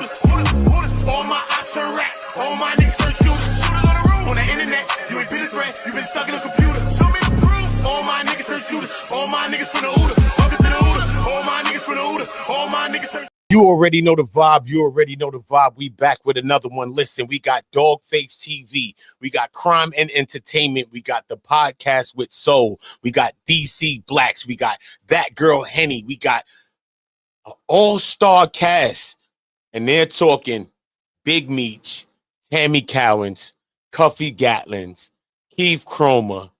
shooters. All my ops turn rats, all my niggas turn shooters. Shooters on the room. On the internet, you ain't been a threat, you been stuck in a computer. Show me the proof. All my niggas turn shooters, all my niggas from the Uda. Welcome to the Uda. All my niggas from the Uda. All my niggas turn. You already know the vibe. You already know the vibe. We back with another one. Listen, we got Dawgfacetv. We got Crime and Entertainment. We got the podcast with Soul. We got DC Blacks. We got Thatgirlhenny. We got an all-star cast. And they're talking Big Meech, Tammy Cowins, Cuffy Gatlin, Keith Cromer,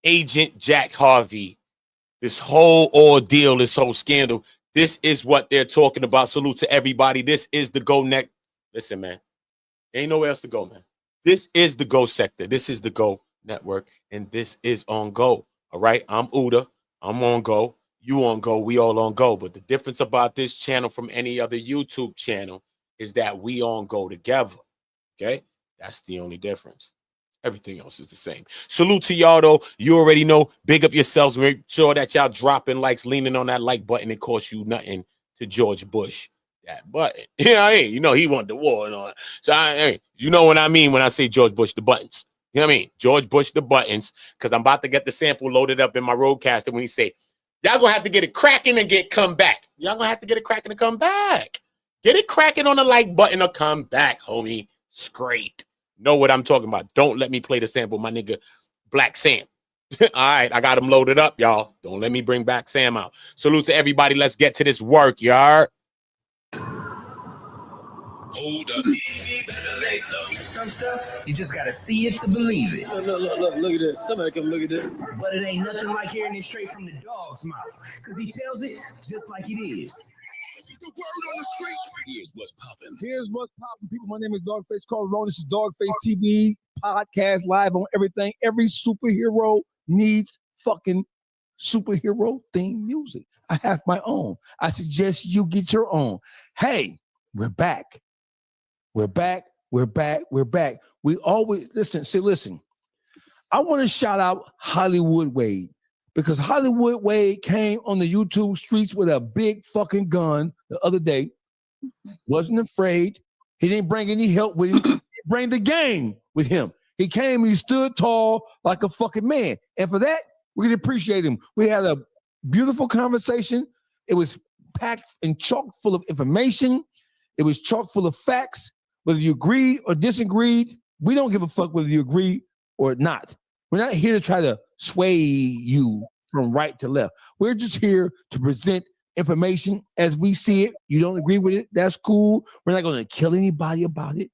Agent Jack Harvey. This whole ordeal, this whole scandal. This is what they're talking about. Salute to everybody. This is the Go Neck. Listen, man. Ain't nowhere else to go, man. This is the Go sector. This is the Go network. And this is on Go. All right. I'm Uda. I'm on Go. You on Go. We all on Go. But the difference about this channel from any other YouTube channel is that we on Go together. Okay. That's the only difference. Everything else is the same. Salute to y'all, though. You already know. Big up yourselves. Make sure that y'all dropping likes, leaning on that like button. It costs you nothing to George Bush. That button. Yeah, you know, he wanted the war and all that. So, you know what I mean when I say George Bush the buttons. You know what I mean? George Bush the buttons. Because I'm about to get the sample loaded up in my roadcaster when he say, y'all going to have to get it cracking and come back. Y'all going to have to get it cracking and come back. Get it cracking on the like button or come back, homie. Straight. Know what I'm talking about. Don't let me play the sample, my nigga Black Sam. All right, I got him loaded up, y'all. Don't let me bring back Sam out. Salute to everybody. Let's get to this work, y'all. Hold up. Some stuff, you just gotta see it to believe it. Look at this. Somebody come look at this. But it ain't nothing like hearing it straight from the dog's mouth, because he tells it just like it is. The word on the street. Here's what's popping. Here's what's popping, people. My name is Dawgfacetv. This is Dawgfacetv podcast live on everything. Every superhero needs fucking superhero theme music. I have my own. I suggest you get your own. Hey, we're back. We're back. We're back. We're back. We always listen. I want to shout out Hollywood Wade. Because Hollywood Wade came on the YouTube streets with a big fucking gun the other day. Wasn't afraid. He didn't bring any help with him. He bring the gang with him. He came and he stood tall like a fucking man. And for that, we can appreciate him. We had a beautiful conversation. It was packed and chock full of information. It was chock full of facts. Whether you agreed or disagreed, we don't give a fuck whether you agree or not. We're not here to try to sway you from right to left. We're just here to present information as we see it. You don't agree with it, that's cool. We're not going to kill anybody about it.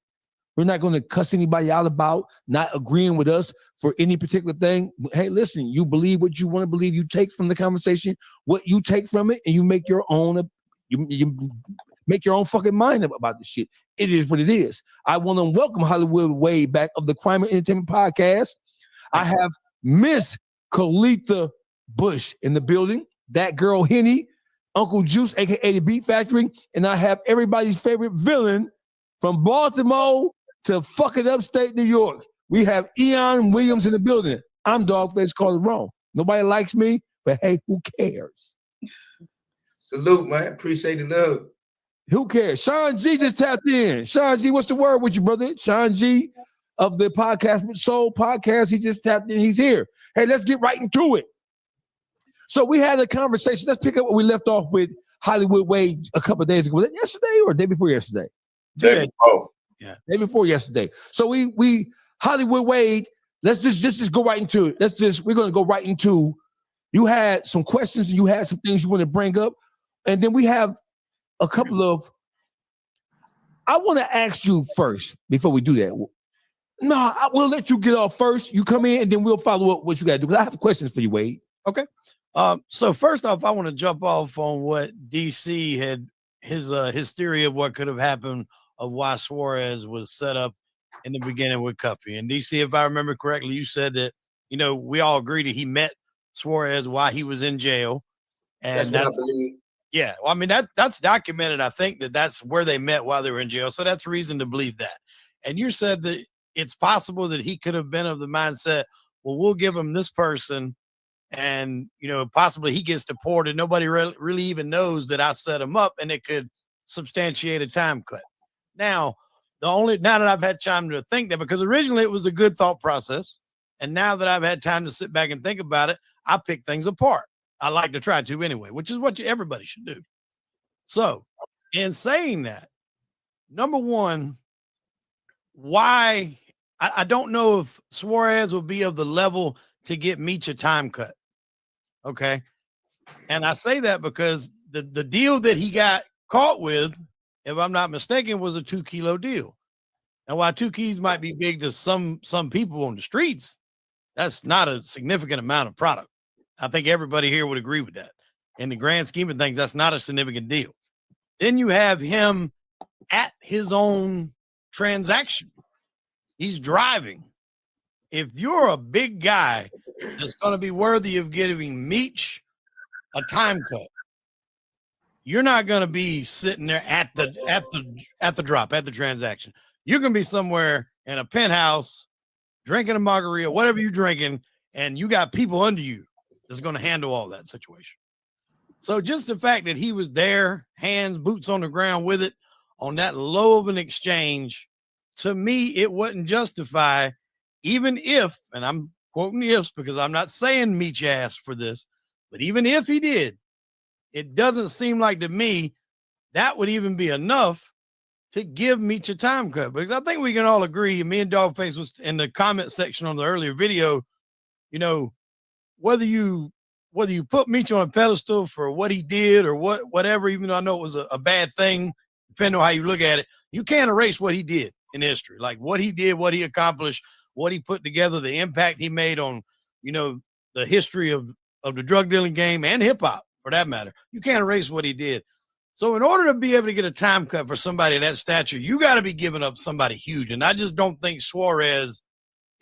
We're not going to cuss anybody out about not agreeing with us for any particular thing. Hey, listen, you believe what you want to believe. You take from the conversation what you take from it, and you make your own. You make your own fucking mind up about the shit. It is what it is. I want to welcome Hollywood Wade back of the Crime and Entertainment Podcast. I have Miss Kalitha Bush in the building, Thatgirlhenny, Uncle Juice, aka the Beat Factory, and I have everybody's favorite villain from Baltimore to fucking upstate New York. We have Eon Williams in the building. I'm Dawgface, call it wrong. Nobody likes me, but hey, who cares? Salute, man. Appreciate the love. Who cares? Sean G just tapped in. Sean G, what's the word with you, brother? Sean G of the Podcast with Soul podcast. He just tapped in. He's here. Hey, let's get right into it. So we had a conversation. Let's pick up where we left off with Hollywood Wade a couple of days ago. Was it yesterday or day before yesterday? Day before. Yeah, day before yesterday. So we Hollywood Wade. Let's just go right into it. We're gonna go right into. You had some questions and you had some things you want to bring up, and then we have a couple of. I want to ask you first before we do that. No, I will let you get off first. You come in and then we'll follow up what you got to do. Because I have questions for you, Wade. Okay. So first off, I want to jump off on what DC had his theory of what could have happened of why Suarez was set up in the beginning with Cuffy. And DC, if I remember correctly, you said that, you know, we all agreed that he met Suarez while he was in jail. And that's what I believe. Yeah, well, I mean, that's documented. I think that's where they met while they were in jail. So that's reason to believe that. And you said that it's possible that he could have been of the mindset, well, we'll give him this person and, you know, possibly he gets deported. Nobody really even knows that I set him up, and it could substantiate a time cut. Now, now that I've had time to think that, because originally it was a good thought process, and now that I've had time to sit back and think about it, I pick things apart. I like to try to anyway, which is what everybody should do. So, in saying that, number one, why I don't know if Suarez will be of the level to get Meech a time cut. Okay. And I say that because the deal that he got caught with, if I'm not mistaken, was a 2 kilo deal. And while 2 keys might be big to some people on the streets, that's not a significant amount of product. I think everybody here would agree with that. In the grand scheme of things, that's not a significant deal. Then you have him at his own transaction. He's driving. If you're a big guy that's going to be worthy of giving Meech a time cut, you're not going to be sitting there at the transaction. You're going to be somewhere in a penthouse drinking a margarita, whatever you're drinking, and you got people under you that's going to handle all that situation. So just the fact that he was there, hands, boots on the ground with it on that low of an exchange, to me, it wouldn't justify, even if, and I'm quoting ifs because I'm not saying Meech asked for this, but even if he did, it doesn't seem like to me that would even be enough to give Meech a time cut. Because I think we can all agree, me and Dawgface was in the comment section on the earlier video, you know, whether you put Meech on a pedestal for what he did or whatever, even though I know it was a bad thing, depending on how you look at it, you can't erase what he did in history, like what he did, what he accomplished, what he put together, the impact he made on, you know, the history of the drug dealing game and hip hop for that matter. You can't erase what he did. So in order to be able to get a time cut for somebody of that stature, you got to be giving up somebody huge. And I just don't think Suarez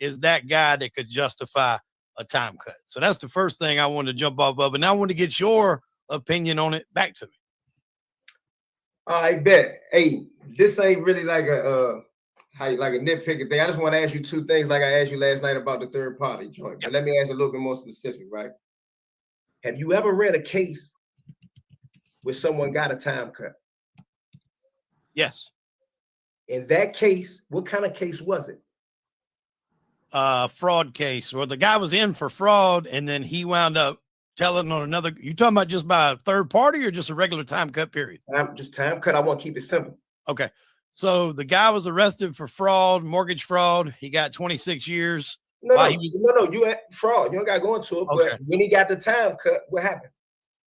is that guy that could justify a time cut. So that's the first thing I wanted to jump off of. And I want to get your opinion on it back to me. I bet. Hey, this ain't really like a nitpicking thing. I just want to ask you two things like I asked you last night about the third party joint. But let me ask a little bit more specific, right? Have you ever read a case where someone got a time cut? Yes. In that case, what kind of case was it? Fraud case where the guy was in for fraud and then he wound up telling on another. You talking about just by a third party or just a regular time cut period? Just time cut. I want to keep it simple. Okay. So the guy was arrested for fraud, mortgage fraud. He got 26 years. No, you had fraud. You don't got to go into it. Okay. But when he got the time cut, what happened?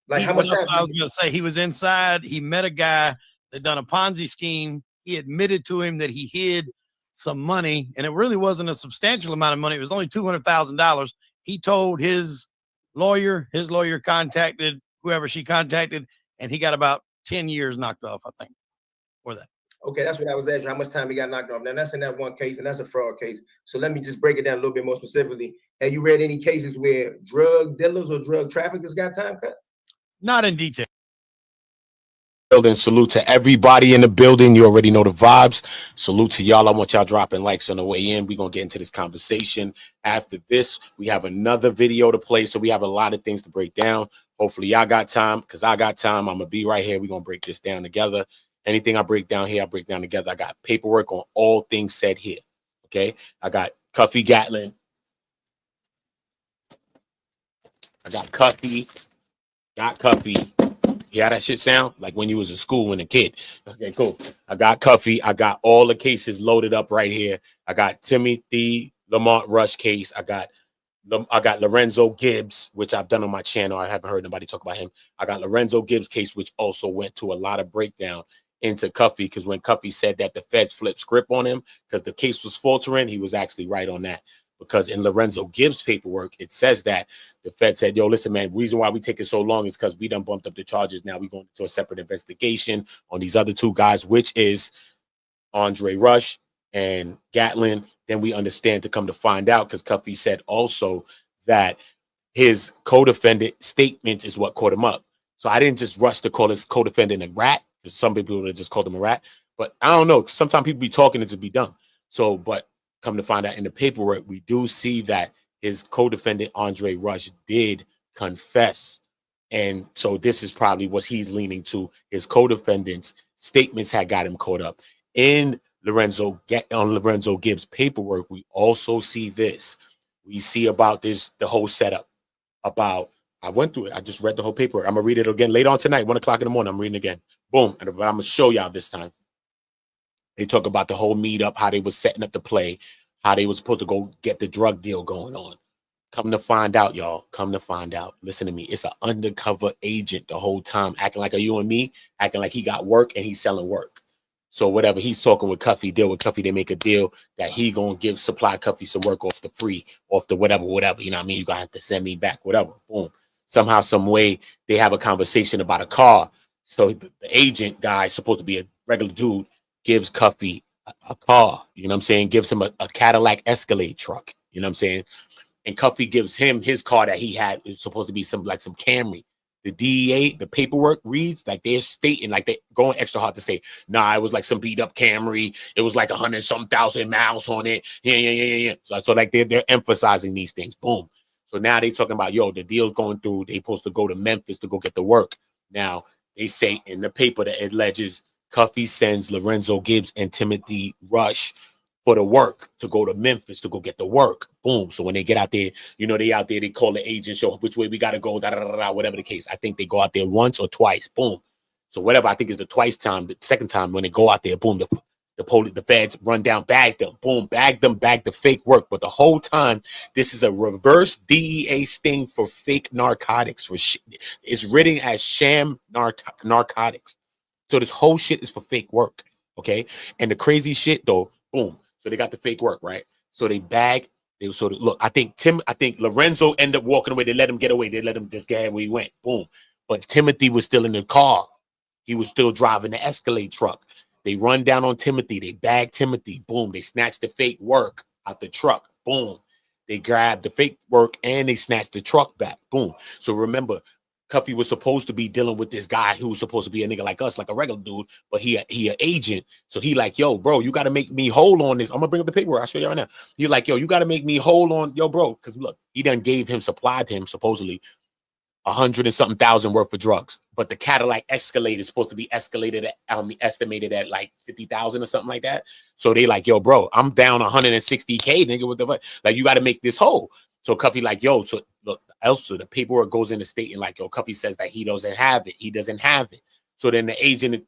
Like how much time? I was going to say he was inside. He met a guy that done a Ponzi scheme. He admitted to him that he hid some money, and it really wasn't a substantial amount of money. It was only $200,000. He told his lawyer contacted whoever she contacted, and he got about 10 years knocked off, I think, for that. Okay, that's what I was asking. How much time he got knocked off? Now that's in that one case, and that's a fraud case. So let me just break it down a little bit more specifically. Have you read any cases where drug dealers or drug traffickers got time cuts? Not in detail. Building. Salute to everybody in the building. You already know the vibes. Salute to y'all. I want y'all dropping likes on the way in. We're gonna get into this conversation. After this, we have another video to play, so we have a lot of things to break down. Hopefully y'all got time, because I got time. I'm gonna be right here. We're gonna break this down together. Anything I break down here, I break down together. I got paperwork on all things said here. Okay, I got Cuffy Gatlin. I got Cuffy. Got Cuffy. You how that shit sound? Like when you was in school when a kid. Okay, cool. I got Cuffy. I got all the cases loaded up right here. I got Timothy Lamont Rush case. I got Lorenzo Gibbs, which I've done on my channel. I haven't heard nobody talk about him. I got Lorenzo Gibbs case, which also went to a lot of breakdown into Cuffy, because when Cuffy said that the feds flipped script on him because the case was faltering, he was actually right on that. Because in Lorenzo Gibbs' paperwork, it says that the Fed said, yo, listen, man, reason why we take it so long is because we done bumped up the charges. Now we're going to a separate investigation on these other two guys, which is Andre Rush and Gatlin. Then we understand to come to find out, because Cuffy said also that his co-defendant statement is what caught him up. So I didn't just rush to call his co-defendant a rat, because some people would have just called him a rat. But I don't know. Sometimes people be talking it to be dumb. So, but come to find out in the paperwork, we do see that his co-defendant, Andre Rush, did confess. And so this is probably what he's leaning to. His co-defendant's statements had got him caught up. In Lorenzo Gibbs' paperwork, we also see this. We see about this, the whole setup. I went through it. I just read the whole paperwork. I'm gonna read it again later on tonight, 1 o'clock in the morning. I'm reading it again. Boom. And I'm gonna show y'all this time. They talk about the whole meetup, how they was setting up the play, how they was supposed to go get the drug deal going on. Come to find out, y'all. Come to find out. Listen to me. It's an undercover agent the whole time, acting like a you and me, acting like he got work and he's selling work. So whatever, he's talking with Cuffy, deal with Cuffy. They make a deal that he gonna give supply Cuffy some work off the free, off the whatever. You know what I mean? You gonna have to send me back, whatever. Boom. Somehow, some way, they have a conversation about a car. So the agent guy, supposed to be a regular dude, gives Cuffy a car. You know what I'm saying? Gives him a Cadillac Escalade truck. You know what I'm saying? And Cuffy gives him his car that he had. It's supposed to be some Camry. The DEA, the paperwork reads like they're stating, like they're going extra hard to say, nah, it was like some beat up Camry. It was like 100-some thousand miles on it. Yeah. So like they're emphasizing these things. Boom. So now they talking about, yo, the deal's going through. They supposed to go to Memphis to go get the work. Now they say in the paper that it alleges Cuffy sends Lorenzo Gibbs and Timothy Rush for the work to go to Memphis to go get the work. Boom. So when they get out there, you know, they out there, they call the agent, show which way we got to go, whatever the case. I think they go out there once or twice. Boom. So whatever, I think is the twice time, the second time when they go out there, boom, the feds run down, bag them, boom, bag the fake work. But the whole time, this is a reverse DEA sting for fake narcotics. It's written as sham narcotics. So this whole shit is for fake work. Okay. And the crazy shit though, boom. So they got the fake work, right? So they bag. Look, I think Lorenzo ended up walking away. They let him get away. They let him just get where he went. Boom. But Timothy was still in the car. He was still driving the Escalade truck. They run down on Timothy. They bag Timothy. Boom. They snatch the fake work out the truck. Boom. They grab the fake work and they snatch the truck back. Boom. So remember, Cuffy was supposed to be dealing with this guy who was supposed to be a nigga like us, like a regular dude, but he an agent. So he like, yo, bro, you got to make me whole on this. I'm gonna bring up the paperwork. I'll show you right now. He like, yo, you got to make me whole on, yo, bro, because look, he done supplied him supposedly 100 and something thousand worth of drugs, but the Cadillac Escalade is supposed to be estimated at like 50,000 or something like that. So they like, yo, bro, I'm down 160K, nigga. What the fuck? Like, you got to make this whole. So Cuffy like, yo, so look, also the paperwork goes into stating like, yo, Cuffy says that he doesn't have it. He doesn't have it. So then the agent,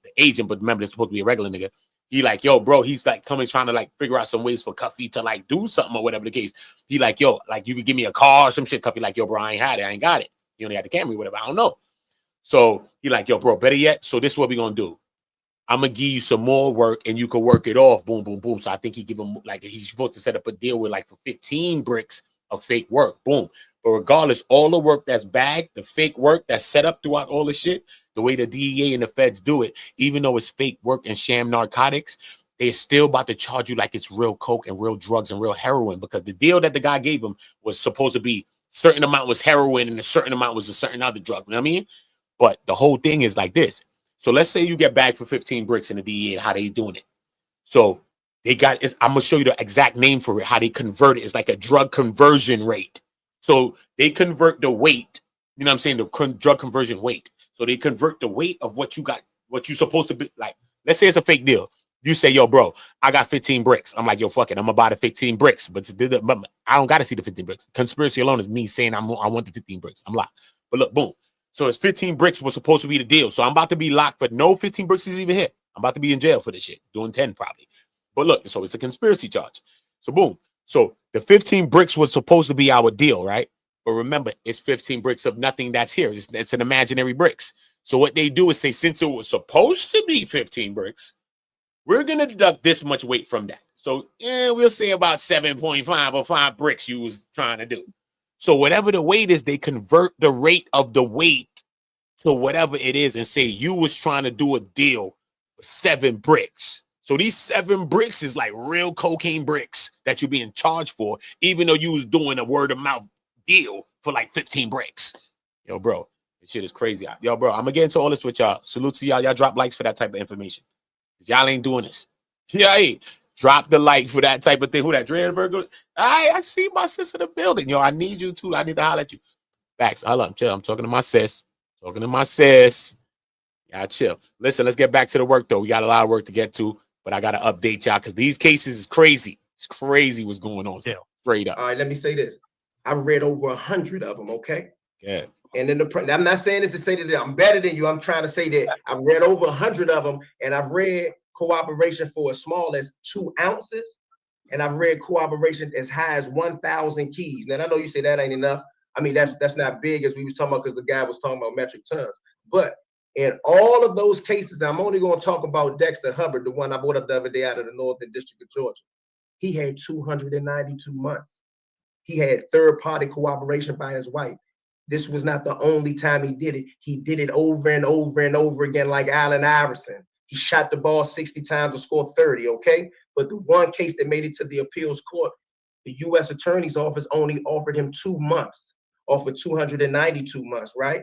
but remember, it's supposed to be a regular nigga. He like, yo, bro, he's like coming, trying to like figure out some ways for Cuffy to like do something or whatever the case. He like, yo, like you could give me a car or some shit. Cuffy like, yo, bro, I ain't had it. I ain't got it. You only had the Camry, whatever. I don't know. So he like, yo, bro, better yet. So this is what we gonna do. I'm gonna give you some more work and you can work it off. Boom, boom, boom. So I think he give him like, he's supposed to set up a deal with like for 15 bricks of fake work. Boom. But regardless, all the work that's bagged, the fake work that's set up throughout all the shit, the way the DEA and the feds do it, even though it's fake work and sham narcotics, they're still about to charge you like it's real coke and real drugs and real heroin, because the deal that the guy gave him was supposed to be certain amount was heroin and a certain amount was a certain other drug. You know what I mean? But the whole thing is like this. So let's say you get bagged for 15 bricks in the DEA and how they doing it. So they got, I'm going to show you the exact name for it, how they convert it. It's like a drug conversion rate. So they convert the weight, you know what I'm saying? The drug conversion weight. So they convert the weight of what you got, what you're supposed to be like. Let's say it's a fake deal. You say, yo, bro, I got 15 bricks. I'm like, yo, fuck it. I'm going to buy the 15 bricks. But I don't got to see the 15 bricks. Conspiracy alone is me saying I want the 15 bricks. I'm locked. But look, boom. So it's 15 bricks was supposed to be the deal. So I'm about to be locked for no 15 bricks is even hit. I'm about to be in jail for this shit. Doing 10 probably. But look, so it's a conspiracy charge. So boom. So the 15 bricks was supposed to be our deal, right? But remember, it's 15 bricks of nothing that's here. It's an imaginary bricks. So what they do is say, since it was supposed to be 15 bricks, we're going to deduct this much weight from that. So we'll say about 7.5 or 5 bricks you was trying to do. So whatever the weight is, they convert the rate of the weight to whatever it is and say you was trying to do a deal for 7 bricks. So these 7 bricks is like real cocaine bricks that you're being charged for, even though you was doing a word of mouth deal for like 15 bricks. Yo, bro, this shit is crazy. Yo, bro, I'm going to get into all this with y'all. Salute to y'all. Y'all drop likes for that type of information. Y'all ain't doing this. Yeah, hey, drop the like for that type of thing. Who that? Dre Virgo? I see my sis in the building. Yo, I need you too. I need to holler at you. Facts. Hold on, chill. I'm talking to my sis. Talking to my sis. Yeah, chill. Listen, let's get back to the work though. We got a lot of work to get to. but I got to update y'all because these cases is crazy. It's crazy what's going on. So straight up. All right, let me say this. I've read over 100 of them, okay? Yeah. And then I'm not saying this to say that I'm better than you. I'm trying to say that I've read over 100 of them, and I've read cooperation for as small as 2 ounces, and I've read cooperation as high as 1,000 keys. Now, I know you say that ain't enough. I mean, that's not big as we was talking about because the guy was talking about metric tons. But in all of those cases, I'm only going to talk about Dexter Hubbard, the one I brought up the other day out of the Northern District of Georgia. He had 292 months. He had third-party cooperation by his wife. This was not the only time he did it. He did it over and over and over again, like Allen Iverson. He shot the ball 60 times and scored 30, okay? But the one case that made it to the appeals court, the U.S. Attorney's Office only offered him 2 months, offered 292 months, right?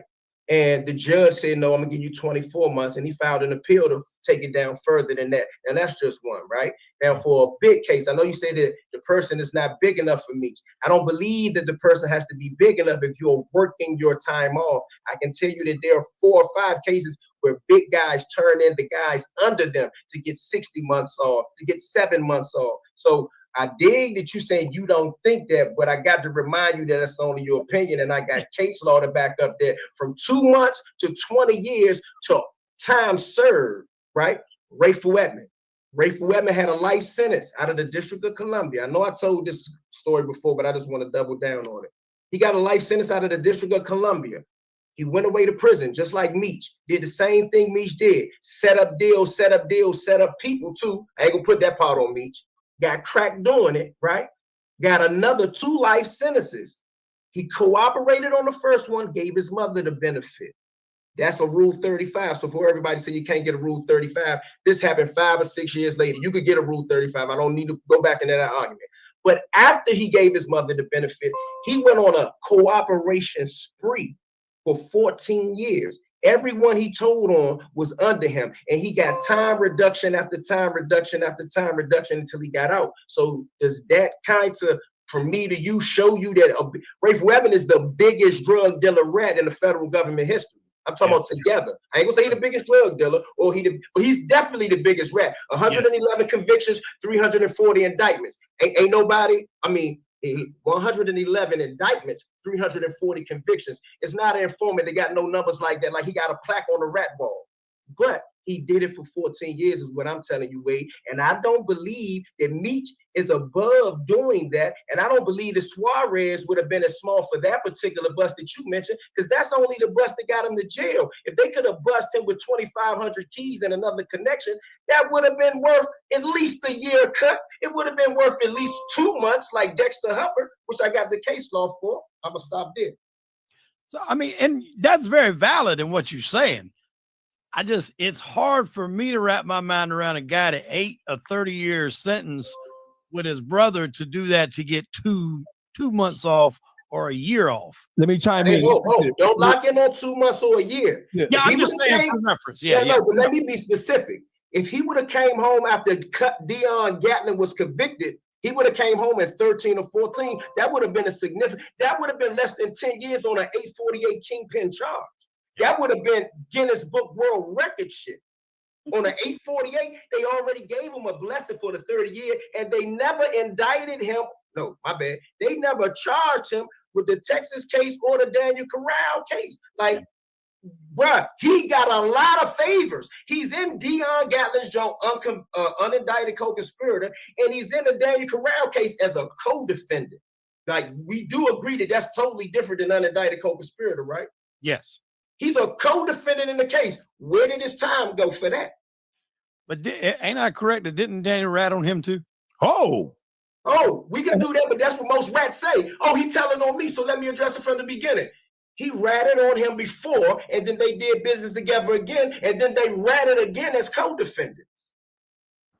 And the judge said, no, I'm gonna give you 24 months. And he filed an appeal to take it down further than that. And that's just one, right? Now, for a big case, I know you say that the person is not big enough for me. I don't believe that the person has to be big enough if you're working your time off. I can tell you that there are 4 or 5 cases where big guys turn in the guys under them to get 60 months off, to get 7 months off. So I dig that you saying you don't think that, but I got to remind you that that's only your opinion, and I got case law to back up that from 2 months to 20 years to time served, right? Rayful Edmond had a life sentence out of the District of Columbia. I know I told this story before, but I just want to double down on it. He got a life sentence out of the District of Columbia. He went away to prison, just like Meech. Did the same thing Meech did. Set up deals, set up people too. I ain't gonna put that part on Meech. Got cracked doing it, right? Got another 2 life sentences. He cooperated on the first one, gave his mother the benefit. That's a Rule 35. So for everybody say you can't get a Rule 35, this happened 5 or 6 years later. You could get a Rule 35. I don't need to go back into that argument. But after he gave his mother the benefit, he went on a cooperation spree for 14 years. Everyone he told on was under him, and he got time reduction after time reduction after time reduction until he got out. So does that kind of, from me to you, show you that Rayful Edmond is the biggest drug dealer rat in the federal government history? I'm talking about together. I ain't gonna say he's the biggest drug dealer, or but he's definitely the biggest rat. 111 convictions, 340 indictments. Ain't nobody. I mean, 111 indictments, 340 convictions. It's not an informant that got no numbers like that. Like he got a plaque on the rat ball. But he did it for 14 years is what I'm telling you, Wade. And I don't believe that Meech is above doing that. And I don't believe that Suarez would have been as small for that particular bust that you mentioned, because that's only the bust that got him to jail. If they could have busted him with 2,500 keys and another connection, that would have been worth at least a year cut. It would have been worth at least 2 months like Dexter Hubbard, which I got the case law for. I'm going to stop there. So, I mean, and that's very valid in what you're saying. It's hard for me to wrap my mind around a guy that ate a 30-year sentence with his brother to do that, to get two months off or a year off. Let me chime in. Don't lock in on 2 months or a year. Yeah, I'm just saying for reference. Yeah. But let me be specific. If he would have came home after Deion Gatlin was convicted, he would have came home at 13 or 14. That would have been that would have been less than 10 years on an 848 kingpin charge. That would have been Guinness Book World Record shit. On an 848, they already gave him a blessing for the 30 year, and they never indicted him. No, my bad. They never charged him with the Texas case or the Daniel Corral case. Like, bruh, he got a lot of favors. He's in Deion Gatlin's joint, unindicted co-conspirator, and he's in the Daniel Corral case as a co-defendant. Like, we do agree that that's totally different than unindicted co-conspirator, right? Yes. He's a co-defendant in the case. Where did his time go for that? But ain't I correct that didn't Daniel rat on him too? Oh, we can do that, but that's what most rats say. Oh, he telling on me, so let me address it from the beginning. He ratted on him before, and then they did business together again, and then they ratted again as co-defendants.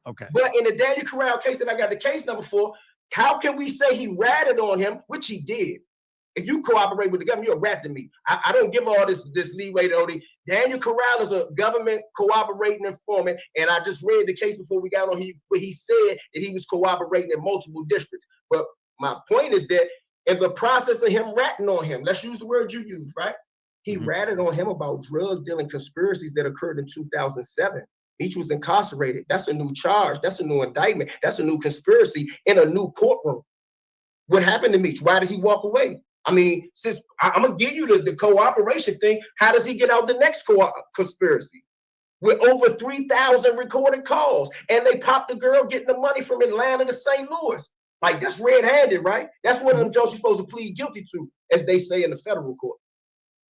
Okay. But in the Daniel Corral case that I got the case number for, how can we say he ratted on him, which he did? If you cooperate with the government, you're a rat to me. I don't give all this leeway to Odie. Daniel Corral is a government cooperating informant, and I just read the case before we got on where he said that he was cooperating in multiple districts. But my point is that in the process of him ratting on him, let's use the word you use, right? He ratted on him about drug dealing conspiracies that occurred in 2007. Meech was incarcerated. That's a new charge. That's a new indictment. That's a new conspiracy in a new courtroom. What happened to Meech? Why did he walk away? I mean, since I'm gonna give you the cooperation thing, how does he get out the next conspiracy? With over 3,000 recorded calls, and they popped the girl getting the money from Atlanta to St. Louis. Like, that's red-handed, right? That's one of them jokes you're supposed to plead guilty to, as they say in the federal court.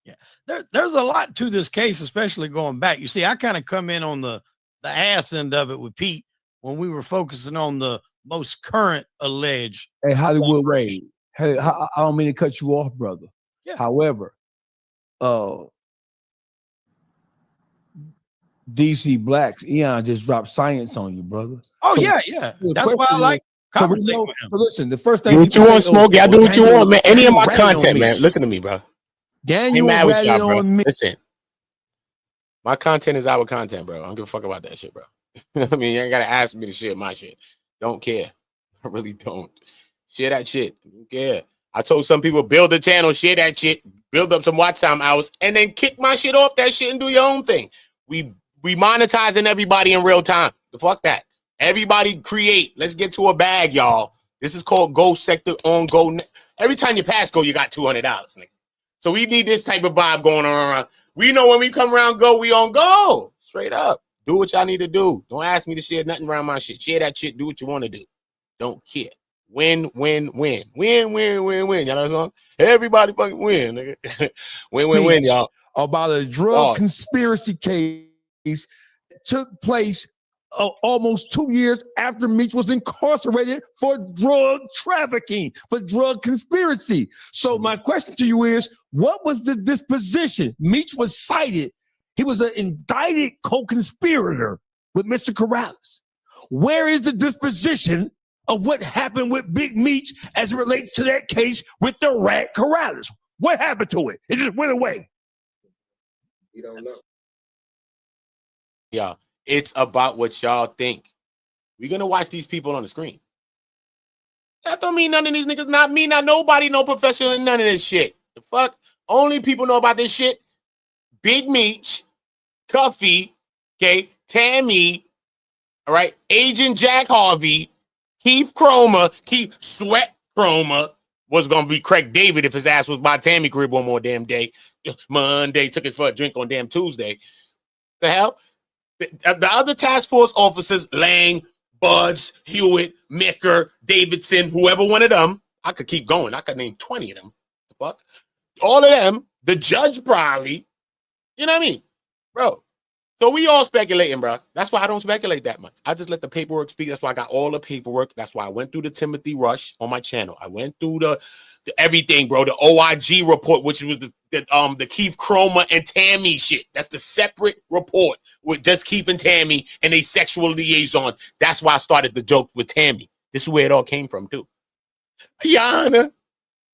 Yeah, there's a lot to this case, especially going back. You see, I kind of come in on the ass end of it with Pete when we were focusing on the most current alleged. Hey, Hollywood Ray. Hey, I don't mean to cut you off, brother. Yeah. However, DC Blacks, Eon just dropped science on you, brother. Oh, So, yeah. That's why I like conversating with him. So listen, the first thing Do what you want, Smoke. Y'all do what you want, man. Any of my Daniel content, man. Listen to me, bro. Daniel Ain't mad with y'all, ratted bro. on me. Listen, my content is our content, bro. I don't give a fuck about that shit, bro. I mean, you ain't gotta ask me to share my shit. Don't care. I really don't. Share that shit. Don't care. I told some people, build a channel, share that shit, build up some watch time hours, and then kick my shit off that shit and do your own thing. We monetizing everybody in real time. The fuck that. Everybody create. Let's get to a bag, y'all. This is called Go Sector on Go. Every time you pass Go, you got $200, nigga. So we need this type of vibe going on around. We know when we come around Go, we on Go. Straight up. Do what y'all need to do. Don't ask me to share nothing around my shit. Share that shit. Do what you want to do. Don't care. Win, win, win. Win, win, win, win. Y'all know what I'm saying? Everybody fucking win, nigga. Win, win, win, y'all. About a drug conspiracy case took place almost 2 years after Meech was incarcerated for drug trafficking, for drug conspiracy. So my question to you is, what was the disposition? Meech was cited. He was an indicted co-conspirator with Mr. Corrales. Where is the disposition of what happened with Big Meech as it relates to that case with the rat Corrales? What happened to it? It just went away. You don't know. Yeah, it's about what y'all think. We're gonna watch these people on the screen. That don't mean none of these niggas, not me, not nobody, no professional, and none of this shit. The fuck? Only people know about this shit. Big Meech, Cuffy, okay, Tammy, all right, Agent Jack Harvey, Keith Cromer, Keith Sweat Cromer was gonna be Craig David if his ass was by Tammy crib one more damn day. Monday, took it for a drink on damn Tuesday. The hell? The other task force officers, Lang, Buds, Hewitt, Micker, Davidson, whoever one of them, I could keep going. I could name 20 of them. Fuck. All of them, the judge probably, you know what I mean? Bro. So we all speculating, bro. That's why I don't speculate that much. I just let the paperwork speak. That's why I got all the paperwork. That's why I went through the Timothy Rush on my channel. I went through the everything, bro. The OIG report, which was the Keith Cromer and Tammy shit. That's the separate report with just Keith and Tammy and a sexual liaison. That's why I started the joke with Tammy. This is where it all came from, too. Yana.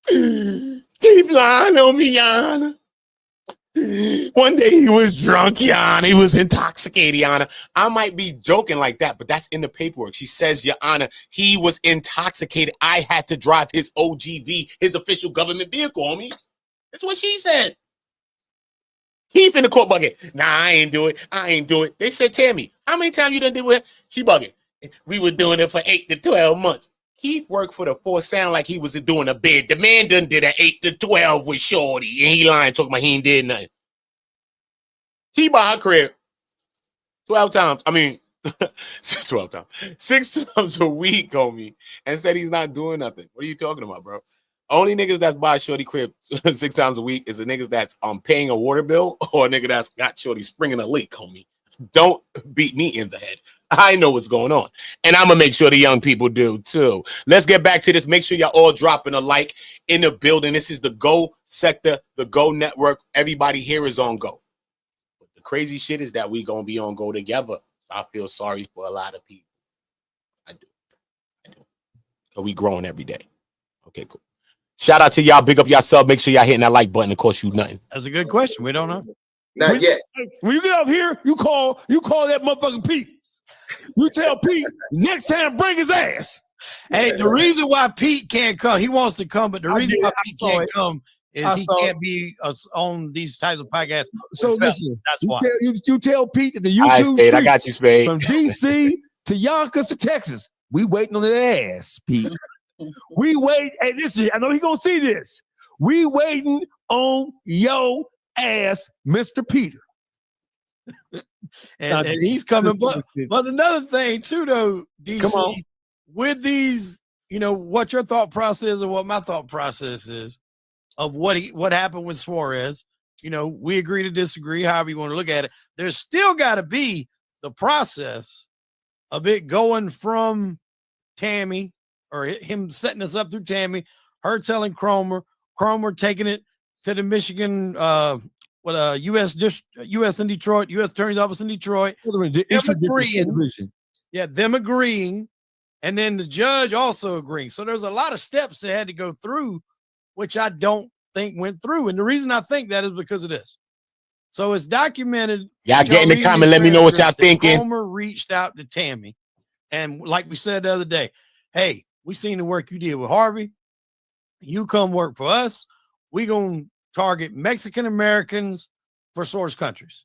Keep lying on me, Yana. One day he was drunk, Yana. He was intoxicated, Yana. I might be joking like that, but that's in the paperwork. She says, Your Honor, he was intoxicated. I had to drive his OGV, his official government vehicle, homie. That's what she said. Keith in the court bucket. Nah, I ain't do it. I ain't do it. They said, Tammy, how many times you done did it? She bugging. We were doing it for 8 to 12 months. Keith worked for the force, sound like he was doing a bid. The man done did an 8 to 12 with Shorty, and he lying, talking about he ain't did nothing. He by her crib 12 times. I mean, 12 times. 6 times a week, homie, and said he's not doing nothing. What are you talking about, bro? Only niggas that's by Shorty crib 6 times a week is the niggas that's paying a water bill or a nigga that's got Shorty springing a leak, homie. Don't beat me in the head. I know what's going on. And I'm going to make sure the young people do too. Let's get back to this. Make sure y'all all dropping a like in the building. This is the Go Sector, the Go Network. Everybody here is on Go. But the crazy shit is that we going to be on Go together. I feel sorry for a lot of people. I do. So we growing every day. Okay, cool. Shout out to y'all. Big up yourself. Make sure y'all hitting that like button. It costs you nothing. That's a good question. We don't know. Not yet. When you get up here, you call that motherfucking Pete. You tell Pete next time bring his ass. Hey, the reason why Pete can't come, he wants to come, but the reason why Pete can't come is he can't be on these types of podcasts. So listen, that's why. You tell Pete that the All right, YouTube Spade, I got you, Spade. from DC to Yonkers to Texas, we waiting on that ass, Pete. We wait. Hey, listen, I know he gonna see this. We waiting on yo ass, Mr. Peter. and he's coming. But another thing too, though, DC, with these, you know, what your thought process and what my thought process is of what happened with Suarez. You know, we agree to disagree, however you want to look at it. There's still got to be the process of it going from Tammy, or him setting us up through Tammy, her telling Cromer taking it to the Michigan, U.S. in Detroit, U.S. Attorney's Office in Detroit. Them agreeing, and then the judge also agreeing. So there's a lot of steps they had to go through, which I don't think went through. And the reason I think that is because of this. So it's documented. Y'all get in the comment. Let me know what y'all thinking. Cromer reached out to Tammy, and like we said the other day, hey, we seen the work you did with Harvey. You come work for us. We gonna target Mexican Americans for source countries.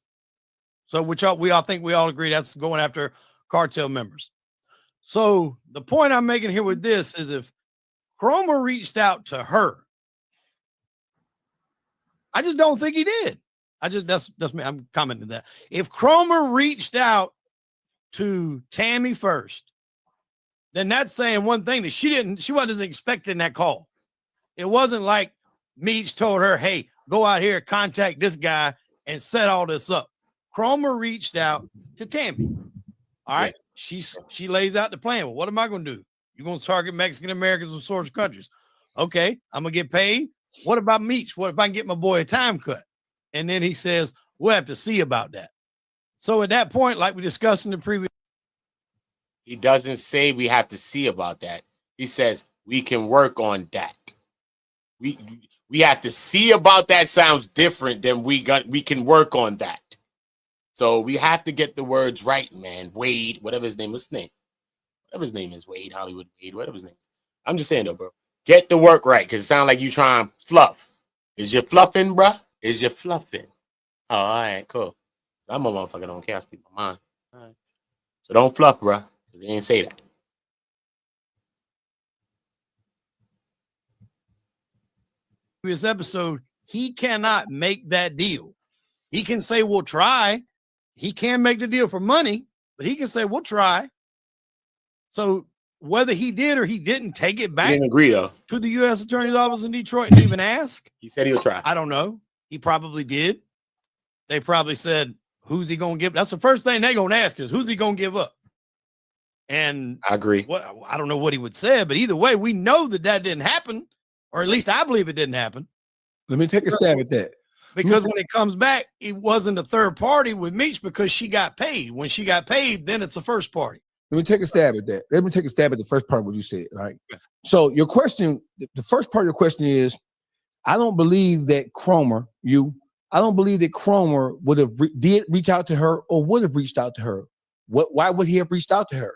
So we all think we all agree that's going after cartel members. So the point I'm making here with this is if Cromer reached out to her, I just don't think he did. That's me. I'm commenting that. If Cromer reached out to Tammy first, then that's saying one thing, that she wasn't expecting that call. It wasn't like Meech told her, hey, go out here, contact this guy and set all this up. Cromer reached out to Tammy. All right. She lays out the plan. Well, what am I going to do? You're going to target Mexican Americans with source countries. Okay. I'm going to get paid. What about Meech? What if I can get my boy a time cut? And then he says, we'll have to see about that. So at that point, like we discussed in the previous. He doesn't say we have to see about that. He says we can work on that. We have to see about that sounds different than we can work on that. So we have to get the words right, man. Wade, whatever his name is, whatever his name is, Wade, Hollywood Wade, whatever his name is. I'm just saying though, bro. Get the work right, because it sounds like you trying to fluff. Is you fluffing, bro? Is you fluffing? Oh, all right, cool. I'm a motherfucker, don't care. I speak my mind. All right. So don't fluff, bro. They didn't say that. Previous episode, he cannot make that deal. He can say we'll try. He can make the deal for money, but he can say we'll try. So whether he did or he didn't take it back, he didn't agree though, to the U.S. Attorney's Office in Detroit and even ask. He said he'll try. I don't know. He probably did. They probably said, who's he going to give? That's the first thing they're going to ask is, who's he going to give up? And I agree. I don't know what he would say, but either way, we know that didn't happen, or at least I believe it didn't happen. Let me take a stab at that. Because when it comes back, it wasn't a third party with Meech because she got paid. When she got paid, then it's a first party. Let me take a stab at that. Let me take a stab at the first part of what you said. All right. So your question, the first part of your question is, I don't believe that Cromer would have did reach out to her or would have reached out to her. Why would he have reached out to her?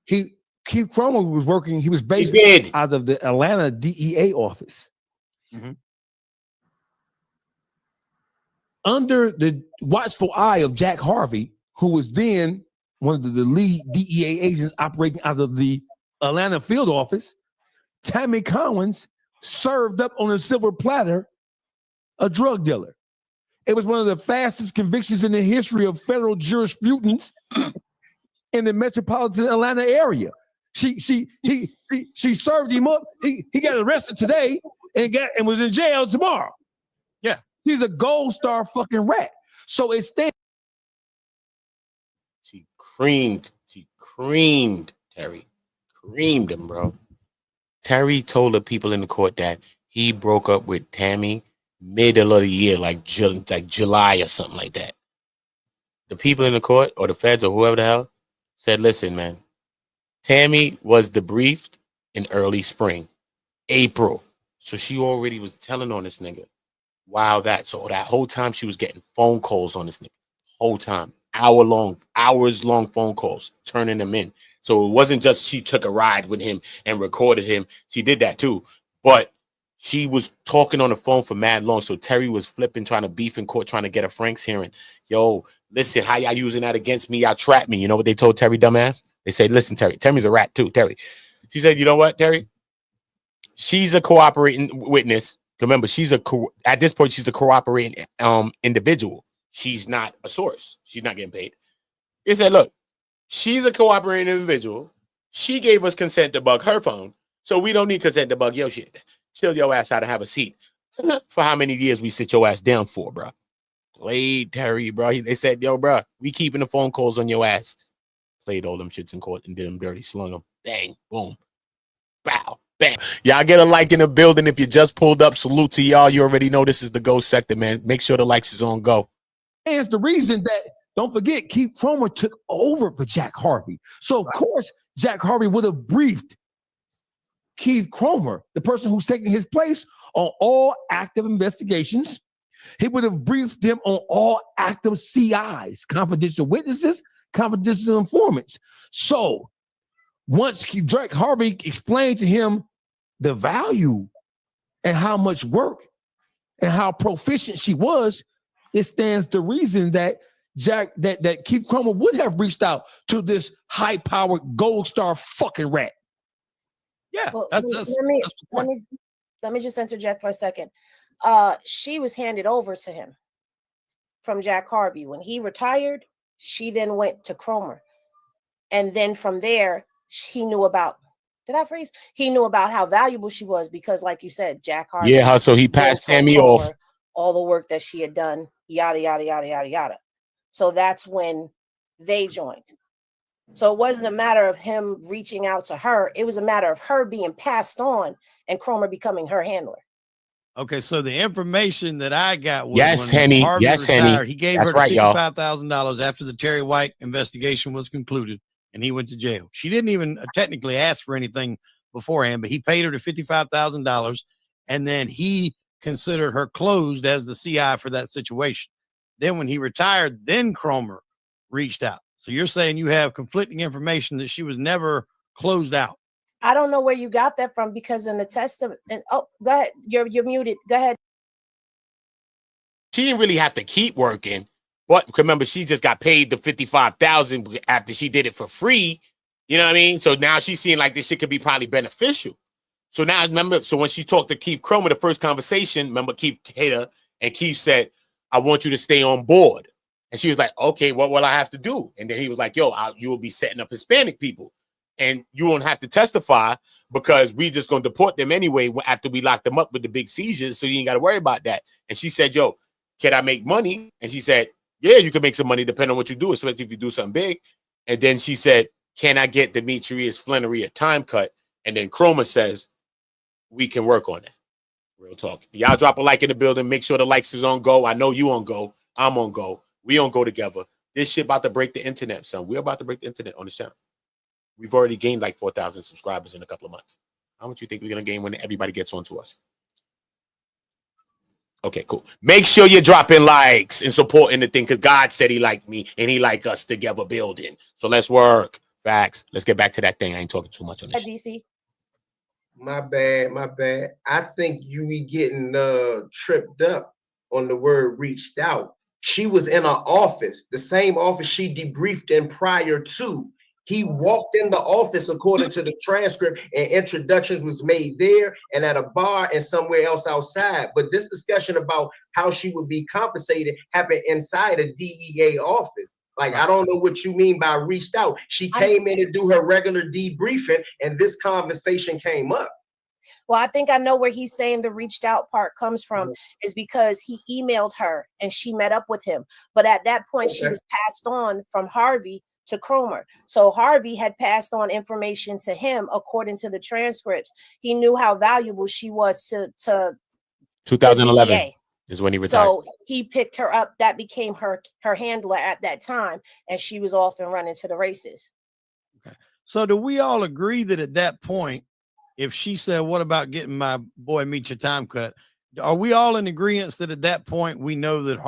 Keith Cromer was working. He was based out of the Atlanta DEA office. Mm-hmm. Under the watchful eye of Jack Harvey, who was then one of the lead DEA agents operating out of the Atlanta field office, Tammy Cowins served up on a silver platter a drug dealer. It was one of the fastest convictions in the history of federal jurisprudence in the metropolitan Atlanta area. She served him up. He got arrested today and was in jail tomorrow. Yeah. He's a gold star fucking rat. So it's She creamed Terry. Creamed him, bro. Terry told the people in the court that he broke up with Tammy middle of the year, like July or something like that. The people in the court or the feds or whoever the hell said, listen, man, Tammy was debriefed in early spring, April. So she already was telling on this nigga. Wow, so that whole time she was getting phone calls on this nigga. Whole time. Hours long phone calls, turning them in. So it wasn't just she took a ride with him and recorded him. She did that too. But She was talking on the phone for mad long. So Terry was flipping, trying to beef in court, trying to get a Frank's hearing. Yo, listen, how y'all using that against me? Y'all trap me. You know what they told Terry, dumbass? They said, listen, Terry. Terry's a rat too, Terry. She said, you know what, Terry? She's a cooperating witness. Remember, at this point, she's a cooperating individual. She's not a source. She's not getting paid. He said, look, she's a cooperating individual. She gave us consent to bug her phone. So we don't need consent to bug your shit. Chill your ass out and have a seat. For how many years we sit your ass down for, bro? Played Terry, bro. They said, yo, bro, we keeping the phone calls on your ass. Played all them shits in court and did them dirty, slung them. Bang, boom, bow, bang. Y'all get a like in the building. If you just pulled up, salute to y'all. You already know this is the Go sector, man. Make sure the likes is on go. And it's the reason that, don't forget, Keith Cromer took over for Jack Harvey. So, of course, Jack Harvey would have briefed Keith Cromer, the person who's taking his place, on all active investigations. He would have briefed them on all active CIs, confidential witnesses, confidential informants. So once Jack Harvey explained to him the value and how much work and how proficient she was, it stands to reason that that Keith Cromer would have reached out to this high-powered gold star fucking rat. Yeah, Well, that's let me just interject for a second. She was handed over to him from Jack Harvey. When he retired, she then went to Cromer. And then from there, he knew about, he knew about how valuable she was because, like you said, Jack Harvey. Yeah, so he passed Tammy off. All the work that she had done, yada, yada, yada, yada, yada. So that's when they joined. So it wasn't a matter of him reaching out to her. It was a matter of her being passed on and Cromer becoming her handler. Okay, so the information that I got was yes, when Henny. Harvey Yes, retired, Henny. he gave That's her right, y'all. $55,000 after the Terry White investigation was concluded, and he went to jail. She didn't even technically ask for anything beforehand, but he paid her the $55,000, and then he considered her closed as the CI for that situation. Then when he retired, then Cromer reached out. So you're saying you have conflicting information that she was never closed out. I don't know where you got that from because in the testament, and oh, go ahead. You're muted. Go ahead. She didn't really have to keep working, but remember, she just got paid the $55,000 after she did it for free. You know what I mean? So now she's seeing like this shit could be probably beneficial. So now remember, so when she talked to Keith Cromer, the first conversation, remember Keith hit her and Keith said, I want you to stay on board. And she was like, okay, what will I have to do? And then he was like, yo, you will be setting up Hispanic people. And you won't have to testify because we just going to deport them anyway after we lock them up with the big seizures. So you ain't got to worry about that. And she said, yo, can I make money? And she said, yeah, you can make some money depending on what you do, especially if you do something big. And then she said, can I get Demetrius Flenory a time cut? And then Cromer says, we can work on that. Real talk. Y'all drop a like in the building. Make sure the likes is on go. I know you on go. I'm on go. We on go together. This shit about to break the internet, son. We're about to break the internet on this channel. We've already gained like 4,000 subscribers in a couple of months. How much you think we're going to gain when everybody gets on to us? Okay, cool. Make sure you're dropping likes and supporting the thing because God said he liked me and he like us together building. So let's work. Facts. Let's get back to that thing. I ain't talking too much on this. DC. My bad. I think you be getting tripped up on the word reached out. She was in an office, the same office she debriefed in prior to. He walked in the office according to the transcript and introductions was made there and at a bar and somewhere else outside. But this discussion about how she would be compensated happened inside a DEA office. Like, I don't know what you mean by reached out. She came in to do her regular debriefing and this conversation came up. Well, I think I know where he's saying the reached out part comes from is because he emailed her and she met up with him. But at that point, she was passed on from Harvey to Cromer. So Harvey had passed on information to him according to the transcripts. He knew how valuable she was to 2011 DEA. is when he retired. So he picked her up. That became her handler at that time. And she was off and running to the races. Okay. So do we all agree that at that point, if she said, what about getting my boy Meech a time cut? Are we all in agreement that at that point we know that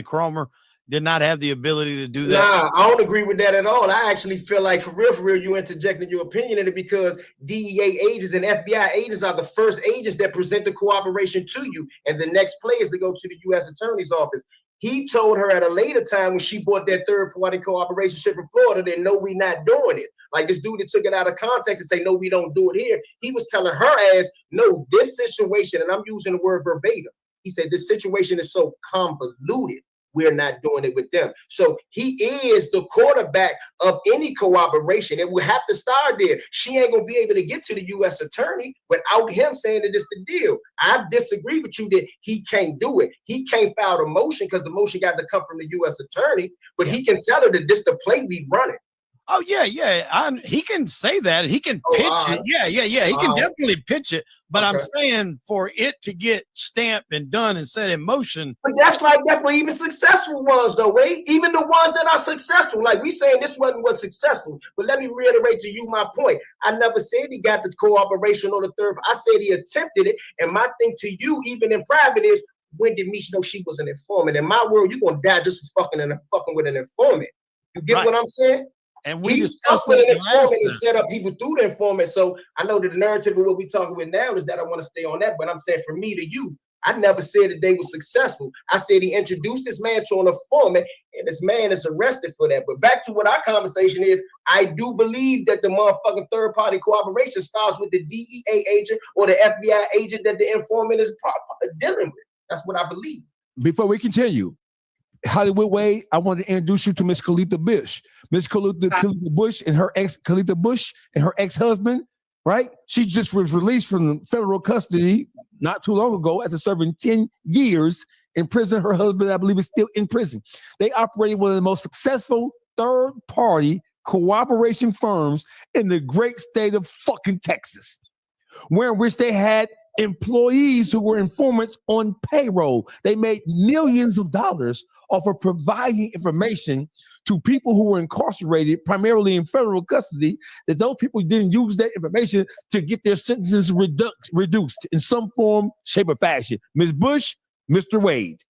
Cromer did not have the ability to do that? Nah, I don't agree with that at all. I actually feel like for real, you interjecting your opinion in it because DEA agents and FBI agents are the first agents that present the cooperation to you. And the next play is to go to the U.S. Attorney's Office. He told her at a later time when she bought that third-party cooperation ship in Florida that no, we not doing it. Like this dude that took it out of context and say, no, we don't do it here. He was telling her ass, no, this situation, and I'm using the word verbatim. He said, this situation is so convoluted. We're not doing it with them. So he is the quarterback of any cooperation. It will have to start there. She ain't gonna be able to get to the U.S. attorney without him saying that it's the deal. I disagree with you that he can't do it. He can't file the motion because the motion got to come from the U.S. attorney, but he can tell her that this the play we running. Oh yeah. He can say that. He can pitch it. Yeah. He can definitely pitch it. But I'm saying for it to get stamped and done and set in motion. But that's like that for even successful ones, though, Wade. Even the ones that are successful. Like we saying this one was successful. But let me reiterate to you my point. I never said he got the cooperation on the third. I said he attempted it. And my thing to you, even in private, is when did Meech know she was an informant? In my world, you're gonna die just for fucking with an informant. You get what I'm saying? And we discussed with an informant and set up people through the informant. So I know that the narrative of what we're talking with now is that I want to stay on that. But I'm saying for me to you, I never said that they were successful. I said he introduced this man to an informant and this man is arrested for that. But back to what our conversation is, I do believe that the motherfucking third party cooperation starts with the DEA agent or the FBI agent that the informant is dealing with. That's what I believe. Before we continue, Hollywood Wade, I want to introduce you to Miss Khalita Bush. Miss Khalita Bush and her ex-husband, right? She just was released from federal custody not too long ago after serving 10 years in prison. Her husband, I believe, is still in prison. They operated one of the most successful third-party cooperation firms in the great state of fucking Texas, where in which they had employees who were informants on payroll. They made millions of dollars off of providing information to people who were incarcerated, primarily in federal custody, that those people didn't use that information to get their sentences reduced in some form, shape, or fashion. Ms. Bush, Mr. Wade.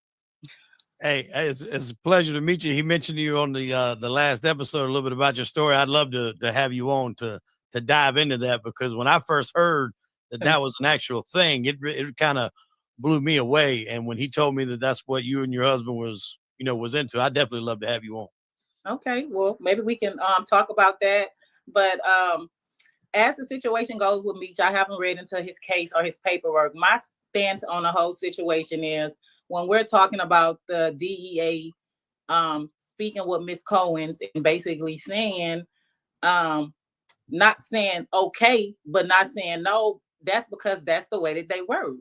Hey, it's a pleasure to meet you. He mentioned you on the last episode a little bit about your story. I'd love to have you on to dive into that, because when I first heard that was an actual thing, it kind of blew me away. And when he told me that that's what you and your husband was into, I definitely love to have you on. Okay, well, maybe we can talk about that. But as the situation goes with Meech, I haven't read into his case or his paperwork. My stance on the whole situation is when we're talking about the DEA speaking with Ms. Cowins and basically saying, not saying okay, but not saying no, that's because that's the way that they work.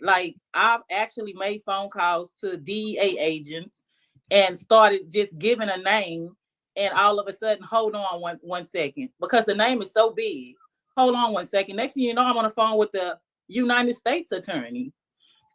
Like, I've actually made phone calls to DEA agents and started just giving a name, and all of a sudden, hold on one second, because the name is so big. Hold on one second. Next thing you know, I'm on the phone with the United States attorney.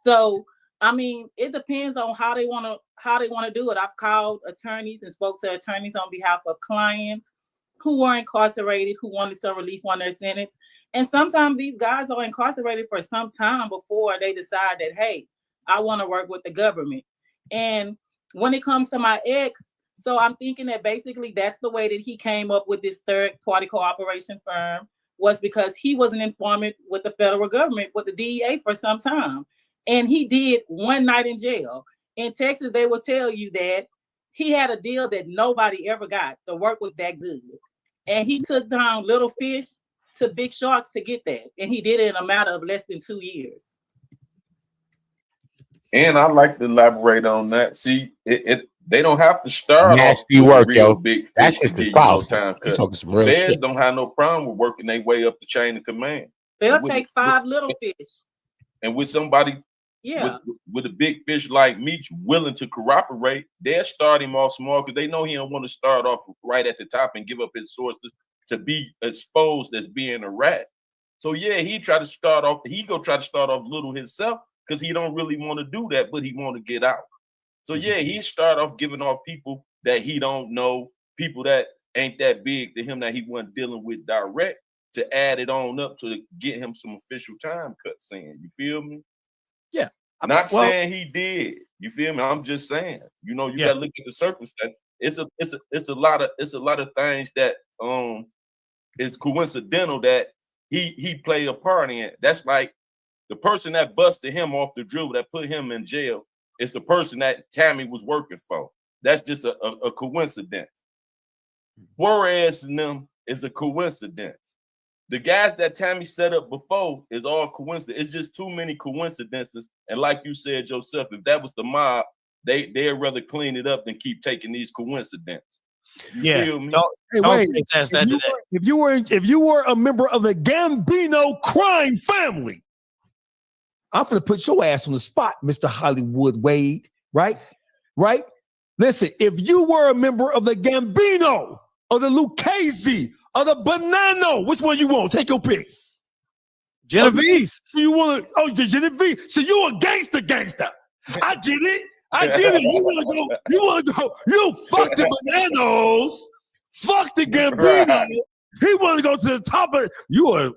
So, I mean, it depends on how they want to do it. I've called attorneys and spoke to attorneys on behalf of clients who were incarcerated, who wanted some relief on their sentence. And sometimes these guys are incarcerated for some time before they decide that, hey, I want to work with the government. And when it comes to my ex, so I'm thinking that basically that's the way that he came up with this third party cooperation firm, was because he was an informant with the federal government, with the DEA for some time. And he did one night in jail. In Texas, they will tell you that he had a deal that nobody ever got. The work was that good. And he took down little fish to big sharks to get that. And he did it in a matter of less than 2 years. And I'd like to elaborate on that. See, they don't have to start nasty work, yo. Big that's just as powerful. You're talking some real shit. Don't have no problem with working their way up the chain of command. They'll take 5 little fish. And with somebody, with a big fish like Meech willing to cooperate, they'll start him off small because they know he don't want to start off right at the top and give up his sources to be exposed as being a rat. So yeah, he try to start off little himself because he don't really want to do that, but he want to get out. So yeah, he start off giving off people that he don't know, people that ain't that big to him that he wasn't dealing with direct, to add it on up to get him some official time cuts in. You feel me? Yeah. Not saying he did. You feel me? I'm just saying. You know, you gotta look at the circumstance. It's a lot of things that it's coincidental that he played a part in. That's like the person that busted him off the dribble that put him in jail is the person that Tammy was working for. That's just a coincidence. Suarez and them is a coincidence. The guys that Tammy set up before is all coincidence. It's just too many coincidences. And like you said yourself, if that was the mob, they'd rather clean it up than keep taking these coincidences. You feel me? Hey, wait. If you were a member of the Gambino crime family, I'm gonna put your ass on the spot, Mr. Hollywood Wade. Right? Right? Listen, if you were a member of the Gambino, or the Lucchese, or the Banano, which one you want? Take your pick. Genovese. You want to? Oh, the Genovese. So you a gangster. I get it. You want to go. You fuck the Bananos. Fuck the Gambino. He want to go to the top of it. You are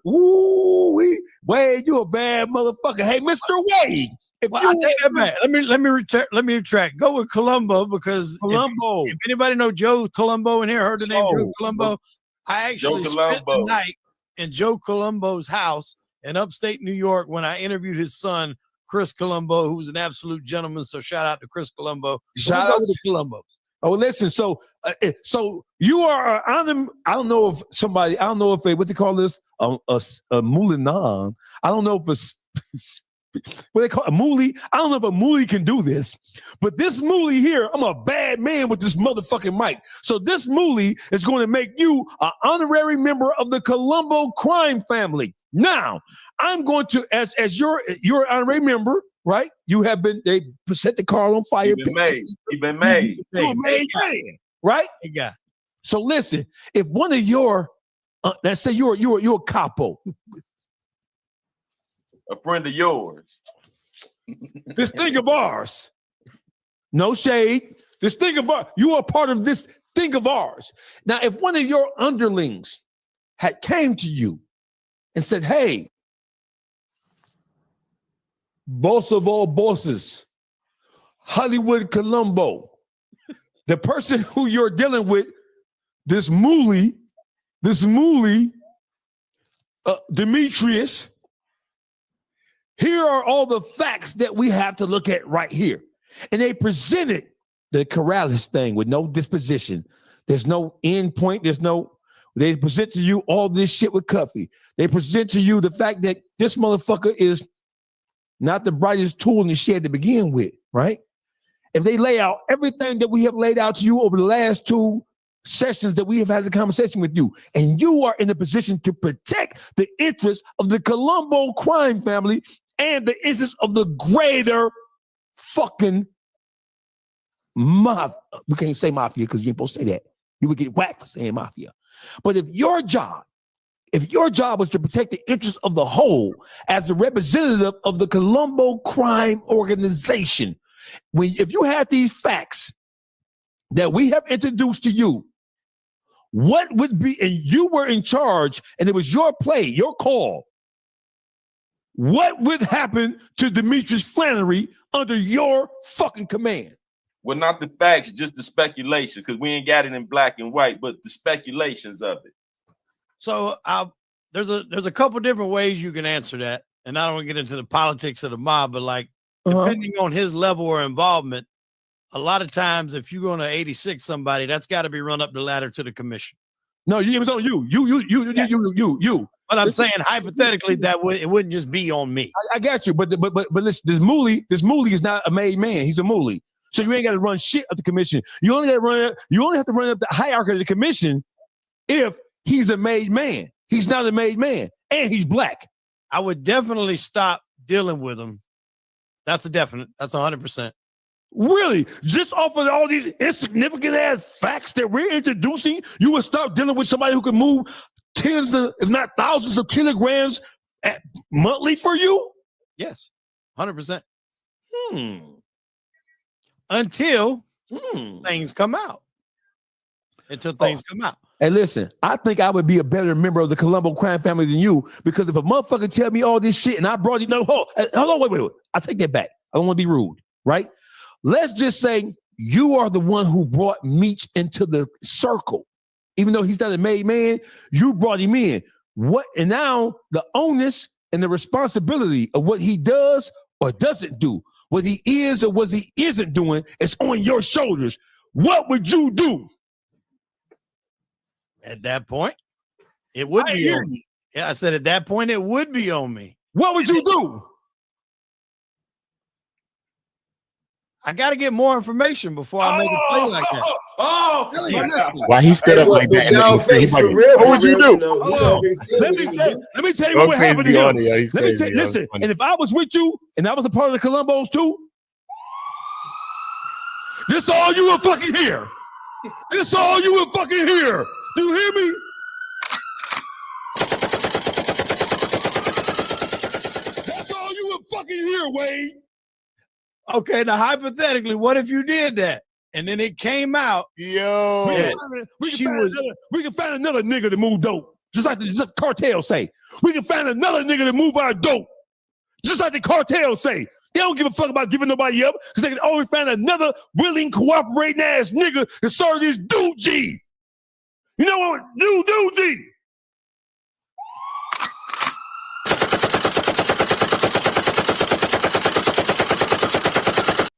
Wade. You a bad motherfucker. Hey, Mr. Wade. I take that back. Let me retract. Go with Colombo because if anybody know Joe Colombo in here, heard the name Joe Colombo. I actually spent the night in Joe Colombo's house in upstate New York when I interviewed his son, Chris Colombo, who was an absolute gentleman. So shout out to Chris Colombo. Shout out to Colombo. Oh, listen. So you are. I don't know if somebody. I don't know if what they call this a Moulinan. I don't know if it's what they call a moolie. I don't know if a moolie can do this, but this moolie here, I'm a bad man with this motherfucking mic. So this moolie is going to make you an honorary member of the Colombo crime family. Now, I'm going to, as your honorary member, right? You have been, they set the car on fire. You've been made. Right? Yeah. So listen, if one of your, let's say you're a capo. A friend of yours. This thing of ours. No shade. This thing of ours. You are part of this thing of ours. Now, if one of your underlings had came to you and said, hey, boss of all bosses, Hollywood Colombo, the person who you're dealing with, this moolie, Demetrius, here are all the facts that we have to look at right here. And they presented the Corrales thing with no disposition. There's no end point. They present to you all this shit with Cuffy. They present to you the fact that this motherfucker is not the brightest tool in the shed to begin with, right? If they lay out everything that we have laid out to you over the last 2 sessions that we have had a conversation with you, and you are in a position to protect the interests of the Colombo crime family and the interests of the greater fucking mafia. We can't say mafia because you ain't supposed to say that. You would get whacked for saying mafia. But if your job was to protect the interests of the whole as a representative of the Colombo crime organization, if you had these facts that we have introduced to you, what would be, and you were in charge and it was your play, your call, what would happen to Demetrius Flenory under your fucking command? Well, not the facts, just the speculations, because we ain't got it in black and white, but the speculations of it. So there's a couple different ways you can answer that, and I don't want to get into the politics of the mob, but like depending on his level or involvement, a lot of times if you're going to 86 somebody, that's got to be run up the ladder to the commission. No, it was on you. You. But I'm saying hypothetically it wouldn't just be on me. I got you, but listen, this moolie is not a made man. He's a moolie. So you ain't got to run shit up the commission. You only have to run up the hierarchy of the commission if he's a made man. He's not a made man, and he's black. I would definitely stop dealing with him. That's a definite. That's 100%. Really? Just off of all these insignificant ass facts that we're introducing, you would start dealing with somebody who can move tens of, if not thousands of kilograms monthly for you? Yes, 100%. Until things come out. Hey, listen, I think I would be a better member of the Colombo crime family than you, because if a motherfucker tell me all this shit and I brought you, no, hold on, wait. I take that back. I don't want to be rude, right? Let's just say you are the one who brought Meech into the circle. Even though he's not a made man, you brought him in. What? And now the onus and the responsibility of what he does or doesn't do, what he is or what he isn't doing, is on your shoulders. What would you do? At that point, it would be on me. Yeah, I said at that point, it would be on me. What would you do? I got to get more information before I make a play like that. Why he stood up like that? What would you do? Let me tell you what happened to him. Listen, and if I was with you and I was a part of the Columbos too, this all you would fucking hear. This all you would fucking hear. Do you hear me? That's all you would fucking hear, Wade. Okay, now hypothetically, what if you did that and then it came out? Yo, we can find another nigga to move dope, just like the cartel say. We can find another nigga to move our dope, just like the cartel say. They don't give a fuck about giving nobody up because they can always find another willing, cooperating ass nigga to serve this dude G. You know what? Dude G.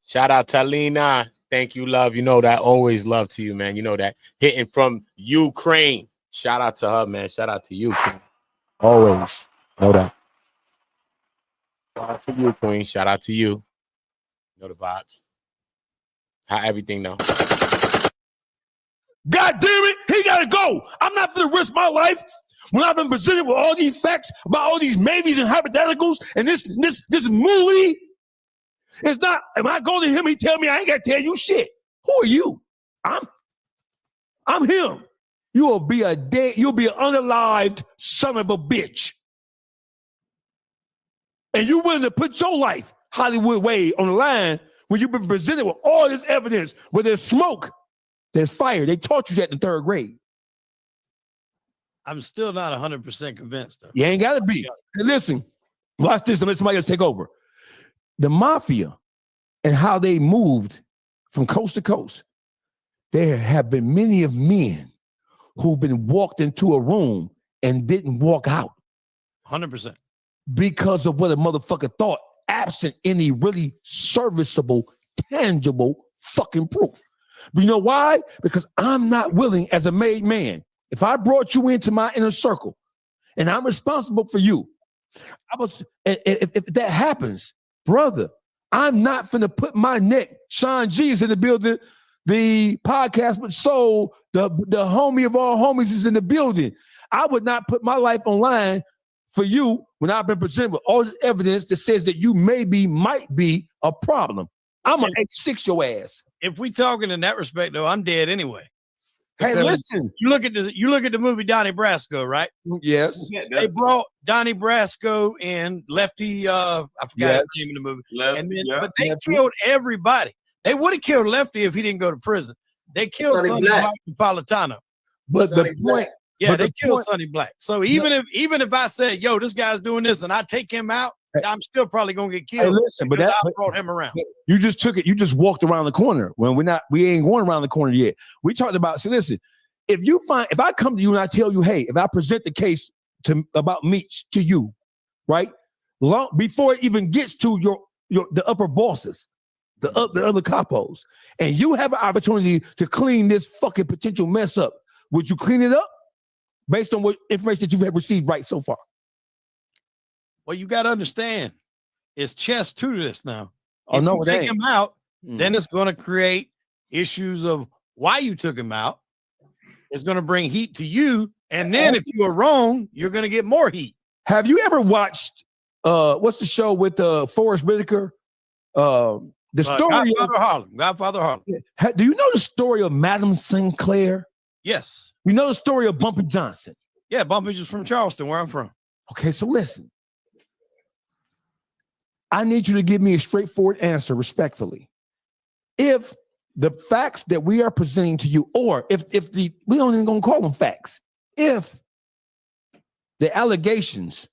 Shout out to Alina. Thank you, love. You know that. Always love to you, man. You know that. Hitting from Ukraine. Shout out to her, man. Shout out to you, Queen. Always. Know that. Shout out to you, Queen. Shout out to you. Know the vibes. How everything now. God damn it, he gotta go. I'm not gonna risk my life when I've been presented with all these facts about all these maybes and hypotheticals and this mooly. It's not, if I go to him, he tell me I ain't gotta tell you shit. Who are you? I'm him. You'll be an unalived son of a bitch. And you willing to put your life, Hollywood way, on the line when you've been presented with all this evidence, where there's smoke, there's fire. They taught you that in 3rd grade. I'm still not 100% convinced, though. You ain't got to be. Hey, listen, watch this and let somebody else take over. The Mafia and how they moved from coast to coast. There have been many of men who've been walked into a room and didn't walk out. 100%. Because of what a motherfucker thought, absent any really serviceable, tangible fucking proof. But you know why? Because I'm not willing as a made man. If I brought you into my inner circle and I'm responsible for you, if that happens, brother, I'm not finna put my neck. Sean G is in the building. The podcast with Soul, the homie of all homies, is in the building. I would not put my life on line for you when I've been presented with all this evidence that says that you might be a problem. I'm gonna X6 your ass. If we talking in that respect, though, I'm dead anyway. Hey, listen. You look at the movie Donnie Brasco, right? Yes. They brought Donnie Brasco in, Lefty. I forgot his name in the movie. But they killed everybody. They would have killed Lefty if he didn't go to prison. They killed Sonny Black and Napolitano. But the point, they killed Sonny Black. So even if I said, "Yo, this guy's doing this," and I take him out, I'm still probably gonna get killed. Hey, listen, but I brought him around. You just took it. You just walked around the corner when we ain't going around the corner yet. We talked about. So listen, if I come to you and I tell you, hey, if I present the case about Meech to you, right, long before it even gets to the upper bosses, the other capos, and you have an opportunity to clean this fucking potential mess up, would you clean it up based on what information that you have received right so far? Well, you got to understand, it's chess to this now. Oh, if no, you it take ain't. him out, then it's going to create issues of why you took him out. It's going to bring heat to you. And then if you are wrong, you're going to get more heat. Have you ever watched, what's the show with Forrest Whitaker? The story Godfather Harlem. Do you know the story of Madam Sinclair? Yes. We know the story of Bumpy Johnson. Yeah, Bumpy is from Charleston, where I'm from. Okay, so listen. I need you to give me a straightforward answer respectfully. If the facts that we are presenting to you, or if we don't even gonna call them facts, if the allegations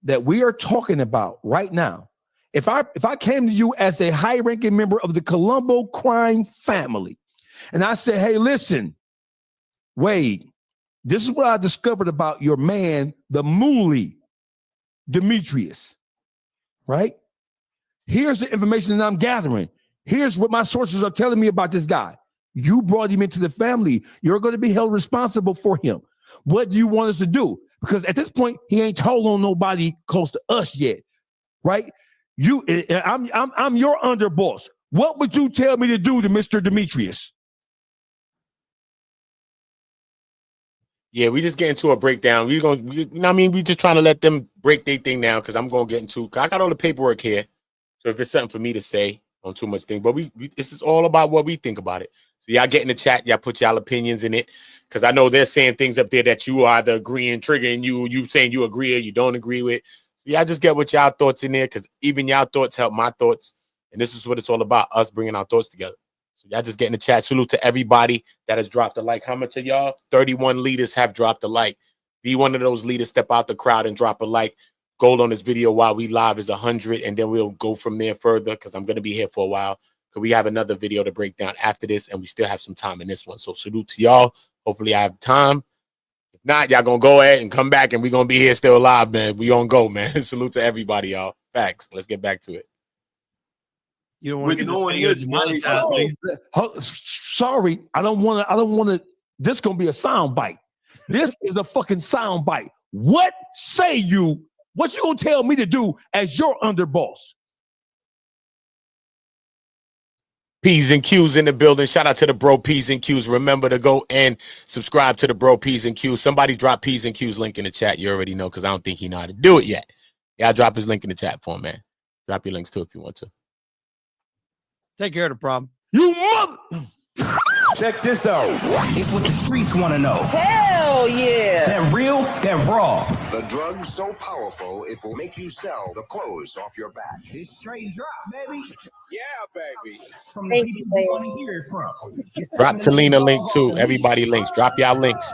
that we are talking about right now if I came to you as a high-ranking member of the Colombo crime family, and I said, hey, listen, Wade, this is what I discovered about your man, the Mooly Demetrius, right? Here's the information that I'm gathering. Here's what my sources are telling me about this guy. You brought him into the family. You're going to be held responsible for him. What do you want us to do? Because at this point, he ain't told on nobody close to us yet, right? I'm your underboss. What would you tell me to do to Mr. Demetrius? Yeah, we just get into a breakdown. We just trying to let them break their thing down because I'm gonna get into. I got all the paperwork here, so if it's something for me to say on too much thing, but this is all about what we think about it. So y'all get in the chat, y'all put y'all opinions in it, because I know they're saying things up there that you are either agreeing, triggering you saying you agree or you don't agree with. So y'all just get what y'all thoughts in there, because even y'all thoughts help my thoughts, and this is what it's all about: us bringing our thoughts together. So y'all just get in the chat. Salute to everybody that has dropped a like. How much of y'all? 31 leaders have dropped a like. Be one of those leaders. Step out the crowd and drop a like. Goal on this video while we live is 100, and then we'll go from there further because I'm going to be here for a while. Because we have another video to break down after this, and we still have some time in this one. So salute to y'all. Hopefully I have time. If not, y'all going to go ahead and come back, and we're going to be here still live, man. We on go, man. Salute to everybody, y'all. Facts. Let's get back to it. You don't want to get monetized. Sorry, I don't want to. This gonna be a sound bite. This is a fucking sound bite. What say you? What you gonna tell me to do as your underboss? P's and Q's in the building. Shout out to the bro P's and Q's. Remember to go and subscribe to the bro P's and Q's. Somebody drop P's and Q's link in the chat. You already know because I don't think he know how to do it yet. Yeah, I'll drop his link in the chat for him, man. Drop your links too if you want to. Take care of the problem. You mother. Check this out. It's what the streets want to know. Hell yeah. That real, that raw. The drug so powerful, it will make you sell the clothes off your back. It's straight drop, baby. Yeah, baby. From Thank the people you, you want to hear it from. Drop Talina link too. Everybody links. Drop y'all links.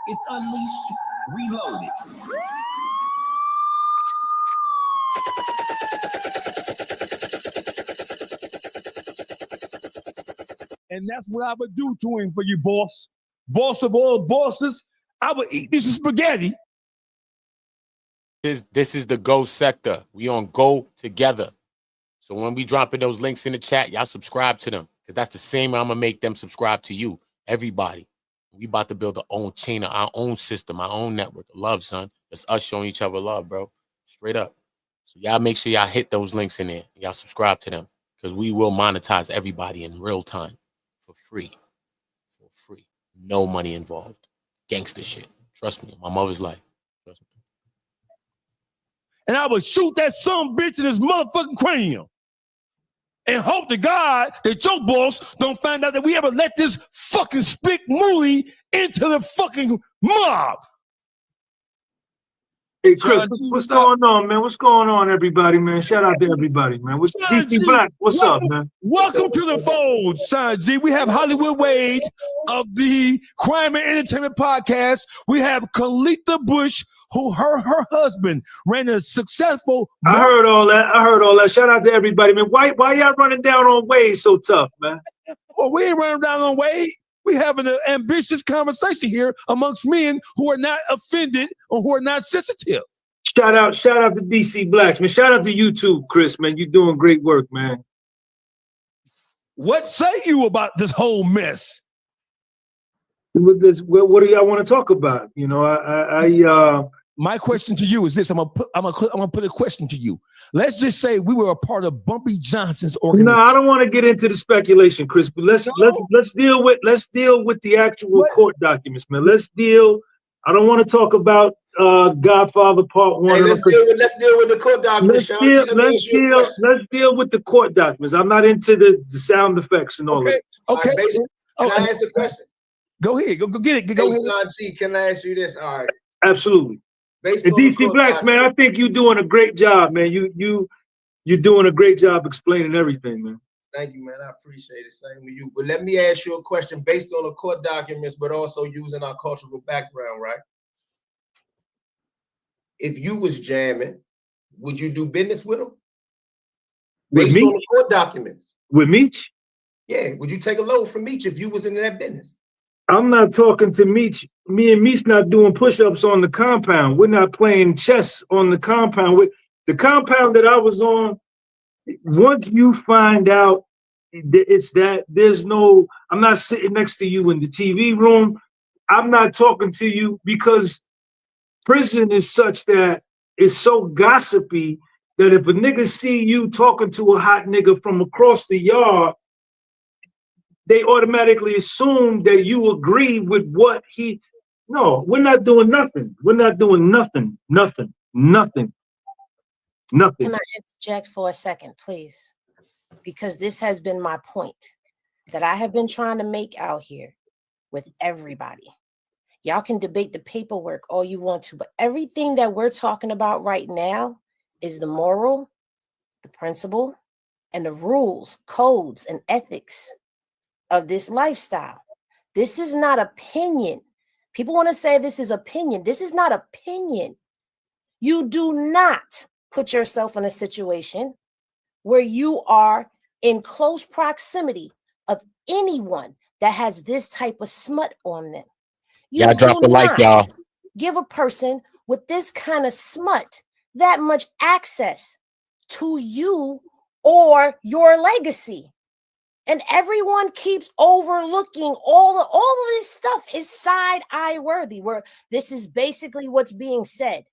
It's Unleashed, Reloaded. And that's what I would do to him for you, boss. Boss of all bosses. I would eat this spaghetti. This is the Go sector. We on Go together. So when we dropping those links in the chat, y'all subscribe to them. Because that's the same I'm going to make them subscribe to you. Everybody. We about to build our own chain, our own system, our own network of love, son. It's us showing each other love, bro. Straight up. So y'all make sure y'all hit those links in there. Y'all subscribe to them. Because we will monetize everybody in real time. For free. For free. No money involved. Gangster shit. Trust me. My mother's life. Trust me. And I would shoot that son bitch in his motherfucking cranium. And hope to God that your boss don't find out that we ever let this fucking spick mooly into the fucking mob. Hey, Chris, what's going on, man? What's going on, everybody, man? Shout out to everybody, man. What's DC Black? What's up, man? Welcome to the fold, Son G. We have Hollywood Wade of the Crime and Entertainment Podcast. We have Khalita Bush, who her husband ran a successful. I heard all that. Shout out to everybody, man. Why y'all running down on Wade so tough, man? Well, we ain't running down on Wade. We having an ambitious conversation here amongst men who are not offended or who are not sensitive. Shout out to DC Blacks, man. Shout out to you too, Chris, man. You're doing great work, man. What say you about this whole mess? What do y'all want to talk about? You know, my question to you is this. I'm gonna put a question to you. Let's just say we were a part of Bumpy Johnson's organization. No, I don't want to get into the speculation, Chris. But let's deal with the actual court documents, man. I don't want to talk about Godfather Part 1. Hey, let's deal with the court documents. Let's deal with the court documents. I'm not into the sound effects and all that. Okay. Can I ask a question? Go ahead. Go get it. Go ahead. Son G, can I ask you this? All right. Absolutely. And DC Blacks, man, I think you're doing a great job, man. You're doing a great job explaining everything, man. Thank you, man. I appreciate it. Same with you. But let me ask you a question based on the court documents, but also using our cultural background, right? if you was jamming, would you do business with him? With Based Meech? on the court documents. With Meech? Yeah, would you take a load from Meech if you was in that business? I'm not talking to Meech. Me and Meech not doing push-ups on the compound. We're not playing chess on the compound. With the compound that I was on, once you find out it's that, there's no, I'm not sitting next to you in the TV room. I'm not talking to you because prison is such that it's so gossipy that if a nigga see you talking to a hot nigga from across the yard, they automatically assume that you agree with what he. No, we're not doing nothing. We're not doing nothing. Nothing. Can I interject for a second, please? Because this has been my point that I have been trying to make out here with everybody. Y'all can debate the paperwork all you want to, but everything that we're talking about right now is the moral, the principle, and the rules, codes, and ethics of this lifestyle. This is not opinion. People want to say this is opinion. This is not opinion. You do not put yourself in a situation where you are in close proximity of anyone that has this type of smut on them. You Y'all drop do a like, not y'all. give a person with this kind of smut that much access to you or your legacy. And everyone keeps overlooking all of this stuff is side-eye worthy, where this is basically what's being said.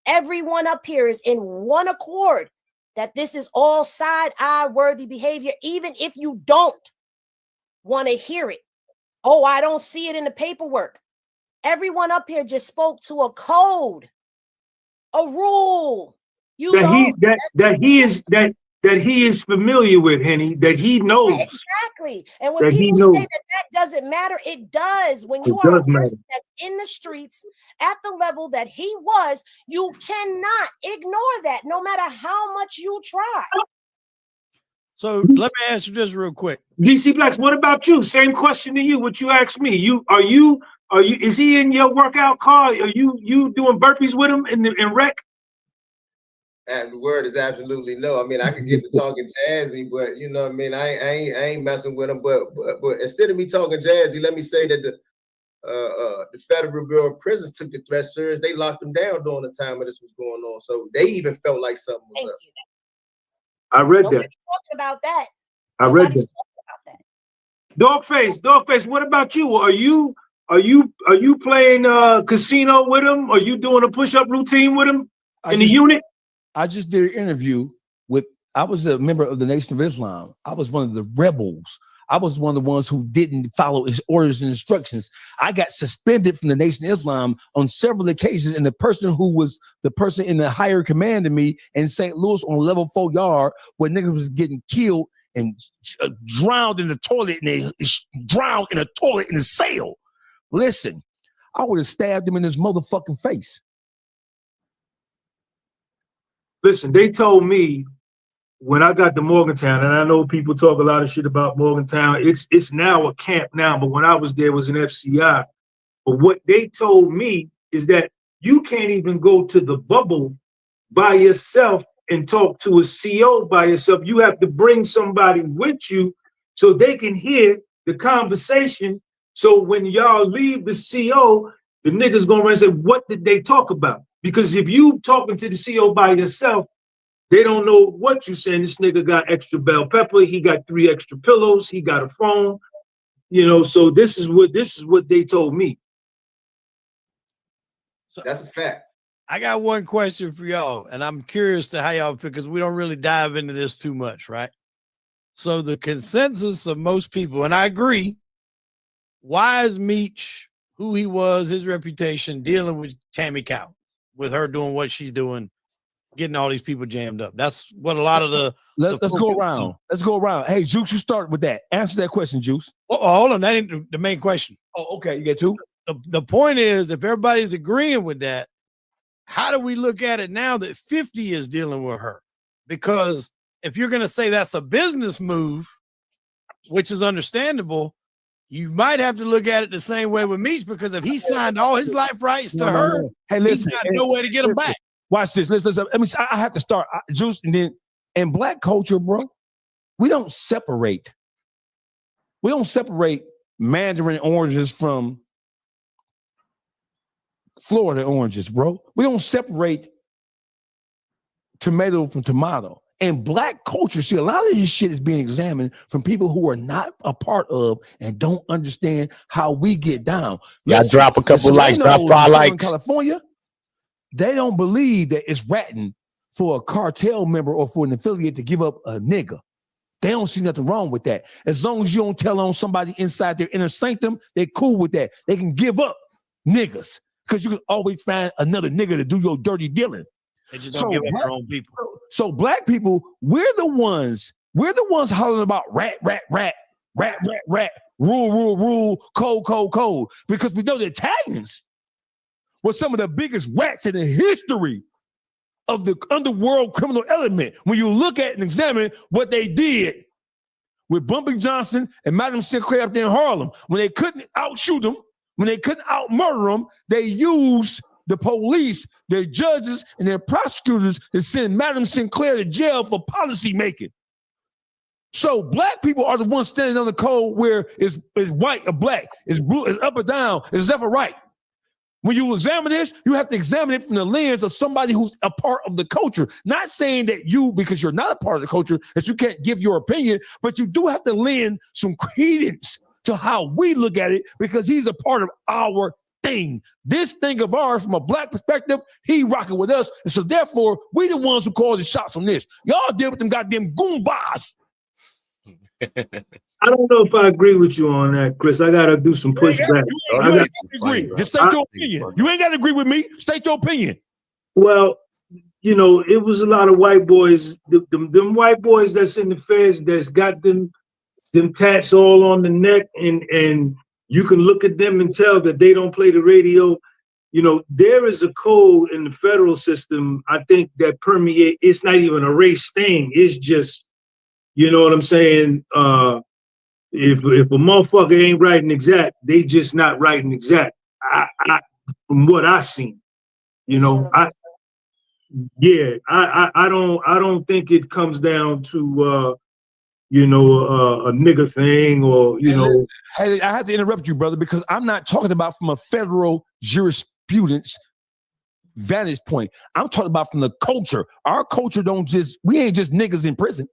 Everyone up here is in one accord that this is all side-eye worthy behavior, even if you don't want to hear it. Oh, I don't see it in the paperwork. Everyone up here just spoke to a code, a rule. That he is familiar with, Henny, that he knows. Exactly. And when that he people knows. say that doesn't matter, it does. When It you are a does matter. person that's in the streets at the level that he was, you cannot ignore that no matter how much you try. So let me answer this real quick. DC Blacks, what about you? Same question to you, what you asked me. Is he in your workout car? Are you doing burpees with him in rec? And the word is absolutely no. I mean, I could get to talking jazzy, but you know what I mean? I ain't messing with him. But instead of me talking jazzy, let me say that the Federal Bureau of Prisons took the threat serious. They locked him down during the time when this was going on. So they even felt like something was up. I read Nobody's that. talking about that. I read that. Dawgface, what about you? Are you playing casino with him? Are you doing a push-up routine with him in the unit? I just did an interview I was a member of the Nation of Islam. I was one of the rebels. I was one of the ones who didn't follow his orders and instructions. I got suspended from the Nation of Islam on several occasions, and the person who was the person in the higher command of me in St. Louis on level 4 yard, where niggas was getting killed and drowned in the toilet, and they drowned in a toilet in a cell. Listen, I would have stabbed him in his motherfucking face. Listen, they told me when I got to Morgantown, and I know people talk a lot of shit about Morgantown. It's now a camp now, but when I was there, it was an FCI. But what they told me is that you can't even go to the bubble by yourself and talk to a CO by yourself. You have to bring somebody with you so they can hear the conversation. So when y'all leave the CO, the niggas gonna run and say, what did they talk about? Because if you talking to the CO by yourself, they don't know what you're saying. This nigga got extra bell pepper. He got 3 extra pillows. He got a phone. So this is what they told me. So that's a fact. I got one question for y'all, and I'm curious to how y'all feel, because we don't really dive into this too much, right? So the consensus of most people, and I agree, why is Meech, who he was, his reputation, dealing with Tammy Cowins, with her doing what she's doing, getting all these people jammed up? That's what a lot of Let's go around. Let's go around. Hey, Juice, you start with that. Answer that question, Juice. Oh, hold on. That ain't the main question. Oh, okay. You get 2? The point is, if everybody's agreeing with that, how do we look at it now that 50 is dealing with her? Because if you're going to say that's a business move, which is understandable, You might have to look at it the same way with Meech, because if he signed all his life rights to her, hey, listen, he's got no way to get them back. Watch this. Listen. I have to start. Juice, and then in black culture, bro, we don't separate. We don't separate mandarin oranges from Florida oranges, bro. We don't separate tomato from tomato. In black culture, see, a lot of this shit is being examined from people who are not a part of and don't understand how we get down. Y'all drop a couple likes, drop 5 likes. California, they don't believe that it's ratting for a cartel member or for an affiliate to give up a nigga. They don't see nothing wrong with that. As long as you don't tell on somebody inside their inner sanctum, they're cool with that. They can give up niggas because you can always find another nigga to do your dirty dealing. They just don't give up their own people. So black people, we're the ones hollering about rat, rule, code, because we know the Italians were some of the biggest rats in the history of the underworld criminal element. When you look at and examine what they did with Bumpy Johnson and Madam Sinclair up there in Harlem, when they couldn't outshoot them, when they couldn't outmurder them, they used the police, their judges, and their prosecutors to send Madam Sinclair to jail for policy making. So black people are the ones standing on the code where it's white or black, it's blue, it's up or down, it's left or right. When you examine this, you have to examine it from the lens of somebody who's a part of the culture. Not saying that you, because you're not a part of the culture, that you can't give your opinion, but you do have to lend some credence to how we look at it, because he's a part of our thing. This thing of ours, from a black perspective, he rocking with us. And so therefore, we the ones who call the shots on this. Y'all deal with them goddamn goombas. I don't know if I agree with you on that, Chris. I gotta do some pushback. You ain't gotta agree. Just state your opinion. You ain't gotta agree with me. State your opinion. Well, you know, it was a lot of white boys. Them white boys that's in the feds that's got them tats all on the neck, and you can look at them and tell that they don't play the radio. You know, there is a code in the federal system, I think, that permeate. It's not even a race thing. It's just, you know what I'm saying? If a motherfucker ain't writing exact, they just not writing exact. I from what I seen, you know, I don't think it comes down to you know, a nigga thing, or you know. Hey, I have to interrupt you, brother, because I'm not talking about from a federal jurisprudence vantage point. I'm talking about from the culture. Our culture we ain't just niggas in prison.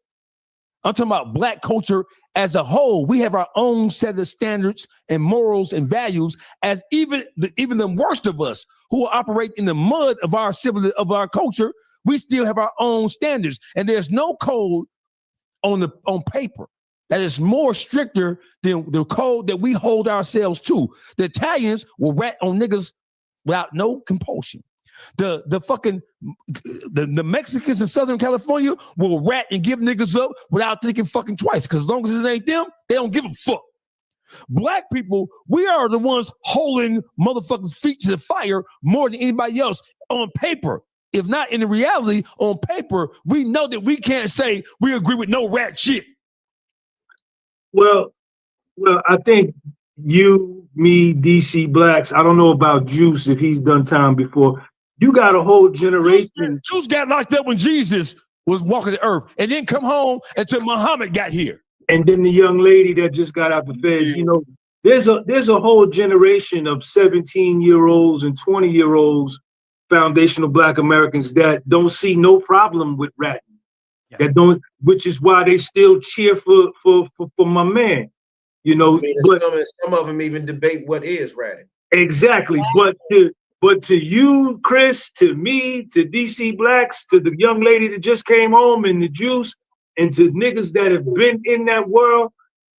I'm talking about black culture as a whole. We have our own set of standards and morals and values, as even the worst of us who operate in the mud of our culture, we still have our own standards. And there's no code on paper that is more stricter than the code that we hold ourselves to. The Italians will rat on niggas without no compulsion. The Mexicans in Southern California will rat and give niggas up without thinking fucking twice, because as long as it ain't them, they don't give a fuck. Black people, we are the ones holding motherfuckers' feet to the fire more than anybody else on paper. If not in the reality, on paper, we know that we can't say we agree with no rat shit. Well, I think you, me, DC Blacks, I don't know about Juice if he's done time before. You got a whole generation. Juice got locked up when Jesus was walking the earth and didn't come home until Muhammad got here. And then the young lady that just got out the bed, you know, there's a whole generation of 17-year-olds and 20-year-olds, foundational Black Americans, that don't see no problem with ratting. Yeah. Which is why they still cheer for my man. You know, I mean, some of them even debate what is ratting. Exactly. But to you, Chris, to me, to DC Blacks, to the young lady that just came home, and the Juice, and to niggas that have been in that world,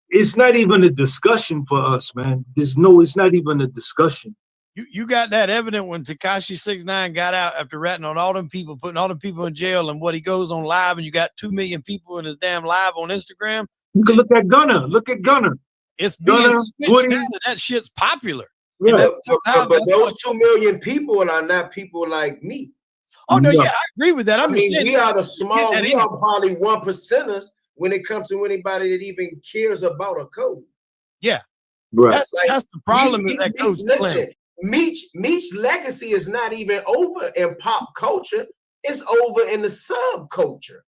it's not even a discussion for us, man. It's not even a discussion. You got that evident when Tekashi 6ix9ine got out after ratting on all them people, putting all them people in jail, and what he goes on live, and you got 2 million people in his damn live on Instagram. You can look at Gunner. Look at Gunner. It's being switched now. That shit's popular. Yeah, but those 2 million people are not people like me. Oh no, yeah, I agree with that. I mean, we are we are probably 1%ers when it comes to anybody that even cares about a code. Yeah. Right. That's the problem is that Coach listen, Meech's legacy is not even over in pop culture. It's over in the subculture.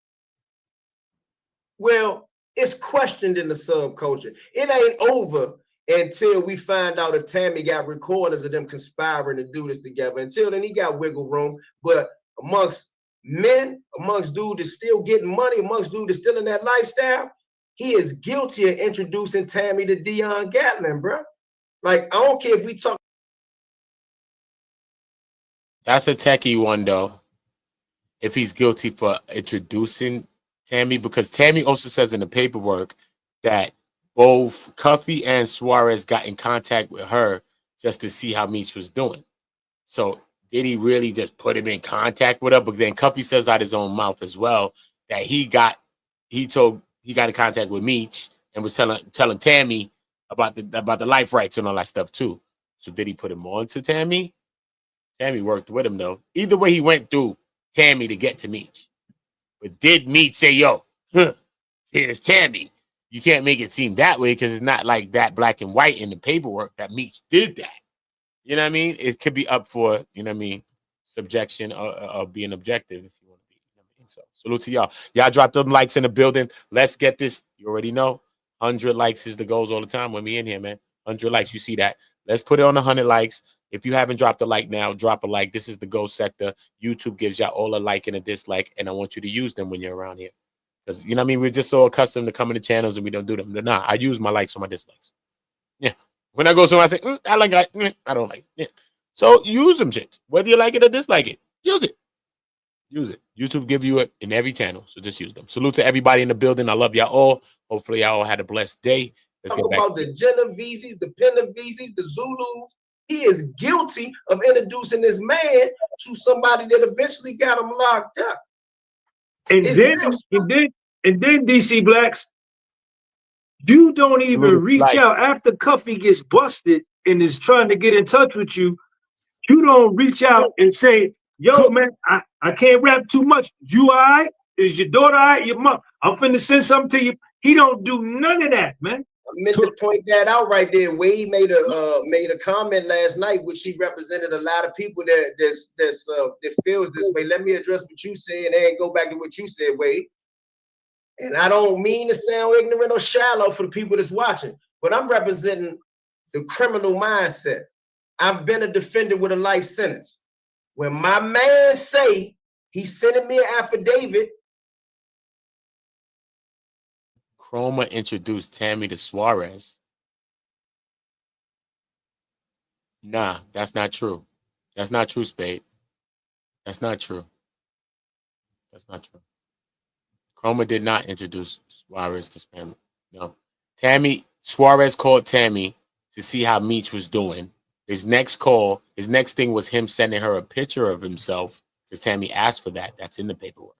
Well, it's questioned in the subculture. It ain't over until we find out if Tammy got recordings of them conspiring to do this together. Until then, he got wiggle room. But amongst men, amongst dudes that's still getting money, amongst dudes that's still in that lifestyle, he is guilty of introducing Tammy to Dion Gatlin, bro. Like, I don't care if we talk. That's a techie one, though. If he's guilty for introducing Tammy, because Tammy also says in the paperwork that both Cuffy and Suarez got in contact with her just to see how Meech was doing. So did he really just put him in contact with her? But then Cuffy says out his own mouth as well that he got in contact with Meech and was telling Tammy about the life rights and all that stuff too. So did he put him on to Tammy? Tammy worked with him though. Either way, he went through Tammy to get to Meech. But did Meech say, yo, here's Tammy? You can't make it seem that way because it's not like that black and white in the paperwork that Meech did that. You know what I mean? It could be up for, you know what I mean, subjection or being objective if you want to be. You know what I mean? So salute to y'all. Y'all drop them likes in the building. Let's get this. You already know. 100 likes is the goals all the time when we in here, man. 100 likes. You see that. Let's put it on 100 likes. If you haven't dropped a like now, drop a like. This is the go sector. YouTube gives y'all all a like and a dislike, and I want you to use them when you're around here. Because, you know what I mean? We're just so accustomed to coming to channels and we don't do them. Nah, I use my likes or my dislikes. Yeah. When I go somewhere, I say, I like it. I don't like it. Yeah. So use them shit. Whether you like it or dislike it, use it. Use it. YouTube give you it in every channel, so just use them. Salute to everybody in the building. I love y'all all. Hopefully y'all all had a blessed day. Let's Talk get back about the Genoveses, the Penaveses, the Zulus. He is guilty of introducing this man to somebody that eventually got him locked up. And then DC Blacks, you don't even reach out after Cuffy gets busted and is trying to get in touch with you. You don't reach out and say, yo, man, I can't rap too much. You all right? Is your daughter all right? Your mom? I'm finna send something to you. He don't do none of that, man. I meant to point that out right there. Wade made a comment last night, which he represented a lot of people that feels this way. Let me address what you said and go back to what you said, Wade. And I don't mean to sound ignorant or shallow for the people that's watching, but I'm representing the criminal mindset. I've been a defendant with a life sentence. When my man say he's sending me an affidavit, Cromer introduced Tammy to Suarez. Nah, that's not true. That's not true, Spade. That's not true. That's not true. Cromer did not introduce Suarez to Tammy. No. Suarez called Tammy to see how Meech was doing. His next thing was him sending her a picture of himself because Tammy asked for that. That's in the paperwork.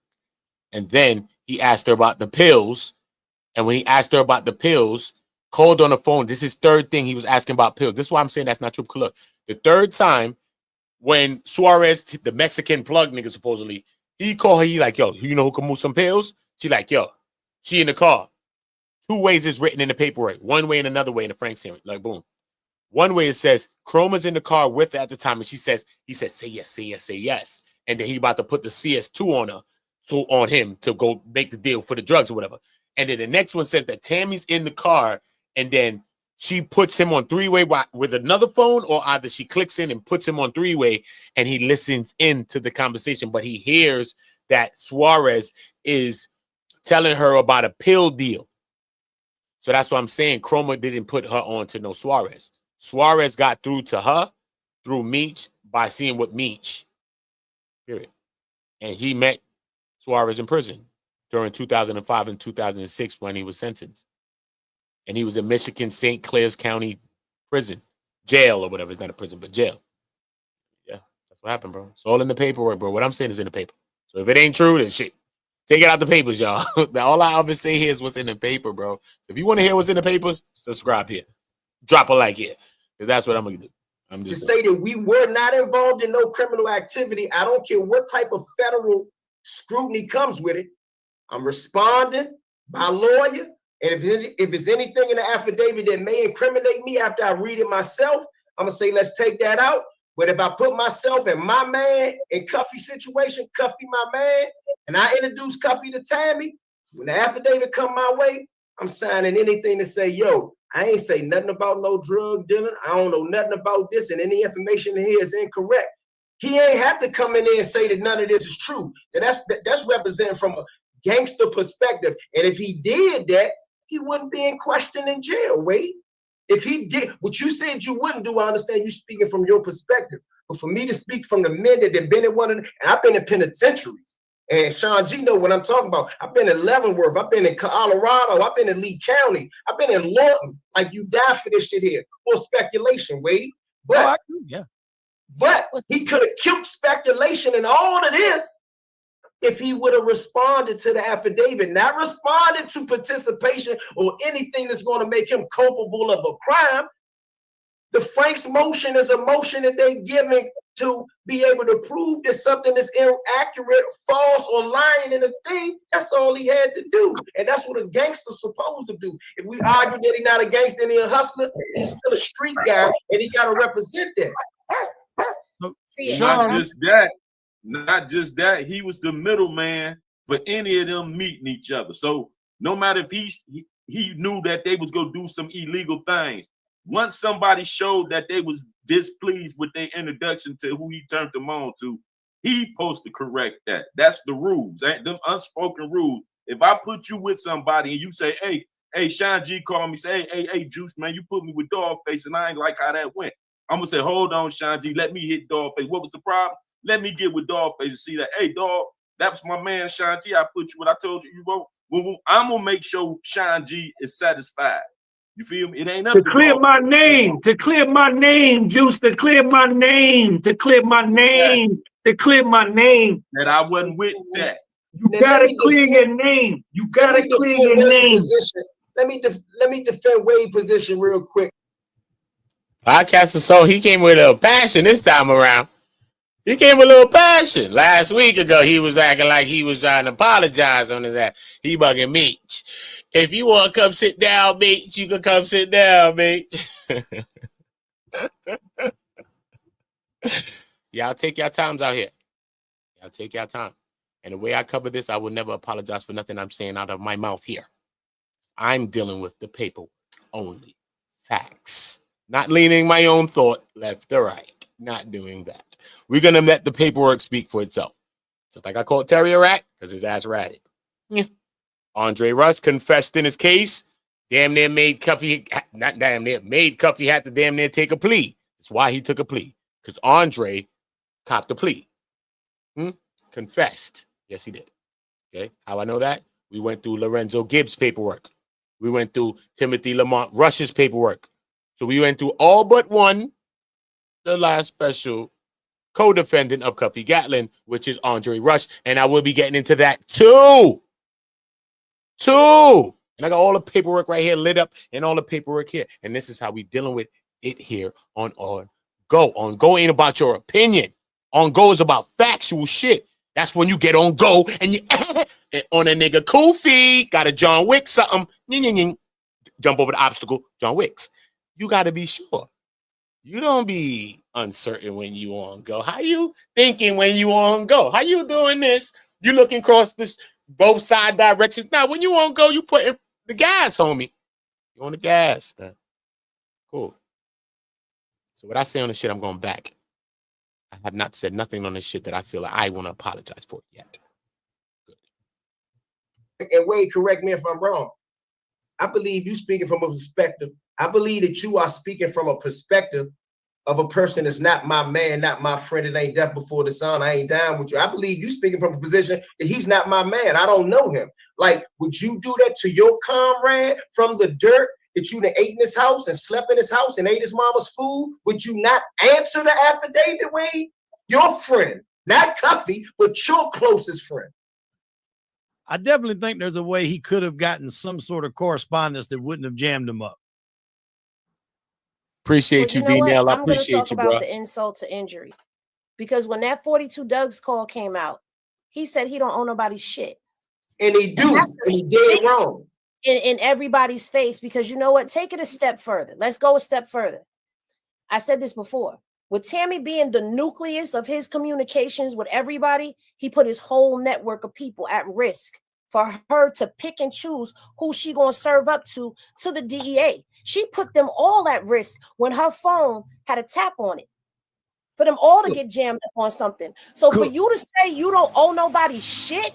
And then he asked her about the pills. And when he asked her about the pills, called on the phone. This is third thing he was asking about pills. This is why I'm saying that's not true. Look, the third time when Suarez, the Mexican plug nigga, supposedly, he called her, he like, yo, you know who can move some pills? She like, yo, she in the car. 2 ways is written in the paperwork. 1 way and another way in the Frank's hearing. Like, boom. 1 way it says, Cromer's in the car with her at the time. And he says, say yes, say yes, say yes. And then he about to put the CS2 on her, so on him to go make the deal for the drugs or whatever. And then the next one says that Tammy's in the car and then she puts him on 3-way with another phone, or either she clicks in and puts him on 3-way and he listens into the conversation, but he hears that Suarez is telling her about a pill deal. So that's what I'm saying. Cromer didn't put her on to no Suarez. Suarez got through to her through Meech by seeing what Meech, period. And he met Suarez in prison during 2005 and 2006 when he was sentenced. And he was in Michigan, St. Clairs County prison, jail or whatever. It's not a prison, but jail. Yeah, that's what happened, bro. It's all in the paperwork, bro. What I'm saying is in the paper. So if it ain't true, then shit. Take it out the papers, y'all. All I ever say here is what's in the paper, bro. So if you want to hear what's in the papers, subscribe here. Drop a like here. Because that's what I'm going to do. I'm just to say that we were not involved in no criminal activity. I don't care what type of federal scrutiny comes with it. I'm responding by lawyer. And if it's anything in the affidavit that may incriminate me after I read it myself, I'm gonna say, let's take that out. But if I put myself and my man in Cuffy situation, Cuffy my man, and I introduce Cuffy to Tammy, when the affidavit come my way, I'm signing anything to say, yo, I ain't say nothing about no drug dealing. I don't know nothing about this, and any information here is incorrect. He ain't have to come in there and say that none of this is true. And that's representing from a gangster perspective. And if he did that, he wouldn't be in question in jail, Wade. If he did what you said you wouldn't do, I understand you speaking from your perspective. But for me to speak from the men that have been in one of them, and I've been in penitentiaries. And Sean G know what I'm talking about. I've been in Leavenworth. I've been in Colorado. I've been in Lee County. I've been in Lawton. Like, you die for this shit here. Full speculation, Wade. But, but he could have killed speculation and all of this if he would have responded to the affidavit, not responded to participation or anything that's going to make him culpable of a crime. The Frank's motion is a motion that they're giving to be able to prove that something is inaccurate, false, or lying in a thing. That's all he had to do. And that's what a gangster's supposed to do. If we argue that he's not a gangster and he's a hustler, he's still a street guy, and he got to represent that. Not just that, he was the middleman for any of them meeting each other. So no matter if he knew that they was gonna do some illegal things, once somebody showed that they was displeased with their introduction to who he turned them on to, he supposed to correct that. That's the rules, ain't them unspoken rules. If I put you with somebody and you say, hey, Sean G called me, say, hey, Juice, man, you put me with Dawgface and I ain't like how that went. I'm gonna say, hold on, Sean G, let me hit Dawgface. What was the problem? Let me get with Dawgface and see that, hey, dog, that was my man, Sean G. I put you what I told you wrote. I'm going to make sure Sean G is satisfied. You feel me? It ain't up to clear my name, to clear my name, Juice, to clear my name, to clear my name, to clear my name. That I wasn't with that. You got to clear your name. You got to clear your name. Let me defend Wade's position real quick. Podcaster Soul, he came with a passion this time around. He came with a little passion. Last week ago, he was acting like he was trying to apologize on his ass. He bugging Meech. If you want to come sit down, Meech, you can come sit down, Meech. Y'all take your times out here. Y'all take your time. And the way I cover this, I will never apologize for nothing I'm saying out of my mouth here. I'm dealing with the paperwork only. Facts. Not leaning my own thought left or right. Not doing that. We're going to let the paperwork speak for itself. Just like I called Terry a rat, because his ass ratted. Yeah. Andre Russ confessed in his case. Damn near made Cuffy, not damn near, made Cuffy have to damn near take a plea. That's why he took a plea. Because Andre copped a plea. Confessed. Yes, he did. Okay. How I know that? We went through Lorenzo Gibbs' paperwork. We went through Timothy Lamont Rush's paperwork. So we went through all but one, the last special co-defendant of Cuffy Gatlin, which is Andre Rush. And I will be getting into that too. And I got all the paperwork right here lit up and all the paperwork here. And this is how we dealing with it here on Go. On Go ain't about your opinion. On Go is about factual shit. That's when you get on Go and you on a nigga Kofi, got a John Wick something. Jump over the obstacle, John Wicks. You got to be sure. You don't be uncertain when you on Go. How you thinking when you on Go? How you doing this? You looking across this both side directions. Now, when you on Go, you putting the gas, homie. You on the gas, man. Cool. So what I say on this shit, I'm going back. I have not said nothing on this shit that I feel like I want to apologize for yet. Good. And Wade, correct me if I'm wrong. I believe you speaking from a perspective. I believe that you are speaking from a perspective of a person that's not my man, not my friend, that ain't death before the sun. I ain't down with you. I believe you speaking from a position that he's not my man. I don't know him. Like, would you do that to your comrade from the dirt that you done ate in his house and slept in his house and ate his mama's food? Would you not answer the affidavit, Wade? Your friend, not Cuffy, but your closest friend. I definitely think there's a way he could have gotten some sort of correspondence that wouldn't have jammed him up. Appreciate you, D-Nail. I appreciate you, bro. I'm going to talk about the insult to injury. Because when that 42 Doug's call came out, he said he don't owe nobody shit. And he do. And he did wrong. in everybody's face, because you know what? Take it a step further. Let's go a step further. I said this before. With Tammy being the nucleus of his communications with everybody, he put his whole network of people at risk for her to pick and choose who she gonna serve up to the DEA. She put them all at risk when her phone had a tap on it, for them all to get jammed up on something. So for you to say you don't owe nobody shit,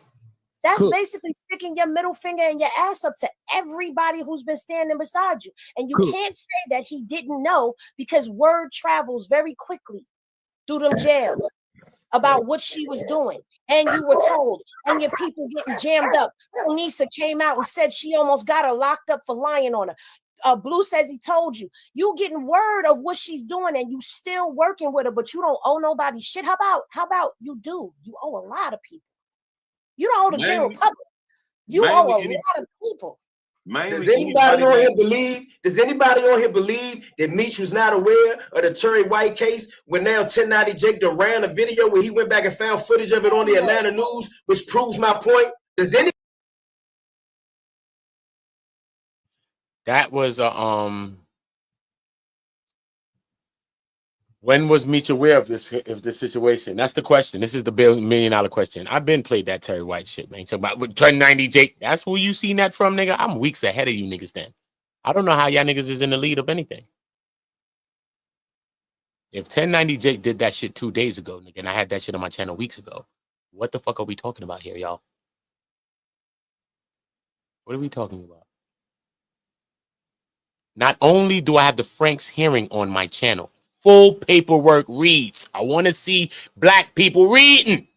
that's basically sticking your middle finger and your ass up to everybody who's been standing beside you. And you can't say that he didn't know, because word travels very quickly through them jails about what she was doing. And you were told, and your people getting jammed up. Nisa came out and said she almost got her locked up for lying on her. Blue says he told you. You getting word of what she's doing, and you still working with her, but you don't owe nobody shit. How about you do? You owe a lot of people. You don't owe the general public. You owe a lot of people. Does anybody on here believe that Meech was not aware of the Terry White case, when now 1090 Jake done ran a video where he went back and found footage of it on the Atlanta News, which proves my point? Does any That was when was Meech aware of this situation? That's the question. This is the $1 million question. I've been played that Terry White shit, man. Talking about 1090 Jake. That's who you seen that from, nigga. I'm weeks ahead of you niggas then. I don't know how y'all niggas is in the lead of anything. If 1090 Jake did that shit 2 days ago, nigga, and I had that shit on my channel weeks ago, what the fuck are we talking about here, y'all? What are we talking about? Not only do I have the Frank's hearing on my channel, full paperwork reads. I want to see black people reading.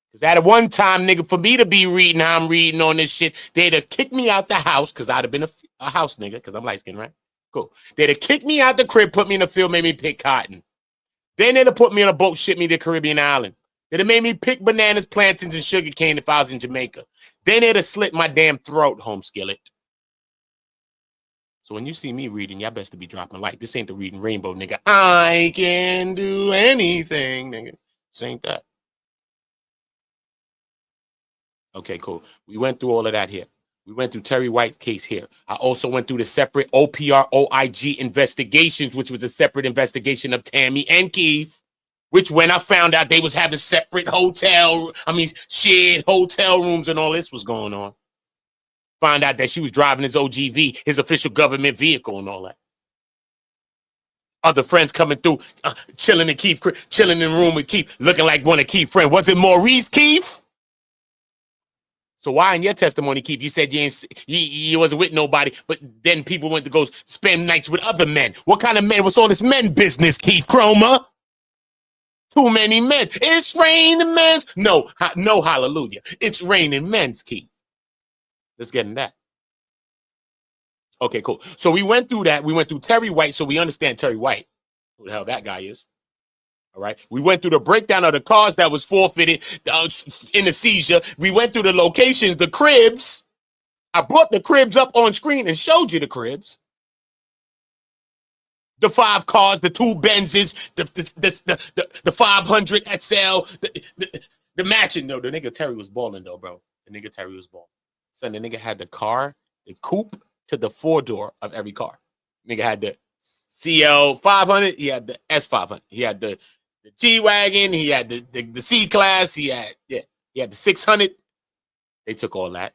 Because at one time, nigga, for me to be reading how I'm reading on this shit, they'd have kicked me out the house, because I'd have been a house nigga, because I'm light skinned, right? Cool. They'd have kicked me out the crib, put me in the field, made me pick cotton. Then they'd have put me on a boat, shipped me to the Caribbean island. They'd have made me pick bananas, plantains, and sugar cane if I was in Jamaica. Then they'd have slit my damn throat, home skillet. So when you see me reading, y'all best to be dropping light. This ain't the reading rainbow, nigga. I can do anything, nigga. This ain't that. Okay, cool. We went through all of that here. We went through Terry White's case here. I also went through the separate OPR OIG investigations, which was a separate investigation of Tammy and Keith, which when I found out they was having separate shared hotel rooms and all this was going on. Found out that she was driving his OGV, his official government vehicle, and all that. Other friends coming through, chilling in Keith, chilling in the room with Keith, looking like one of Keith's friends. Was it Maurice Keith? So why in your testimony, Keith, you said you wasn't with nobody, but then people went to go spend nights with other men? What kind of men? What's all this men business, Keith Cromer? Too many men. It's raining men's. No, hallelujah. It's raining men's, Keith. Let's get in that. Okay, cool. So we went through that. We went through Terry White, so we understand Terry White, who the hell that guy is. All right. We went through the breakdown of the cars that was forfeited in the seizure. We went through the locations, the cribs. I brought the cribs up on screen and showed you the cribs. The 5 cars, the 2 Benzes, the 500 SL, the matching. No, the nigga Terry was balling though, bro. The nigga Terry was balling. Son, the nigga had the car, the coupe to the 4-door of every car. Nigga had the CL500. He had the S500. He had the G-Wagon. He had the C-Class. He had the 600. They took all that.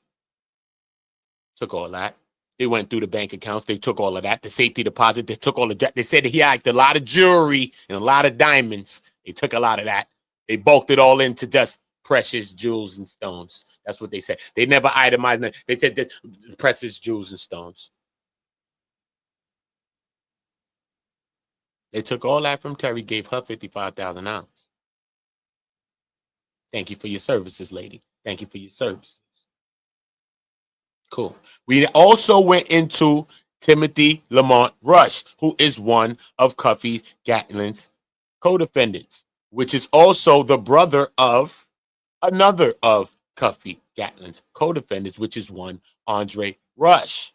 They went through the bank accounts. They took all of that. The safety deposit. They took all of that. They said that he had a lot of jewelry and a lot of diamonds. They took a lot of that. They bulked it all into just precious jewels and stones. That's what they said. They never itemized it. They said that precious jewels and stones. They took all that from Terry, gave her $55,000. Thank you for your services, lady. Thank you for your services. Cool. We also went into Timothy Lamont Rush, who is one of Cuffy Gatlin's co-defendants, which is also the brother of another of Cuffy Gatlin's co-defendants, which is one Andre Rush.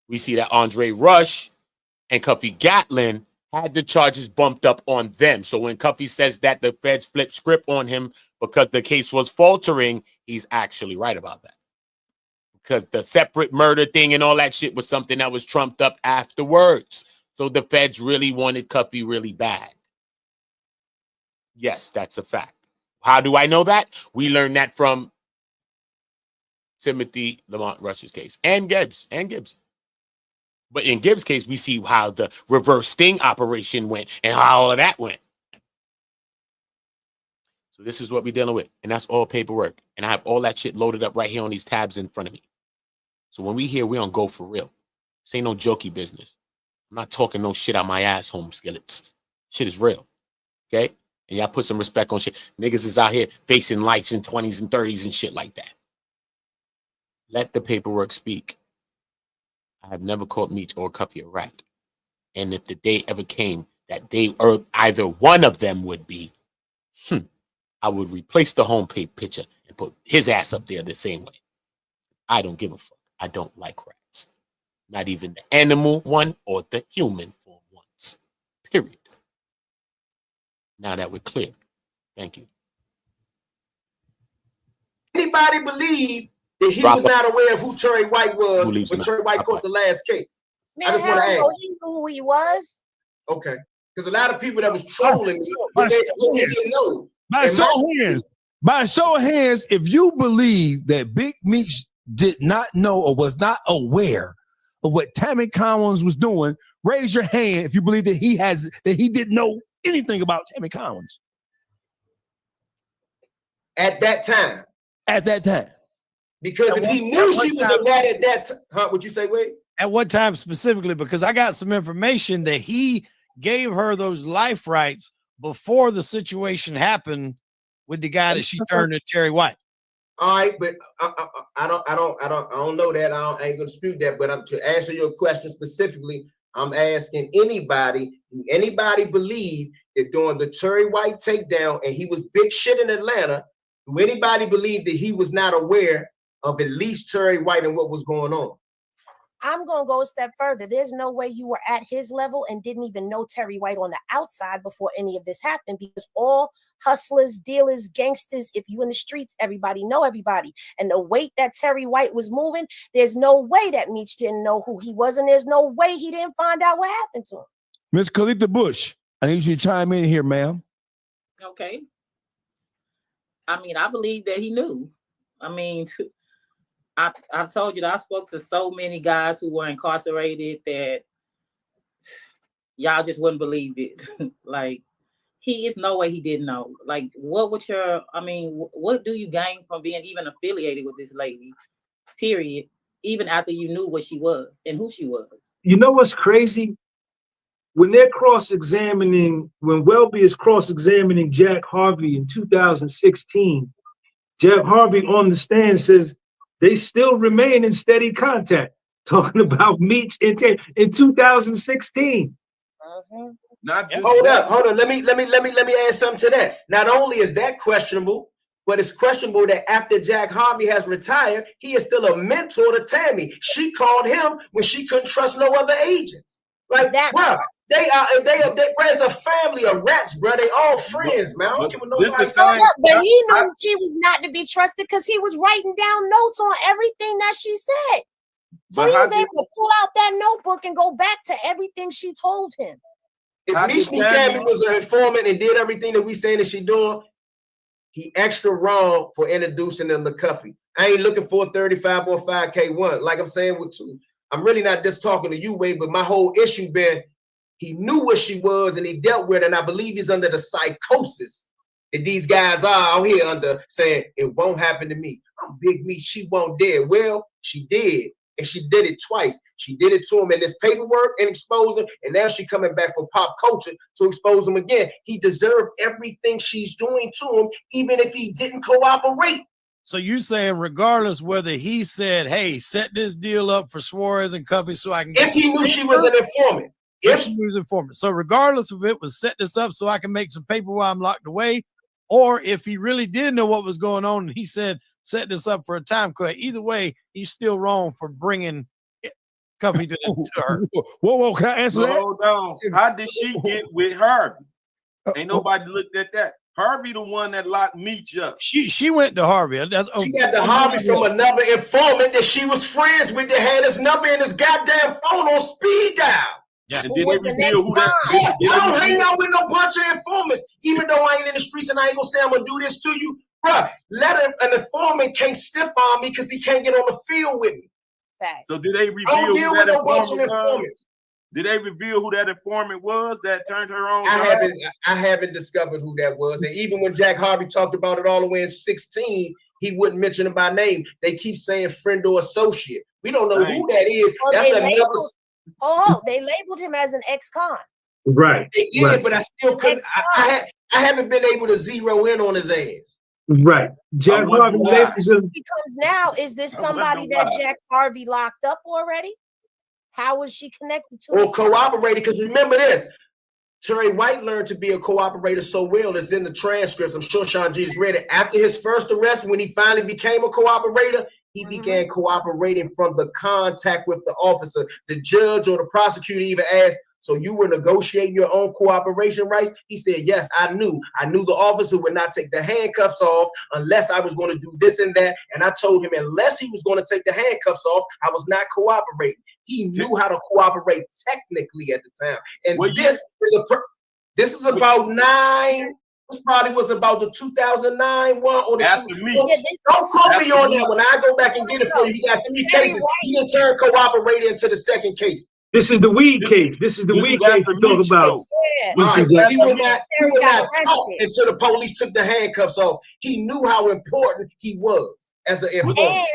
We see that Andre Rush and Cuffy Gatlin had the charges bumped up on them. So when Cuffy says that the feds flipped script on him because the case was faltering, he's actually right about that. because the separate murder thing and all that shit was something that was trumped up afterwards. So the feds really wanted Cuffy really bad. Yes, that's a fact. How do I know that? We learned that from Timothy Lamont Rush's case and Gibbs. But in Gibbs' case, we see how the reverse sting operation went and how all of that went. So this is what we're dealing with. And that's all paperwork. And I have all that shit loaded up right here on these tabs in front of me. So when we here, we don't go for real. This ain't no jokey business. I'm not talking no shit out my ass, home skillets. Shit is real. Okay? And y'all put some respect on shit. Niggas is out here facing lives in 20s and 30s and shit like that. Let the paperwork speak. I have never caught Meech or Cuffy a rat. And if the day ever came that they or either one of them would be, I would replace the homepage picture and put his ass up there the same way. I don't give a fuck. I don't like rats. Not even the animal one or the human form ones. Period. Now that we're clear. Thank you. Anybody believe that he was not aware of who Terry White was when Terry White caught the last case? Man, I just want to ask. He knew who he was. Okay. Because a lot of people that was trolling me, they didn't know. By show of hands, if you believe that Big Meech did not know or was not aware of what Tammy Cowins was doing, raise your hand if you believe that he didn't know anything about Tammy Cowins. At that time. At that time. Because if he knew she was a rat at that time, would you say, wait? At what time specifically? Because I got some information that he gave her those life rights before the situation happened with the guy that she turned to Terry White. All right, but I don't know that. I ain't gonna dispute that. But to answer your question specifically, I'm asking anybody believe that during the Terry White takedown and he was big shit in Atlanta, do anybody believe that he was not aware of at least Terry White and what was going on? I'm going to go a step further. There's no way you were at his level and didn't even know Terry White on the outside before any of this happened, because all hustlers, dealers, gangsters, if you in the streets, everybody know everybody. And the weight that Terry White was moving, there's no way that Meech didn't know who he was, and there's no way he didn't find out what happened to him. Miss Khalita Bush, I need you to chime in here, ma'am. Okay. I mean, I believe that he knew. I mean, I told you that I spoke to so many guys who were incarcerated that y'all just wouldn't believe it. Like, he is no way he didn't know. Like, what do you gain from being even affiliated with this lady, period, even after you knew what she was and who she was? You know what's crazy? When they're cross-examining, when Welby is cross-examining Jack Harvey in 2016, Jack Harvey on the stand says they still remain in steady contact, talking about Meech in 2016. Not just hold on. Let me add something to that. Not only is that questionable, but it's questionable that after Jack Harvey has retired, he is still a mentor to Tammy. She called him when she couldn't trust no other agents. Like that, bro. They as a family of rats, bro. They all friends, man. I don't give a nobody. But he knew she was not to be trusted because he was writing down notes on everything that she said. So he was able to pull out that notebook and go back to everything she told him. If Meech Tammy was an informant and did everything that we saying that she doing, he extra wrong for introducing them to Cuffy. I ain't looking for a 35 or 5K1. Like I'm saying with two. I'm really not just talking to you, Wade, but my whole issue been he knew what she was and he dealt with it, and I believe he's under the psychosis that these guys are out here under, saying it won't happen to me. I'm Big Meech, she won't dare. Well, she did, and she did it twice. She did it to him in this paperwork and expose him, and now she coming back for pop culture to expose him again. He deserved everything she's doing to him, even if he didn't cooperate. So you saying regardless whether he said, hey, set this deal up for Suarez and Cuffy so I can get if he knew she was an informant. If she was an informant. So regardless of it was set this up so I can make some paper while I'm locked away, or if he really did know what was going on and he said, set this up for a time cut, either way, he's still wrong for bringing Cuffy to her. Whoa, can I answer that? Hold on. How did she get with her? Ain't nobody looked at that. Harvey the one that locked Meech up. She went to Harvey. She got the Harvey from another informant that she was friends with that had his number in his goddamn phone on speed dial. Yeah. And did they reveal who that? I don't hang out with no bunch of informants, even though I ain't in the streets and I ain't gonna say I'm gonna do this to you. Bruh, an informant can't stiff on me because he can't get on the field with me. Facts. So did they reveal Don't deal who with that no bunch of informant was? informants. Did they reveal who that informant was that turned her on? I haven't discovered who that was. And even when Jack Harvey talked about it all the way in 16, he wouldn't mention it by name. They keep saying friend or associate. We don't know who that is. Well, That's they another. they labeled him as an ex-con. Right. They did, right. but I still couldn't. I haven't been able to zero in on his ass. Right. Jack Harvey becomes now, is this somebody that Jack Harvey locked up already? How was she connected to? Or cooperated? Because remember this, Terry White learned to be a cooperator so well. It's in the transcripts. I'm sure Sean G. read it. After his first arrest, when he finally became a cooperator, he began cooperating from the contact with the officer. The judge or the prosecutor even asked, so you were negotiating your own cooperation rights? He said, yes, I knew. I knew the officer would not take the handcuffs off unless I was going to do this and that. And I told him unless he was going to take the handcuffs off, I was not cooperating. He knew how to cooperate technically at the time. And this is about nine. This probably was about the 2009 one or the don't quote me on that one. I go back and get it for you. He got 3 cases. He didn't turn cooperator into the second case. This is the weed case. This is the weed case to talk about. He would not talk until the police took the handcuffs off. He knew how important he was as an informant.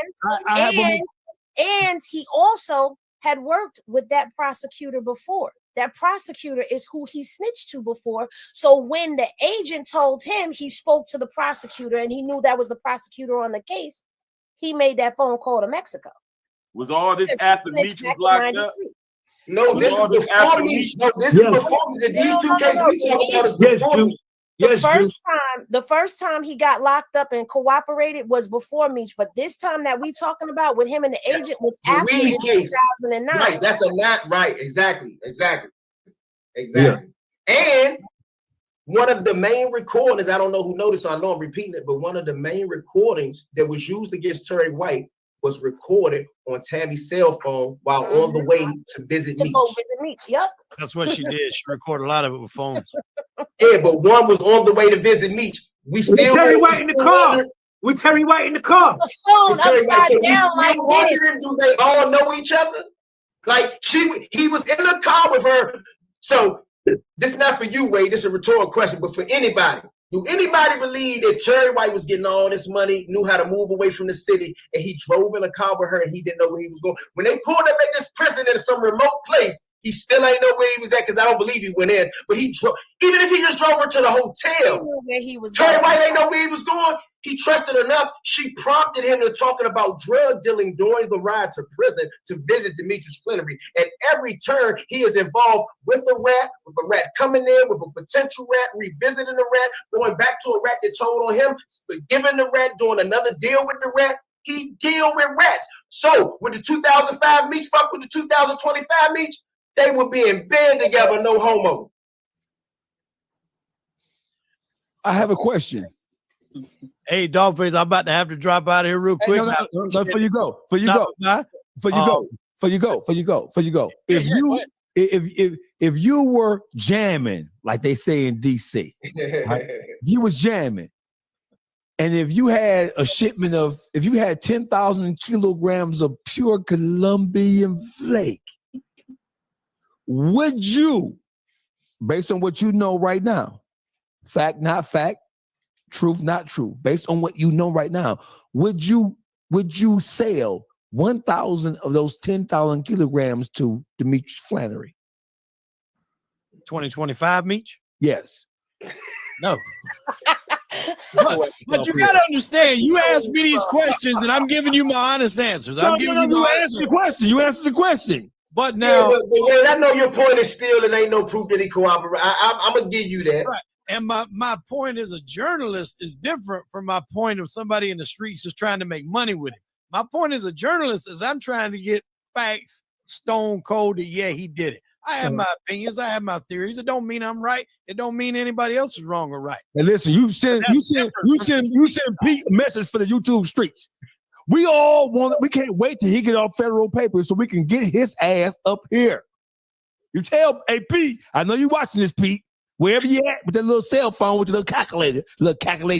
And he also had worked with that prosecutor before. That prosecutor is who he snitched to before. So when the agent told him, he spoke to the prosecutor and he knew that was the prosecutor on the case, he made that phone call to Mexico. Was all this after Meech was locked up? No, this is before Meech. No, this is before Meech. These two cases we talk about is before Meech. The first time he got locked up and cooperated was before Meech, but this time that we talking about with him and the agent was after in 2009. Right, that's a not right. Exactly. Yeah. And one of the main recordings, I don't know who noticed, so I know I'm repeating it, but one of the main recordings that was used against Terry White was recorded on Tammy's cell phone while on the way to visit Meech. Yep. That's what she did. She recorded a lot of it with phones. Yeah, but one was on the way to visit Meech. We still Terry White in the car. With Terry White in the car. The phone upside down like this. Do they all know each other? Like he was in the car with her. So this is not for you, Wade. This is a rhetorical question, but for anybody. Do anybody believe that Terry White was getting all this money, knew how to move away from the city, and he drove in a car with her and he didn't know where he was going? When they pulled him in this prison in some remote place, he still ain't know where he was at because I don't believe he went in. But he drove, even if he just drove her to the hotel, where he was Terry White ain't know where he was going. He trusted enough. She prompted him to talking about drug dealing during the ride to prison to visit Demetrius Flenory. At every turn, he is involved with a rat coming in, with a potential rat, revisiting the rat, going back to a rat that told on him, giving the rat, doing another deal with the rat. He deal with rats. So with the 2005 Meech, fuck with the 2025 Meech, they would be in bed together, no homo. I have a question. Hey, Dogface, I'm about to have to drop out of here real quick. No, before you go. If you were jamming, like they say in DC, right? If you was jamming, and if you had a shipment of, if you had 10,000 kilograms of pure Colombian flake, would you, based on what you know right now, fact not fact, truth not true, based on what you know right now, would you sell 1,000 of those 10,000 kilograms to Demetrius Flenory? 2025 Meech? Yes. No. But you gotta understand, you asked me these questions and I'm giving you my honest answers. You answered the question. You answered the question. But now, I know your point is still there ain't no proof that he cooperated. I'm gonna give you that. Right. And my point as a journalist is different from my point of somebody in the streets just trying to make money with it. My point as a journalist is I'm trying to get facts stone cold that, yeah, he did it. I have my opinions. I have my theories. It don't mean I'm right. It don't mean anybody else is wrong or right. And listen, you send Pete a message for the YouTube streets. We can't wait till he get off federal papers so we can get his ass up here. You tell, hey Pete, I know you watching this, Pete. Wherever you at with that little cell phone with your little calculating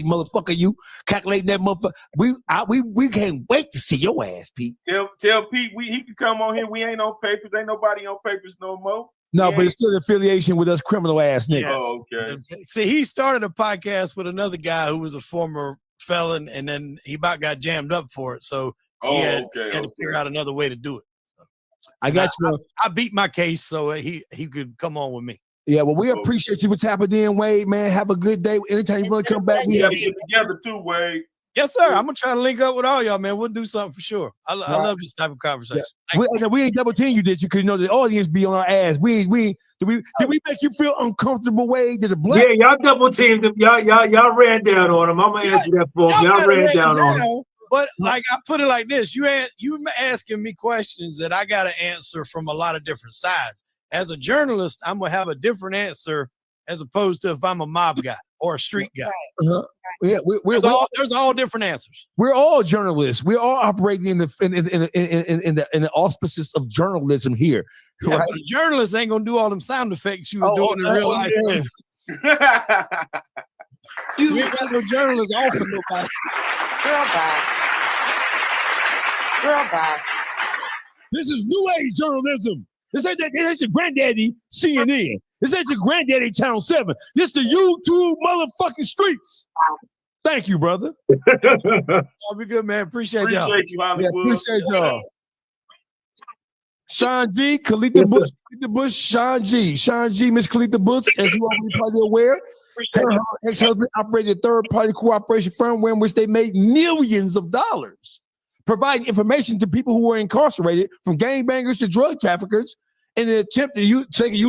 motherfucker, you calculating that motherfucker. We can't wait to see your ass, Pete. Tell Pete he can come on here. We ain't on papers. Ain't nobody on papers no more. No, but it's still an affiliation with us criminal ass niggas. Oh, okay. See, he started a podcast with another guy who was a former felon, and then he about got jammed up for it. So he had to figure out another way to do it. I got you. I beat my case so he could come on with me. Yeah, well, we appreciate you for tapping in, Wade, man. Have a good day. Anytime you want to come back, we have to get together too, Wade. Yes, sir. I'm gonna try to link up with all y'all, man. We'll do something for sure. I love this type of conversation. Yeah. We ain't double team you, did you? Because you know the audience be on our ass. Did we make you feel uncomfortable, Wade? Did the black? Yeah, y'all double teamed him. Y'all ran down on him. I'm gonna answer that for him. Y'all ran down on him. But like I put it like this: you asking me questions that I got to answer from a lot of different sides. As a journalist, I'm gonna have a different answer as opposed to if I'm a mob guy or a street guy. Yeah, there's all different answers. We're all journalists. We're all operating in the auspices of journalism here. Yeah, right? But a journalist ain't gonna do all them sound effects you was doing in real life. You ain't got no journalists offering nobody. Girl, bye. This is new age journalism. This ain't your granddaddy CNN. This ain't your granddaddy Channel 7. This the YouTube motherfucking streets. Thank you, brother. I'll be good, man. Appreciate y'all. You, Hollywood. Appreciate y'all. Sean G, Khalita Bush, Sean G, Miss Khalita Bush, as you already probably aware, her ex-husband operated a third-party cooperation firm in which they made millions of dollars, providing information to people who were incarcerated, from gangbangers to drug traffickers, in an attempt to use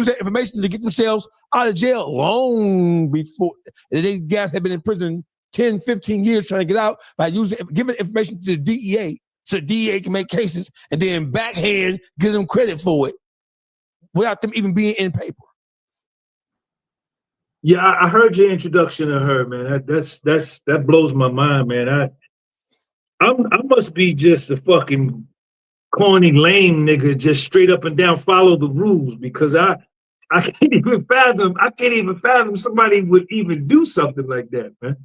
that information to get themselves out of jail long before they guys had been in prison 10, 15 years trying to get out by giving information to the DEA so the DEA can make cases and then backhand give them credit for it without them even being in paper. Yeah, I heard your introduction of her, man. That blows my mind, man. I must be just a fucking corny, lame nigga, just straight up and down follow the rules, because I can't even fathom somebody would even do something like that, man.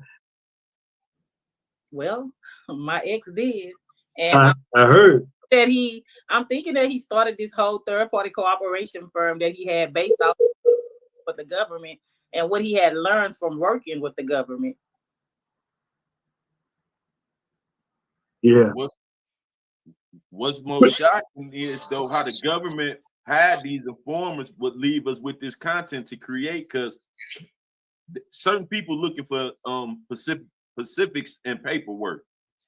Well, my ex did, and I heard that I'm thinking that he started this whole third-party cooperation firm that he had based off of the government and what he had learned from working with the government. Yeah. What's most shocking is though how the government had these informers would leave us with this content to create, because certain people looking for specifics and paperwork,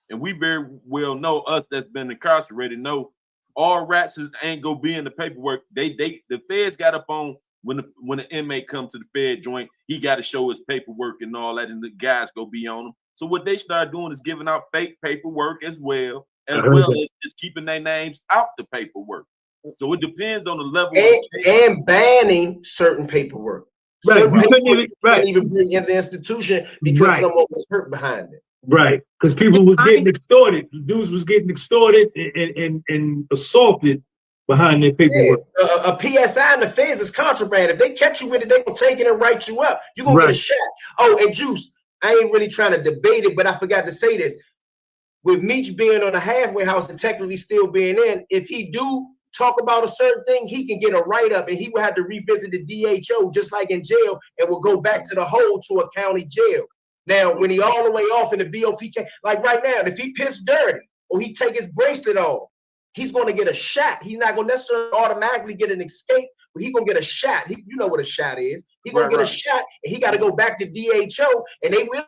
and we very well know, us that's been incarcerated, know all rats ain't gonna be in the paperwork. The feds got up on when the inmate come to the fed joint, he got to show his paperwork and all that, and the guys go be on him. So what they start doing is giving out fake paperwork as well as just keeping their names out the paperwork. So it depends on the level and banning certain paperwork. Right. Certain paperwork can't even bring in the institution because someone was hurt behind it. Right. Because people was getting extorted. Dudes was getting extorted and assaulted behind their paperwork. Yeah. A PSI in the feds is contraband. If they catch you with it, they gonna take it and write you up. You're gonna get a shot. Oh, and Juice, I ain't really trying to debate it, but I forgot to say this. With Meech being on a halfway house and technically still being in, if he do talk about a certain thing, he can get a write-up and he will have to revisit the DHO just like in jail and will go back to the hole to a county jail. Now, when he all the way off in the BOP, like right now, if he pissed dirty or he take his bracelet off, he's going to get a shot. He's not going to necessarily automatically get an escape, but he's going to get a shot. You know what a shot is. He's going to get a shot and he got to go back to DHO and they will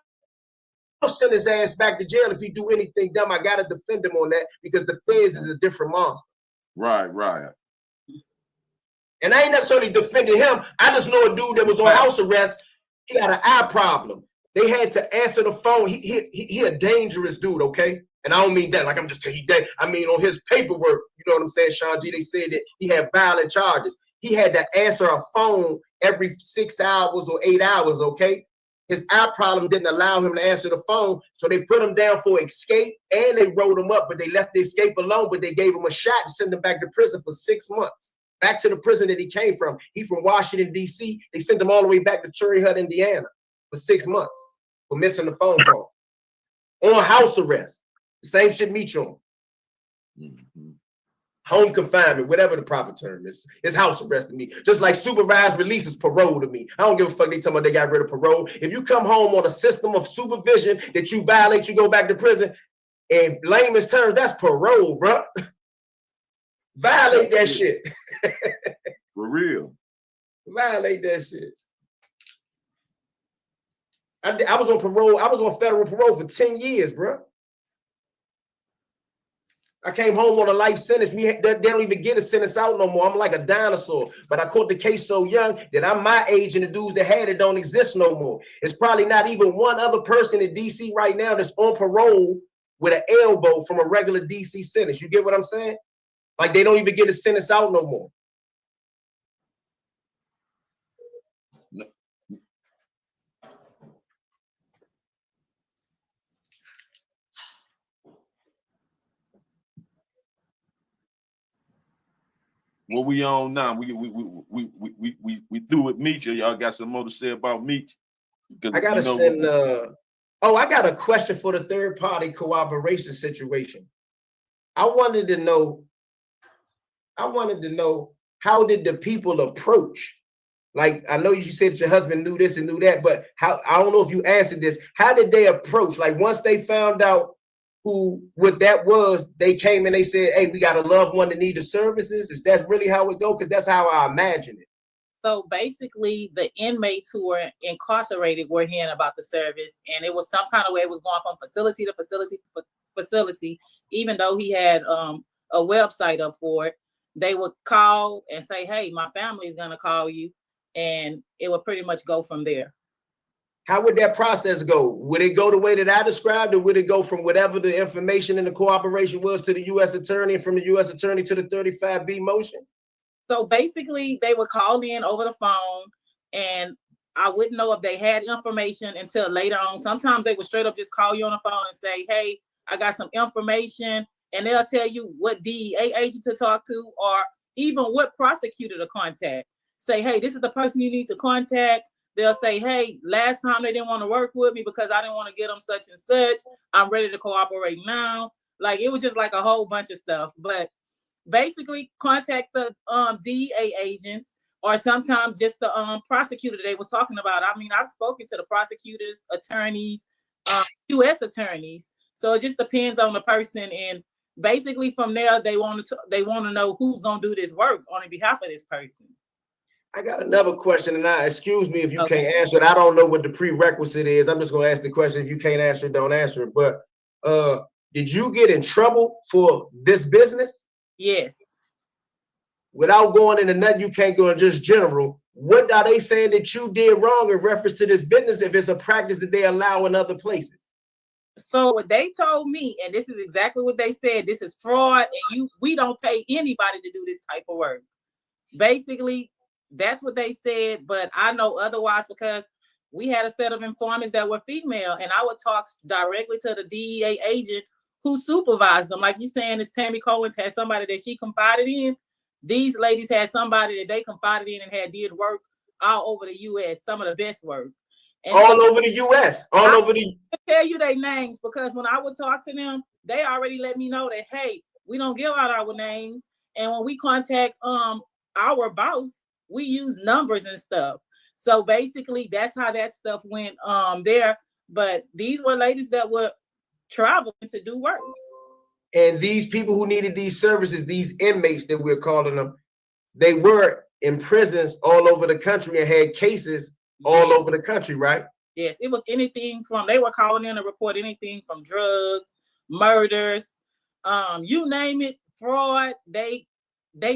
send his ass back to jail if he do anything dumb. I got to defend him on that because the feds is a different monster. Right. And I ain't necessarily defending him. I just know a dude that was on house arrest. He had an eye problem. They had to answer the phone. He a dangerous dude, okay? And I don't mean that like I'm just he dead. I mean on his paperwork, you know what I'm saying, Sean G, they said that he had violent charges. he had to answer a phone every 6 hours or 8 hours, okay? His eye problem didn't allow him to answer the phone, so they put him down for escape and they wrote him up, but they left the escape alone, but they gave him a shot and sent him back to prison for 6 months. Back to the prison that he came from. He from Washington, D.C. They sent him all the way back to Terre Haute, Indiana for 6 months for missing the phone call. On house arrest. The same shit Meech on. Home confinement, whatever the proper term is. It's house arrest to me. Just like supervised release is parole to me. I don't give a fuck they talking about they got rid of parole. If you come home on a system of supervision that you violate, you go back to prison. In layman's terms, that's parole, bro. Violate that shit. For real. Violate that shit. I was on parole. I was on federal parole for 10 years, bro. I came home on a life sentence. They don't even get a sentence out no more. I'm like a dinosaur. But I caught the case so young that I'm my age and the dudes that had it don't exist no more. It's probably not even one other person in DC right now that's on parole with an elbow from a regular DC sentence. You get what I'm saying? Like they don't even get a sentence out no more. What we on now? We through with Meech. Y'all got some more to say about Meech? I gotta send. I got a question for the third party cooperation situation. I wanted to know how did the people approach? Like I know you said that your husband knew this and knew that, but how? I don't know if you answered this. How did they approach? Like once they found out what that was, they came and they said, hey, we got a loved one that need the services. Is that really how it go? Because that's how I imagine it. So basically the inmates who were incarcerated were hearing about the service, and it was some kind of way it was going from facility to facility, even though he had a website up for it. They would call and say, hey, my family is gonna call you, and it would pretty much go from there. How would that process go? Would it go the way that I described, or would it go from whatever the information in the cooperation was to the U.S. attorney, and from the U.S. attorney to the 35B motion? So basically, they would call in over the phone, and I wouldn't know if they had information until later on. Sometimes they would straight up just call you on the phone and say, hey, I got some information, and they'll tell you what DEA agent to talk to, or even what prosecutor to contact. Say, hey, this is the person you need to contact. They'll say, hey, last time they didn't want to work with me because I didn't want to get them such and such. I'm ready to cooperate now. Like, it was just like a whole bunch of stuff. But basically, contact the DEA agents, or sometimes just the prosecutor they was talking about. I mean, I've spoken to the prosecutors, attorneys, U.S. attorneys. So it just depends on the person. And basically from there, they want to know who's going to do this work on behalf of this person. I got another question, and excuse me if you can't answer it. I don't know what the prerequisite is. I'm just going to ask the question. If you can't answer it, don't answer it. But did you get in trouble for this business? Yes. Without going into nothing, you can't go in just general. What are they saying that you did wrong in reference to this business if it's a practice that they allow in other places? So what they told me, and this is exactly what they said, this is fraud, and we don't pay anybody to do this type of work. Basically, that's what they said, but I know otherwise because we had a set of informants that were female, and I would talk directly to the DEA agent who supervised them. Like you saying, this Tammy Cowins had somebody that she confided in. These ladies had somebody that they confided in and did work all over the U.S., some of the best work. And all over the U.S., all over the. I tell you their names because when I would talk to them, they already let me know that, hey, we don't give out our names, and when we contact our boss, we use numbers and stuff. So basically, that's how that stuff went there. But these were ladies that were traveling to do work. And these people who needed these services, these inmates that we're calling them, they were in prisons all over the country and had cases all over the country, right? Yes, it was anything from, they were calling in to report anything from drugs, murders, you name it, fraud. They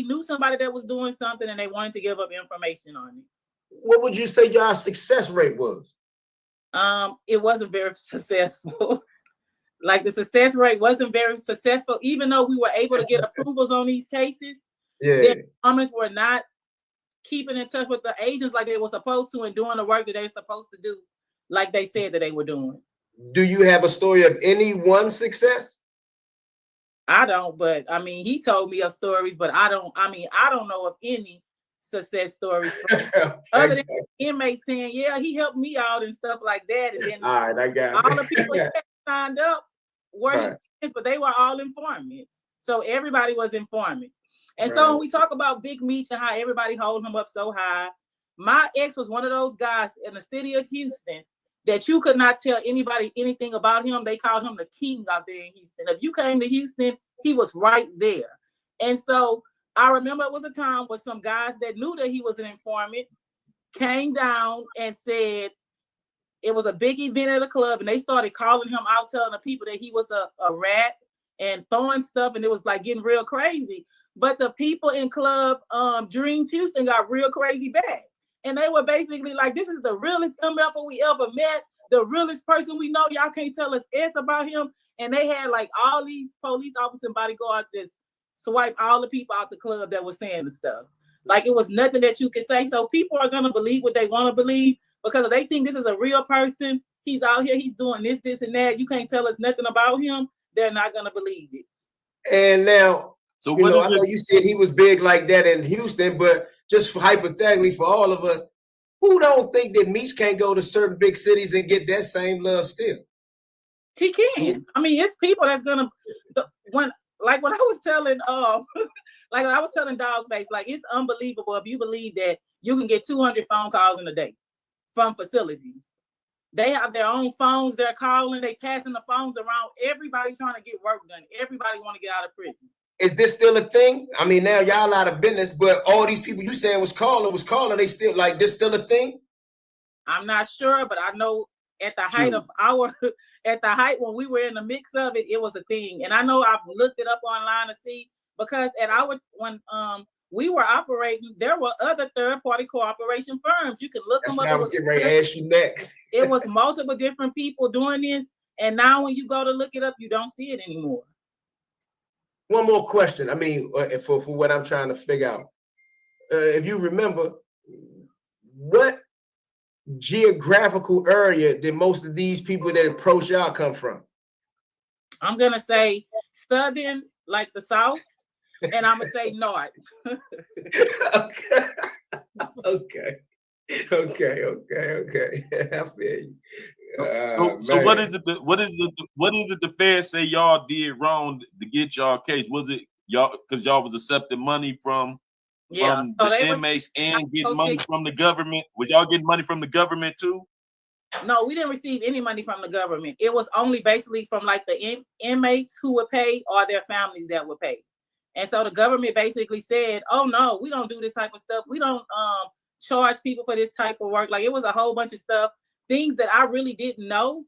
knew somebody that was doing something and they wanted to give up information on it. What would you say your success rate was? It wasn't very successful. Like the success rate wasn't very successful, even though we were able to get approvals on these cases. Yeah. Their informants were not keeping in touch with the agents like they were supposed to and doing the work that they're supposed to do, like they said that they were doing. Do you have a story of any one success? I don't, but I mean, he told me of stories, but I don't know of any success stories other than inmates saying, yeah, he helped me out and stuff like that. And then all right, I got all the people that signed up were his friends, but they were all informants. So everybody was informants. And so when we talk about Big Meech and how everybody hold him up so high, my ex was one of those guys in the city of Houston that you could not tell anybody anything about him. They called him the king out there in Houston. If you came to Houston, he was right there. And so I remember it was a time where some guys that knew that he was an informant came down and said it was a big event at a club, and they started calling him out, telling the people that he was a rat and throwing stuff, and it was like getting real crazy. But the people in Club Dreams Houston got real crazy bad. And they were basically like, this is the realest MF we ever met, the realest person we know. Y'all can't tell us S about him. And they had like all these police officers and bodyguards just swipe all the people out the club that were saying the stuff. Like it was nothing that you could say. So people are going to believe what they want to believe because if they think this is a real person, he's out here, he's doing this, this, and that. You can't tell us nothing about him. They're not going to believe it. And now, so I know you said he was big like that in Houston, but just hypothetically for all of us, who don't think that Meech can't go to certain big cities and get that same love still? He can. I mean, it's people that's gonna when I was telling like when I was telling Dogface, like it's unbelievable if you believe that you can get 200 phone calls in a day from facilities. They have their own phones, they're calling, they passing the phones around, everybody trying to get work done, everybody want to get out of prison. Is this still a thing? I mean, now y'all out of business, but all these people you saying was calling, they still like this still a thing? I'm not sure, but I know at the height of when we were in the mix of it, it was a thing. And I know I've looked it up online to see because when we were operating, there were other third-party cooperation firms. You can look them up. I was getting ready to ask you next. It was multiple different people doing this, and now when you go to look it up, you don't see it anymore. One more question. I mean, for what I'm trying to figure out. If you remember, what geographical area did most of these people that approach y'all come from? I'm going to say southern, like the South, and I'm going to say north. Okay. I feel you. So what is it? What is it? The feds say y'all did wrong to get y'all case? Was it y'all because y'all was accepting money from the inmates and getting money from the government? Was y'all getting money from the government too? No, we didn't receive any money from the government. It was only basically from like the inmates who would pay or their families that would pay. And so the government basically said, "Oh no, we don't do this type of stuff. We don't charge people for this type of work." Like it was a whole bunch of stuff. Things that I really didn't know,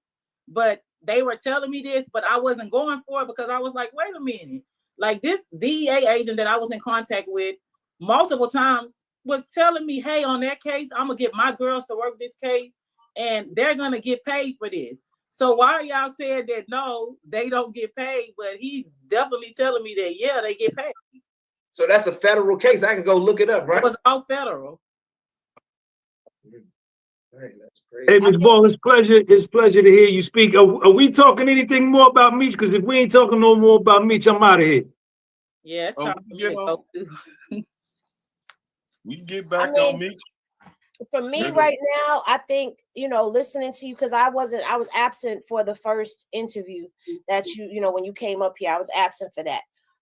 but they were telling me this, but I wasn't going for it because I was like, wait a minute. Like this DEA agent that I was in contact with multiple times was telling me, hey, on that case, I'm going to get my girls to work this case and they're going to get paid for this. So why are y'all saying that, no, they don't get paid, but he's definitely telling me that, yeah, they get paid. So that's a federal case. I can go look it up, right? It was all federal. Hey, that's crazy. Hey, Ms. Ball, it's pleasure to hear you speak. Are we talking anything more about Meech? Because if we ain't talking no more about Meech, I'm out of here. Yeah, it's time for me to go through. We can get back on Meech. For me right now, I think, listening to you, because I was absent for the first interview that when you came up here, I was absent for that.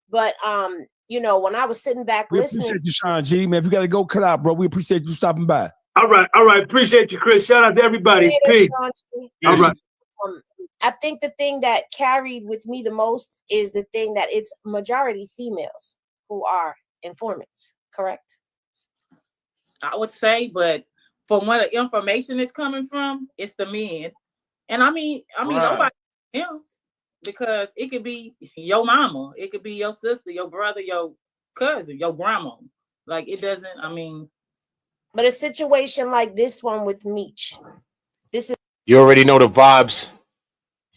But when I was sitting back listening. We appreciate you, Sean G, man. If you gotta go, cut out, bro. We appreciate you stopping by. All right. Appreciate you, Chris. Shout out to everybody. Peace. All right. I think the thing that carried with me the most is the thing that it's majority females who are informants, correct? I would say, but from where the information is coming from, it's the men. And I mean, nobody else, because it could be your mama, it could be your sister, your brother, your cousin, your grandma. Like it doesn't, But a situation like this one with Meech, you already know the vibes.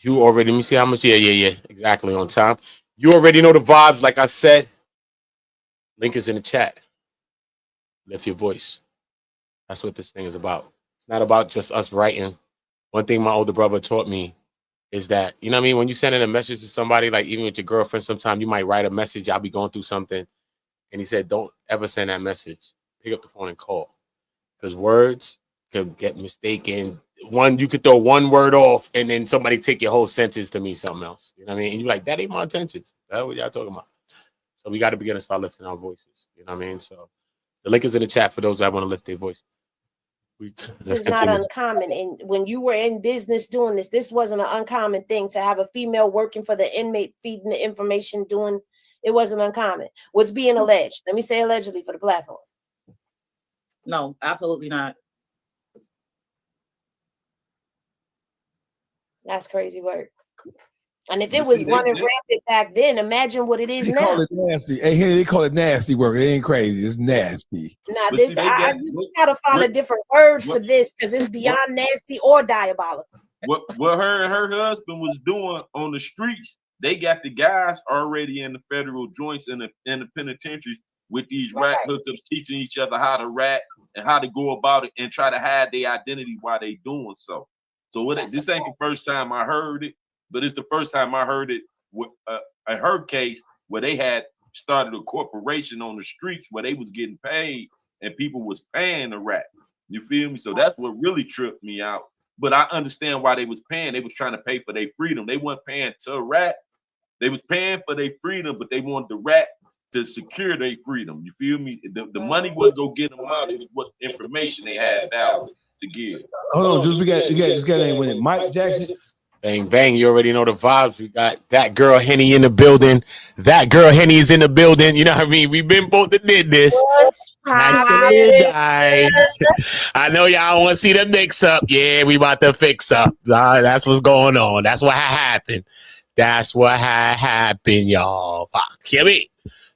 Let me see how much. Yeah. Exactly on time. You already know the vibes. Like I said, link is in the chat. Lift your voice. That's what this thing is about. It's not about just us writing. One thing my older brother taught me is that, you know what I mean? When you send in a message to somebody, like even with your girlfriend, sometimes you might write a message. I'll be going through something. And he said, don't ever send that message. Pick up the phone and call. Because words can get mistaken. One, you could throw one word off and then somebody take your whole sentence to mean something else. You know what I mean? And you're like, that ain't my intentions. That's what y'all talking about. So we got to begin to start lifting our voices. You know what I mean? So the link is in the chat for those that want to lift their voice. It's not uncommon. And when you were in business doing this, this wasn't an uncommon thing to have a female working for the inmate, feeding the information, doing it wasn't uncommon. What's being alleged? Let me say allegedly for the platform. No, absolutely not. That's crazy work. And if it was running rampant back then, imagine what it is they now. Call it nasty. Hey, here they call it nasty work. It ain't crazy. It's nasty. Now, I gotta find a different word for this because it's beyond nasty or diabolical. What her and her husband was doing on the streets, they got the guys already in the federal joints in the penitentiaries with these rat hookups, teaching each other how to rat and how to go about it and try to hide their identity while they doing so. So this ain't the first time I heard it, but it's the first time I heard it in her case where they had started a corporation on the streets where they was getting paid and people was paying the rat. You feel me? So that's what really tripped me out. But I understand why they was paying. They was trying to pay for their freedom. They weren't paying to a rat. They was paying for their freedom, but they wanted the rat to secure their freedom. You feel me? The money wasn't go get them out. It was what information they had now to give. Hold on, just we got name with it. Mike Jackson. Bang, bang. You already know the vibes. We got that girl Henny in the building. That girl Henny is in the building. You know what I mean? We've been both that did this. Nice guys. I know y'all want to see the mix up. Yeah, we about to fix up. That's what's going on. That's what happened. That's what happened, y'all. Hear me?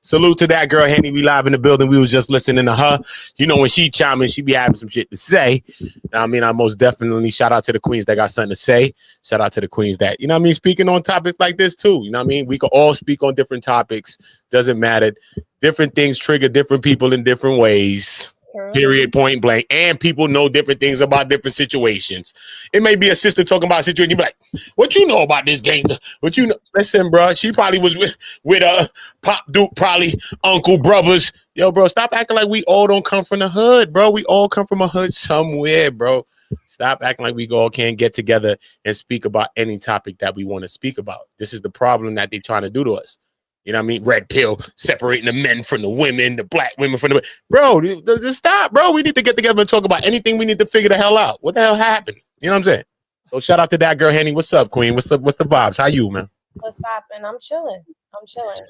Salute to that girl, Henny. We live in the building. We was just listening to her. You know, when she chime in, she be having some shit to say. I mean, I most definitely shout out to the queens that got something to say. Shout out to the queens that, you know what I mean, speaking on topics like this too. You know what I mean? We can all speak on different topics. Doesn't matter. Different things trigger different people in different ways. Period, point blank. And people know different things about different situations. It may be a sister talking about a situation. You be like, what you know about this game? What you know? Listen, bro, she probably was with Pop Duke, probably uncle, brothers. Yo, bro, stop acting like we all don't come from the hood, bro. We all come from a hood somewhere, bro. Stop acting like we all can't get together and speak about any topic that we want to speak about. This is the problem that they're trying to do to us. You know what I mean? Red pill, separating the men from the women, the black women from the... Bro, just stop, bro. We need to get together and talk about anything. We need to figure the hell out. What the hell happened? You know what I'm saying? So shout out to that girl, Henny. What's up, queen? What's up? What's the vibes? How you, man? What's poppin'? I'm chilling.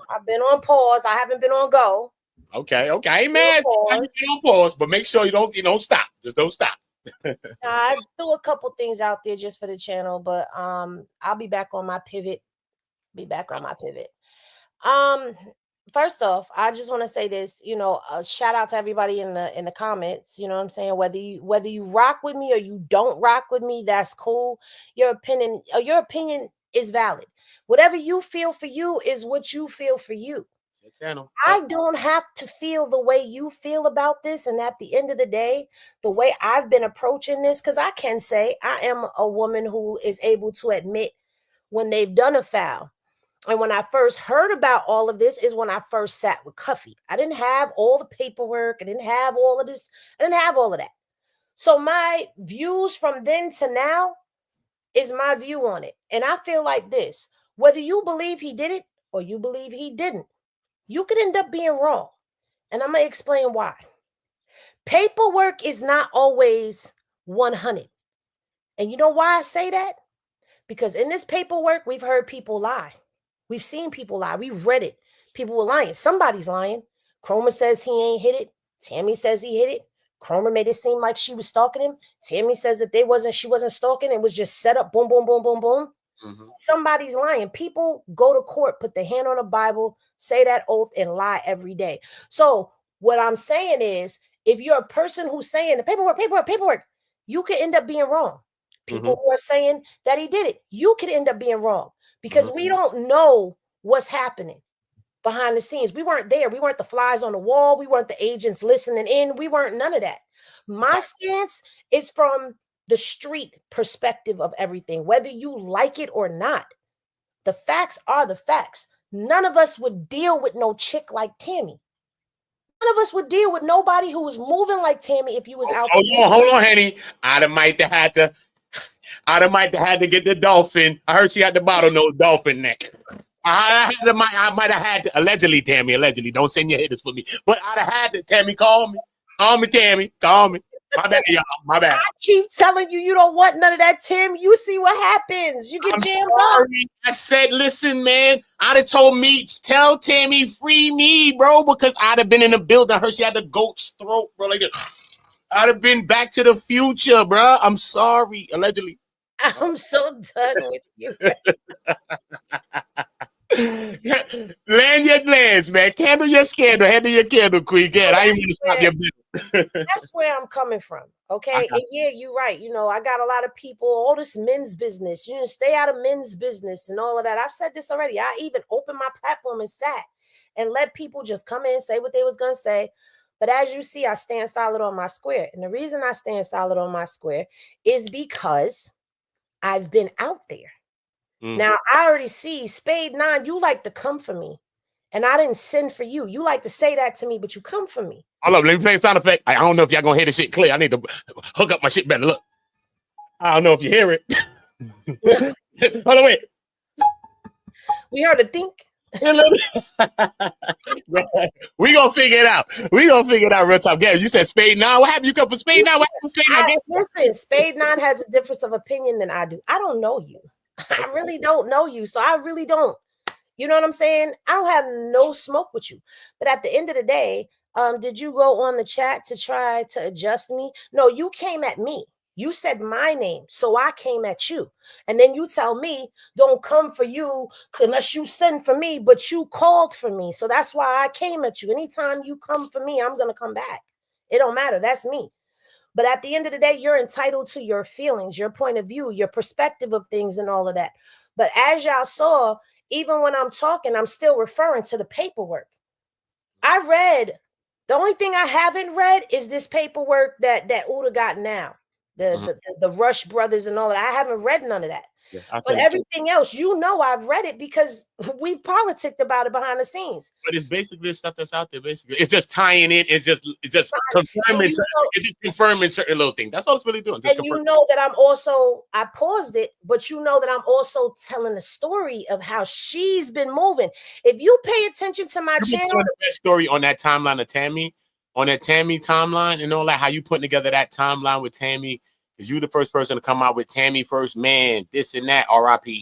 I've been on pause. I haven't been on go. Okay. I ain't mad. On pause, but make sure you don't stop. Just don't stop. I threw a couple things out there just for the channel, but I'll be back on my pivot. First off, I just want to say this, you know, shout out to everybody in the comments. You know what I'm saying? Whether you rock with me or you don't rock with me, that's cool. Your opinion is valid. Whatever you feel for you is what you feel for you. I don't have to feel the way you feel about this. And at the end of the day, the way I've been approaching this, because I can say I am a woman who is able to admit when they've done a foul. And when I first heard about all of this is when I first sat with Cuffy. I didn't have all the paperwork. I didn't have all of this. I didn't have all of that. So my views from then to now is my view on it. And I feel like this, whether you believe he did it or you believe he didn't, you could end up being wrong. And I'm going to explain why. Paperwork is not always 100. And you know why I say that? Because in this paperwork, we've heard people lie. We've seen people lie. We've read it. People were lying. Somebody's lying. Cromer says he ain't hit it. Tammy says he hit it. Cromer made it seem like she was stalking him. Tammy says that she wasn't stalking. It was just set up. Boom, boom, boom, boom, boom. Mm-hmm. Somebody's lying. People go to court, put their hand on a Bible, say that oath, and lie every day. So what I'm saying is, if you're a person who's saying the paperwork, you could end up being wrong. People who are saying that he did it, you could end up being wrong because we don't know what's happening. behind the scenes. We weren't there. We weren't the flies on the wall. We weren't the agents listening in. We weren't none of that. My stance is from the street perspective of everything, whether you like it or not. The facts are the facts. None of us would deal with no chick like Tammy. None of us would deal with nobody who was moving like Tammy if you was out. Hold on, Henny. I might have had to get the dolphin. I heard she had the bottlenose dolphin neck. I might have had to, allegedly, Tammy, allegedly. Don't send your hitters for me. But I'd have had to, Tammy, call me. Call me, Tammy. Call me. My bad, y'all. My bad. I keep telling you, you don't want none of that, Tammy. You see what happens. You get jammed up. I said, listen, man. I'd have told Meech, tell Tammy, free me, bro, because I'd have been in the building. I heard she had the goat's throat, bro. Like, I'd have been Back to the Future, bro. I'm sorry, allegedly. I'm so done with you. Land your plans, man. Candle your scandal. Handle your candle, queen. Get. I ain't gonna stop your business. That's where I'm coming from. Okay. And yeah, you're right. You know, I got a lot of people, all this men's business, you know, stay out of men's business and all of that. I've said this already. I even opened my platform and sat and let people just come in and say what they was gonna say. But as you see, I stand solid on my square. And the reason I stand solid on my square is because I've been out there. Now, I already see Spade 9, you like to come for me. And I didn't send for you. You like to say that to me, but you come for me. Hold up, let me play a sound effect. I don't know if y'all gonna hear this shit clear. I need to hook up my shit better. Look. I don't know if you hear it. Hold on, wait. We heard a think. We gonna figure it out. We gonna figure it out real time. Gary, you said Spade 9. What happened? You come for Spade 9? What happened, Spade 9? Listen, Spade 9 has a difference of opinion than I do. I don't know you. I really don't know you. So I really don't. You know what I'm saying? I don't have no smoke with you. But at the end of the day, did you go on the chat to try to adjust me? No, you came at me. You said my name, so I came at you. And then you tell me, don't come for you unless you send for me, but you called for me. So that's why I came at you. Anytime you come for me, I'm going to come back. It don't matter. That's me. But at the end of the day, you're entitled to your feelings, your point of view, your perspective of things and all of that. But as y'all saw, even when I'm talking, I'm still referring to the paperwork. I read. The only thing I haven't read is this paperwork that Uda got now. The Rush brothers and all that. I haven't read none of that. Yeah, but everything else, you know, I've read it because we've politicked about it behind the scenes. But it's basically the stuff that's out there. Basically, it's just tying in. It's just confirming. It's just confirming certain little things. That's all it's really doing. And you know that I paused it, but you know that I'm also telling the story of how she's been moving. If you pay attention to my channel, the best story on that timeline of Tammy, on that Tammy timeline, and all that, how you putting together that timeline with Tammy. Because you the first person to come out with Tammy first, man, this and that, R.I.P. You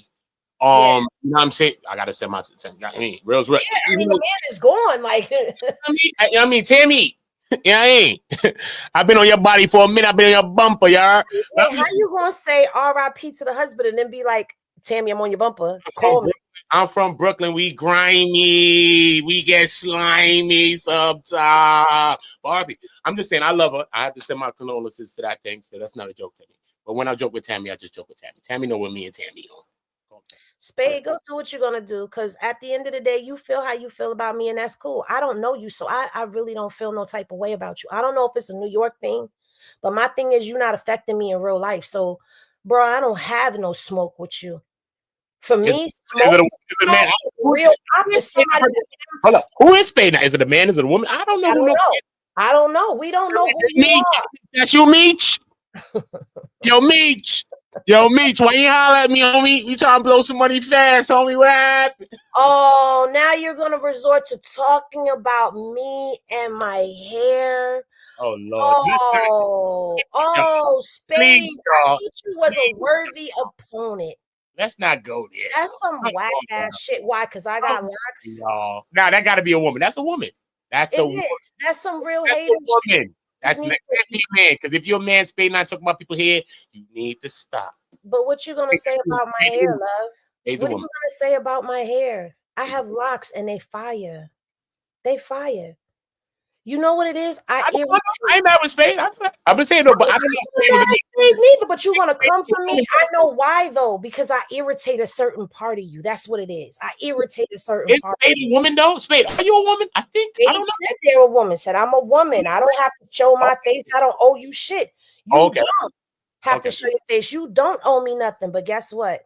know what I'm saying? I gotta say I mean, real's real. Yeah, I mean, the man is gone. Like, I mean, Tammy, yeah, I ain't. I've been on your body for a minute. I've been on your bumper, y'all. How you gonna say R.I.P. to the husband and then be like, Tammy, I'm on your bumper? Call me. I'm from Brooklyn. We grimy. We get slimy sometimes. Barbie, I'm just saying, I love her. I have to send my condolences to that thing. So that's not a joke to me. But when I joke with Tammy, I just joke with Tammy. Tammy know what me and Tammy on. Spade, go do what you're gonna do. Because at the end of the day, you feel how you feel about me, and that's cool. I don't know you, so I really don't feel no type of way about you. I don't know if it's a New York thing, but my thing is you're not affecting me in real life. So, bro, I don't have no smoke with you. For me, Hold up. Who is Spade now? Is it a man? Is it a woman? I don't know. I don't know. We don't know who you are. That's you, Meech. Yo, Meech. Yo, Meech, why you holler at me, homie? You trying to blow some money fast, homie? What happened? Oh, now you're going to resort to talking about me and my hair. Oh, Lord. Oh, Spade. Please, I thought you was a worthy opponent. Let's not go there. That's some whack ass shit. Why? Because I got locks. No, that got to be a woman. That's a woman. That's a woman. That's some real That's hate. A woman. That's not a man. Because if you're a man, Spade not talking about people here, you need to stop. But what you gonna say about my hair, love? What are you gonna say about my hair? I have locks and they fire. They fire. You know what it is? I ain't mad with Spade. I've been saying no, but I don't know. Neither, but you're gonna come for me. I know why though, because I irritate a certain part of you. That's what it is. I irritate a certain part. Is Spade a woman though? Spade, are you a woman? I think. I don't know. Said they're a woman. Said I'm a woman. I don't have to show my face. I don't owe you shit. You don't have to show your face. You don't owe me nothing. But guess what?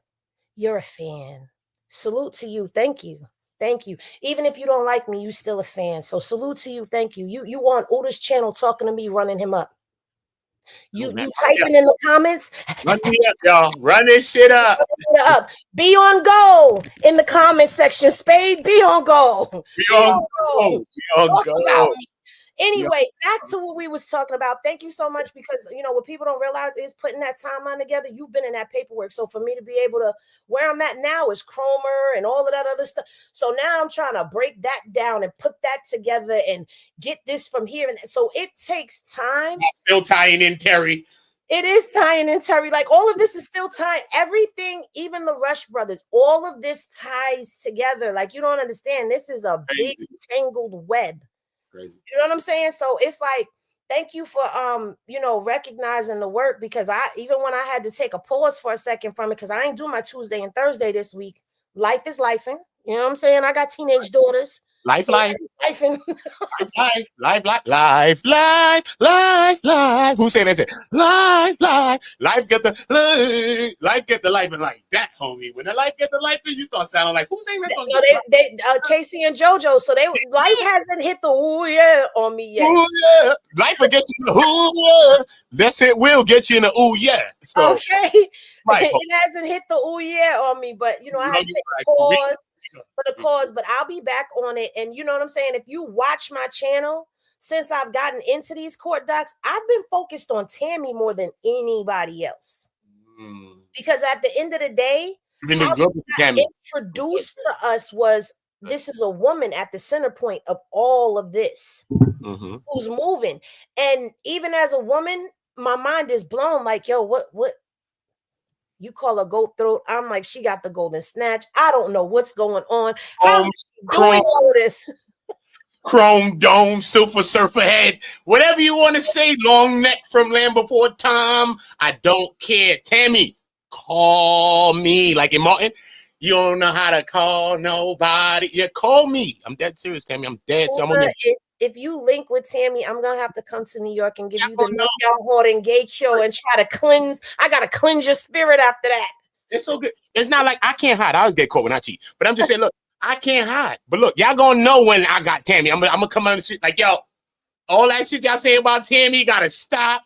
You're a fan. Salute to you. Thank you. Thank you. Even if you don't like me, you still a fan. So salute to you. Thank you. You on Uda's channel talking to me, running him up. You typing in the comments. Run me up, y'all. Run this shit up. Be on go in the comment section. Spade, be on go. Be on go. Be on go. Anyway, back to what we was talking about. Thank you so much, because you know what people don't realize is putting that timeline together. You've been in that paperwork, so for me to be able to where I'm at now is Cromer and all of that other stuff. So now I'm trying to break that down and put that together and get this from here. And so it takes time. That's still tying in Terry. It is tying in Terry. Like all of this is still tying everything, even the Rush brothers. All of this ties together. Like you don't understand. This is a big tangled web. Crazy. You know what I'm saying? So it's like, thank you for you know, recognizing the work, because I even when I had to take a pause for a second from it, because I ain't do my Tuesday and Thursday this week. Life is lifing. You know what I'm saying? I got teenage daughters. Life. Life. Who saying that? Life get the life and like that, homie. When the life get the life, you start sounding like who's saying that song? No, Casey and JoJo. So life hasn't hit the ooh yeah on me yet. Ooh yeah, life will get you in the ooh yeah. That's it. Will get you in the ooh yeah. So, okay, it hasn't hit the ooh yeah on me, but you know I had to take a pause for the cause, but I'll be back on it. And you know what I'm saying? If you watch my channel, since I've gotten into these court docs, I've been focused on Tammy more than anybody else. Because at the end of the day, how introduced to us was this is a woman at the center point of all of this who's moving. And even as a woman, my mind is blown like, yo, what you call a goat throat? I'm like, she got the golden snatch. I don't know what's going on. How is she doing all of this? Chrome dome, silver surfer head, whatever you want to say, long neck from Land Before Time. I don't care. Tammy, call me. Like in Martin, you don't know how to call nobody. Yeah, call me. I'm dead serious, Tammy. I'm dead serious. If you link with Tammy, I'm gonna have to come to New York and give you the Y'all Horton Gate show and try to cleanse. I gotta cleanse your spirit after that. It's so good. It's not like I can't hide. I always get caught when I cheat, but I'm just saying, look, I can't hide. But look, y'all gonna know when I got Tammy. I'm gonna come on the shit like, yo, all that shit y'all saying about Tammy gotta stop.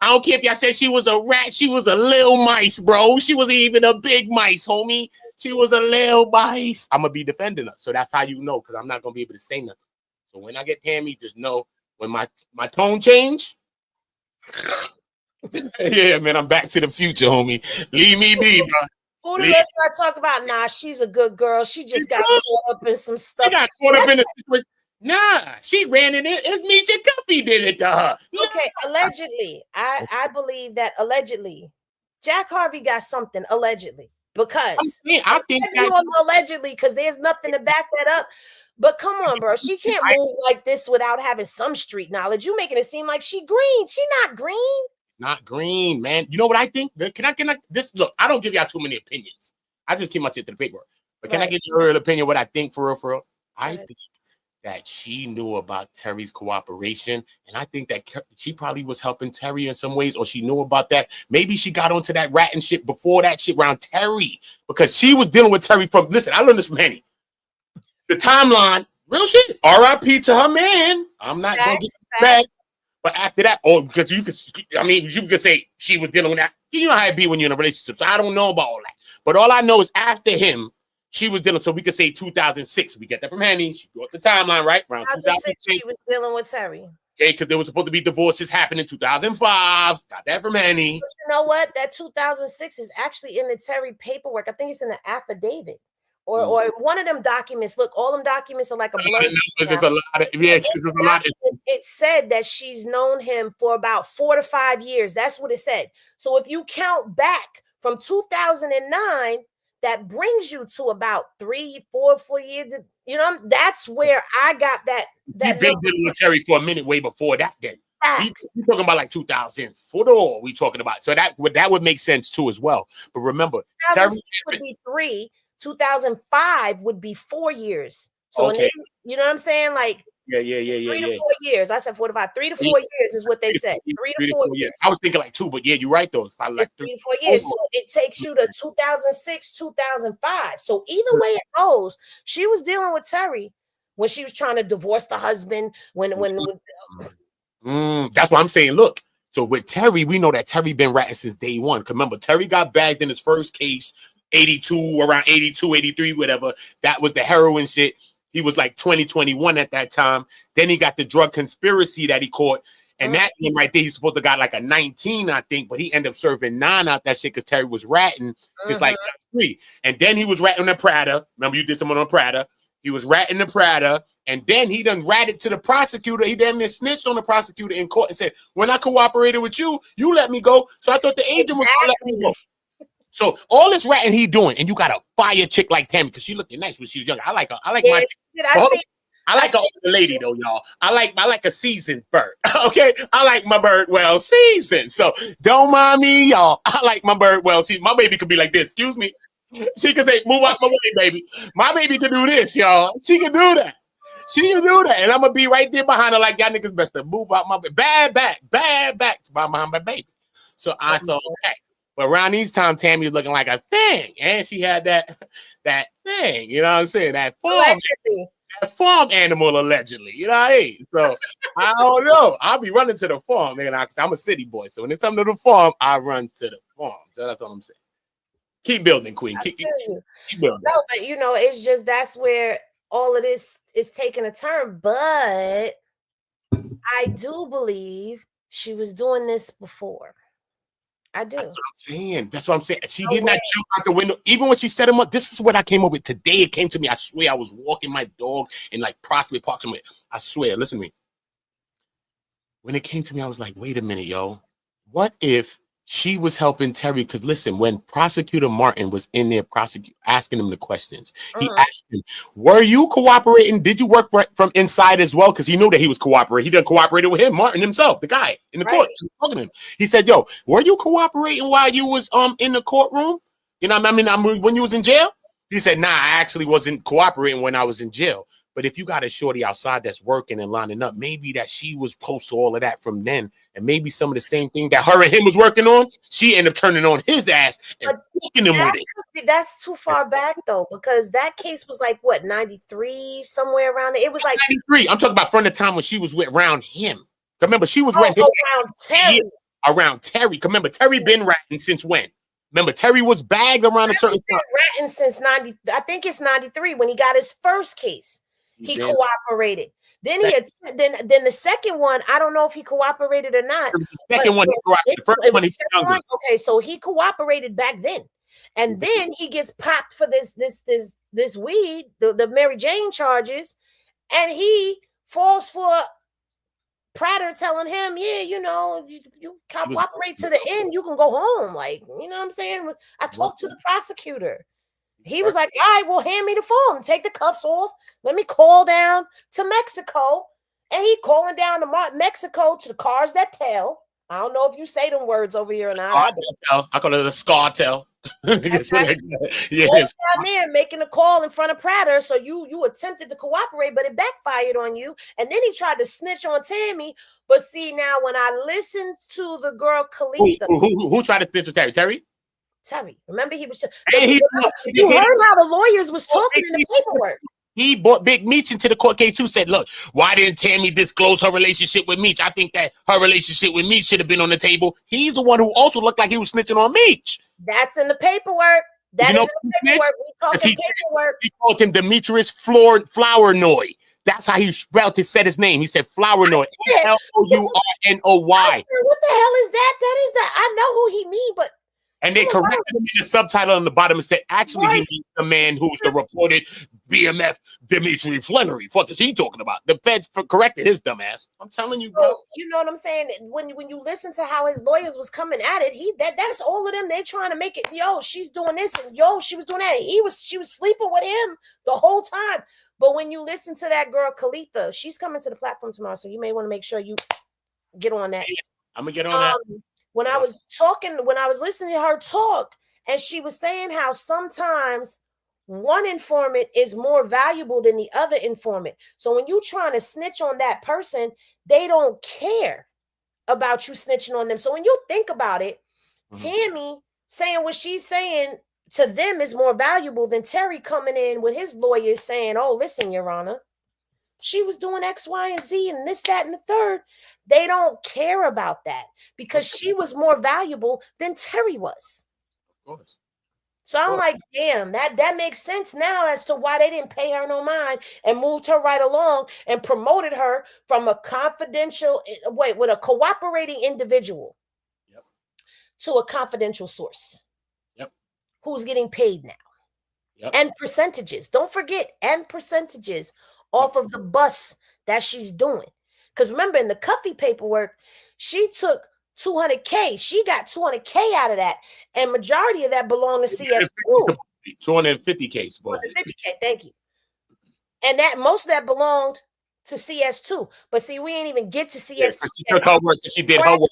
I don't care if y'all said she was a rat. She was a little mice, bro. She wasn't even a big mice, homie. She was a little mice. I'm gonna be defending her, so that's how you know, because I'm not gonna be able to say nothing. So when I get Tammy, just know when my tone change. Yeah, man, I'm back to the future, homie. Leave me be, bro. Let's not talk about. Nah, she's a good girl. She just got caught up in some stuff. She got caught up in the situation. Nah, she ran in it. It's Meech and Cuffy did it to her. Okay, allegedly, I believe that allegedly, Jack Harvey got something allegedly, because I think that allegedly, because there's nothing to back that up. But come on, bro. She can't move like this without having some street knowledge. You making it seem like she green. She not green. Not green, man. You know what I think? Can I this look? I don't give y'all too many opinions. I just keep my shit to the paper. But can I give you a real opinion? What I think for real? I think that she knew about Terry's cooperation, and I think that she probably was helping Terry in some ways, or she knew about that. Maybe she got onto that rat and shit before that shit around Terry, because she was dealing with Terry from. Listen, I learned this from Henny. The timeline, real shit. R.I.P. to her man. I'm not gonna get back. But after that, because you could say she was dealing with that. You know how it be when you're in a relationship. So I don't know about all that. But all I know is after him, she was dealing. So we could say 2006. We get that from Henny. She brought the timeline, right? Around 2006. She was dealing with Terry. Okay, because there was supposed to be divorces happening in 2005. Got that from Henny. But you know what? That 2006 is actually in the Terry paperwork. I think it's in the affidavit. Or one of them documents. Look, all them documents are like a blur. There's a lot of, it said that she's known him for about 4 to 5 years. That's what it said. So if you count back from 2009, that brings you to about 4 years. You know, that's where I got that. You've been dealing with Terry for a minute, way before that. Then we talking about like 2004. We talking about, so that would make sense too as well. But remember, Terry would be 3. 2005 would be 4 years. So okay. You know what I'm saying? Like yeah. 3 to 4 years. I said 4 to 5. 3 to 4 years is what they said. 3 to 4 years. I was thinking like 2, but yeah, you're right though. It's probably like 3 to 4 years. So it takes you to 2006, 2005. So either way it goes, she was dealing with Terry when she was trying to divorce the husband. That's what I'm saying. Look, so with Terry, we know that Terry been ratting since day one. Remember, Terry got bagged in his first case, 82, around 82, 83, whatever. That was the heroin shit. He was like 20, 21 at that time. Then he got the drug conspiracy that he caught. And that one right there, he's supposed to got like a 19, I think, but he ended up serving 9 out that shit because Terry was ratting just like 3. And then he was ratting the Prada. Remember, you did someone on Prada. He was ratting the Prada, and then he done ratted to the prosecutor. He damn near snitched on the prosecutor in court and said, when I cooperated with you, you let me go. So I thought the agent was gonna let me go. So all this ratting he doing, and you got a fire chick like Tammy because she looking nice when she was young. I like her. I like I like an older lady though, y'all. I like a seasoned bird. Okay, I like my bird well seasoned. So don't mind me, y'all. I like my bird well seasoned. My baby could be like this. Excuse me. She can say, "Move out my way, baby." My baby can do this, y'all. She can do that. She can do that, and I'm gonna be right there behind her, like y'all niggas best to move out my bad back behind my baby. So I saw okay. But around these times, Tammy was looking like a thing, and she had that thing. You know what I'm saying? That farm animal allegedly. You know what I mean? So I don't know. I'll be running to the farm, man. I'm a city boy, so when it's time to the farm, I run to the farm. So that's all I'm saying. Keep building, Queen. Keep building. No, but you know, it's just that's where all of this is taking a turn. But I do believe she was doing this before. I do. That's what I'm saying. That's what I'm saying. She did not jump out the window. Even when she set him up, this is what I came up with today. It came to me. I swear I was walking my dog in like Prospect Park somewhere. I swear, listen to me. When it came to me, I was like, wait a minute, yo. What if she was helping Terry? Because listen, when Prosecutor Martin was in there asking him the questions, he asked him, were you cooperating? Did you work from inside as well? Because he knew that he was cooperating. He done cooperated with him, Martin himself, the guy in the court. Talking to him. He said, yo, were you cooperating while you was in the courtroom? You know what I mean? When you was in jail? He said, nah, I actually wasn't cooperating when I was in jail. But if you got a shorty outside that's working and lining up, maybe that she was close to all of that from then. And maybe some of the same thing that her and him was working on, she ended up turning on his ass and fucking him with it. That's too far back, though, because that case was like, what, 93, somewhere around there? It was like 93. I'm talking about from the time when she was around him. Remember, she was around Terry. Around Terry. Remember, Terry been ratting since when? Remember, Terry was bagged around a certain time. Ratting since 90, I think it's 93 when he got his first case. He cooperated. Then then the second one, I don't know if he cooperated or not. The second one, the first one, he's younger. Okay, so he cooperated back then, and then he gets popped for this weed, the Mary Jane charges, and he falls for Prater telling him, yeah, you know, you cooperate to the end, you can go home. Like, you know what I'm saying? I talked to the prosecutor. He was like, all right, well, hand me the phone, take the cuffs off. Let me call down to Mexico. And he calling down to Mexico to the cars that tell. I don't know if you say them words over here or not. I call it a scartel. Yes. Down there making a call in front of Prater. So you attempted to cooperate, but it backfired on you. And then he tried to snitch on Tammy. But see, now when I listened to the girl Khalifa. Who tried to snitch on Terry? Terry? Remember, he was. You heard how the lawyers was talking in the paperwork. He brought Big Meech into the court case too. Said, "Look, why didn't Tammy disclose her relationship with Meech? I think that her relationship with Meech should have been on the table." He's the one who also looked like he was snitching on Meech. That's in the paperwork. That is in the paperwork. We talking paperwork. He called him Demetrius Flenory. That's how he spelled to set his name. He said Flowernoi. Flournoy. What the hell is that? That is that. I know who he mean, but. And they corrected him in the subtitle on the bottom and said, actually, he means the man who's the reported BMF Dimitri Flenory. What is he talking about? The feds corrected his dumb ass. I'm telling you, bro. You know what I'm saying? When you listen to how his lawyers was coming at it, that's all of them. They're trying to make it, yo, she's doing this, and yo, she was doing that. She was sleeping with him the whole time. But when you listen to that girl Kalitha, she's coming to the platform tomorrow, so you may want to make sure you get on that. I'm gonna get on that. When I was listening to her talk, and she was saying how sometimes one informant is more valuable than the other informant. So when you're trying to snitch on that person, they don't care about you snitching on them. So when you think about it, Tammy saying what she's saying to them is more valuable than Terry coming in with his lawyers saying, oh, listen, Your Honor, she was doing X, Y, and Z and this, that, and the third. They don't care about that because she was more valuable than Terry was. Of course. So I'm like, damn, that makes sense now as to why they didn't pay her no mind and moved her right along and promoted her from a with a cooperating individual to a confidential source who's getting paid now. And percentages. Don't forget, and percentages off of the bus that she's doing. Because remember, in the Cuffy paperwork, she took $200K. She got $200K out of that, and majority of that belonged to CS2. 250K, supposedly. 250K, thank you. And that most of that belonged to CS2. But see, we ain't even get to CS2. She took her work. She did her work.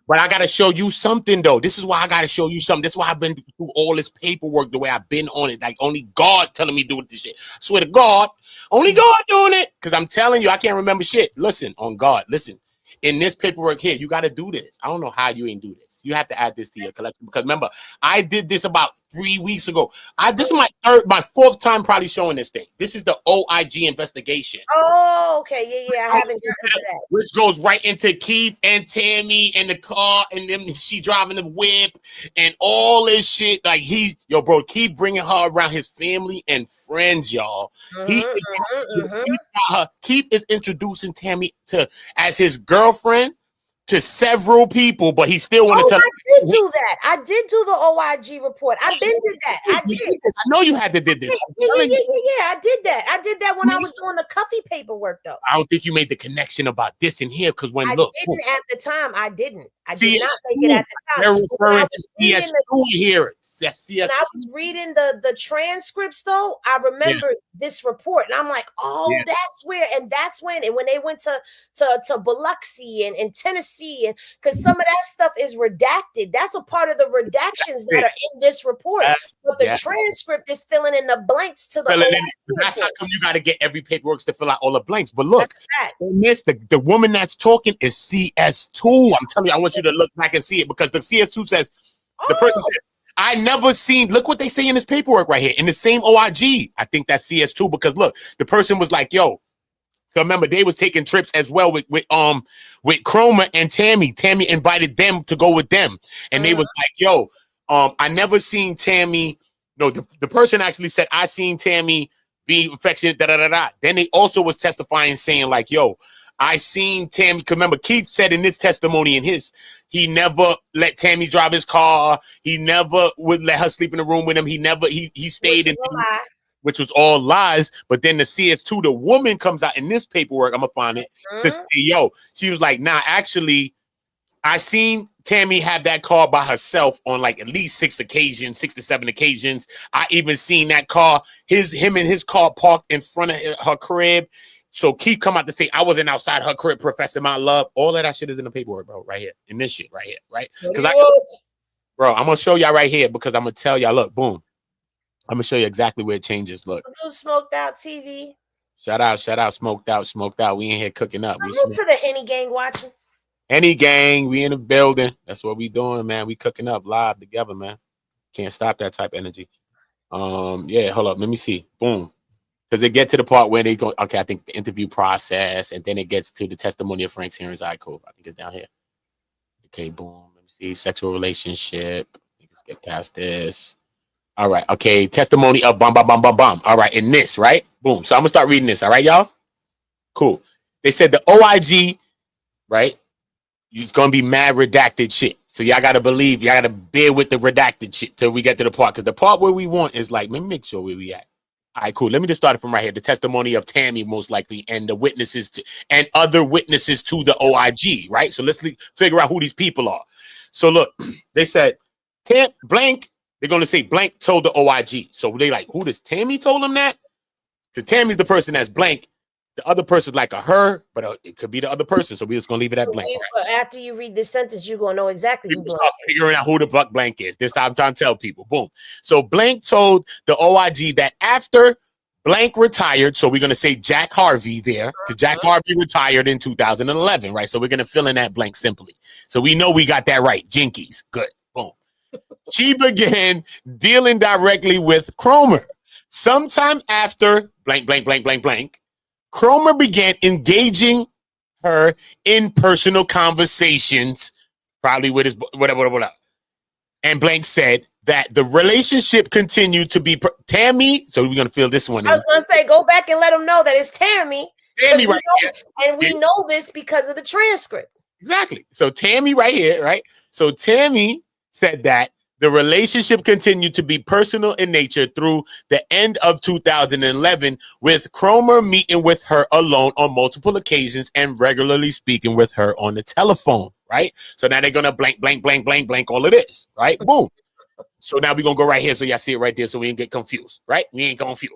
But I gotta show you something though. This is why I gotta show you something. This is why I've been through all this paperwork the way I've been on it. Like only God telling me to do this shit. I swear to God, only God doing it. Because I'm telling you, I can't remember shit. Listen, on God, listen. In this paperwork here, you got to do this. I don't know how you ain't do this. You have to add this to your collection because remember, I did this about 3 weeks ago. This is my fourth time probably showing this thing. This is the OIG investigation. Oh, okay, yeah. I haven't gotten to that. Which goes right into Keith and Tammy and the car, and then she driving the whip and all this shit. Like bro, keep bringing her around his family and friends, y'all. Keith is introducing Tammy as his girlfriend to several people, but he still want to tell. I did do that. I did do the OIG report. I did that. I did. I know you had to did this. Yeah. I did that. I did that when I was doing the Cuffy paperwork, though. I don't think you made the connection about this in here because when I look, didn't at the time. I didn't. I CS2, did not make it at the time. They're referring to CS2 here. That's CS2. When I was reading the transcripts, though, I remember this report, and I'm like, oh, that's where, and that's when they went to Biloxi and Tennessee, and because some of that stuff is redacted. That's a part of the redactions that are in this report. But the transcript is filling in the blanks to the. That's how come you got to get every paperwork to fill out all the blanks. But look, the woman that's talking is CS2. I'm telling you, I want you to look back and see it because the CS2 says the person said, I never seen, look what they say in this paperwork right here in the same OIG. I think that's CS2 because look, the person was like, yo, remember they was taking trips as well with Cromer and Tammy. Tammy invited them to go with them. And they was like, yo, I never seen Tammy. No, the person actually said, I seen Tammy be affectionate, Then they also was testifying saying like, yo, I seen Tammy. Remember, Keith said in this testimony he never let Tammy drive his car. He never would let her sleep in the room with him. He stayed in, which was all lies. But then the CS2, the woman comes out in this paperwork. I'm gonna find it to say, yo, she was like, nah, actually, I seen Tammy have that car by herself on like at least 6 to 7 occasions. I even seen that car, him and his car parked in front of her crib. So Keith come out to say I wasn't outside her crib professing my love. All of that shit is in the paperwork, bro. Right here. In this shit right here. Right? Bro, I'm gonna show y'all right here because I'm gonna tell y'all, look, boom. I'm gonna show you exactly where it changes. Look. Smoked Out TV. Shout out, smoked out. We in here cooking up. I'm to the Henny gang watching. Henny gang, we in the building. That's what we doing, man. We cooking up live together, man. Can't stop that type of energy. Yeah, hold up. Let me see. Boom. Because they get to the part where they go, okay, I think the interview process, and then it gets to the testimony of Frank's hearings. All right, cool. I think it's down here. Okay, boom. Let me see. Sexual relationship. Let's get past this. All right. Okay. Testimony of bum. All right. In this, right? Boom. So I'm going to start reading this. All right, y'all? Cool. They said the OIG, right? It's going to be mad redacted shit. So y'all got to believe, y'all got to bear with the redacted shit till we get to the part. Because the part where we want is like, let me make sure where we at. All right, cool. Let me just start it from right here. The testimony of Tammy, most likely, and the witnesses and other witnesses to the OIG, right? So let's figure out who these people are. So look, they said blank. They're going to say blank told the OIG. So they like, who does Tammy told them that? Because Tammy's the person that's blank. The other person's like a her, but it could be the other person. So we're just going to leave it at blank. But after you read this sentence, you're going to know exactly who start figuring out who the fuck blank is. This I'm trying to tell people. Boom. So blank told the OIG that after blank retired, so we're going to say Jack Harvey there, because Jack Harvey retired in 2011, right? So we're going to fill in that blank simply. So we know we got that right. Jinkies. Good. Boom. She began dealing directly with Cromer. Sometime after blank, blank, blank, blank, blank, Cromer began engaging her in personal conversations, probably with his whatever. And blank said that the relationship continued to be Tammy. So we're gonna fill this one in. I was gonna say, go back and let them know that it's Tammy. Tammy right here. And we know this because of the transcript. Exactly. So Tammy right here, right? So Tammy said that the relationship continued to be personal in nature through the end of 2011, with Cromer meeting with her alone on multiple occasions and regularly speaking with her on the telephone, right? So now they're going to blank, blank, blank, blank, blank all of this, right? Boom. So now we're going to go right here so y'all see it right there so we ain't get confused, right? We ain't confused.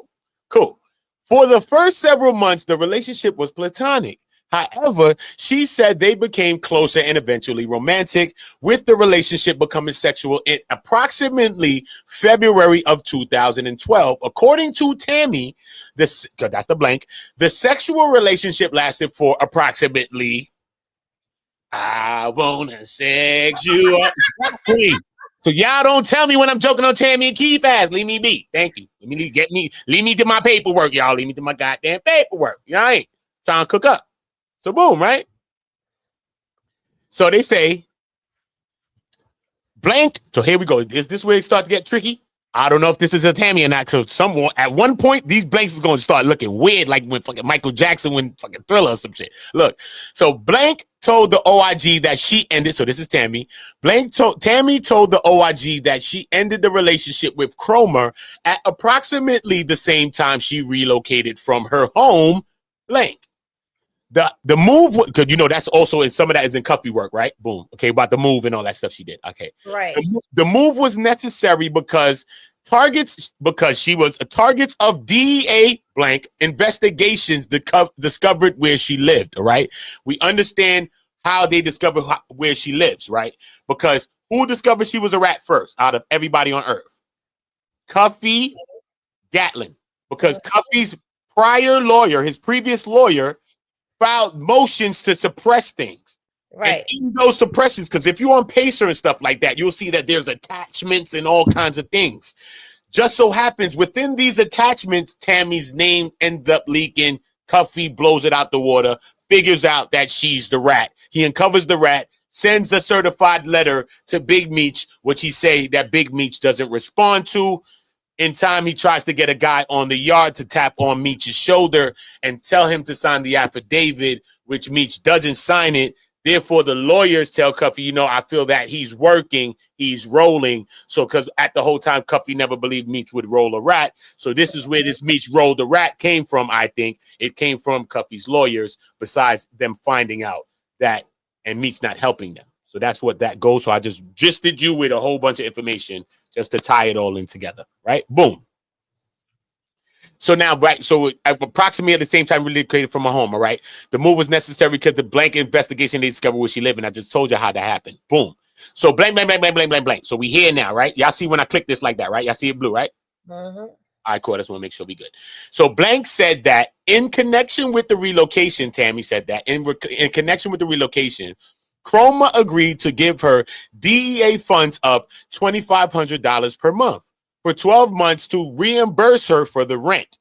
Cool. For the first several months, the relationship was platonic. However, she said they became closer and eventually romantic, with the relationship becoming sexual in approximately February of 2012. According to Tammy, that's the blank, the sexual relationship lasted for approximately, I wanna sex you up. So y'all don't tell me when I'm joking on Tammy and Keith ass. Leave me be. Thank you. Leave me to my paperwork, y'all. Leave me to my goddamn paperwork. You know, I ain't trying to cook up. So boom, right? So they say blank. So here we go. Is this where it start to get tricky? I don't know if this is a Tammy or not. So someone at one point, these blanks is going to start looking weird, like when fucking Michael Jackson when fucking Thriller or some shit. Look, so blank told the OIG that she ended. So this is Tammy. Tammy told the OIG that she ended the relationship with Cromer at approximately the same time she relocated from her home. Blank. The move, because you know that's also in some of that is in Cuffy work, right? Boom. Okay, about the move and all that stuff she did. Okay, right. The move was necessary because she was a target of DEA blank investigations discovered where she lived. All right, we understand how they discovered where she lives, right? Because who discovered she was a rat first out of everybody on Earth? Cuffy Gatling, because Cuffy's prior lawyer, his previous lawyer, filed motions to suppress things. Right. And in those suppressions, because if you're on Pacer and stuff like that, you'll see that there's attachments and all kinds of things. Just so happens within these attachments, Tammy's name ends up leaking. Cuffy blows it out the water, figures out that she's the rat. He uncovers the rat, sends a certified letter to Big Meech, which he say that Big Meech doesn't respond to. In time, he tries to get a guy on the yard to tap on Meech's shoulder and tell him to sign the affidavit, which Meech doesn't sign it. Therefore, the lawyers tell Cuffy, you know, I feel that he's working, he's rolling. So, because at the whole time, Cuffy never believed Meech would roll a rat. So this is where this Meech rolled a rat came from, I think. It came from Cuffy's lawyers, besides them finding out that, and Meech not helping them. So that's what that goes. So I just did you with a whole bunch of information just to tie it all in together, right? Boom. So now, right, so approximately at the same time relocated from her home, all right? The move was necessary because the blank investigation, they discovered where she lived, and I just told you how that happened. Boom. So blank, blank, blank, blank, blank, blank, blank. So we here now, right? Y'all see when I click this like that, right? Y'all see it blue, right? All right, cool. I just want to make sure we good. So blank said that in connection with the relocation, Tammy said that in connection with the relocation, Cromer agreed to give her DEA funds of $2,500 per month for 12 months to reimburse her for the rent.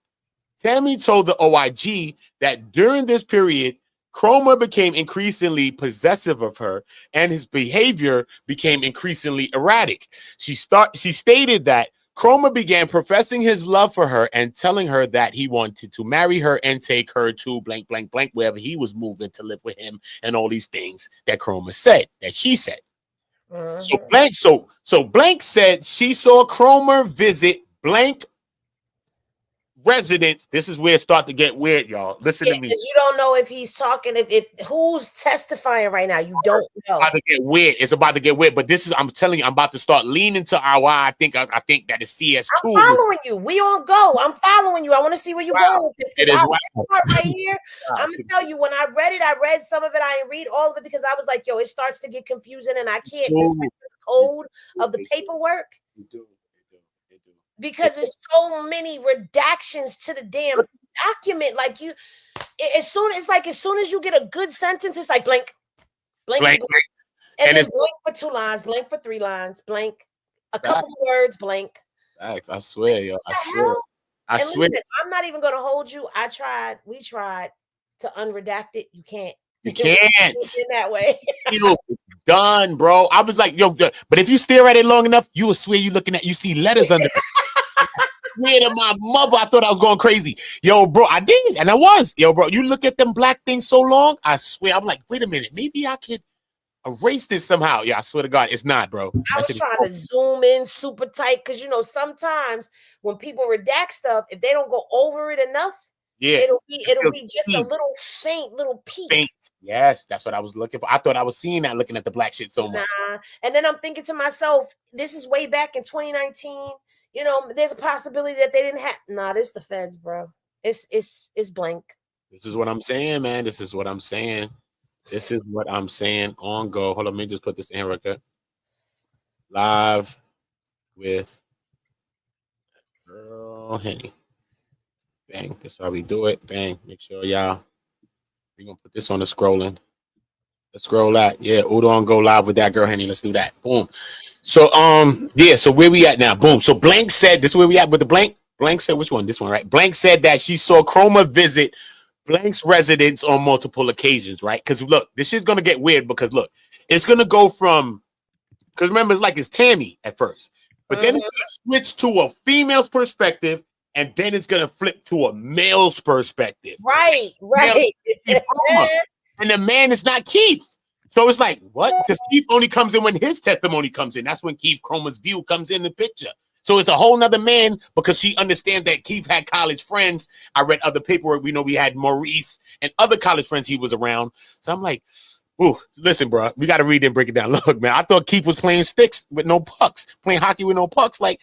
Tammy told the OIG that during this period, Cromer became increasingly possessive of her and his behavior became increasingly erratic. She stated that Cromer began professing his love for her and telling her that he wanted to marry her and take her to blank, blank, blank, wherever he was moving to live with him, and all these things that Cromer said, that she said. So blank said she saw Cromer visit blank residents. This is where it start to get weird, y'all. Listen to me. Because you don't know if he's talking, if who's testifying right now. You don't know. It's about to get weird. It's about to get weird. But this is, I'm telling you, I'm about to start leaning to I think that is CS2. I'm following you. We on go. I'm following you. I want to see where you're going with this. It is This part right here. I'm gonna tell you, when I read some of it. I didn't read all of it because I was like, yo, it starts to get confusing and I can't decipher the code of the paperwork. Because there's so many redactions to the damn document. Like as soon as you get a good sentence, it's like blank. And then blank for 2 lines, blank for 3 lines, blank, a couple of words, blank. Thanks. I swear, yo. I swear. Listen, I'm not even gonna hold you. We tried to unredact it. You can't. You can't. In that way. It's done, bro. I was like, yo, but if you stare at it long enough, you will swear you see letters under it. I swear to my mother, I thought I was going crazy. Yo, bro, I did, and I was. Yo, bro, you look at them black things so long, I swear, I'm like, wait a minute, maybe I could erase this somehow. Yeah, I swear to God, it's not, bro. I was trying to zoom in super tight because sometimes when people redact stuff, if they don't go over it enough, it'll be just a little faint little peak. Yes, that's what I was looking for. I thought I was seeing that looking at the black shit so much. And then I'm thinking to myself, this is way back in 2019. There's a possibility that they didn't have. Nah, this the feds, bro. It's blank. This is what I'm saying, man. This is what I'm saying. On go. Hold on, let me just put this in record. Live with Thatgirlhenny. Bang. That's how we do it. Bang. Make sure y'all. We're gonna put this on the scrolling. Let's scroll that. Yeah, Udo on go live with Thatgirlhenny. Let's do that. Boom. So so where we at now? Boom. So Blank said this is where we at with the Blank. Blank said which one? This one, right? Blank said that she saw Cromer visit Blank's residence on multiple occasions, right? Because look, this shit's gonna get weird because look, it's gonna go from because remember it's Tammy at first, but then it's gonna switch to a female's perspective, and then it's gonna flip to a male's perspective. Right. And the man is not Keith. So it's like, what? Because Keith only comes in when his testimony comes in. That's when Keith Cromer's view comes in the picture. So it's a whole nother man because she understands that Keith had college friends. I read other paperwork. We know we had Maurice and other college friends he was around. So I'm like, ooh, listen, bro, we got to read and break it down. Look, man, I thought Keith was playing sticks with no pucks, playing hockey with no pucks. Like,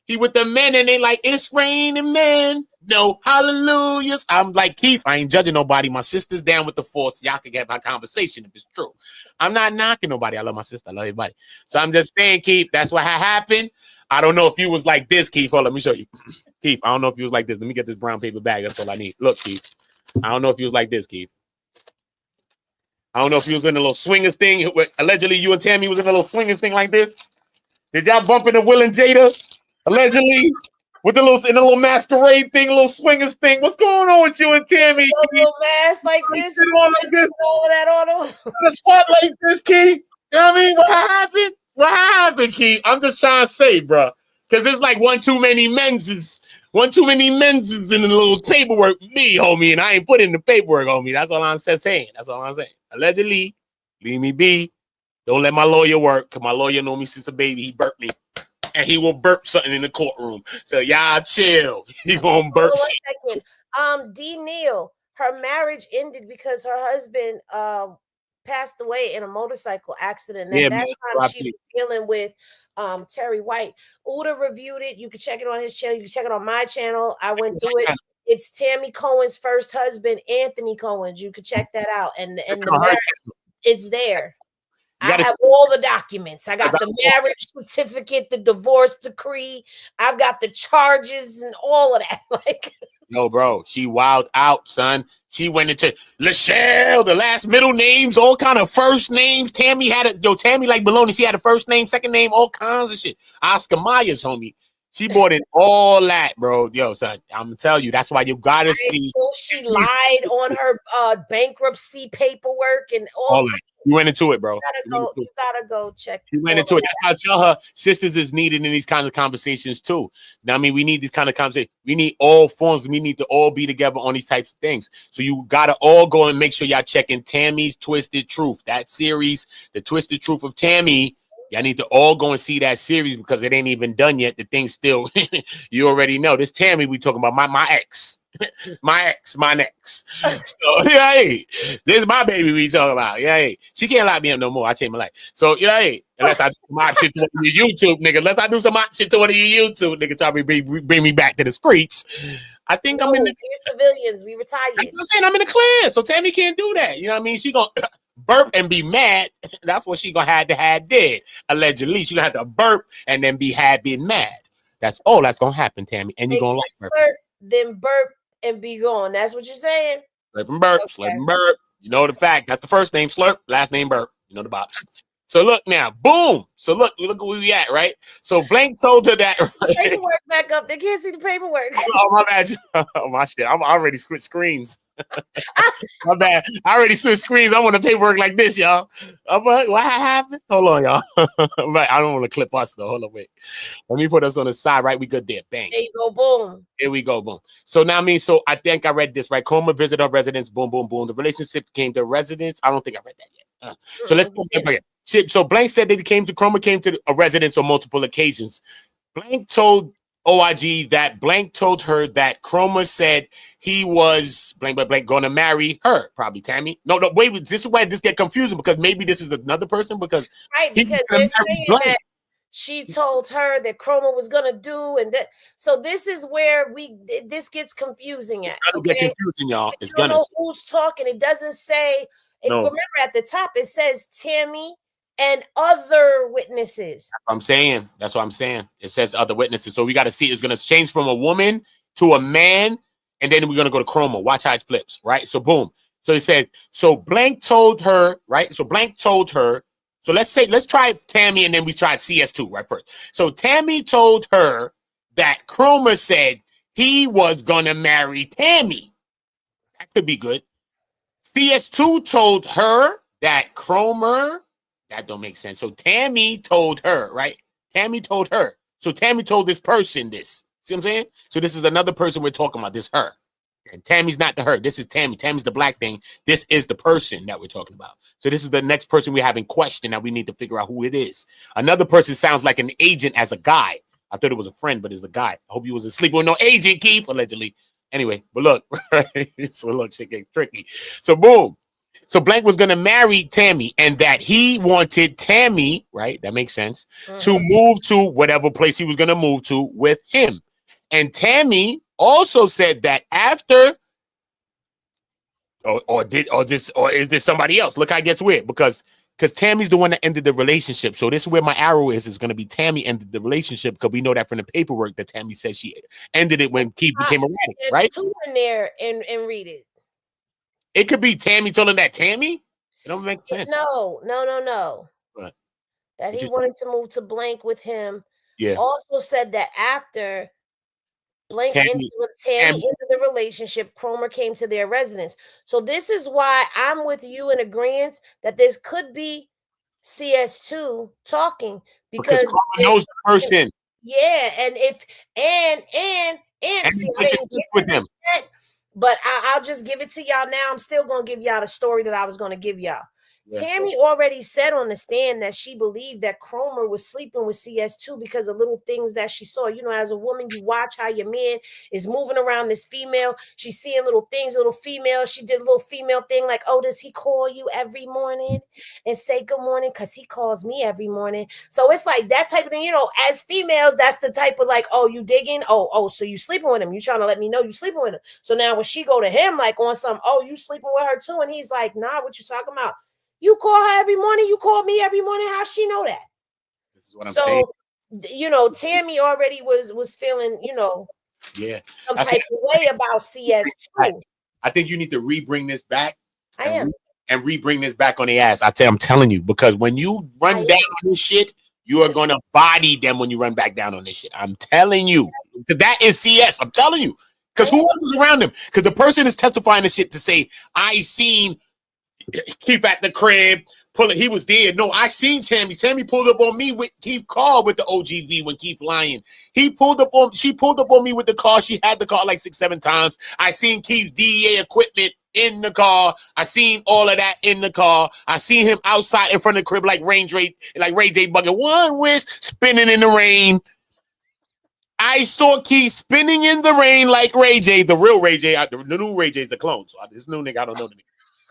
he with the men and they like, it's raining, man. No hallelujahs. I'm like, Keith, I ain't judging nobody. My sister's down with the force. Y'all can get my conversation if it's true. I'm not knocking nobody. I love my sister. I love everybody. So I'm just saying, Keith, that's what happened. I don't know if you was like this, Keith. Hold on, let me show you. Keith, I don't know if you was like this. Let me get this brown paper bag. That's all I need. Look, Keith. I don't know if you was like this, Keith. I don't know if you was in a little swingers thing. Allegedly, you and Tammy was in a little swingers thing like this. Did y'all bump into Will and Jada? Allegedly, with the little masquerade thing, little swingers thing. What's going on with you and Tammy? A little mask like this. All that on them. The spot like this, Keith. You know what I mean? What happened? What happened, Keith? I'm just trying to say, bro. Because it's like one too many menses in the little paperwork. Me, homie, and I ain't put in the paperwork, homie. That's all I'm saying. That's all I'm saying. Allegedly, leave me be. Don't let my lawyer work, because my lawyer know me since a baby. He burped me. And he will burp something in the courtroom. So y'all chill. He gonna burp. One second. D. Neal, her marriage ended because her husband passed away in a motorcycle accident. And at that time, she was dealing with Terry White. Uda reviewed it. You can check it on his channel. You can check it on my channel. I went through it. It's Tammy Cowins' first husband, Anthony Cowins. You can check that out. And the marriage, it's there. I have all the documents. I got the marriage certificate, the divorce decree. I've got the charges and all of that. Like, yo, bro, she wild out, son. She went into Lachelle, the last middle names, all kind of first names. Tammy had Tammy like baloney. She had a first name, second name, all kinds of shit. Oscar Myers, homie. She bought in all that, bro. Yo, son, I'm gonna tell you, that's why you gotta see. She lied on her bankruptcy paperwork and all that. You went into it, bro. You gotta go check. You went into it. That's why I tell her sisters is needed in these kinds of conversations too. Now, I mean, we need these kind of conversations. We need all forms. We need to all be together on these types of things. So you gotta all go and make sure y'all checking Tammy's Twisted Truth. That series, The Twisted Truth of Tammy. Y'all need to all go and see that series because it ain't even done yet. The thing's still, you already know. This Tammy we talking about, my ex. my next. So, yeah, hey, this is my baby we talking about. Yeah, hey. She can't lock me up no more. I changed my life. So, you know, hey, unless I do some hot shit to one of your YouTube, nigga. Unless I do some hot shit to one of your YouTube, nigga, try to bring me back to the streets. I think I'm in the... We're civilians. We retired. That's what I'm saying. I'm in the clear. So Tammy can't do that. You know what I mean? She gonna burp and be mad. That's what she gonna have to have did. Allegedly, she gonna have to burp and then be mad. That's all that's gonna happen, Tammy. And you're gonna like burp. Then burp and be gone. That's what you're saying? Slurp and burp, slurp and burp. You know the fact. That's the first name, slurp, last name burp. You know the bops. So look now, boom. So look where we at, right? So Blank told her that. Right? Paperwork back up. They can't see the paperwork. Oh my bad. Oh my shit. I already switched screens. My bad. I already switched screens. I want the paperwork like this, y'all. I'm like, what happened? Hold on, y'all. But I don't want to clip us though. Hold on, wait. Let me put us on the side, right? We good there. Bang. There you go, boom. Here we go, boom. So now I think I read this, right? Cromer visited our residence, boom, boom, boom. The relationship came to residence. I don't think I read that yet. So let's go back again. So Blank said that Cromer came to a residence on multiple occasions. Blank told OIG that Blank told her that Cromer said he was blank going to marry her, probably Tammy. No, wait, this is why this get confusing because maybe this is another person because they're saying that she told her that Cromer was gonna do and that. So this is where this gets confusing at. It's gonna get confusing, y'all. It's gonna know who's talking. It doesn't say. No. Remember at the top it says Tammy and other witnesses. That's what I'm saying. It says other witnesses. So we got to see it's going to change from a woman to a man. And then we're going to go to Cromer. Watch how it flips. Right. So boom. So he said, so Blank told her, right? So Blank told her. So let's try Tammy and then we tried CS2 right first. So Tammy told her that Cromer said he was going to marry Tammy. That could be good. CS2 told her that Cromer. That don't make sense. So Tammy told her, right? Tammy told her. So Tammy told this person this. See what I'm saying? So this is another person we're talking about. This her. And Tammy's not the her. This is Tammy. Tammy's the black thing. This is the person that we're talking about. So this is the next person we have in question that we need to figure out who it is. Another person sounds like an agent as a guy. I thought it was a friend, but it's a guy. I hope you wasn't sleeping with no agent, Keith, allegedly. Anyway, but look, right? So look, shit get tricky. So boom. So Blank was going to marry Tammy and that he wanted Tammy, right? That makes sense, to move to whatever place he was going to move to with him. And Tammy also said that after, or is this somebody else? Look how it gets weird because Tammy's the one that ended the relationship. So this is where my arrow is. It's going to be Tammy ended the relationship because we know that from the paperwork that Tammy said she ended it when Keith became erratic, right? There's two in there and read it. It could be Tammy telling that Tammy. It don't make sense. No. What? That he wanted to move to Blank with him. Yeah. Also said that after Blank Tammy into the relationship, Cromer came to their residence. So this is why I'm with you in agreement that this could be CS2 talking because Cromer knows the person. Yeah, and if and see, I didn't get to this yet. But I'll just give it to y'all now. I'm still going to give y'all the story that I was going to give y'all. Yeah. Tammy already said on the stand that she believed that Cromer was sleeping with CS2 because of little things that she saw. You know, as a woman, you watch how your man is moving around this female. She's seeing little things, little female. She did a little female thing like, oh, does he call you every morning and say good morning? Because he calls me every morning. So it's like that type of thing. You know, as females, that's the type of like, oh, you digging? Oh, so you sleeping with him. You trying to let me know you sleeping with him. So now when she go to him like on some, oh, you sleeping with her too? And he's like, nah, what you talking about? You call her every morning. You call me every morning. How she know that? This is what I'm saying. You know, Tammy already was feeling, you know, some type of way about CS2. I think you need to re-bring this back. And re-bring this back on the ass. I'm telling you, because when you run down on this shit, you are going to body them when you run back down on this shit. I'm telling you. Because that is CS. I'm telling you. Because who else is around them? Because the person is testifying this shit to say, I seen Keith at the crib pulling. He was there. No, I seen Tammy. Tammy pulled up on me with Keith car with the OGV when Keith lying. She pulled up on me with the car. She had the car like 6-7 times. I seen Keith's DEA equipment in the car. I seen all of that in the car. I seen him outside in front of the crib like Ray J bucket. One wish spinning in the rain. I saw Keith spinning in the rain like Ray J, the real Ray J. The new Ray J is a clone. So this new nigga, I don't know the nigga.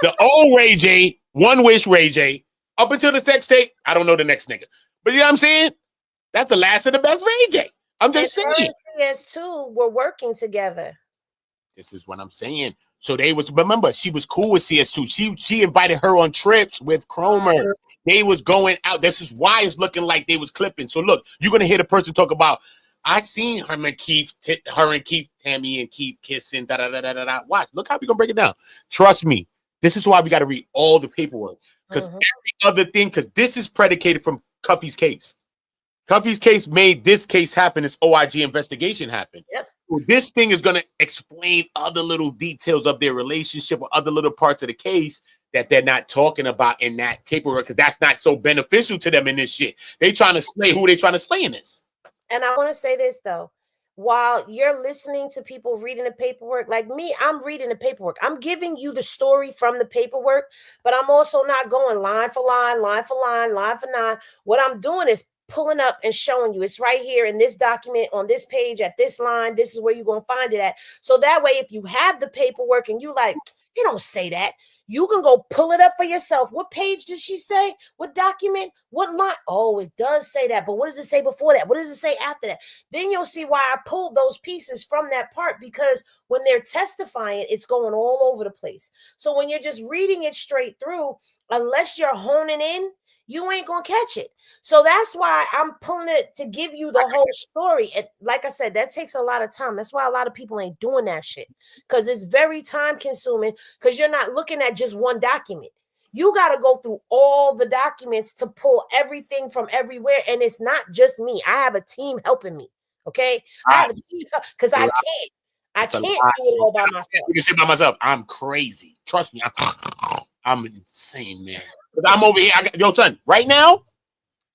The old Ray J, One Wish Ray J, up until the sex tape, I don't know the next nigga. But you know what I'm saying? That's the last of the best Ray J. I'm just saying. CS2 were working together. This is what I'm saying. So they was, remember, she was cool with CS2. She invited her on trips with Cromer. They was going out. This is why it's looking like they was clipping. So look, you're going to hear the person talk about, I seen her and Keith, Tammy and Keith kissing, da-da-da-da-da-da. Watch, look how we going to break it down. Trust me. This is why we got to read all the paperwork. Because every other thing, because this is predicated from Cuffy's case. Cuffy's case made this case happen, this OIG investigation happen. Yep. So this thing is going to explain other little details of their relationship or other little parts of the case that they're not talking about in that paperwork, because that's not so beneficial to them in this shit. They trying to slay who they trying to slay in this. And I want to say this, though. While you're listening to people reading the paperwork, like me, I'm reading the paperwork. I'm giving you the story from the paperwork, but I'm also not going line for line, line for line, line for line. What I'm doing is pulling up and showing you it's right here in this document on this page at this line. This is where you're going to find it at. So that way, if you have the paperwork and you like, you don't say that, you can go pull it up for yourself. What page did she say? What document? What line? Oh, it does say that. But what does it say before that? What does it say after that? Then you'll see why I pulled those pieces from that part, because when they're testifying, it's going all over the place. So when you're just reading it straight through, unless you're honing in, you ain't gonna catch it. So that's why I'm pulling it to give you the whole story. And like I said, that takes a lot of time. That's why a lot of people ain't doing that shit, because it's very time consuming, because you're not looking at just one document. You got to go through all the documents to pull everything from everywhere. And it's not just me. I have a team helping me. Okay. I have a team because I can't do it all by myself. You can say by myself, I'm crazy. Trust me. I'm insane, man. I'm over here. Yo, son, right now,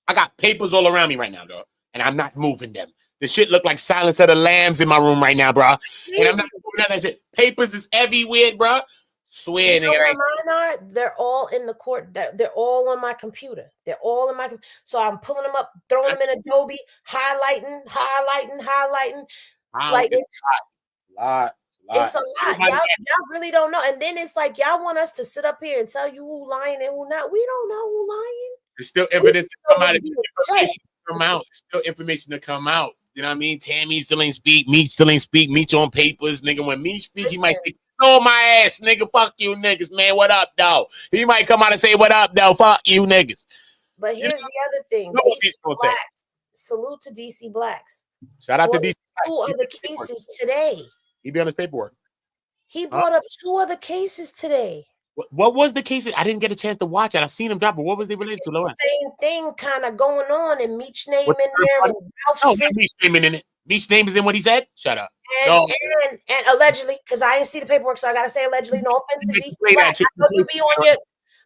I got papers all around me right now, dog. And I'm not moving them. The shit look like Silence of the Lambs in my room right now, bro. And I'm not moving that shit. Papers is everywhere, bro. Swear, you know nigga. where mine are? They're all in the court. They're all on my computer. They're all in my computer. So I'm pulling them up, throwing them in Adobe, highlighting. Like it's a lot. Y'all really don't know. And then it's like y'all want us to sit up here and tell you who lying and who not. We don't know who lying. There's still evidence to come out. It's still information to come out. You know what I mean? Tammy still ain't speak. Meech still ain't speak. Meech on papers, nigga. When Meech speak, he might say, "Oh my ass, nigga. Fuck you, niggas, man. What up, though?" He might come out and say, "What up, though? Fuck you, niggas." But here's the other thing: DC Blacks. Salute to DC Blacks. Shout out to DC. 2 other cases today. He be on his paperwork. He brought up 2 other cases today. What was the case? I didn't get a chance to watch it. I seen him drop, but what was they related to? The same thing kind of going on, and Meech name in there. And Meech name in it. Meech name is in what he said. Shut up. And allegedly, because I didn't see the paperwork, so I gotta say allegedly. No offense to DC Black. I know you be on your,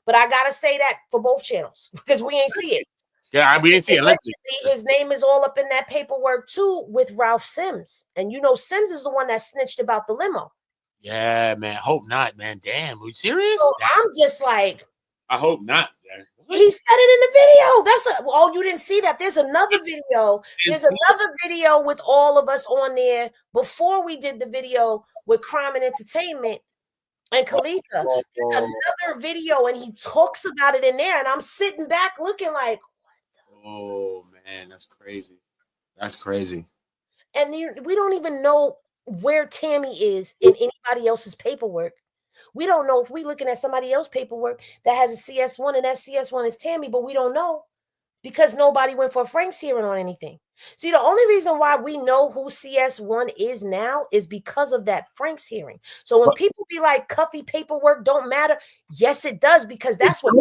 but I gotta say that for both channels because we ain't see it. Yeah, we didn't see it. His name is all up in that paperwork too with Ralph Sims, and you know Sims is the one that snitched about the limo. Yeah, man. Hope not, man. Damn, are you serious? So I'm just like, I hope not. Man. He said it in the video. You didn't see that. There's another video. There's another video with all of us on there before we did the video with Crime and Entertainment and Khalifa. There's another video, and he talks about it in there, and I'm sitting back looking like, oh man, that's crazy. That's crazy. And we don't even know where Tammy is in anybody else's paperwork. We don't know if we're looking at somebody else's paperwork that has a CS1 and that CS1 is Tammy, but we don't know because nobody went for Frank's hearing on anything. See, the only reason why we know who CS1 is now is because of that Frank's hearing. So when people be like, Cuffy paperwork don't matter, yes, it does, because that's what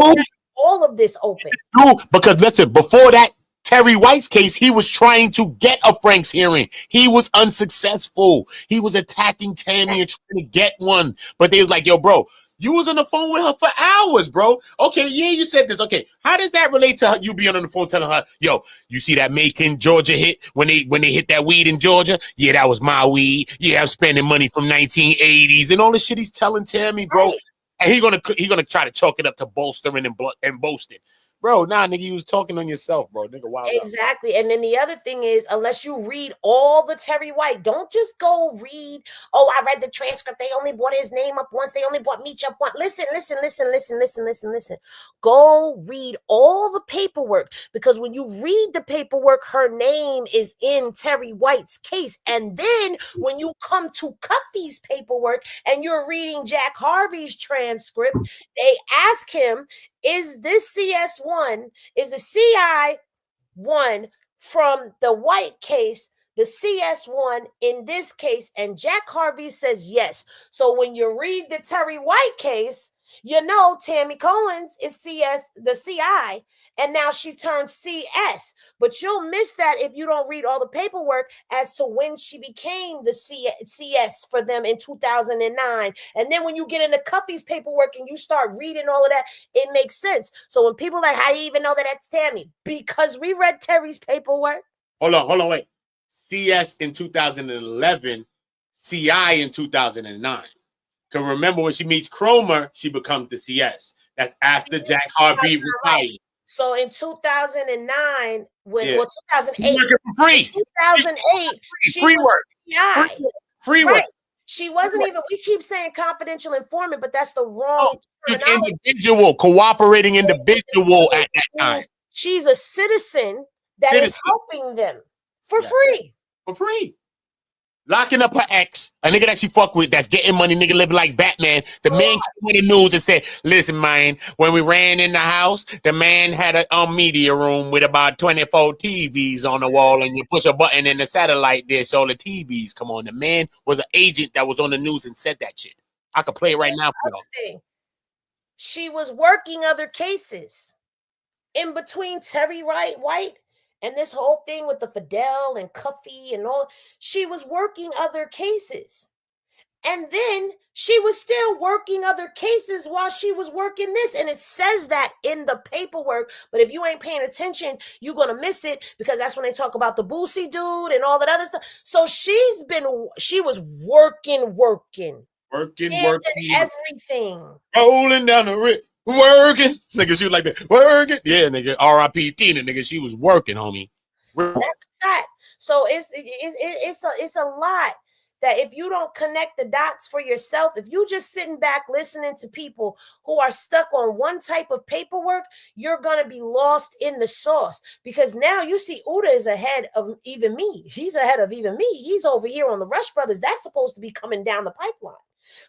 all of this open. No, because listen, before that, Terry White's case, he was trying to get a Frank's hearing. He was unsuccessful. He was attacking Tammy and trying to get one. But they was like, yo, bro, you was on the phone with her for hours, bro. Okay, yeah, you said this. Okay, how does that relate to you being on the phone telling her, yo, you see that Macon, Georgia hit when they hit that weed in Georgia? Yeah, that was my weed. Yeah, I'm spending money from 1980s and all the shit he's telling Tammy, bro. Right. And he gonna try to chalk it up to bolstering and boasting. Bro, nah, nigga, you was talking on yourself, bro. Nigga, wild out. Exactly. And then the other thing is, unless you read all the Terry White, don't just go read, oh, I read the transcript. They only brought his name up once. They only brought Meech up once. Listen. Go read all the paperwork, because when you read the paperwork, her name is in Terry White's case. And then when you come to Cuffy's paperwork and you're reading Jack Harvey's transcript, they ask him, is this CS1, is the CI1 from the White case, the CS1 in this case? And Jack Harvey says yes. So when you read the Terry White case, you know Tammy Cowins is CS, the CI, and now she turns CS. But you'll miss that if you don't read all the paperwork as to when she became the CS for them in 2009. And then when you get into Cuffy's paperwork and you start reading all of that, it makes sense. So when people are like, how do you even know that that's Tammy? Because we read Terry's paperwork. Hold on, wait. CS in 2011, CI in 2009. Because remember, when she meets Cromer, she becomes the CS. That's after Jack Harvey retired. So in 2009, when 2008, for free. 2008, she free was work. CI. Free work. She wasn't even. We keep saying confidential informant, but that's the wrong. Individual, cooperating individual at that time. She's a citizen that is helping them for free. For free. Locking up her ex, a nigga that she fuck with, that's getting money, nigga living like Batman. The man came in the news and said, listen, man, when we ran in the house, the man had a media room with about 24 TVs on the wall, and you push a button and the satellite dish, all the TVs come on. The man was an agent that was on the news and said that shit. I could play it right now for y'all. She was working other cases in between Terry White and this whole thing with the FIDEL and Cuffy and all. She was working other cases. And then she was still working other cases while she was working this. And it says that in the paperwork. But if you ain't paying attention, you're going to miss it, because that's when they talk about the Boosie dude and all that other stuff. So she was working. Working everything. Rolling down the river. Working, nigga, she was like that. Working, yeah, nigga. R.I.P. Tina, nigga. She was working, homie. That's a fact. So it's a lot that if you don't connect the dots for yourself, if you just sitting back listening to people who are stuck on one type of paperwork, you're gonna be lost in the sauce. Because now you see Uda is ahead of even me. He's ahead of even me. He's over here on the Rush Brothers. That's supposed to be coming down the pipeline,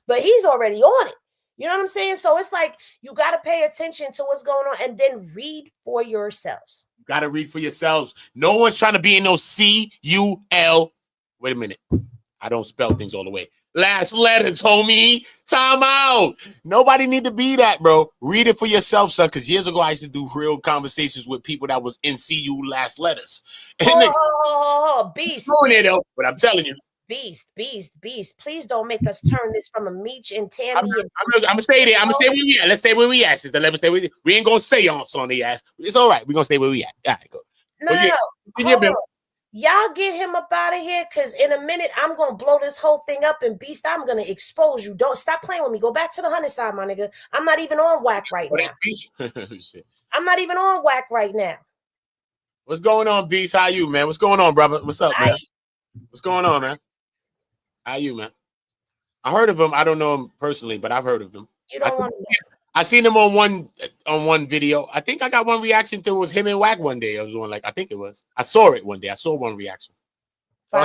but he's already on it. You know what I'm saying? So it's like you got to pay attention to what's going on and then read for yourselves. You got to read for yourselves. No one's trying to be in no C-U-L. Wait a minute. I don't spell things all the way. Last letters, homie. Time out. Nobody need to be that, bro. Read it for yourself, son, because years ago I used to do real conversations with people that was in CU last letters. Beast. But I'm telling you. Beast. Please don't make us turn this from a Meech and Tammy. I'm gonna stay there. I'm gonna stay where we at. Let's stay where we at, sister. Let's stay with it. We ain't gonna say on the ass. It's all right. We're gonna stay where we at. All right, go. No. Y'all get him up out of here, because in a minute I'm gonna blow this whole thing up. And Beast, I'm gonna expose you. Don't stop playing with me. Go back to the 100 side, my nigga. I'm not even on whack right now. Shit. I'm not even on whack right now. What's going on, Beast? How you, man? What's going on, brother? What's up, man? What's going on, man? How you, man? I heard of him. I don't know him personally, but I've heard of him. You don't want to. I seen him on one video. I think I got one reaction to it was him and Wack one day. I was on I think it was. I saw it one day. I saw one reaction. So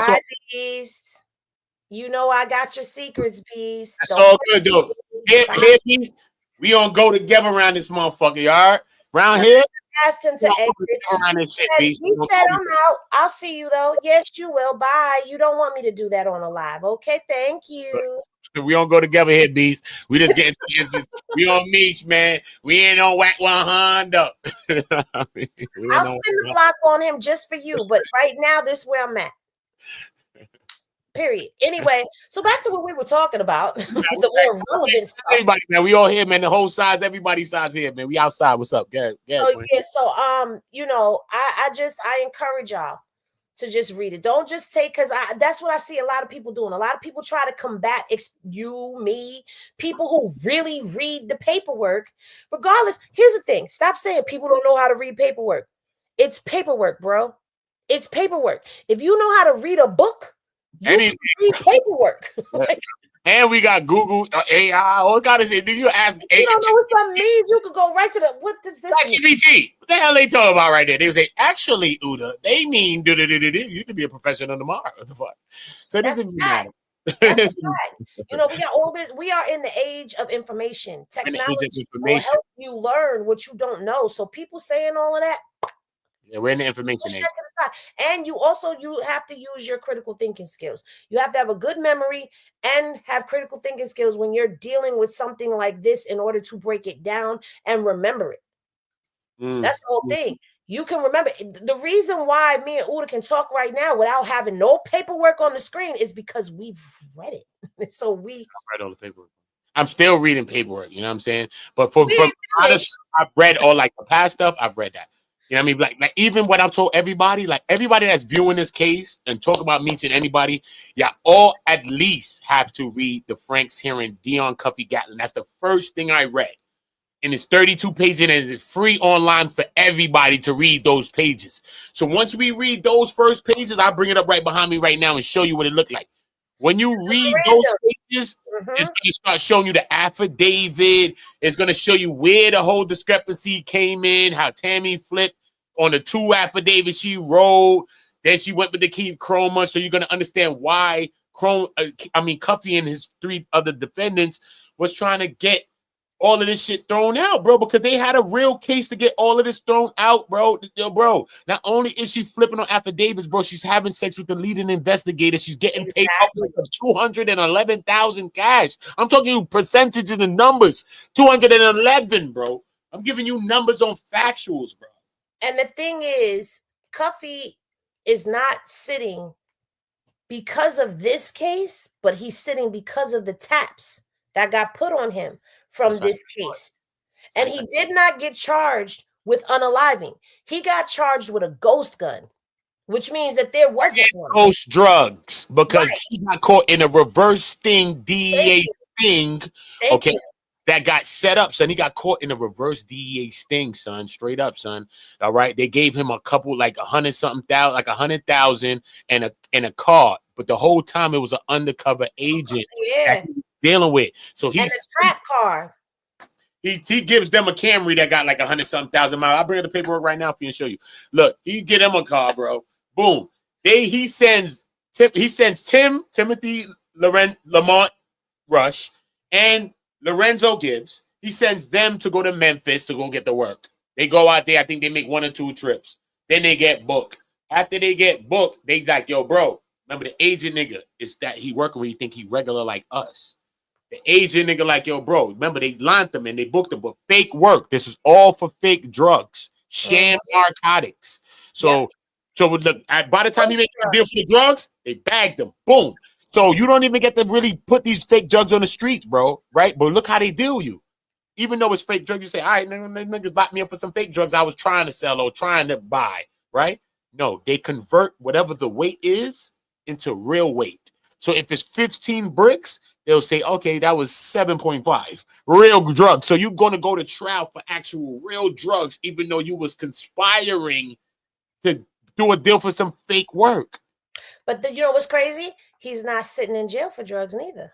Beast. You know I got your secrets, Beast. That's all good, though. Here, Beast. We gonna go together around this motherfucker, you all right? Around here. Asked him to exit. He said, I'm out. I'll see you though. Yes, you will. Bye. You don't want me to do that on a live. Okay, thank you. We don't go together here, Beast. We just get we on Meech, man. We ain't on whack 100. I'll spin the block on him just for you, but right now this is where I'm at. Period. Anyway, so back to what we were talking about, the more relevant stuff. Everybody, man, we all here, man. The whole sides, everybody's sides here, man. We outside. What's up? Yeah. So you know, I encourage y'all to just read it. Don't just take, because that's what I see a lot of people doing. A lot of people try to combat me, people who really read the paperwork. Regardless, here's the thing. Stop saying people don't know how to read paperwork. It's paperwork, bro. It's paperwork. If you know how to read a book, you can read paperwork. And we got Google, AI. All gotta say, do you ask AI? You don't know what something means, you could go right to what does this mean? GPT. What the hell they talking about right there? They would say, actually, Uda, they mean you could be a professional tomorrow. What the fuck? So this is matter. That's right. You know, we got all this. We are in the age of information. Technology will help you learn what you don't know. So people saying all of that. Yeah, we're in the information age. And you have to use your critical thinking skills. You have to have a good memory and have critical thinking skills when you're dealing with something like this in order to break it down and remember it. That's the whole thing. You can remember. The reason why me and Uda can talk right now without having no paperwork on the screen is because we've read it. So we read all the paperwork. I'm still reading paperwork, you know what I'm saying? But from I've read all like the past stuff, I've read that. You know what I mean? Like even what I've told everybody, like everybody that's viewing this case and talk about Meech and anybody, yeah, all at least have to read the Frank's hearing Dion Cuffy Gatlin. That's the first thing I read. And it's 32 pages and it's free online for everybody to read those pages. So once we read those first pages, I'll bring it up right behind me right now and show you what it looked like. When you read those pages, it's going to start showing you the affidavit. It's going to show you where the whole discrepancy came in, how Tammy flipped on the 2 affidavits she wrote. Then she went with the Keith Cromer. So you're going to understand why Cuffy and his 3 other defendants was trying to get all of this shit thrown out, bro, because they had a real case to get all of this thrown out, bro. Yo, bro, not only is she flipping on affidavits, bro, she's having sex with the leading investigator. She's getting paid up like $211,000 cash. I'm talking you percentages and numbers. 211, bro. I'm giving you numbers on factuals, bro. And the thing is, Cuffy is not sitting because of this case, but he's sitting because of the taps that got put on him from this case. And he did not get charged with unaliving. He got charged with a ghost gun, which means that there wasn't one. Ghost drugs, because he got caught in a reverse sting DEA sting. Okay. That got set up, son. He got caught in a reverse DEA sting, son. Straight up, son. All right. They gave him a couple, like 100,000, like 100,000 and a car. But the whole time it was an undercover agent that he was dealing with. So he's a trap car. He gives them a Camry that got like 100,000 miles. I'll bring the paperwork right now for you and show you. Look, he get him a car, bro. Boom. He sends Timothy Lamont Rush and Lorenzo Gibbs. He sends them to go to Memphis to go get the work. They go out there. I think they make 1 or 2 trips. Then they get booked. After they get booked, they like, yo, bro, remember the agent nigga is that he working where you think he regular like us. The agent nigga like, yo, bro, remember they lined them and they booked them, but fake work. This is all for fake drugs, sham narcotics. So look, by the time you make a deal for the drugs, they bagged them. Boom. So you don't even get to really put these fake drugs on the streets, bro, right? But look how they deal you. Even though it's fake drugs, you say, all right, niggas locked me up for some fake drugs I was trying to sell or trying to buy, right? No, they convert whatever the weight is into real weight. So if it's 15 bricks, they'll say, okay, that was 7.5 real drugs. So you're going to go to trial for actual real drugs, even though you was conspiring to do a deal for some fake work. But you know what's crazy? He's not sitting in jail for drugs neither.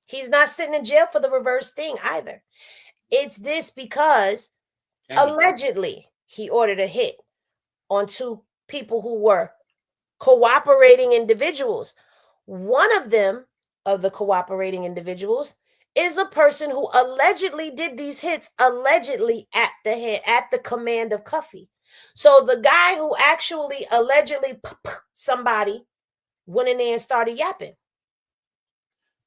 He's not sitting in jail for the reverse thing either. It's this because allegedly he ordered a hit on 2 people who were cooperating individuals. One of them, of the cooperating individuals, is the person who allegedly did these hits, allegedly at the command of Cuffy. So the guy who actually allegedly somebody went in there and started yapping.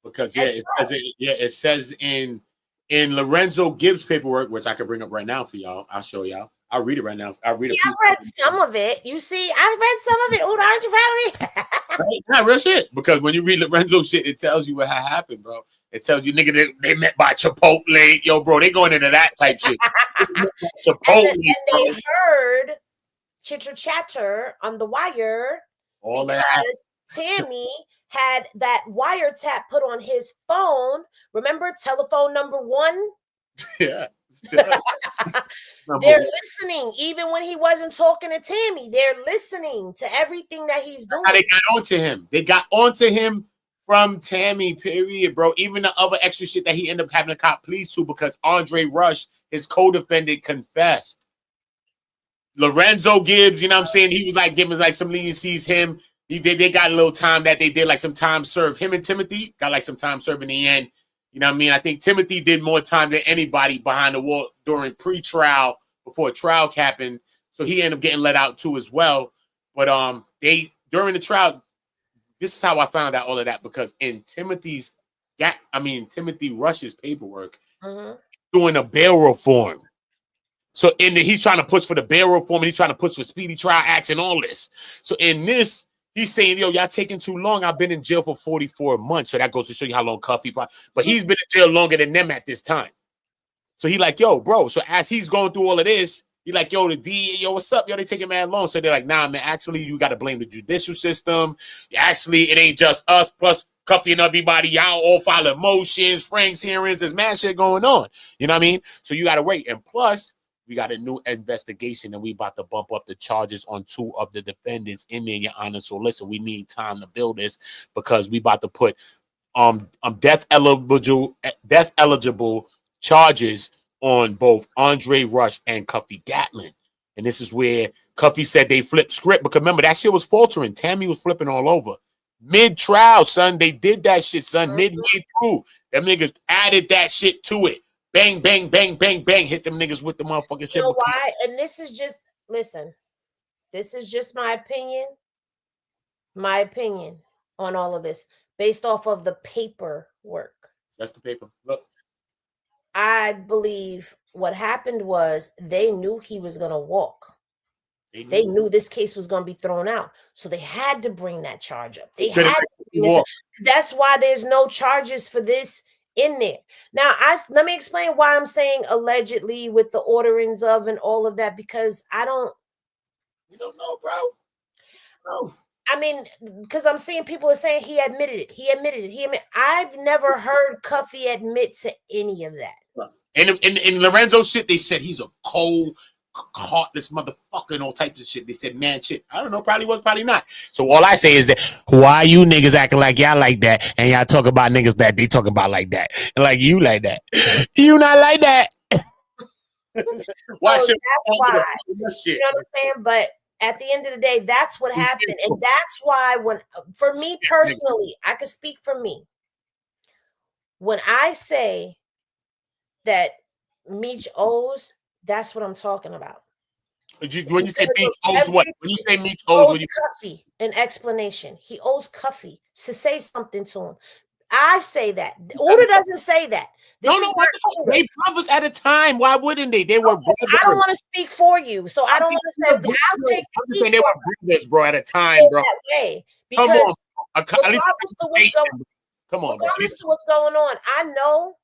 Because it says in Lorenzo Gibbs' paperwork, which I could bring up right now for y'all. I'll show y'all. I'll read it right now. I've read some of it. You see, I read some of it. Oh, aren't you proud of me? Not real shit. Because when you read Lorenzo shit, it tells you what happened, bro. It tells you, nigga, they met by Chipotle. Yo, bro, they going into that type shit. Chipotle. And they heard chitter chatter on the wire because Tammy had that wiretap put on his phone. Remember telephone number 1? Yeah. They're listening, even when he wasn't talking to Tammy. They're listening to everything that he's doing. That's how they got onto him. They got onto him from Tammy, period, bro. Even the other extra shit that he ended up having to cop pleas to because Andre Rush, his co-defendant, confessed. Lorenzo Gibbs, you know what I'm saying? He was like giving like some leniencies. Him, they got a little time that they did like some time served. Him and Timothy got like some time served in the end. You know what I mean? I think Timothy did more time than anybody behind the wall during pre-trial before trial happened. So he ended up getting let out too as well. But they during the trial, this is how I found out all of that, because in Timothy Rush's paperwork, doing a bail reform. So he's trying to push for the bail reform, and he's trying to push for speedy trial acts and all this. So in this, he's saying, yo, y'all taking too long. I've been in jail for 44 months. So that goes to show you how long Cuffy, but he's been in jail longer than them at this time. So he like, yo, bro. So as he's going through all of this, he like, yo, the DA, yo, what's up? Yo, they taking mad long. So they're like, nah, man, actually, you got to blame the judicial system. Actually, it ain't just us plus Cuffy and everybody. Y'all all filing motions, Frank's hearings. There's mad shit going on. You know what I mean? So you got to wait. And plus, we got a new investigation, and we about to bump up the charges on 2 of the defendants in there, Your Honor. So listen, we need time to build this because we about to put death eligible charges on both Andre Rush and Cuffy Gatlin. And this is where Cuffy said they flipped script, because remember that shit was faltering. Tammy was flipping all over. Mid-trial, son, they did that shit, son. Midway through, them niggas added that shit to it. Bang, bang, bang, bang, bang. Hit them niggas with the motherfucking shit. You know why? And this is just, listen, this is just my opinion on all of this based off of the paperwork. That's the paper. Look. I believe what happened was they knew he was going to walk. They knew this case was going to be thrown out. So they had to bring that charge up. They had to bring this up. That's why there's no charges for this in there. Now, let me explain why I'm saying allegedly with the orderings of and all of that, because you don't know, bro. No. I mean, because I'm seeing people are saying he admitted it. I've never heard Cuffy admit to any of that. And in Lorenzo shit, they said he's a cold, heartless motherfucker and all types of shit. They said man shit. I don't know, probably was, probably not. So all I say is that why you niggas acting like y'all like that, and y'all talk about niggas that they talking about like that, and like you like that. You not like that. Watch it. That's why. You know what I'm saying? But at the end of the day, that's what happened. And that's why for me personally, I can speak for me. When I say that Meech owes, that's what I'm talking about. When you say Meech owes what? When you say Meech owes Cuffy an explanation. He owes Cuffy to say something to him. I say that. Uda doesn't say that. No, they brothers at a time. Why wouldn't they? They were brothers. I don't want to speak for you, so I don't want to say. I'll take I'm just saying they were brothers, bro, at a time, bro. That way, come on. Regardless to what's going on, I know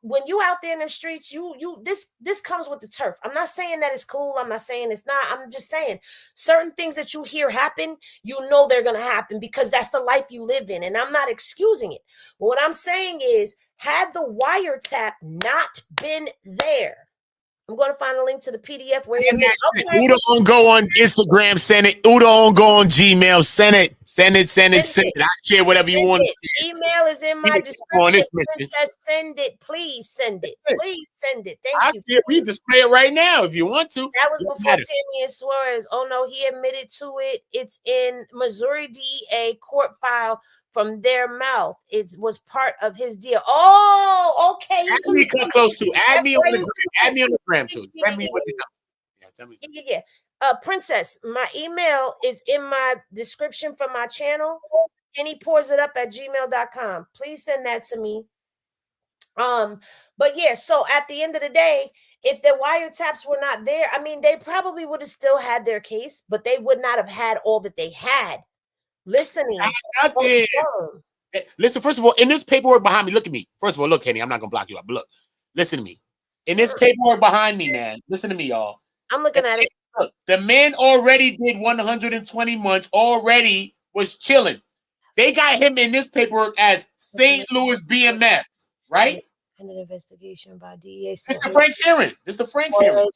when you out there in the streets, this comes with the turf. I'm not saying that it's cool. I'm not saying it's not. I'm just saying certain things that you hear happen, they're going to happen because that's the life you live in. And I'm not excusing it. But what I'm saying is, had the wiretap not been there, I'm going to find a link to the PDF where Uda on go on Instagram, send it. Uda on go on Gmail, send it. Send it. I share whatever you want. Email is in my description. It says send it. Please send it. Please send it. Thank you. We display it right now if you want to. That was before Tammy and Suarez. Oh no, he admitted to it. It's in Missouri DEA court file from their mouth. It was part of his deal. Oh, okay. Add me close to. Add me on the gram too. Send me what you know. Tell me. Princess, my email is in my description for my channel. hennypoursitup@gmail.com. Please send that to me. But yeah, so at the end of the day, if the wiretaps were not there, I mean, they probably would have still had their case, but they would not have had all that they had listening. Listen, first of all, in this paperwork behind me, look at me. First of all, look, Henny, I'm not gonna block you up, but look, listen to me. In this paperwork behind me, man, listen to me, y'all. I'm looking at it. Look, the man already did 120 months, already was chilling. They got him in this paperwork as St. Louis BMF, right? An investigation by DEA. This is the Frank's hearing. This is the Frank's hearing.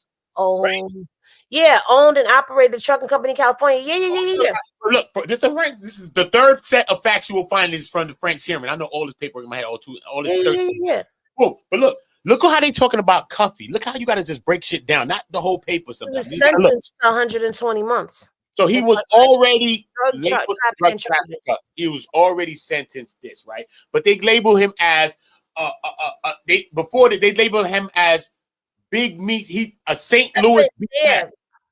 Yeah, owned and operated the trucking company in California. Yeah. Look, this is the Frank. This is the third set of factual findings from the Frank's hearing. I know all this paperwork in my head, all this. Yeah. Whoa, but look how they talking about Cuffy. Look how you got to just break shit down, not the whole paper. Sometimes He was sentenced to 120 months. So he was already he was already sentenced this, right? But they label him as they label him as Big Meech. He a St. Louis BMF,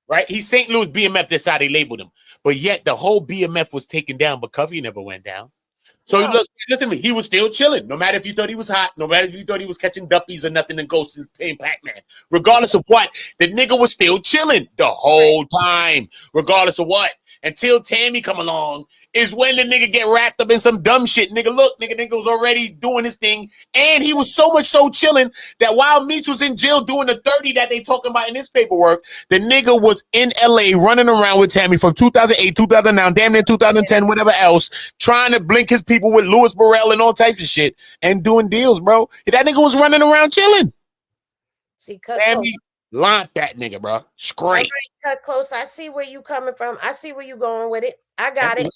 right? He's St. Louis BMF. That's how they labeled him. But yet the whole BMF was taken down, but Cuffy never went down. So look, listen to me. He was still chilling. No matter if you thought he was hot, no matter if you thought he was catching duppies or nothing and ghosts and playing Pac-Man. Regardless of what, the nigga was still chilling the whole time. Regardless of what. Until Tammy come along is when the nigga get wrapped up in some dumb shit. Nigga, look, nigga was already doing his thing. And he was so much so chilling that while Meech was in jail doing the 30 that they talking about in this paperwork, the nigga was in LA running around with Tammy from 2008, 2009, damn near 2010, whatever else, trying to blink his people with Louis Burrell and all types of shit and doing deals, bro. That nigga was running around chilling. See, Tammy launched that nigga, bro. Straight. Cut close. I see where you coming from. I see where you going with it. I got it.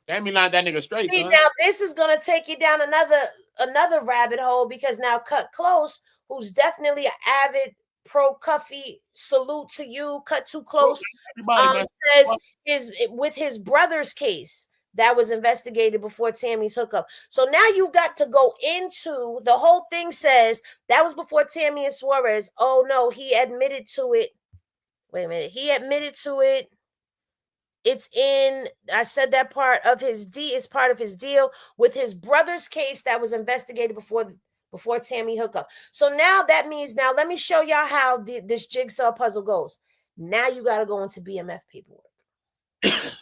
Tammy lined that nigga straight. See, son. now this is gonna take you down another rabbit hole because now Cut Close, who's definitely an avid pro Cuffy, salute to you. Cut Too Close. Says with his brother's case that was investigated before Tammy's hookup. So now you got to go into the whole thing. Says that was before Tammy and Suarez. Oh no, he admitted to it. Wait a minute, he admitted to it. It's in, I said that part of his is part of his deal with his brother's case that was investigated before Tammy hookup. So now that means, now let me show y'all how this jigsaw puzzle goes. Now you got to go into BMF paperwork.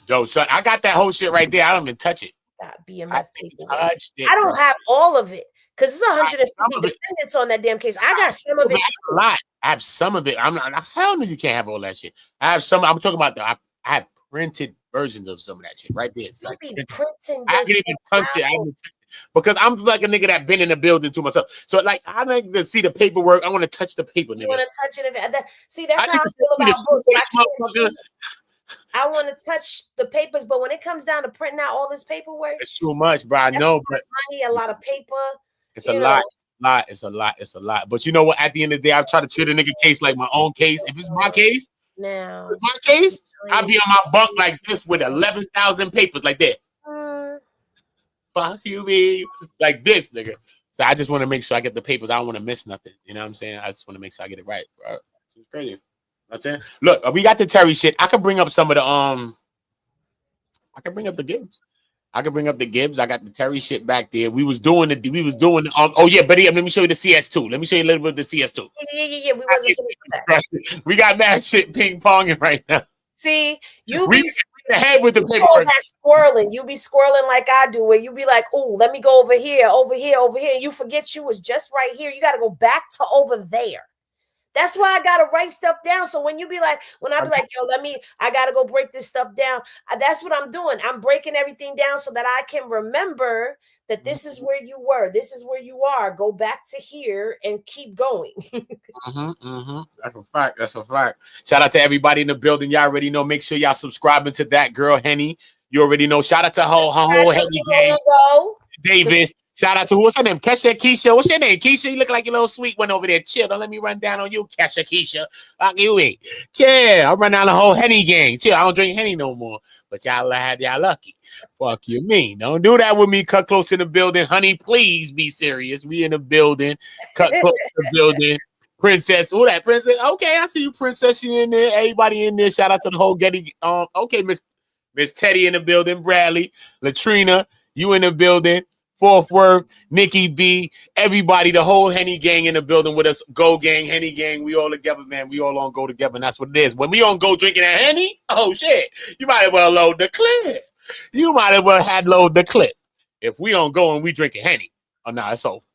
Yo, son, I got that whole shit right there. I don't even touch it. BMF paperwork. I don't have all of it because it's 150 defendants on that damn case. I got some of it too. A lot. I have some of it. I'm not. Hell no, you can't have all that shit. I have some. I'm talking about I have printed versions of some of that shit right there. Like, I can even touch it. Because I'm like a nigga that been in the building to myself. So like I like to see the paperwork. I want to touch the paper. You want to touch it? See, that's how I feel about books. I want to touch the papers, but when it comes down to printing out all this paperwork, it's too much, bro. I know, but money, a lot of paper. It's a lot. It's a lot. But you know what? At the end of the day, I try to treat a nigga case like my own case. If it's my case, now my case, I'll be on my bunk like this with 11,000 papers like that. Fuck you, me, like this, nigga. So I just want to make sure I get the papers. I don't want to miss nothing. You know what I'm saying? I just want to make sure I get it right, bro. It's crazy. That's it. Look, we got the Terry shit. I could bring up some of the I can bring up the Gibbs. I got the Terry shit back there. We was doing oh yeah, but let me show you the CS2. Let me show you a little bit of the CS2. Yeah. We wasn't that. We got mad shit ping-ponging right now. See, you be ahead with the paperwork. Squirreling. You be squirreling like I do, where you be like, "Oh, let me go over here. You forget you was just right here. You got to go back to over there. That's why I gotta write stuff down. So when I be like, yo, I gotta go break this stuff down. That's what I'm doing. I'm breaking everything down so that I can remember that this is where you were. This is where you are. Go back to here and keep going. That's a fact. Shout out to everybody in the building. Y'all already know. Make sure y'all subscribing to That Girl Henny. You already know. Shout out to her whole Henny gang. Davis. Shout out to what's her name? Kesha Keisha. What's your name? Keisha, you look like your little sweet one over there. Chill. Don't let me run down on you, Kesha Keisha. Fuck you ain't. Chill. I'll run down the whole Henny gang. Chill. I don't drink Henny no more. But y'all had y'all lucky. Fuck you mean. Don't do that with me. Cut close in the building. Honey, please be serious. We in the building. Cut close in the building. Princess. Oh, that princess. Okay, I see you, princess. You in there. Everybody in there. Shout out to the whole Getty. Okay, Miss Teddy in the building. Bradley. Latrina. You in the building. Fourth Worth, Nikki B, everybody, the whole Henny gang in the building with us. Go gang, Henny gang, we all together, man. We all on go together, and that's what it is. When we on go drinking a Henny, oh shit, you might as well load the clip. You might as well had load the clip. If we on go and we drinking Henny, oh no, it's over.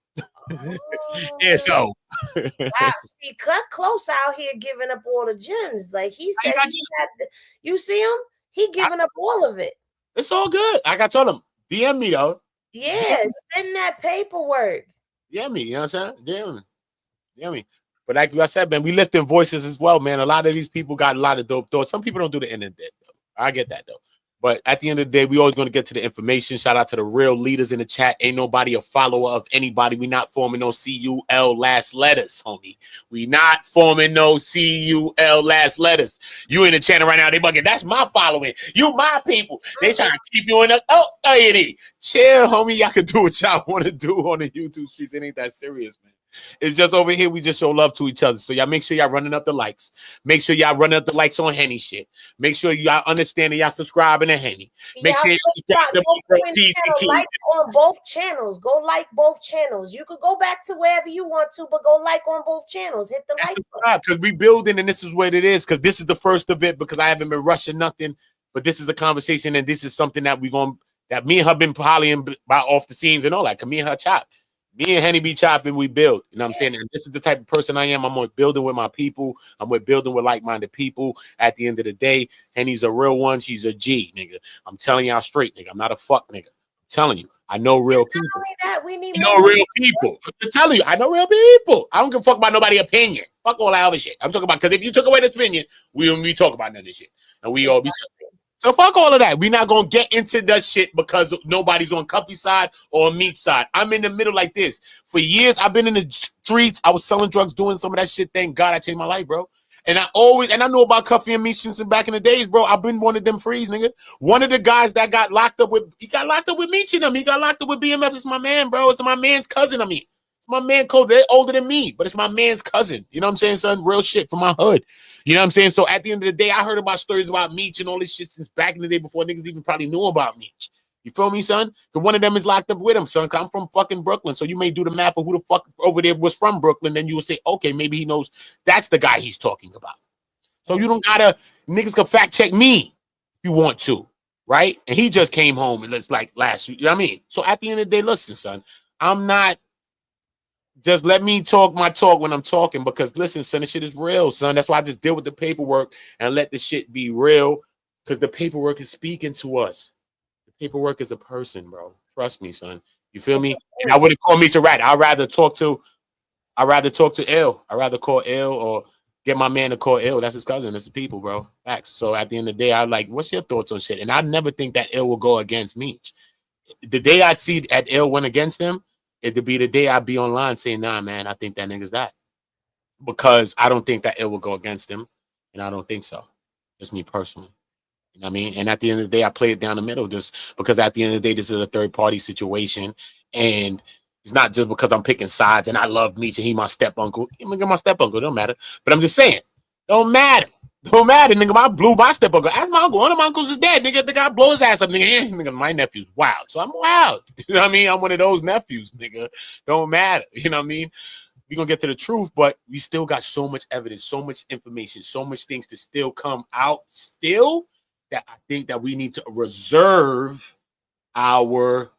It's over. Wow, see, cut close out here giving up all the gems. Like he said, you see him? He giving up all of it. It's all good. Like I told him, DM me though. Yeah, send that paperwork. Yeah, me, you know what I'm saying? Yeah, me. But like I said, man, we lifting voices as well, man. A lot of these people got a lot of dope thoughts. Some people don't do the internet, though. I get that, though. But at the end of the day, we always going to get to the information. Shout out to the real leaders in the chat. Ain't nobody a follower of anybody. We not forming no CUL last letters, homie. We not forming no CUL last letters. You in the channel right now, they bugging. That's my following. You my people. They trying to keep you in the chill, homie. Y'all can do what y'all want to do on the YouTube streets. It ain't that serious, man. It's just over here. We just show love to each other. So y'all make sure y'all running up the likes. Make sure y'all running up the likes on Henny shit. Make sure y'all understanding y'all subscribing to Henny. Make sure y'all like on both channels. Go like both channels. You could go back to wherever you want to, but go like on both channels. Hit the like button. Because we building, and this is what it is. Because this is the first of it. Because I haven't been rushing nothing, but this is a conversation, and this is something that that me and her been polying by off the scenes and all that. Cause me and her chop. Me and Henny be chopping, we build. You know what I'm saying? And this is the type of person I am. I'm with building with my people. I'm with building with like-minded people. At the end of the day, Henny's a real one. She's a G, nigga. I'm telling y'all straight, nigga. I'm not a fuck, nigga. I'm telling you. I know real people. We need real people. I'm telling you, I know real people. I don't give a fuck about nobody's opinion. Fuck all that other shit. I'm talking about, because if you took away this opinion, we don't be talking about none of this shit. And we all be so fuck all of that. We're not going to get into that shit because nobody's on Cuffy's side or Meech side. I'm in the middle like this. For years, I've been in the streets. I was selling drugs, doing some of that shit. Thank God I changed my life, bro. And I know about Cuffy and Meech since back in the days, bro. I've been one of them frees, nigga. One of the guys that got locked up with, he got locked up with Meech and them. He got locked up with BMF. It's my man, bro. It's my man's cousin, my man Cole, they're older than me, but it's my man's cousin. You know what I'm saying, son? Real shit from my hood. You know what I'm saying? So at the end of the day, I heard about stories about Meech and all this shit since back in the day before niggas even probably knew about Meech. You feel me, son? Because one of them is locked up with him, son. Because I'm from fucking Brooklyn. So you may do the map of who the fuck over there was from Brooklyn. Then you will say, okay, maybe he knows that's the guy he's talking about. So you don't gotta, niggas can fact check me if you want to, right? And he just came home and it's like last week. You know what I mean? So at the end of the day, listen, son, I'm not. Just let me talk my talk when I'm talking, because listen, son, this shit is real, son. That's why I just deal with the paperwork and let the shit be real, because the paperwork is speaking to us. The paperwork is a person, bro. Trust me, son. You feel me? And I wouldn't call me to rat. I'd rather talk to L. I'd rather call L or get my man to call L. That's his cousin. It's the people, bro. Facts. So at the end of the day, I like, what's your thoughts on shit? And I never think that L will go against Meech. The day I'd see that L went against him, it'd be the day I'd be online saying, nah, man, I think that nigga's that. Because I don't think that it will go against him. And I don't think so. Just me personally. You know what I mean? And at the end of the day, I play it down the middle just because at the end of the day, this is a third-party situation. And it's not just because I'm picking sides and I love Meech and he my step-uncle. He my step-uncle. Don't matter. But I'm just saying, don't matter. Don't matter, nigga. I blew my step-uncle. Ask my uncle. One of my uncles is dead, nigga. The guy blow his ass up, nigga. Nigga, my nephew's wild. So I'm wild. You know what I mean? I'm one of those nephews, nigga. Don't matter. You know what I mean? We're going to get to the truth, but we still got so much evidence, so much information, so much things to still come out still that I think that we need to reserve our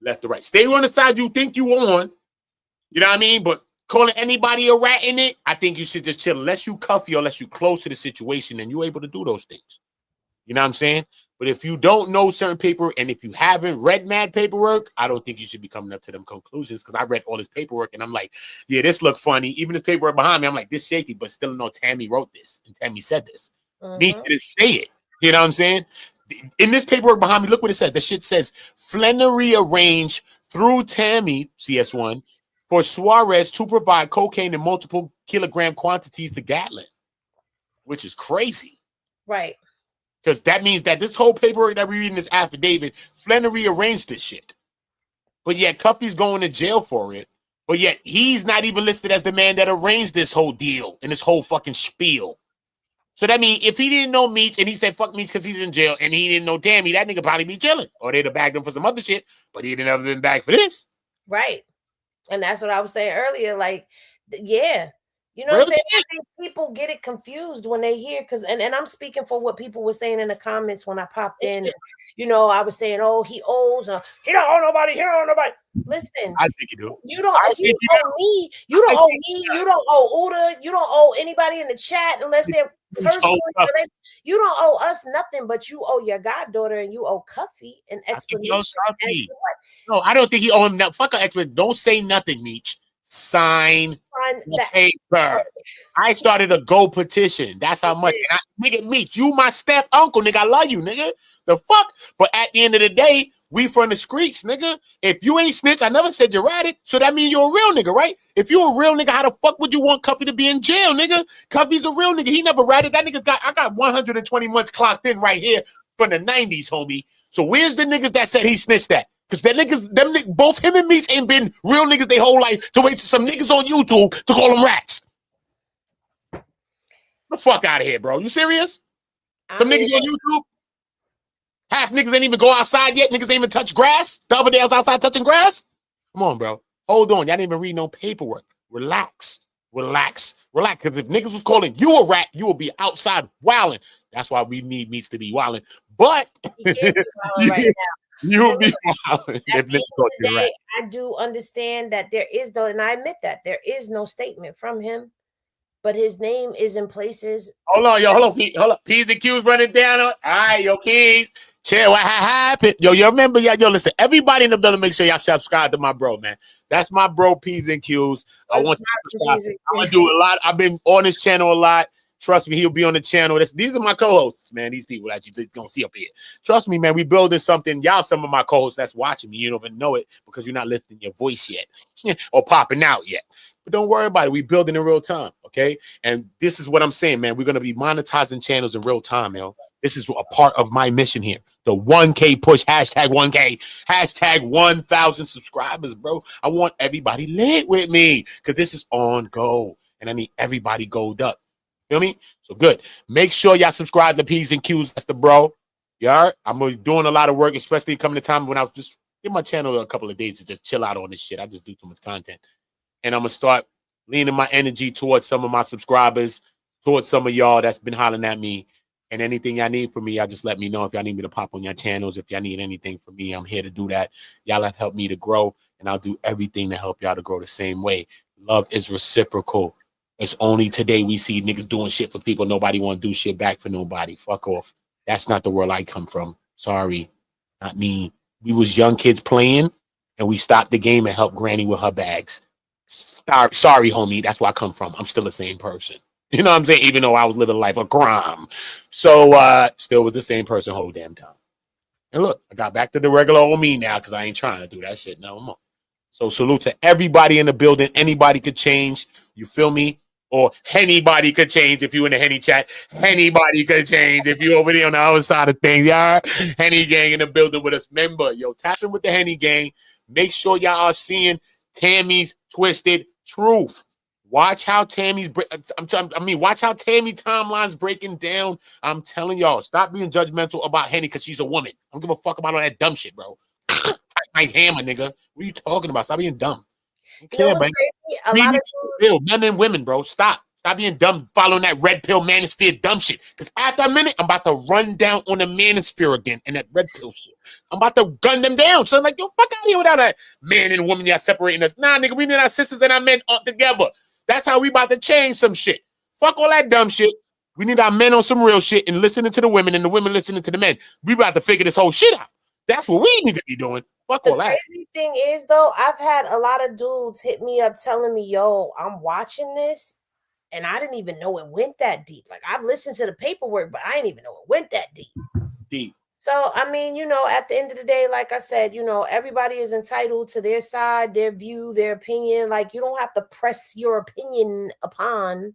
left or right. Stay on the side you think you on. You know what I mean? But calling anybody a rat in it, I think you should just chill. Unless you Cuffy or unless you close to the situation and you're able to do those things. You know what I'm saying? But if you don't know certain paperwork and if you haven't read mad paperwork, I don't think you should be coming up to them conclusions, because I read all this paperwork and I'm like, yeah, this look funny. Even this paperwork behind me, I'm like, this shaky, but still know Tammy wrote this and Tammy said this. Meech didn't say it. You know what I'm saying? In this paperwork behind me, look what it says. The shit says Flenory arranged through Tammy, CS1, for Suarez to provide cocaine in multiple kilogram quantities to Gatlin, which is crazy. Right. Because that means that this whole paperwork that we read in this affidavit, Flenory arranged this shit. But yet Cuffy's going to jail for it. But yet he's not even listed as the man that arranged this whole deal and this whole fucking spiel. So that means if he didn't know Meech and he said fuck Meech because he's in jail and he didn't know Tammy, that nigga probably be chilling. Or they'd have bagged him for some other shit, but he'd never been bagged for this. Right. And that's what I was saying earlier. Like, yeah. You know what I'm saying? I think people get it confused when they hear, because and I'm speaking for what people were saying in the comments when I popped in. You know, I was saying, oh, he owes, he don't owe nobody, he don't owe nobody. Listen, I think you do. You don't owe me, you don't owe me, you don't owe Uda, you don't owe anybody in the chat unless they're personal. You don't owe us nothing, but you owe your goddaughter and you owe Cuffy an explanation. No, I don't think he owe him nothing. Fuck an explanation. Don't say nothing, Meech. Sign the paper. I started a Go petition. That's how much. And nigga, Meech, you my step uncle, nigga. I love you, nigga. The fuck? But at the end of the day, we from the streets, nigga. If you ain't snitch, I never said you're at it. So that means you're a real nigga, right? If you're a real nigga, how the fuck would you want Cuffy to be in jail, nigga? Cuffy's a real nigga. He never ratted. That nigga I got 120 months clocked in right here from the 90s, homie. So where's the niggas that said he snitched that? Because both him and Meech ain't been real niggas their whole life to wait till some niggas on YouTube to call them rats. The fuck out of here, bro. You serious? Some niggas on YouTube? Half niggas ain't even go outside yet. Niggas ain't even touch grass. The other day I was outside touching grass. Come on, bro. Hold on. Y'all didn't even read no paperwork. Relax. Relax. Relax. Because if niggas was calling you a rat, you will be outside wilding. That's why we need Meech to be wilding. But you'll be wilding. If niggas call you a rat. I do understand that there is no, and I admit that there is no statement from him, but his name is in places. Hold on, yo. Hold on. P's and Q's running down. All right, yo, Keys. Chill, what happened? Yo, remember, yo, listen, everybody in the building, make sure y'all subscribe to my bro, man. That's my bro, P's and Q's. I want you to subscribe. I'm going to do a lot. I've been on this channel a lot. Trust me, he'll be on the channel. These are my co-hosts, man. These people that you don't see up here. Trust me, man, we building something. Y'all some of my co-hosts that's watching me. You don't even know it because you're not lifting your voice yet or popping out yet. But don't worry about it. We building in real time, okay? And this is what I'm saying, man. We're going to be monetizing channels in real time, yo. This is a part of my mission here. The 1K push, hashtag 1K, hashtag 1,000 subscribers, bro. I want everybody lit with me because this is on go. And I need everybody gold up. Feel me? So good. Make sure y'all subscribe to P's and Q's. That's the bro. You all right? I'm doing a lot of work, especially coming to time when I was just give my channel a couple of days to just chill out on this shit. I just do too much content. And I'm going to start leaning my energy towards some of my subscribers, towards some of y'all that's been hollering at me. And anything y'all need from me, y'all just let me know. If y'all need me to pop on your channels, if y'all need anything from me, I'm here to do that. Y'all have helped me to grow, and I'll do everything to help y'all to grow the same way. Love is reciprocal. It's only today we see niggas doing shit for people. Nobody want to do shit back for nobody. Fuck off. That's not the world I come from. Sorry. Not me. We was young kids playing, and we stopped the game and helped Granny with her bags. Sorry, homie. That's where I come from. I'm still the same person. You know what I'm saying? Even though I was living a life of crime. So, still with the same person whole damn time. And look, I got back to the regular old me now because I ain't trying to do that shit no more. So, salute to everybody in the building. Anybody could change. You feel me? Or anybody could change if you in the Henny chat. Anybody could change if you over there on the other side of things. Y'all, Henny gang in the building with us. Remember, yo, tap in with the Henny gang. Make sure y'all are seeing Tammy's Twisted Truth. Watch how Tammy's watch how Tammy timeline's breaking down. I'm telling y'all, stop being judgmental about Henny because she's a woman. I don't give a fuck about all that dumb shit, bro. My hammer, nigga. What are you talking about? Stop being dumb. Men and women, bro. Stop being dumb following that red pill manosphere dumb shit. Because after a minute, I'm about to run down on the manosphere again and that red pill shit. I'm about to gun them down. So I'm like, yo, fuck out of here without a man and woman y'all separating us. Nah, nigga, we need our sisters and our men up together. That's how we about to change some shit. Fuck all that dumb shit. We need our men on some real shit and listening to the women and the women listening to the men. We about to figure this whole shit out. That's what we need to be doing. Fuck all that. The crazy thing is, though, I've had a lot of dudes hit me up telling me, yo, I'm watching this, and I didn't even know it went that deep. Like, I've listened to the paperwork, but I didn't even know it went that deep. So, I mean, you know, at the end of the day, like I said, you know, everybody is entitled to their side, their view, their opinion. Like, you don't have to press your opinion upon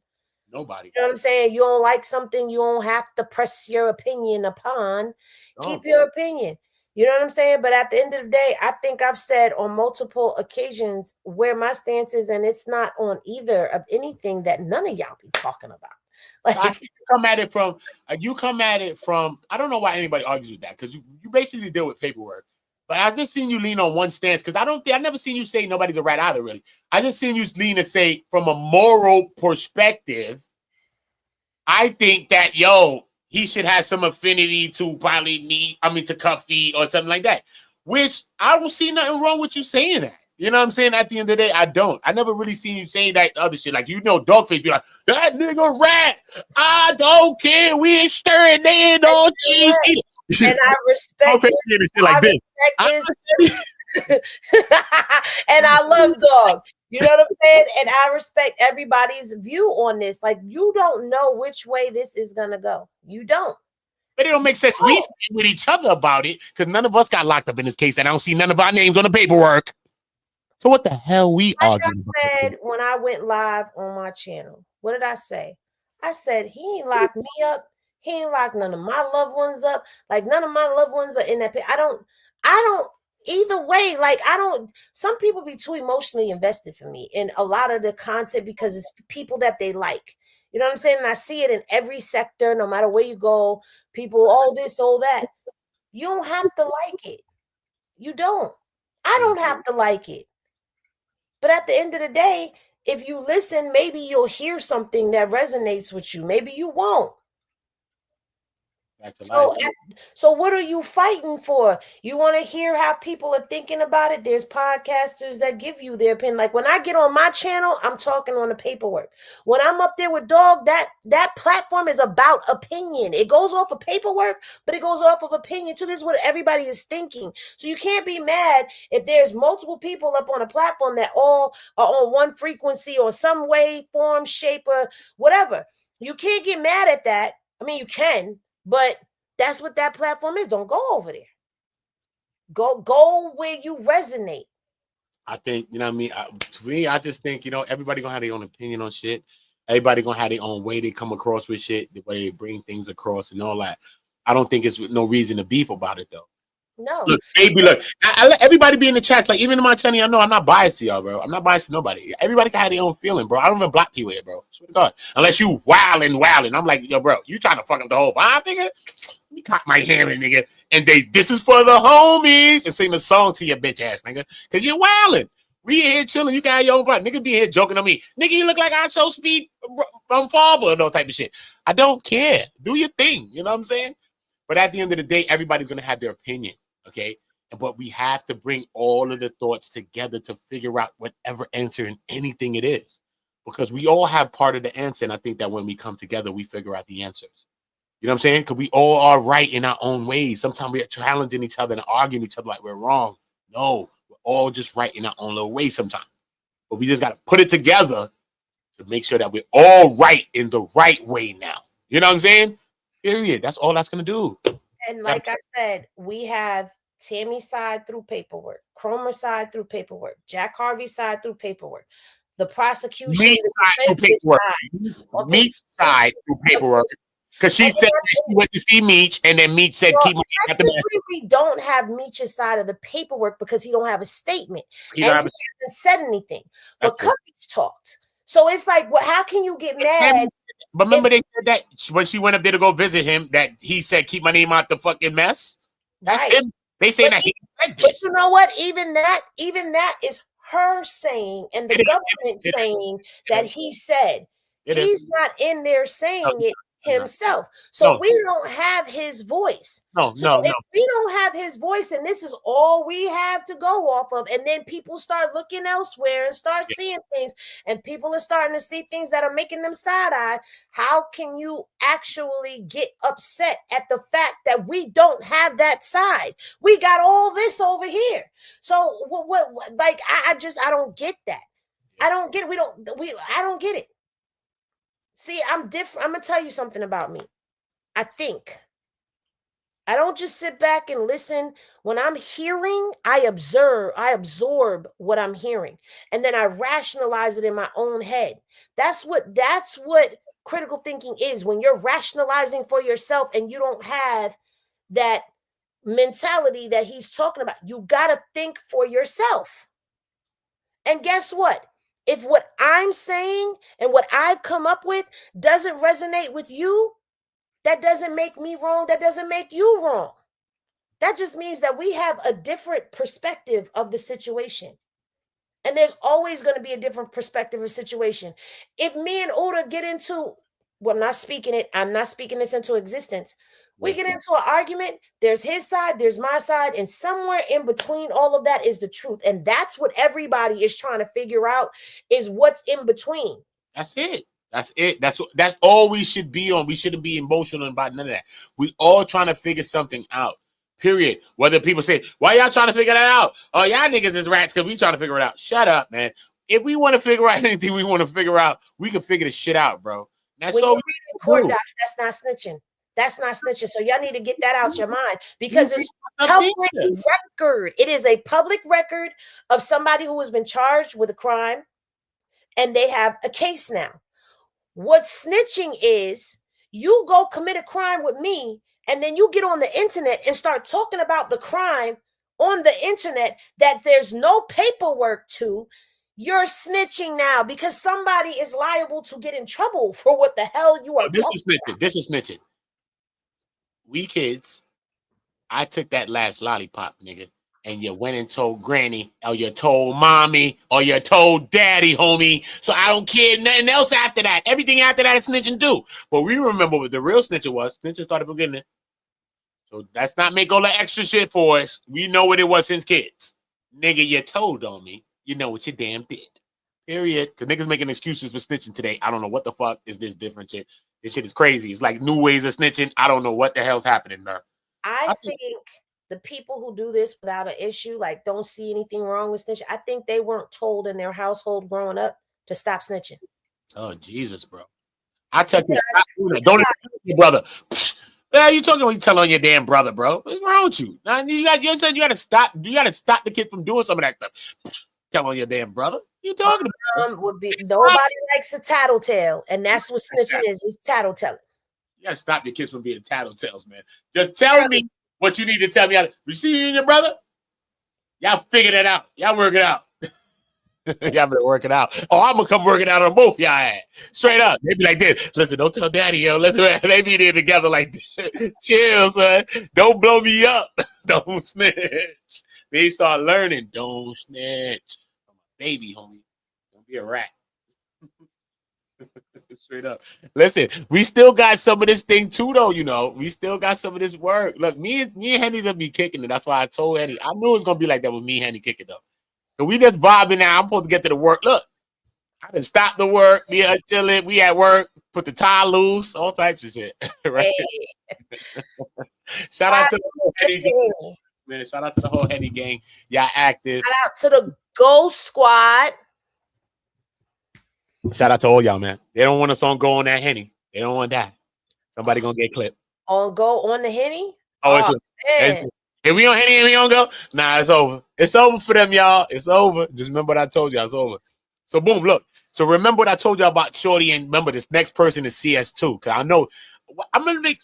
nobody. You know what I'm saying? You don't like something, you don't have to press your opinion upon. Keep your opinion. You know what I'm saying? But at the end of the day, I think I've said on multiple occasions where my stance is, and it's not on either of anything that none of y'all be talking about. Like, come at it from I don't know why anybody argues with that, because you basically deal with paperwork. But I've just seen you lean on one stance, because I've never seen you say nobody's a rat either, really. I just seen you lean to say, from a moral perspective, I think that he should have some affinity to to Cuffy or something like that. Which I don't see nothing wrong with you saying that. You know what I'm saying? At the end of the day, I don't. I never really seen you saying that other shit. Like, Dawgface be like, that nigga rat. I don't care. We ain't stirring in on cheese. And I respect and I love Dog. You know what I'm saying? And I respect everybody's view on this. Like, you don't know which way this is gonna go. You don't. But it don't make sense. We fight with each other about it, because none of us got locked up in this case, and I don't see none of our names on the paperwork. So what the hell we arguing about? I said when I went live on my channel, what did I say? I said he ain't locked me up. He ain't locked none of my loved ones up. Like, none of my loved ones are in that pit. I don't either way. Like, some people be too emotionally invested for me in a lot of the content, because it's people that they like. You know what I'm saying? And I see it in every sector, no matter where you go. People, all this, all that. You don't have to like it. You don't. I don't have to like it. But at the end of the day, if you listen, maybe you'll hear something that resonates with you. Maybe you won't. So what are you fighting for? You want to hear how people are thinking about it? There's podcasters that give you their opinion. Like, when I get on my channel, I'm talking on the paperwork. When I'm up there with Dog, that platform is about opinion. It goes off of paperwork, but it goes off of opinion too. This is what everybody is thinking. So you can't be mad if there's multiple people up on a platform that all are on one frequency or some way, form, shape, or whatever. You can't get mad at that. I mean, you can. But that's what that platform is. Don't go over there. Go where you resonate. I think, you know what I mean? To me, I just think, everybody gonna have their own opinion on shit. Everybody gonna have their own way they come across with shit, the way they bring things across and all that. I don't think it's no reason to beef about it, though. No. Look, baby, look. I let everybody be in the chat. Like, even in my channel, I know I'm not biased to y'all, bro. I'm not biased to nobody. Everybody can have their own feeling, bro. I don't even block people here, bro. Swear to God. Unless you wilding. I'm like, yo, bro, you trying to fuck up the whole vibe, nigga? Let me cock my hammer, nigga. And this is for the homies. And sing the song to your bitch ass, nigga. Because you're wilding. We in here chilling. You can have your own vibe. Nigga be here joking on me. Nigga, you look like I show speed from father or no type of shit. I don't care. Do your thing. You know what I'm saying? But at the end of the day, everybody's going to have their opinion, okay? But we have to bring all of the thoughts together to figure out whatever answer in anything it is. Because we all have part of the answer. And I think that when we come together, we figure out the answers. You know what I'm saying? Because we all are right in our own ways. Sometimes we are challenging each other and arguing each other like we're wrong. No, we're all just right in our own little way sometimes. But we just got to put it together to make sure that we're all right in the right way now. You know what I'm saying? Period. That's all that's going to do. And like I said, we have Tammy's side through paperwork, Cromer side through paperwork, Jack Harvey side through paperwork, the prosecution side through paperwork, Meech side through paperwork. Because she said she went to see Meech, and then Meech said, "Keep my at the mess." We don't have Meech's side of the paperwork because he don't have a statement. He hasn't said anything. But Cuffy's talked. So it's like, well, how can you get mad? But remember, they said that when she went up there to go visit him, that he said, "Keep my name out the fucking mess." That's him. They say that he said this. But you know what? Even that is her saying, and the government saying that he said. He's not in there saying it himself. So we don't have his voice. If we don't have his voice, and this is all we have to go off of, and then people start looking elsewhere and start seeing things, and people are starting to see things that are making them side-eye, how can you actually get upset at the fact that we don't have that side? We got all this over here. So what like I don't get that. I don't get it. I don't get it. See, I'm different. I'm going to tell you something about me. I think. I don't just sit back and listen. When I'm hearing, I absorb what I'm hearing. And then I rationalize it in my own head. That's what critical thinking is. When you're rationalizing for yourself and you don't have that mentality that he's talking about. You got to think for yourself. And guess what? If what I'm saying and what I've come up with doesn't resonate with you, that doesn't make me wrong. That doesn't make you wrong. That just means that we have a different perspective of the situation. And there's always going to be a different perspective of the situation. If me and Oda get into, well, I'm not speaking this into existence. We get into an argument, there's his side, there's my side, and somewhere in between all of that is the truth. And that's what everybody is trying to figure out, is what's in between. That's it. That's it. That's all we should be on. We shouldn't be emotional about none of that. We all trying to figure something out. Period. Whether people say, why y'all trying to figure that out? Oh, y'all niggas is rats because we trying to figure it out. Shut up, man. If we want to figure out anything we want to figure out, we can figure this shit out, bro. That's when all you're reading court docs, that's not snitching. That's not snitching. So y'all need to get that out your mind, because it's public record. It is a public record of somebody who has been charged with a crime, and they have a case now. What snitching is, you go commit a crime with me, and then you get on the internet and start talking about the crime on the internet that there's no paperwork to. You're snitching now, because somebody is liable to get in trouble for what the hell you are. This is snitching. This is snitching. We kids, I took that last lollipop, nigga, and you went and told granny, or you told mommy, or you told daddy, homie. So I don't care nothing else after that. Everything after that is snitching too. But we remember what the real snitching was. Snitching started from getting it. So that's not make all the extra shit for us. We know what it was since kids. Nigga, you told on me. You know what you damn did. Period. Because niggas making excuses for snitching today. I don't know what the fuck is this different shit. This shit is crazy. It's like new ways of snitching. I don't know what the hell's happening there. I think the people who do this without an issue, like don't see anything wrong with snitching, I think they weren't told in their household growing up to stop snitching. Oh, Jesus, bro. I tell you, don't your brother. Yeah, you talking when you tell on your damn brother, bro. What's wrong with you? Now, you got to stop. You got to stop the kid from doing some of that stuff. Tell on your damn brother. You talking about? Would be nobody likes a tattletale, and that's what snitching is tattletelling. You got to stop your kids from being tattletales, man. Just tell me what you need to tell me. You see you and your brother? Y'all figure that out. Y'all work it out. Y'all better work it out. Oh, I'm gonna come work it out on both y'all. Straight up. They be like this. Listen, don't tell daddy, yo. Listen, they be there together like this. Chill, son. Don't blow me up. Don't snitch. They start learning. Don't snitch. I'm a baby, homie. Don't be a rat. Straight up. Listen, we still got some of this thing too, though. You know, we still got some of this work. Look, me and Henny's gonna be kicking it. That's why I told Henny. I knew it was gonna be like that with me and Henny kicking though. So we just vibing now. I'm supposed to get to the work. Look, I done stopped the work. We are chilling. We at work. Put the tie loose. All types of shit. Right? Hey. Shout out to the whole Henny gang. Man, shout out to the whole Henny gang. Y'all active. Shout out to the Ghost Squad. Shout out to all y'all, man. They don't want us on go on that Henny. They don't want that. Somebody gonna get clipped. On go on the Henny? Oh, it's if we on Henny and we don't go, nah, it's over. It's over for them, y'all. It's over. Just remember what I told y'all. It's over. So boom, look. So remember what I told y'all about Shorty, and remember this next person is CS2. Cause I know I'm gonna make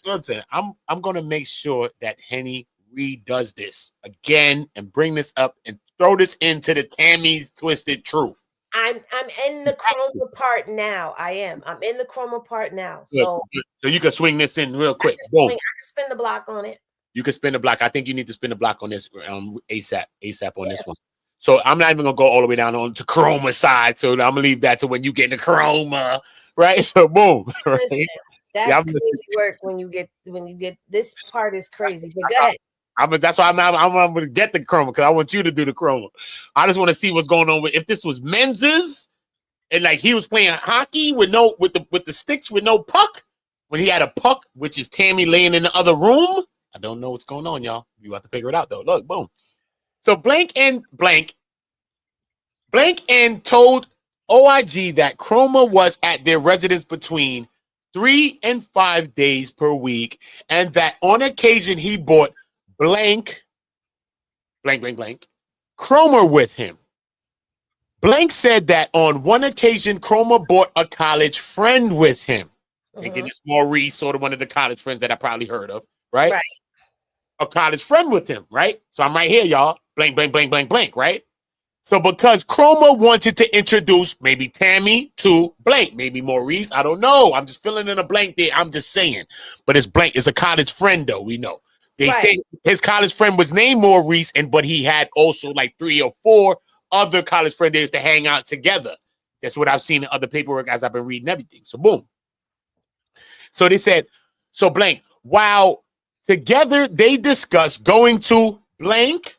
I'm gonna make sure that Henny redoes this again and bring this up and throw this into the Tammy's Twisted Truth. I'm in the Cromer part now. I'm in the Cromer part now. So you can swing this in real quick. I can spin the block on it. You can spin the block. I think you need to spin the block on this ASAP on this one. So I'm not even gonna go all the way down on to Cromer side. So I'm gonna leave that to when you get in the Cromer, right? So boom. Right? Listen, that's crazy work when you get this part is crazy. But go ahead. That's why I'm gonna get the Cromer, because I want you to do the Cromer. I just want to see what's going on with if this was men's and like he was playing hockey with the sticks with no puck when he had a puck, which is Tammy laying in the other room. I don't know what's going on, y'all. You have to figure it out though. Look, boom. So blank and told OIG that Cromer was at their residence between 3 and 5 days per week, and that on occasion he bought blank Cromer with him. Blank said that on one occasion Cromer bought a college friend with him. Thinking it's Maurice, sort of one of the college friends that I probably heard of, right? A college friend with him, right? So I'm right here, y'all. Blank, right? So because Cromer wanted to introduce maybe Tammy to blank, maybe Maurice, I don't know. I'm just filling in a blank there. I'm just saying. But it's blank. It's a college friend, though, we know. They say his college friend was named Maurice, but he had also like 3 or 4 other college friends that used to hang out together. That's what I've seen in other paperwork as I've been reading everything. So boom. So they said, so blank, while together they discussed going to blank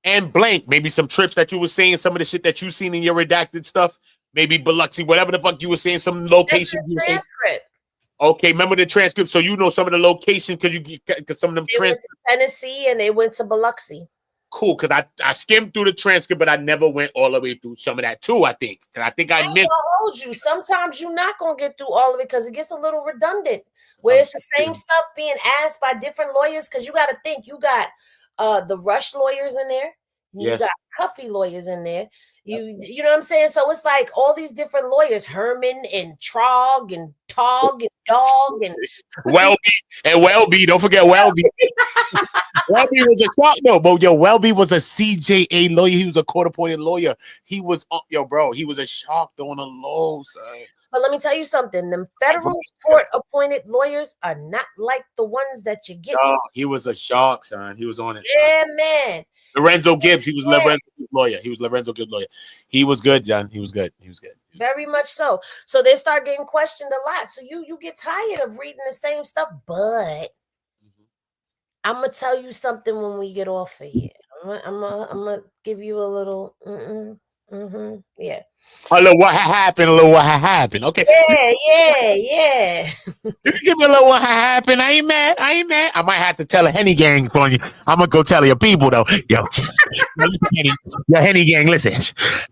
and blank, maybe some trips that you were saying, some of the shit that you seen in your redacted stuff, maybe Biloxi, whatever the fuck you were saying, some locations you were saying. Okay, remember the transcript, so you know some of the locations because some of them went to Tennessee and they went to Biloxi. Cool, because I skimmed through the transcript, but I never went all the way through some of that too. I think, because I think I missed. I told you sometimes you're not gonna get through all of it because it gets a little redundant. Where it's the same stuff being asked by different lawyers. Because you got to think, you got the Rush lawyers in there, you got Cuffy lawyers in there. You know what I'm saying? So it's like all these different lawyers, Herman and Trog and Tog and Dog and Welby. Don't forget Welby. Welby was a shark though, but Welby was a CJA lawyer. He was a court-appointed lawyer. He was bro. He was a shark though on the low side. But let me tell you something. Them federal court-appointed lawyers are not like the ones that you get. No, he was a shark, son. He was on it. Yeah, man. Lorenzo Gibbs. He was Lorenzo Gibbs' lawyer. He was Lorenzo Gibbs' lawyer. He was good, John. He was good. He was good. Very much so. So they start getting questioned a lot. So you get tired of reading the same stuff. But I'm gonna tell you something when we get off of here. I'm gonna give you a little. Yeah. A little what happened? Okay. Yeah. You can give me a little what happened. I ain't mad. I might have to tell a Henny gang for you. I'm gonna go tell your people though. Yo, Henny gang, listen.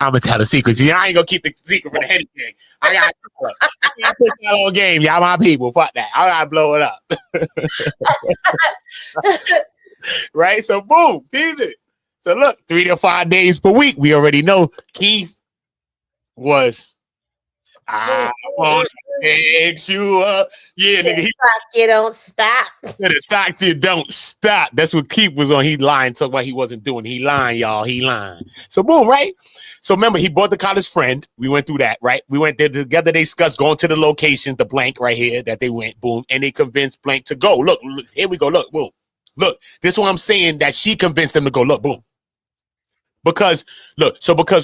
I'm gonna tell the secrets. I ain't gonna keep the secret from the Henny gang. I got to put that on game. Y'all my people. Fuck that. I gotta blow it up. Right? So boom, keep it. So look, 3 to 5 days per week. We already know Keith was I want to fix you up. Yeah, nigga. You don't stop. The talk you don't stop. That's what Keith was on. He lying, talking about he wasn't doing. He lying, y'all. He lying. So boom, right? So remember, he bought the college friend. We went through that, right? We went there together. They discussed going to the location, the blank right here that they went, boom, and they convinced blank to go. Look, here we go. Look, boom. Look, this is what I'm saying, that she convinced them to go. Look, boom. Because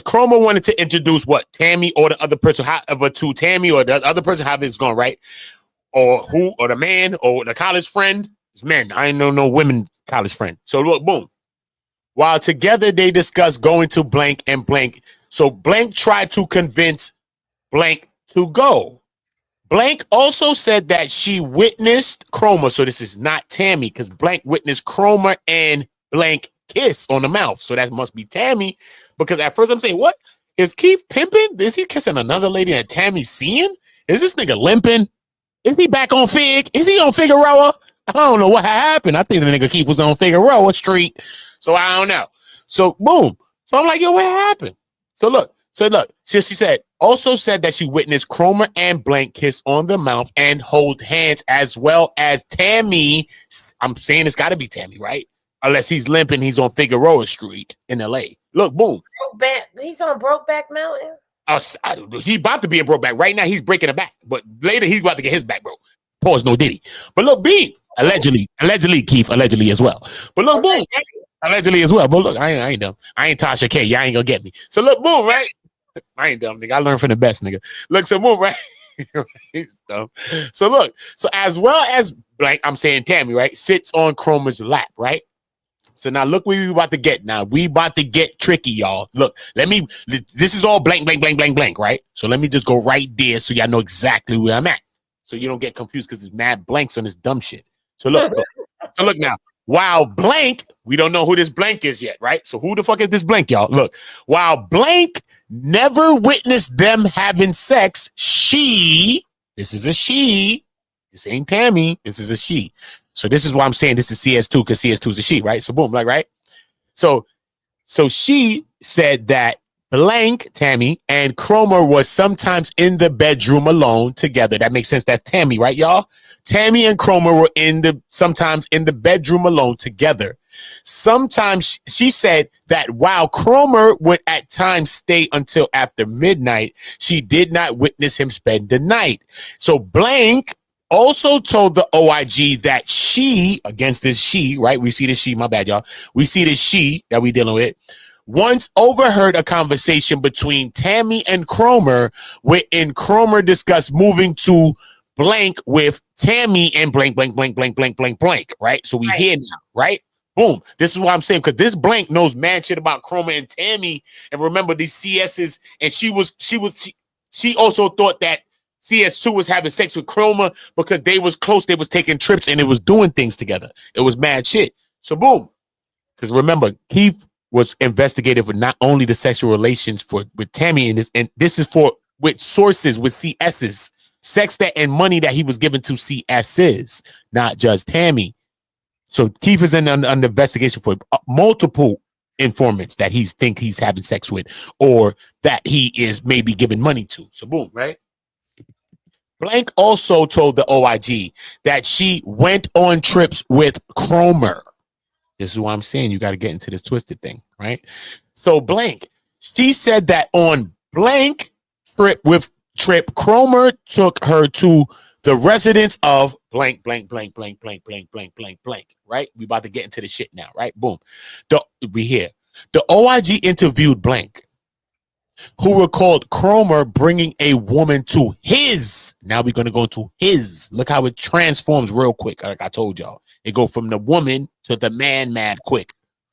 Cromer wanted to introduce what? Tammy or the other person, however, to Tammy or the other person, however it's going, right? Or who, or the man, or the college friend. It's men. I ain't know no women college friend. So look, boom. While together they discussed going to blank and blank. So blank tried to convince blank to go. Blank also said that she witnessed Cromer. So this is not Tammy, because blank witnessed Cromer and blank kiss on the mouth. So that must be Tammy, because at first I'm saying, what? Is Keith pimping? Is he kissing another lady that Tammy's seeing? Is this nigga limping? Is he back on Fig? Is he on Figueroa? I don't know what happened. I think the nigga Keith was on Figueroa Street. So I don't know. So boom. So I'm like, yo, what happened? So look. She said, also said that she witnessed Cromer and blank kiss on the mouth and hold hands, as well as Tammy. I'm saying it's got to be Tammy, right? Unless he's limping, he's on Figueroa Street in LA. Look, boom. He's on Brokeback Mountain. He about to be in Brokeback. Right now, he's breaking a back. But later, he's about to get his back broke. Pause, no Diddy. But look, B. Allegedly, Keith, allegedly as well. But look, boom. Allegedly as well. But look, I ain't dumb. I ain't Tasha K. Y'all ain't gonna get me. So look, boom, right? I ain't dumb, nigga. I learned from the best, nigga. Look, so boom, right? So look. So as well as blank, I'm saying Tammy, right? Sits on Cromer's lap, right? So now look where we about to get. Now we about to get tricky, y'all. Look, this is all blank, right? So let me just go right there so y'all know exactly where I'm at. So you don't get confused because it's mad blanks on this dumb shit. So look. So look now. While blank, we don't know who this blank is yet, right? So who the fuck is this blank, y'all? Look, while blank never witnessed them having sex, this is a she. This ain't Tammy. This is a she. So this is why I'm saying this is CS2, because CS2 is a she, right? So boom, like, right? So she said that Blank, Tammy, and Cromer was sometimes in the bedroom alone together. That makes sense. That's Tammy, right, y'all? Tammy and Cromer were sometimes in the bedroom alone together. Sometimes she said that while Cromer would at times stay until after midnight, she did not witness him spend the night. So Blank also told the OIG that she, against this she, right? We see this she, my bad, y'all. We see this she that we dealing with. Once overheard a conversation between Tammy and Cromer, wherein Cromer discussed moving to blank with Tammy and blank, right? So we hear now, right? Boom. This is what I'm saying, because this blank knows mad shit about Cromer and Tammy. And remember these CSs, and she also thought that CS2 was having sex with Cromer because they was close, they was taking trips, and it was doing things together. It was mad shit. So boom. Because remember, Keith was investigated for not only the sexual relations with Tammy, and this is for with sources with CSs, sex that and money that he was given to CSs, not just Tammy. So Keith is under investigation for multiple informants that he's having sex with, or that he is maybe giving money to. So boom, right? Blank also told the OIG that she went on trips with Cromer. This is why I'm saying you got to get into this twisted thing, right? So Blank, she said that on Blank trip, Cromer took her to the residence of blank, right? We about to get into the shit now, right? Boom. We here. The OIG interviewed Blank, who recalled Cromer bringing a woman to his. Now we're going to go to his. Look how it transforms real quick. Like I told y'all, it go from the woman to the man mad quick,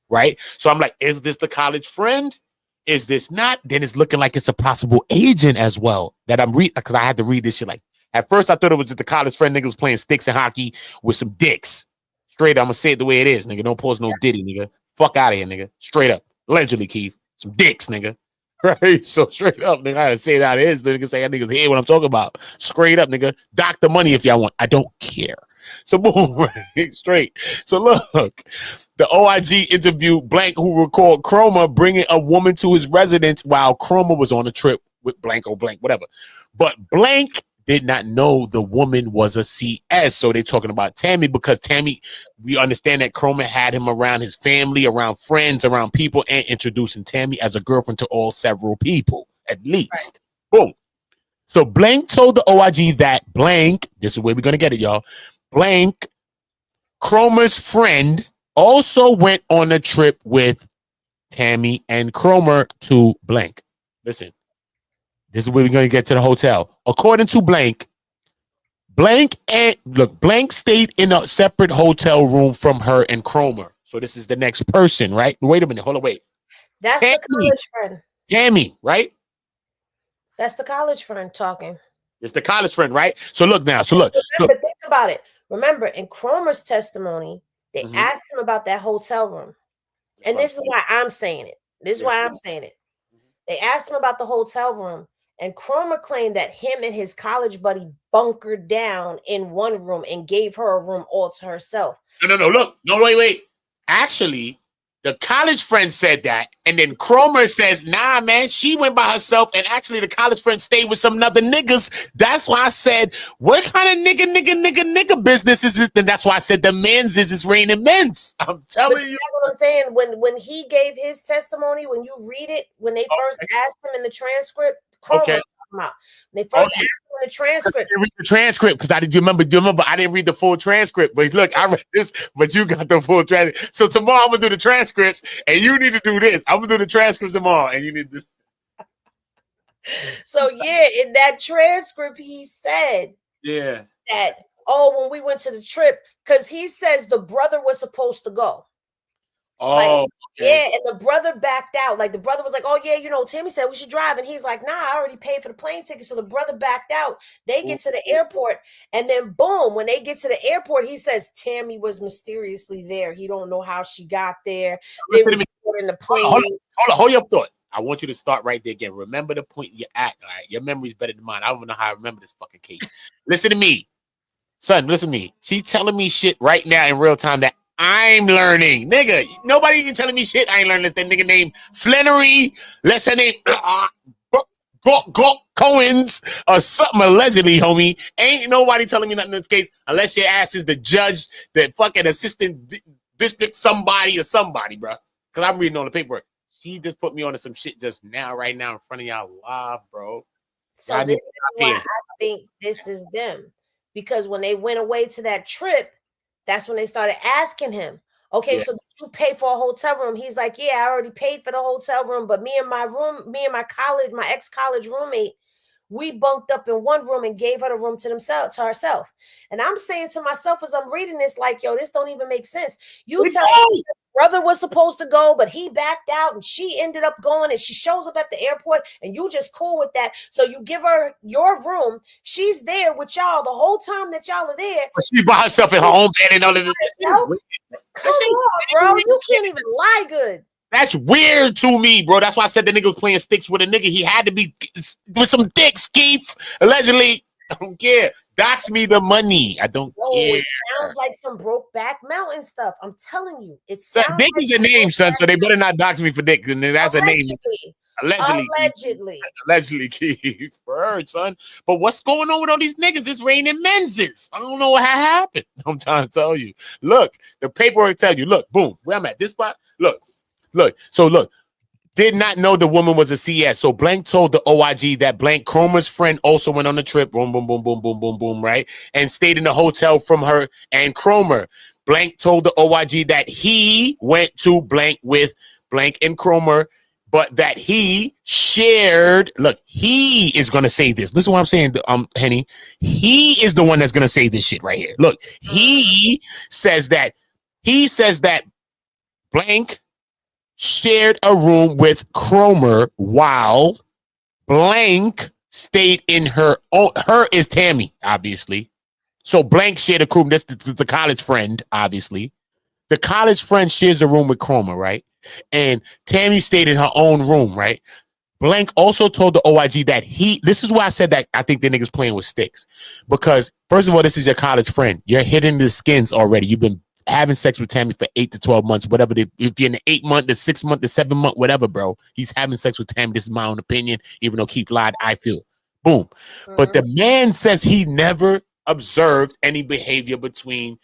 right? So I'm like, is this the college friend? Is this not? Then it's looking like it's a possible agent as well that I'm reading, because I had to read this shit. Like at first I thought it was just the college friend niggas playing sticks and hockey with some dicks. Straight up, I'm gonna say it the way it is, nigga. Don't post no Diddy, nigga. Fuck out of here, nigga. Straight up. Allegedly, Keith. Some dicks, nigga. Right? So straight up, nigga, I gotta say that it is. The nigga say that niggas hear what I'm talking about. Straight up, nigga. Doctor money if y'all want. I don't care. So boom, right? Straight. So look, the OIG interviewed Blank, who recalled Cromer bringing a woman to his residence while Cromer was on a trip with blank or blank, whatever. But Blank did not know the woman was a CS. So they're talking about Tammy, because Tammy, we understand that Cromer had him around his family, around friends, around people, and introducing Tammy as a girlfriend to all several people, at least. Right. Boom. So Blank told the OIG that Blank, this is where we're going to get it, y'all. Blank, Cromer's friend, also went on a trip with Tammy and Cromer to Blank. Listen. This is where we're going to get to the hotel. According to Blank stayed in a separate hotel room from her and Cromer. So this is the next person, right? Wait a minute. Hold on, wait. That's Tammy, the college friend. Tammy, right? That's the college friend talking. It's the college friend, right? So look now. So look. Remember, think about it. Remember, in Cromer's testimony, they asked him about that hotel room. And this is why I'm saying it. This is why I'm saying it. They asked him about the hotel room. And Cromer claimed that him and his college buddy bunkered down in one room and gave her a room all to herself. No, look. No, wait. Actually, the college friend said that. And then Cromer says, nah, man, she went by herself. And actually, the college friend stayed with some other niggas. That's why I said, what kind of nigga business is it? And that's why I said the men's is raining men's. I'm telling you. That's what I'm saying. When he gave his testimony, when you read it, when they first asked him in the transcript, Cromer talking about. They first asked him in the transcript. I read the transcript because I did. You remember? I didn't read the full transcript. But look, I read this, but you got the full transcript. So tomorrow I'm gonna do the transcripts, and you need to do this. I'm gonna do the transcripts tomorrow, and you need to. So yeah, in that transcript, he said, that when we went to the trip, because he says the brother was supposed to go. Oh, yeah, and the brother backed out. Like the brother was like, "Oh yeah, Tammy said we should drive," and he's like, "Nah, I already paid for the plane ticket." So the brother backed out. They get to the airport, and then boom, when they get to the airport, he says Tammy was mysteriously there. He don't know how she got there. They were in the plane. Hold your thought. I want you to start right there again. Remember the point you're at. All right, your memory's better than mine. I don't know how I remember this fucking case. Listen to me, son. Listen to me. She telling me shit right now in real time that I'm learning, nigga. Nobody even telling me shit. I ain't learning this. That nigga named Flenory. Let's say name Cowins or something allegedly, homie. Ain't nobody telling me nothing in this case unless your ass is the judge, the fucking assistant district somebody or somebody, bro. Because I'm reading on the paperwork. She just put me onto some shit just now, right now, in front of y'all live, bro. So this is why I think this is them. Because when they went away to that trip, that's when they started asking him, okay, so did you pay for a hotel room? He's like, yeah, I already paid for the hotel room, but me and my ex-college roommate, we bunked up in one room and gave her the room to herself. And I'm saying to myself as I'm reading this, like, yo, this don't even make sense. You tell me brother was supposed to go, but he backed out and she ended up going and she shows up at the airport and you just cool with that. So you give her your room. She's there with y'all the whole time that y'all are there. But she by herself in her own bed and all of this. Come on, bro. You can't even lie good. That's weird to me, bro. That's why I said the nigga was playing sticks with a nigga. He had to be with some dicks, Keith. Allegedly. I don't care. Dox me the money. I don't care. It sounds like some Brokeback Mountain stuff. I'm telling you. It sounds Dick like is a name, son, so they better not dox me for dick. And that's a name. Allegedly, Keith. Word, son. But what's going on with all these niggas? It's raining menses. I don't know what happened. I'm trying to tell you. Look, the paperwork tell you. Look, boom, where I'm at. This spot. Look. So look. Did not know the woman was a CS. So Blank told the OIG that Blank Cromer's friend also went on the trip. Boom, boom, boom, boom, boom, boom, boom, right? And stayed in the hotel from her and Cromer. Blank told the OIG that he went to Blank with Blank and Cromer, but that he shared. Look, he is going to say this. Listen to what I'm saying, Henny. He is the one that's going to say this shit right here. Look, he says that Blank shared a room with Cromer while Blank stayed in her own. Her is Tammy, obviously. So Blank shared a room. That's the college friend, obviously. The college friend shares a room with Cromer, right? And Tammy stayed in her own room, right? Blank also told the OIG that this is why I said that I think the nigga's playing with sticks. Because, first of all, this is your college friend. You're hitting the skins already. You've been having sex with Tammy for 8 to 12 months, whatever. If you're in the 8 month, the 6 month, the 7 month, whatever, bro. He's having sex with Tammy. This is my own opinion. Even though Keith lied, I feel. Boom. But the man says he never observed any behavior between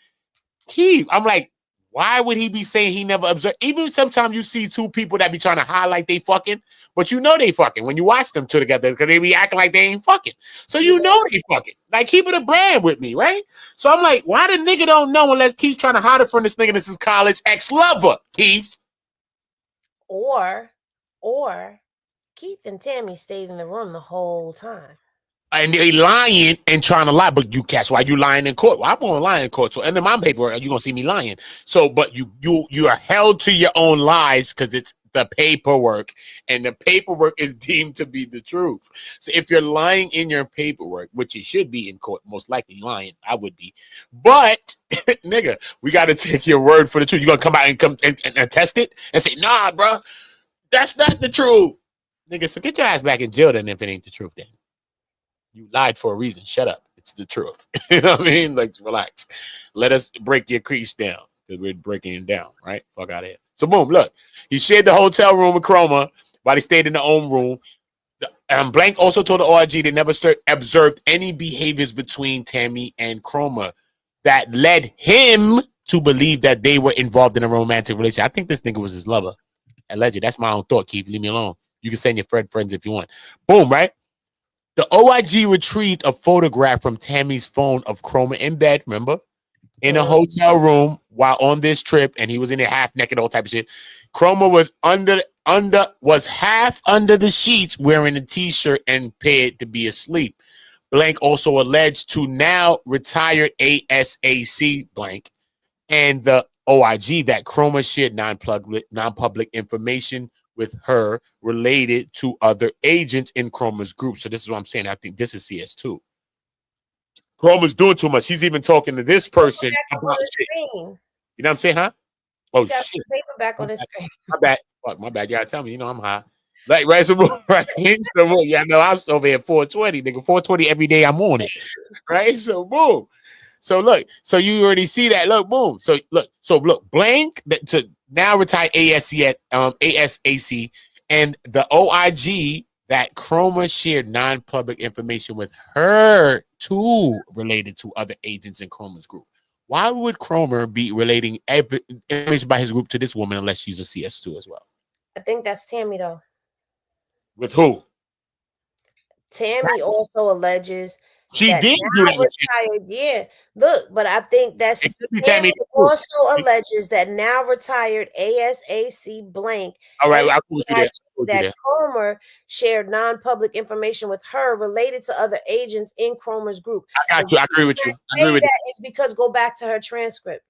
Keith. I'm like, why would he be saying he never observed? Even sometimes you see two people that be trying to highlight they fucking, but you know they fucking when you watch them two together because they be acting like they ain't fucking. So you know they fucking. Like, keep it a brand with me, right? So I'm like, why the nigga don't know unless Keith trying to hide it from this nigga? This is college ex-lover, Keith. Or Keith and Tammy stayed in the room the whole time. And they lying and trying to lie, but you catch why you lying in court. Well, I'm gonna lie in court. So, and in my paperwork, you're gonna see me lying. So, but you are held to your own lies because it's the paperwork, and the paperwork is deemed to be the truth. So, if you're lying in your paperwork, which you should be in court, most likely lying, I would be. But nigga, we got to take your word for the truth. You're gonna come out and attest it and say, nah, bro, that's not the truth, nigga. So get your ass back in jail then if it ain't the truth then. You lied for a reason. Shut up. It's the truth. You know what I mean? Like, relax. Let us break your crease down because we're breaking it down, right? Fuck out of here. So, boom, look. He shared the hotel room with Cromer while he stayed in their own room. Blank also told the OIG they never observed any behaviors between Tammy and Cromer that led him to believe that they were involved in a romantic relationship. I think this nigga was his lover. Alleged. That's my own thought, Keith. Leave me alone. You can send your friends if you want. Boom, right? The OIG retrieved a photograph from Tammy's phone of Cromer in bed, remember? In a hotel room while on this trip, and he was in there half naked, all type of shit. Cromer was was half under the sheets wearing a t-shirt and appeared to be asleep. Blank also alleged to now retired ASAC Blank and the OIG that Cromer shared non-public information with her related to other agents in Cromer's group. So this is what I'm saying. I think this is CS2. Cromer's doing too much. He's even talking to this person about shit. You know what I'm saying, huh? Oh, shit. Back on his screen. My bad. Fuck, my bad. You gotta tell me. You know I'm high. Like, right, right. Yeah, no, I'm over here at 420, nigga. 420 every day I'm on it. Right? So, boom. So look, so you already see that. Look, boom. So look, blank that to now retire ASAC and the OIG that Cromer shared non-public information with her too related to other agents in Cromer's group. Why would Cromer be relating information by his group to this woman unless she's a CS2 as well? I think that's Tammy though. With who? Tammy also alleges she that did now do that. Retired, yeah. Look, but I think that's Tammy also alleges that now retired ASAC blank. All right, I'll put you there. That Cromer shared non-public information with her related to other agents in Cromer's group. I got you. I agree with you. I agree with that is because go back to her transcript.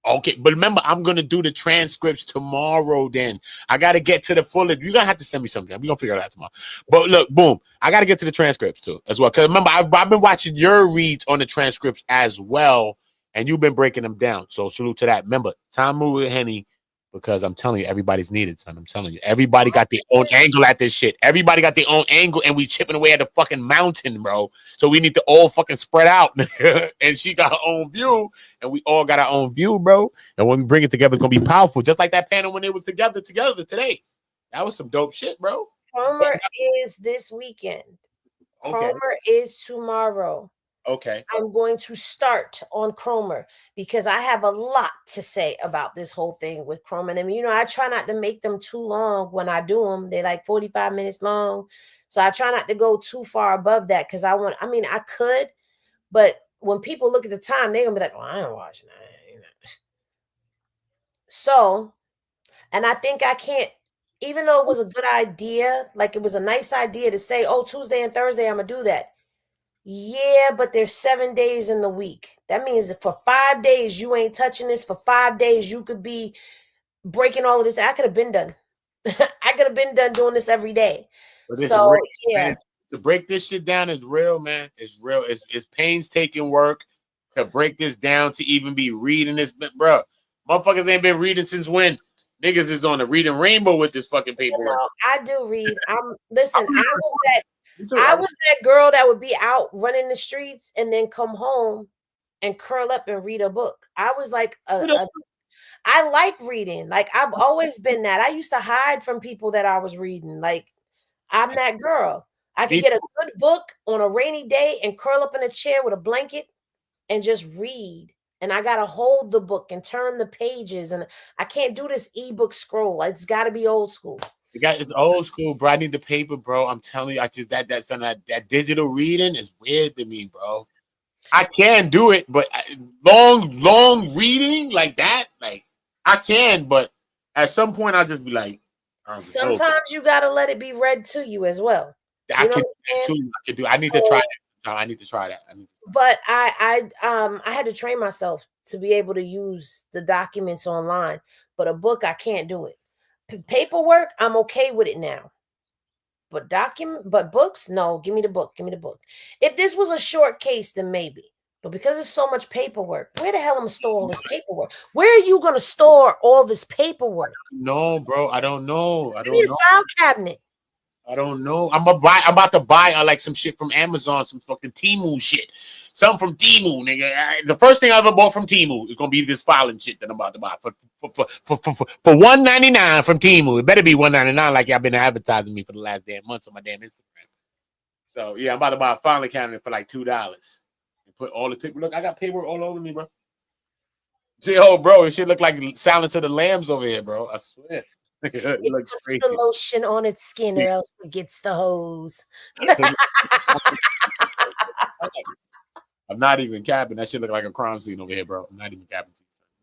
Okay, but remember, I'm gonna do the transcripts tomorrow. Then I gotta get to the fullest. You're gonna have to send me something. We're gonna figure it out tomorrow. But look, boom, I gotta get to the transcripts too as well. Because remember, I've been watching your reads on the transcripts as well, and you've been breaking them down. So salute to that. Remember, Thatgirlhenny, because I'm telling you, everybody's needed, son. I'm telling you, everybody got their own angle at this shit. Everybody got their own angle, and we chipping away at the fucking mountain, bro. So we need to all fucking spread out. And she got her own view, and we all got our own view, bro. And when we bring it together, it's gonna be powerful. Just like that panel when it was together today. That was some dope shit, bro. Cromer is this weekend. Okay. Cromer is tomorrow. Okay. I'm going to start on Cromer because I have a lot to say about this whole thing with Cromer. I mean, you know, I try not to make them too long when I do them. They're like 45 minutes long. So I try not to go too far above that because I could, but when people look at the time, they're going to be like, well, I ain't watching that. You know? So, and I think I can't, even though it was a good idea, like it was a nice idea to say, oh, Tuesday and Thursday, I'm going to do that. Yeah, but there's 7 days in the week. That means that for 5 days, you ain't touching this. For 5 days, you could be breaking all of this. I could have been done. I could have been done doing this every day. So, real, yeah. Man. To break this shit down is real, man. It's real. It's painstaking work to break this down, to even be reading this. Bro, motherfuckers ain't been reading since when? Niggas is on the reading rainbow with this fucking paperwork. You know, I do read. Listen, I was that girl that would be out running the streets and then come home and curl up and read a book. I was like, I like reading. Like I've always been that. I used to hide from people that I was reading. Like I'm that girl. I could get a good book on a rainy day and curl up in a chair with a blanket and just read. And I got to hold the book and turn the pages. And I can't do this ebook scroll. It's got to be old school. It's old school, bro. I need the paper, bro. I'm telling you, that digital reading is weird to me, bro. I can do it, but long reading like that, like I can, but at some point I'll just be like, sometimes you gotta let it be read to you as well. I can do. I need to try that. I need to try that. But I had to train myself to be able to use the documents online. But a book, I can't do it. Paperwork, I'm okay with it now. But books, no. Give me the book. Give me the book. If this was a short case, then maybe. But because it's so much paperwork, where the hell am I gonna store all this paperwork? Where are you gonna store all this paperwork? No, bro. I don't know. Give me a file cabinet. I don't know. I'm about to buy like some shit from Amazon, some fucking Temu shit. Something from Temu, nigga. The first thing I ever bought from Temu is gonna be this filing shit that I'm about to buy for $1.99 from Temu. It better be $1.99, like y'all been advertising me for the last damn months on my damn Instagram. So yeah, I'm about to buy a filing cabinet for like $2 and put all the paper. Look, I got paper all over me, bro. Yo, bro, it shit look like Silence of the Lambs over here, bro. I swear. It puts the lotion on its skin, or else it gets the hose. I'm not even capping. That shit look like a crime scene over here, bro. I'm not even capping.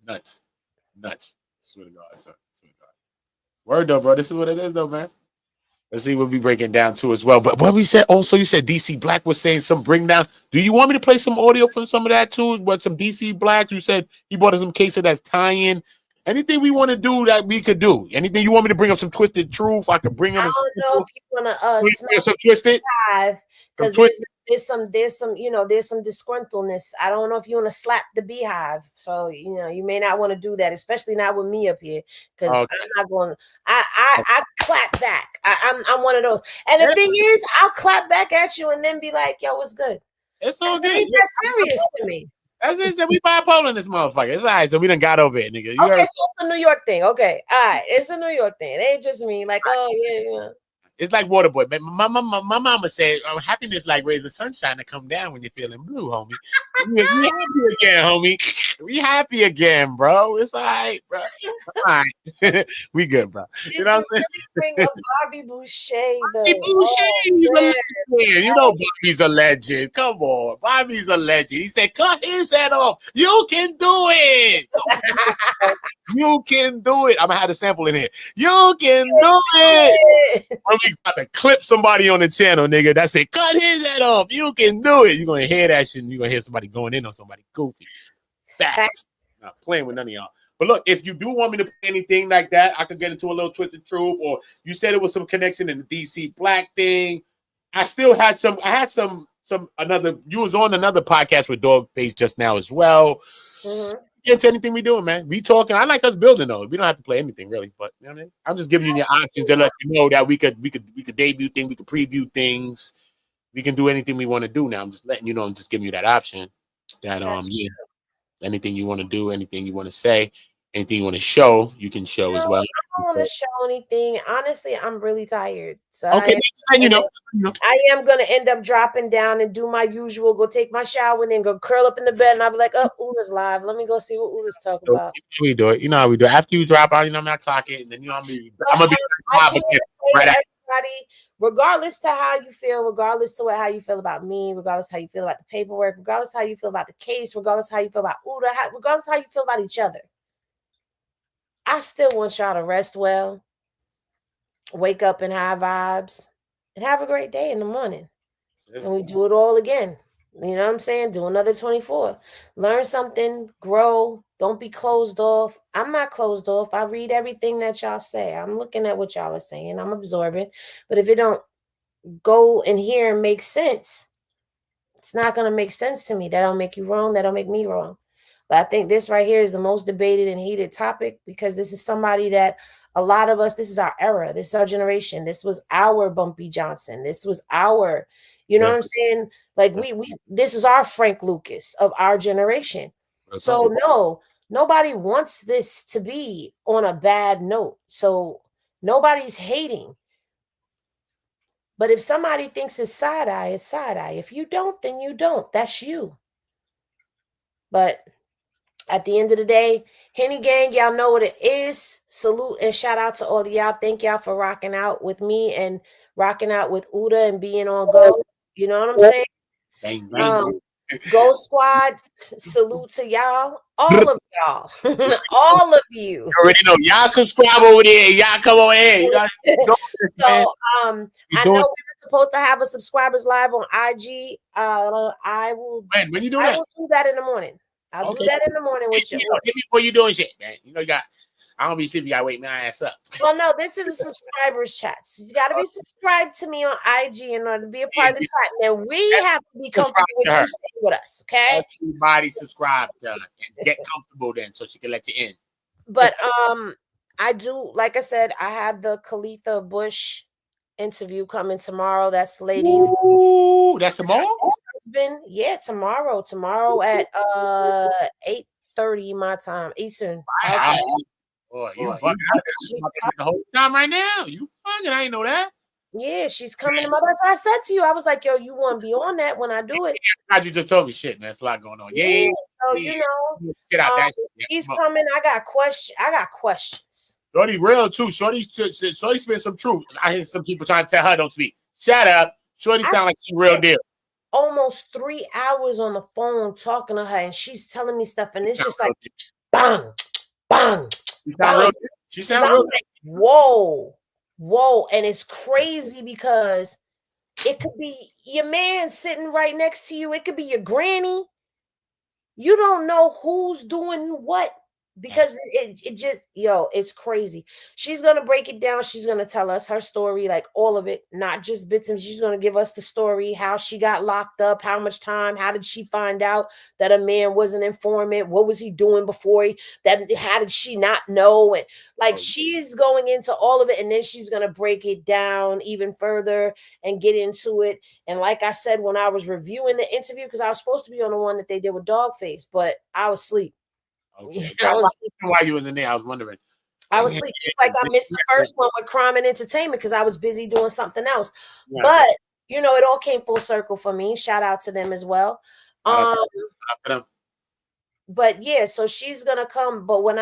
Nuts. I swear to God. Word though, bro. This is what it is, though, man. Let's see what we breaking down too as well. But what we said also, you said DC Black was saying some bring down. Do you want me to play some audio from some of that too? But some DC Black, you said he brought us some cases that's tying. Anything we want to do that we could do. Anything you want me to bring up some Twisted Truth, I could bring up. I don't know if you want to smack some Twisted because there's some disgruntledness. I don't know if you want to slap the beehive. So you may not want to do that, especially not with me up here, because I'm not going. I clap back. I'm one of those. And the thing is, I'll clap back at you and then be like, "Yo, what's good?" It's all good. It ain't that serious to me. That's it. So we bipolar in this motherfucker. It's all right. So we done got over it, nigga. You Okay, heard? so it's a New York thing. Okay, all right, it's a New York thing. It ain't just me. Like, oh yeah, yeah. It's like Waterboy. But my mama said, happiness like rays of sunshine to come down when you're feeling blue, homie. We happy again, homie. We happy again, bro. It's all right, bro. All right. We good, bro. You know what I'm saying? Bring up Bobby Boucher, though. Bobby Boucher, a legend. You know Bobby's a legend. Come on. Bobby's a legend. He said, cut his head off. You can do it. You can do it. I'm going to have the sample in here. You can do it. When we got to clip somebody on the channel, nigga, that say, cut his head off. You can do it. You're going to hear that shit, and you're going to hear somebody going in on somebody goofy. Facts. Not playing with none of y'all. But look, if you do want me to play anything like that, I could get into a little Twisted Truth, or you said it was some connection in the DC Black thing. I still had some. I had some another. You was on another podcast with Dawgface just now as well. Get into anything we doing, man. We talking. I like us building though. We don't have to play anything really, but you know what I mean? I'm just giving you your options to let you know that we could debut things, we could preview things, we can do anything we want to do now. I'm just letting you know. I'm just giving you that option. That yeah. Anything you want to do, anything you want to say, anything you want to show, you can show as well. I don't want to show anything. Honestly, I'm really tired. So okay, I am going to end up dropping down and do my usual, go take my shower and then go curl up in the bed and I'll be like, oh, Uda's live. Let me go see what Uda's talking about. We do it. You know how we do it. After you drop out, you know I'm not clocking, and then you know I'm gonna be right after. Regardless to how you feel, regardless to how you feel about me, regardless how you feel about the paperwork, regardless how you feel about the case, regardless how you feel about Uda, regardless how you feel about each other, I still want y'all to rest well, wake up in high vibes, and have a great day in the morning. And we do it all again. You know what I'm saying? Do another 24. Learn something, grow. Don't be closed off. I'm not closed off. I read everything that y'all say. I'm looking at what y'all are saying. I'm absorbing. But if it don't go in here and make sense, it's not going to make sense to me. That don't make you wrong. That don't make me wrong. But I think this right here is the most debated and heated topic because this is somebody that a lot of us, this is our era. This is our generation. This was our Bumpy Johnson. This was our, you know what I'm saying? Like this is our Frank Lucas of our generation. So no, nobody wants this to be on a bad note. So nobody's hating. But if somebody thinks it's side eye, it's side eye. If you don't, then you don't. That's you. But at the end of the day, Henny Gang, y'all know what it is. Salute and shout out to all of y'all. Thank y'all for rocking out with me and rocking out with Uda and being on go. You know what I'm saying? Bang, bang. Go Squad, salute to y'all. All of y'all. All of you. You already know. Y'all subscribe over there. Y'all come over here. You know, so I know we were supposed to have a subscribers live on IG. I will when you do that? I will do that in the morning. I'll do that in the morning with you. Hit me before you doing shit, man. You know you got. I don't be sleeping. You gotta wake my ass up. Well, no, this is a subscribers chat. So you gotta be subscribed to me on IG in order to be a part of the chat. And then we have to be comfortable with you staying with us, okay? Everybody subscribe to her and get comfortable then, so she can let you in. But I do, like I said, I have the Khalitha Bush interview coming tomorrow. That's the lady. Ooh, that's tomorrow? Tomorrow. Tomorrow at 8:30 my time, Eastern. Boy, you bugging the whole time right now. You bugging. I ain't know that. Yeah, she's coming to my. That's what I said to you. I was like, yo, you want to be on that when I do it? God, you just told me shit, man. It's a lot going on. Yeah. So you know, he's coming. I got questions. Shorty real too. Shorty spit some truth. I hear some people trying to tell her don't speak. Shut up. Shorty sound like she real deal. Almost 3 hours on the phone talking to her, and she's telling me stuff, and it's just like bang, bang. She sound real. Like, whoa, and it's crazy because it could be your man sitting right next to you. It could be your granny. You don't know who's doing what because it just, yo, it's crazy. She's gonna break it down. She's gonna tell us her story, like all of it, not just bits and she's gonna give us the story, how she got locked up, how much time, how did she find out that a man was an informant, what was he doing before how did she not know? And like she's going into all of it, and then she's gonna break it down even further and get into it. And like I said, when I was reviewing the interview, because I was supposed to be on the one that they did with Dogface, but I was asleep. Okay. I was why you was in there. I was wondering. I was asleep, just like I missed the first one with Crime and Entertainment because I was busy doing something else. Yeah. But you know, it all came full circle for me. Shout out to them as well. But yeah, so she's gonna come. But when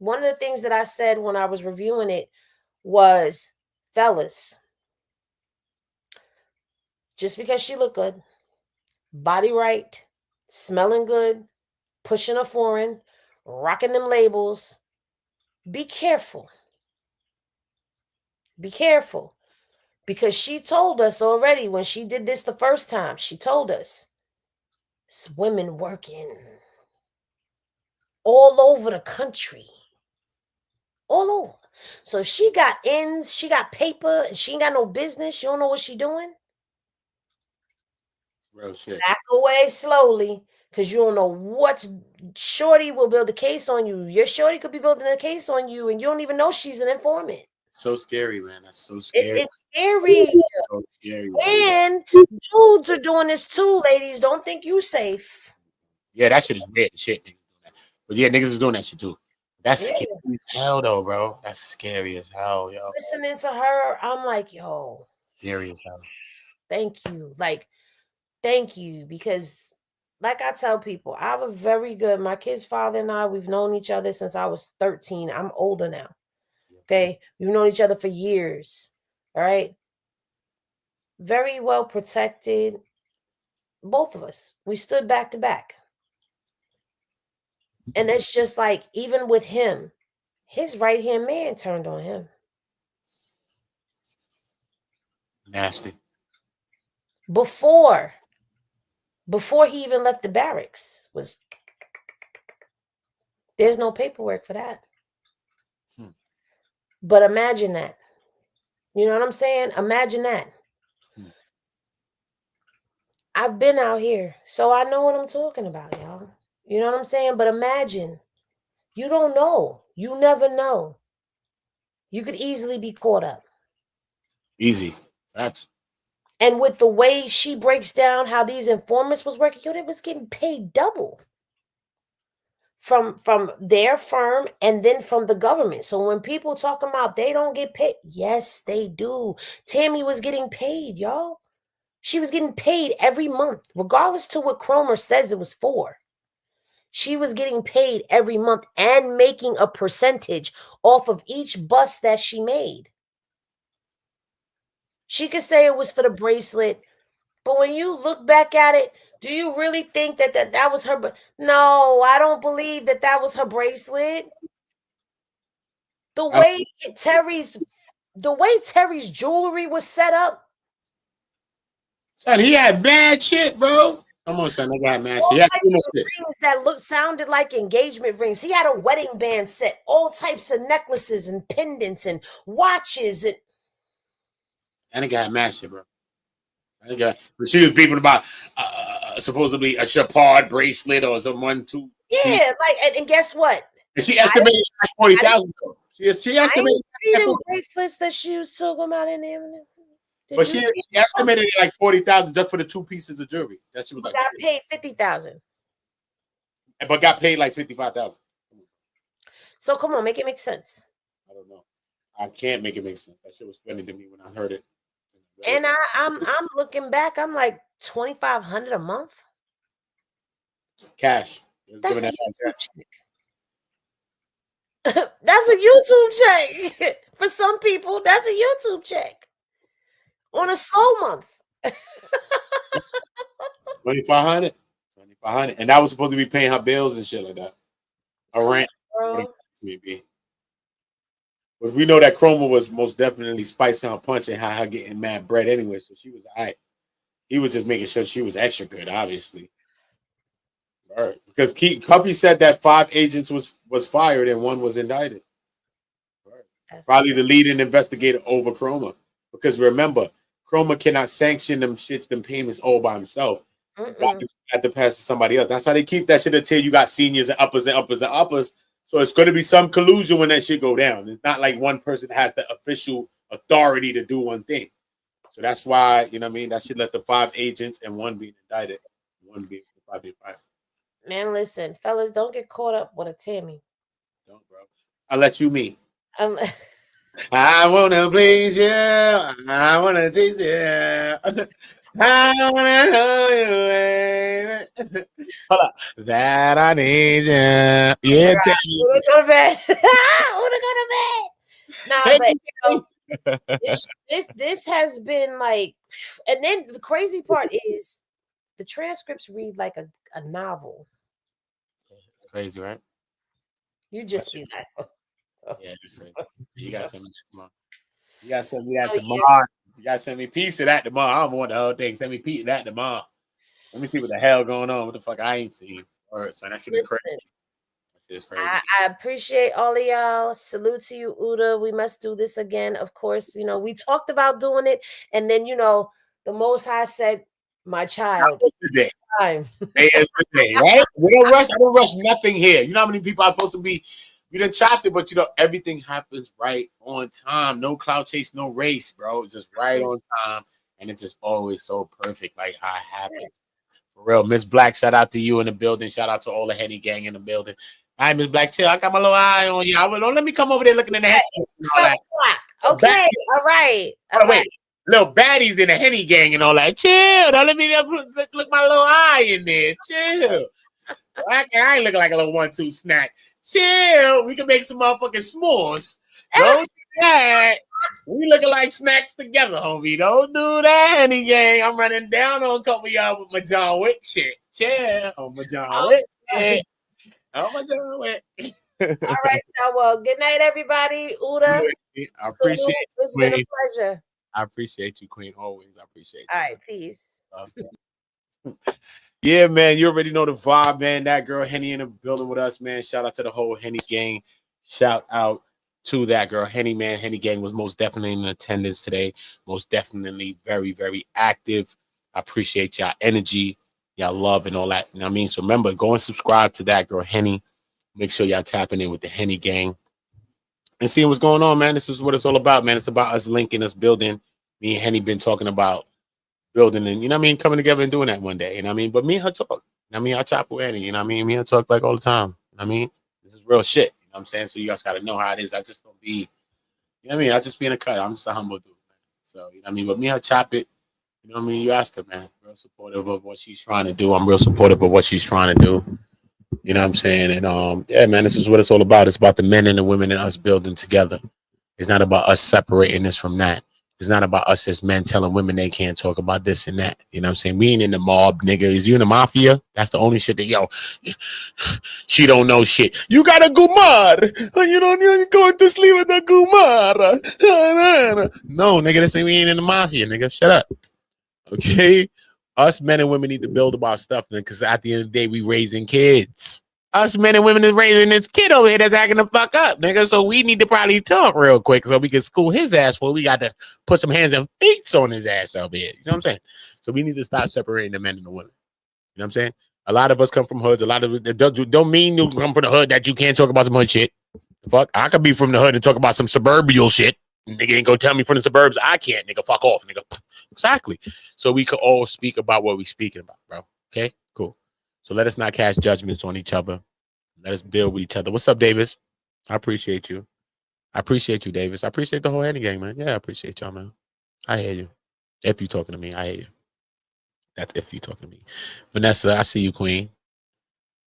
one of the things that I said when I was reviewing it was, fellas, just because she looked good, body right, smelling good, pushing a foreign, rocking them labels, be careful. Be careful. Because she told us already when she did this the first time, she told us it's women working all over the country. All over. So she got ends, she got paper, and she ain't got no business. You don't know what she doing. Real shit. Back away slowly, because you don't know what shorty will build a case on you. Your shorty could be building a case on you, and you don't even know she's an informant. So scary, man. That's so scary. It's scary. So scary, and dudes are doing this too, ladies. Don't think you safe. Yeah, that shit is weird shit. Niggas doing that. But yeah, niggas is doing that shit too. That's scary as hell though, bro. That's scary as hell, yo. Listening to her, I'm like, yo. Scary as hell. Thank you. Like, thank you. Because like I tell people, I have a very good, my kid's father and I, we've known each other since I was 13. I'm older now. Okay. We've known each other for years. All right. Very well protected. Both of us. We stood back to back. And it's just like, even with him, his right-hand man turned on him. Nasty. Before he even left the barracks, there's no paperwork for that. But imagine that. You know what I'm saying? Imagine that. I've been out here, so I know what I'm talking about, y'all. You know what I'm saying? But imagine, you don't know. You never know. You could easily be caught up. Easy. That's. And with the way she breaks down how these informants was working, yo, they was getting paid double from their firm and then from the government. So when people talking about they don't get paid, yes, they do. Tammy was getting paid, y'all. She was getting paid every month, regardless to what Cromer says it was for. She was getting paid every month and making a percentage off of each bust that she made. She could say it was for the bracelet, but when you look back at it, do you really think that was her? No, I don't believe that was her bracelet. The way Terry's jewelry was set up. Son, he had bad shit, bro. Come on, son, I got mad shit. Rings that sounded like engagement rings. He had a wedding band set, all types of necklaces and pendants and watches And he got mad shit, bro. She was beefing about supposedly a Chapard bracelet or some 1-2. Yeah, and guess what? And she estimated like 40,000. She estimated them bracelets that she was talking about in there. But she estimated it like 40,000 just for the 2 pieces of jewelry. That she was like. Got paid 50,000. But got paid like 55,000. So come on, make it make sense. I don't know. I can't make it make sense. That shit was funny to me when I heard it. And I'm looking back. I'm like 2,500 a month. Cash. That's a YouTube check. That's a YouTube check for some people. That's a YouTube check on a slow month. 2,500, and that was supposed to be paying her bills and shit like that. A rent, maybe. But we know that Cromer was most definitely spicing her punch and her getting mad bread anyway, so she was all right. He was just making sure she was extra good, obviously. Right. Because Cuffy said that 5 agents was fired and 1 was indicted. Right. Probably the leading investigator over Cromer. Because remember, Cromer cannot sanction them shits, them payments all by himself. Had to pass to somebody else. That's how they keep that shit until you got seniors and uppers and uppers and uppers. So it's going to be some collusion when that shit go down. It's not like one person has the official authority to do one thing. So that's why, you know what I mean, that should let the 5 agents and 1 being indicted, 1 being fired. Man, listen, fellas, don't get caught up with a Tammy. Don't, bro. I'll let you meet. I wanna please you. I wanna teach you. I wanna know you, baby. Hold up. That I need you. Yeah, Right. Wanna go to bed? Wanna go to bed? Nah, but you know, this has been like, and then the crazy part is the transcripts read like a novel. It's crazy, right? You just see that. Yeah, it's crazy. You gotta send me that tomorrow. You gotta send me that tomorrow. You gotta send me a piece of that tomorrow. I don't want the whole thing. Send me a piece of that tomorrow. Let me see what the hell going on. What the fuck I ain't seen. All right, so that should be crazy. It's crazy. I appreciate all of y'all. Salute to you, Uda. We must do this again. Of course, you know, we talked about doing it, and then, you know, the Most High said, my child, it's time. Today is the day, right? We don't rush. I don't rush nothing here. You know how many people are supposed to be? You done chopped it, but you know, everything happens right on time. No cloud chase, no race, bro. Just right on time. And it's just always so perfect, like how it happens. For real. Miss Black, shout out to you in the building. Shout out to all the Henny gang in the building. All right, Miss Black, chill. I got my little eye on you. Don't let me come over there looking in the head. Okay, all right. Wait. Little baddies in the Henny gang and all that. Chill. Don't let me look my little eye in there. Chill. I ain't looking like a little 1-2 snack. Chill. We can make some motherfucking s'mores. Don't do that. We looking like snacks together, homie. Don't do that, Henny gang. I'm running down on a couple of y'all with my John Wick shit. Chill. On my John Wick shit. On my John Wick. All right, y'all. Well, good night, everybody. Uda. I appreciate you. It's been a pleasure. I appreciate you, Queen. Always. I appreciate you. All right, peace. Yeah, man. You already know the vibe, man. That girl Henny in the building with us, man. Shout out to the whole Henny gang. Shout out to that girl Henny, man. Henny gang was most definitely in attendance today. Most definitely very, very active. I appreciate y'all energy, y'all love, and all that. You know what I mean? So remember, go and subscribe to that girl Henny. Make sure y'all tapping in with the Henny gang and seeing what's going on, man. This is what it's all about, man. It's about us linking, us building. Me and Henny been talking about building and, you know what I mean, coming together and doing that one day. You know what I mean? But me and her talk. You know what I mean? I chop with Henny. You know what I mean? Me and her talk like all the time. You know what I mean? This is real shit. You know what I'm saying? So you guys got to know how it is. I just don't be, you know what I mean? I just be in a cut. I'm just a humble dude, man. So, you know what I mean? But me and her chop it. You know what I mean? You ask her, man. Real supportive of what she's trying to do. I'm real supportive of what she's trying to do. You know what I'm saying? And yeah, man, this is what it's all about. It's about the men and the women and us building together. It's not about us separating this from that. It's not about us as men telling women they can't talk about this and that. You know what I'm saying? We ain't in the mob, nigga. Is you in the mafia? That's the only shit that, yo, she don't know shit. You got a gumar. You're going to sleep with a gumar. No, nigga, this ain't, we ain't in the mafia, nigga. Shut up. Okay? Us men and women need to build about stuff, because at the end of the day, we raising kids. Us men and women is raising this kid over here that's acting the fuck up, nigga. So we need to probably talk real quick so we can school his ass for. We got to put some hands and feet on his ass over here. You know what I'm saying? So we need to stop separating the men and the women. You know what I'm saying? A lot of us come from hoods. A lot of it don't mean you come from the hood that you can't talk about some hood shit. The fuck? I could be from the hood and talk about some suburbial shit. Nigga ain't gonna tell me from the suburbs I can't, nigga. Fuck off, nigga. Exactly. So we could all speak about what we're speaking about, bro. Okay? Cool. So let us not cast judgments on each other. Let us build with each other. What's up, Davis? I appreciate you. I appreciate you, Davis. I appreciate the whole Henny gang, man. Yeah, I appreciate y'all, man. I hear you. If you talking to me, I hear you. That's if you talking to me. Vanessa, I see you, Queen.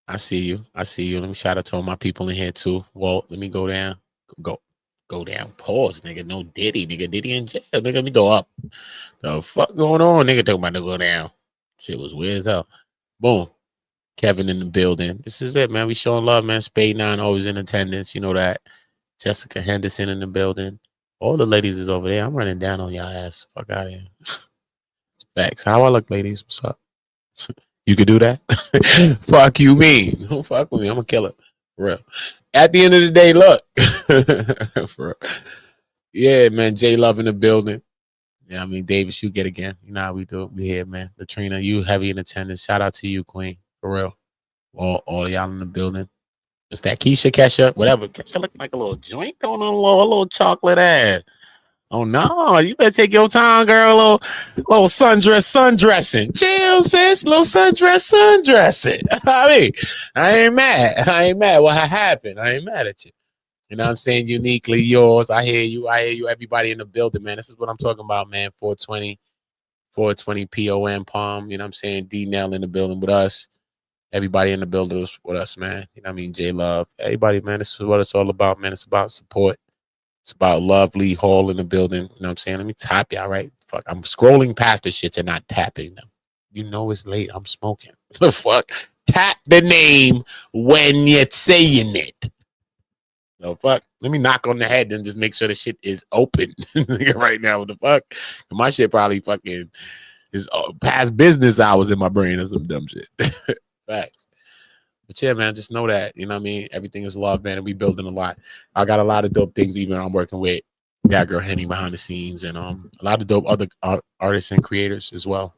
I see you. I see you. Let me shout out to all my people in here, too. Walt, let me go down. Go down. Pause, nigga. No Diddy, nigga. Diddy in jail. Nigga, let me go up. The fuck going on? Nigga talking about to go down. Shit was weird as hell. Boom. Kevin in the building. This is it, man. We showing love, man. Spade 9 always in attendance. You know that. Jessica Henderson in the building. All the ladies is over there. I'm running down on y'all ass. Fuck out of here. Facts. How I look, ladies? What's up? You could do that? Fuck you mean? Don't fuck with me. I'm gonna kill it. For real. At the end of the day, look. For real. Yeah, man. J Love in the building. Yeah, I mean, Davis, you get again. You know how we do it. We here, man. Latrina, you heavy in attendance. Shout out to you, Queen. For real. All y'all in the building. It's that Keisha Kesha, whatever. Kesha look like a little joint going on, a little chocolate ass. Oh no, you better take your time, girl. Little sundressing. Chill, sis. Little sundressing. I mean, I ain't mad. What happened? I ain't mad at you. You know what I'm saying? Uniquely yours. I hear you. Everybody in the building, man. This is what I'm talking about, man. 420 POM Palm. You know what I'm saying? D Nell in the building with us. Everybody in the building with us, man. You know what I mean? J Love. Everybody, man. This is what it's all about, man. It's about support. It's about Lovely Hall in the building. You know what I'm saying? Let me tap y'all, right? Fuck. I'm scrolling past the shits and not tapping them. You know it's late. I'm smoking. The fuck? Tap the name when you're saying it. No fuck. Let me knock on the head and just make sure the shit is open right now. What the fuck? My shit probably fucking is past business hours in my brain or some dumb shit. Facts. But yeah, man, just know that, you know what I mean? Everything is love, man, and we building a lot. I got a lot of dope things, even I'm working with Thatgirlhenny behind the scenes, and a lot of dope other artists and creators as well.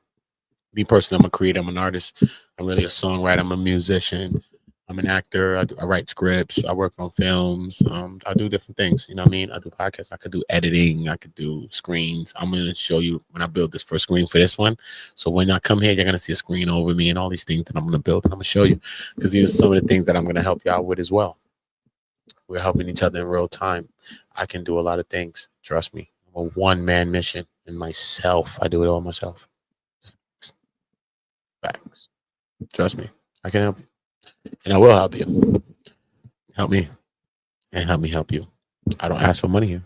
Me personally, I'm a creator, I'm an artist. I'm really a songwriter, I'm a musician. I'm an actor. I write scripts. I work on films. I do different things. You know what I mean? I do podcasts. I could do editing. I could do screens. I'm going to show you when I build this first screen for this one. So when I come here, you're going to see a screen over me and all these things that I'm going to build, and I'm going to show you, because these are some of the things that I'm going to help y'all with as well. We're helping each other in real time. I can do a lot of things. Trust me. I'm a one-man mission in myself. I do it all myself. Facts. Trust me. I can help you. And I will help you. Help me. And help me help you. I don't ask for money here.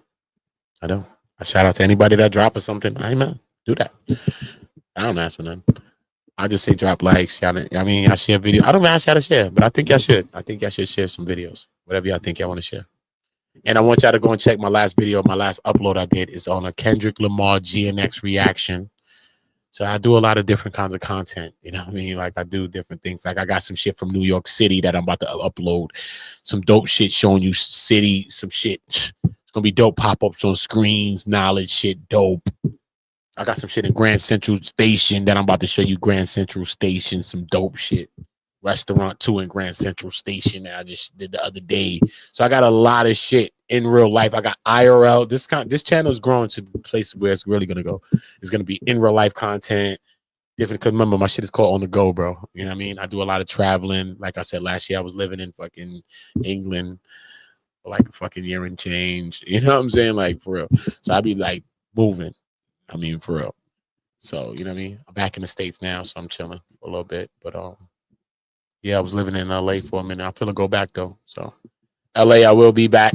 I don't. I shout out to anybody that drop or something. I ain't mad. Do that. I don't ask for nothing. I just say drop likes. Y'all, I mean, I share video. I don't ask y'all to share, but I think y'all should. I think y'all should share some videos. Whatever y'all think y'all want to share. And I want y'all to go and check my last video. My last upload I did is on a Kendrick Lamar GNX reaction. So I do a lot of different kinds of content. You know what I mean? Like I do different things. Like I got some shit from New York City that I'm about to upload. Some dope shit showing you city, some shit. It's going to be dope pop-ups on screens, knowledge shit, dope. I got some shit in Grand Central Station that I'm about to show you. Grand Central Station, some dope shit. Restaurant 2 in Grand Central Station that I just did the other day. So I got a lot of shit in real life. I got IRL. This channel is growing to the place where it's really gonna go. It's gonna be in real life content. Different, because remember, my shit is called On the Go, bro. You know what I mean? I do a lot of traveling. Like I said, last year I was living in fucking England for like a fucking year and change. You know what I'm saying? Like for real. So I be like moving. I mean, for real. So you know what I mean? I'm back in the States now, so I'm chilling for a little bit. But yeah, I was living in LA for a minute. I'm finna go back though. So LA, I will be back.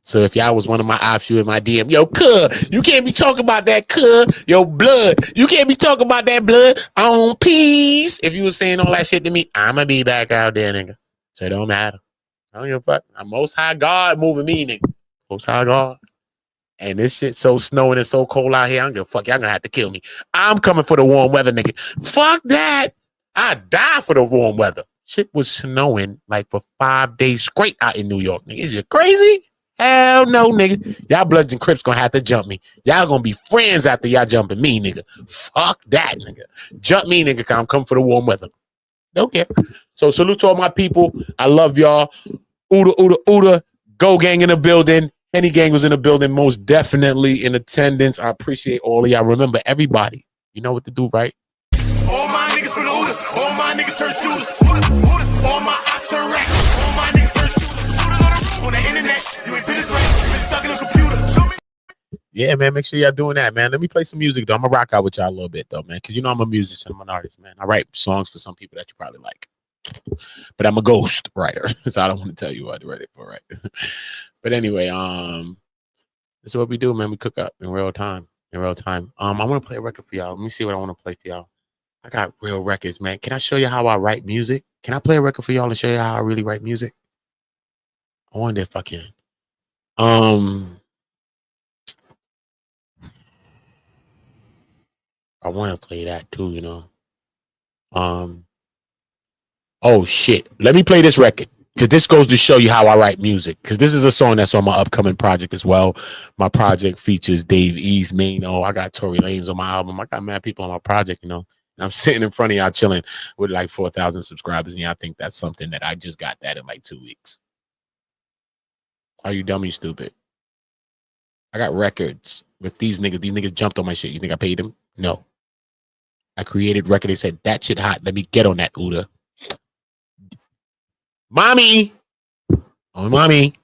So if y'all was one of my ops, you in my DM, yo, cuz, you can't be talking about that, cuz, yo, blood. You can't be talking about that blood on peace. If you was saying all that shit to me, I'ma be back out there, nigga. So it don't matter. I don't give a fuck. I'm Most High God moving me, nigga. Most High God. And this shit so snowing and so cold out here, I don't give a fuck. Y'all gonna have to kill me. I'm coming for the warm weather, nigga. Fuck that. I die for the warm weather. Shit was snowing like for 5 days straight out in New York, nigga. Is you crazy? Hell no, nigga. Y'all Bloods and Crips gonna have to jump me. Y'all gonna be friends after y'all jumping me, nigga. Fuck that, nigga. Jump me, nigga, cause I'm coming for the warm weather. Don't care. So salute to all my people. I love y'all. Uda, Uda, Uda. Go gang in the building. Henny gang was in the building, most definitely in attendance. I appreciate all of y'all. Remember, everybody, you know what to do, right? All my niggas from the Uda. All my niggas turn shooters. Uda. All my ops turn racks. All my niggas turn shooters. Shooters on the internet. You ain't been this way. You been stuck in a computer. Yeah, man, make sure y'all doing that, man. Let me play some music, though. I'm going to rock out with y'all a little bit, though, man, because you know I'm a musician. I'm an artist, man. I write songs for some people that you probably like. But I'm a ghost writer, so I don't want to tell you what I write it for, right? But anyway, this is what we do, man. We cook up in real time. I want to play a record for y'all. Let me see what I want to play for y'all. I got real records, man. Can I show you how I write music? Can I play a record for y'all and show you how I really write music? I wonder if I can. I want to play that too, you know. Oh shit. Let me play this record. Because this goes to show you how I write music. Because this is a song that's on my upcoming project as well. My project features Dave East, Mano. I got Tory Lanez on my album. I got mad people on my project, you know. And I'm sitting in front of y'all chilling with like 4,000 subscribers. And y'all think that's something that I just got that in like 2 weeks. Are you dumb, you stupid? I got records with these niggas. These niggas jumped on my shit. You think I paid them? No. I created record. They said, that shit hot. Let me get on that, Uda. Mommy. Oh, mommy.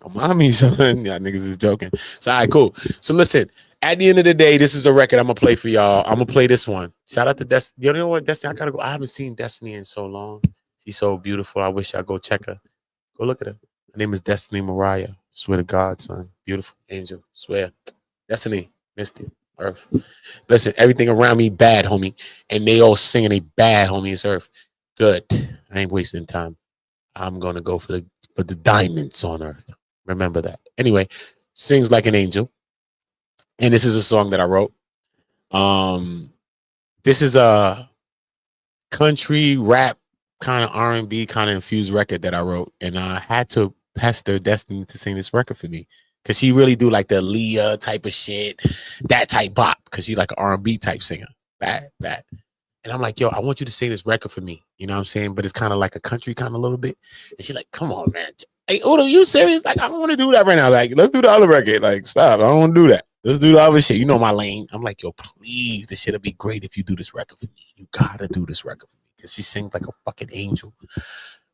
Oh, mommy, son. Y'all niggas is joking. So, all right, cool. So, listen. At the end of the day, this is a record I'm going to play for y'all. I'm going to play this one. Shout out to Destiny. You know what, Destiny? I got to go. I haven't seen Destiny in so long. She's so beautiful. I wish y'all go check her. Go look at her. Her name is Destiny Mariah. Swear to God, son. Beautiful angel. Swear. Destiny. Missed you. Earth. Listen, everything around me bad, homie. And they all singing a bad, homie. It's Earth. Good. I ain't wasting time. I'm going to go for the diamonds on Earth. Remember that. Anyway, sings like an angel. And this is a song that I wrote. This is a country rap kind of R&B kind of infused record that I wrote. And I had to pester Destiny to sing this record for me. Because she really do like the Leah type of shit. That type bop. Because she like an R&B type singer. Bad. And I'm like, yo, I want you to sing this record for me. You know what I'm saying? But it's kind of like a country kind of a little bit. And she's like, come on, man. Hey, Udo, you serious? Like, I don't want to do that right now. Like, let's do the other record. Like, stop. I don't want to do that. Let's do the other shit. You know my lane. I'm like, yo, please. This shit'll be great if you do this record for me. You gotta do this record for me. Because she sings like a fucking angel.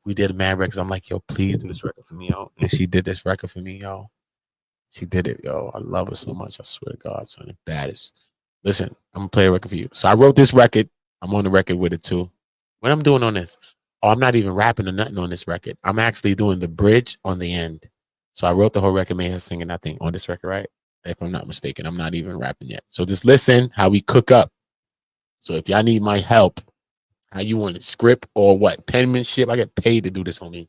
We did a mad records. I'm like, yo, please do this record for me, yo. And she did this record for me, yo. She did it, yo. I love her so much. I swear to God, son. The baddest. Listen, I'm gonna play a record for you. So I wrote this record. I'm on the record with it too. What I'm doing on this? Oh, I'm not even rapping or nothing on this record. I'm actually doing the bridge on the end. So I wrote the whole record, made her singing, I think, on this record, right? If I'm not mistaken, I'm not even rapping yet. So just listen how we cook up. So if y'all need my help, how you want it, script or what? Penmanship. I get paid to do this, homie.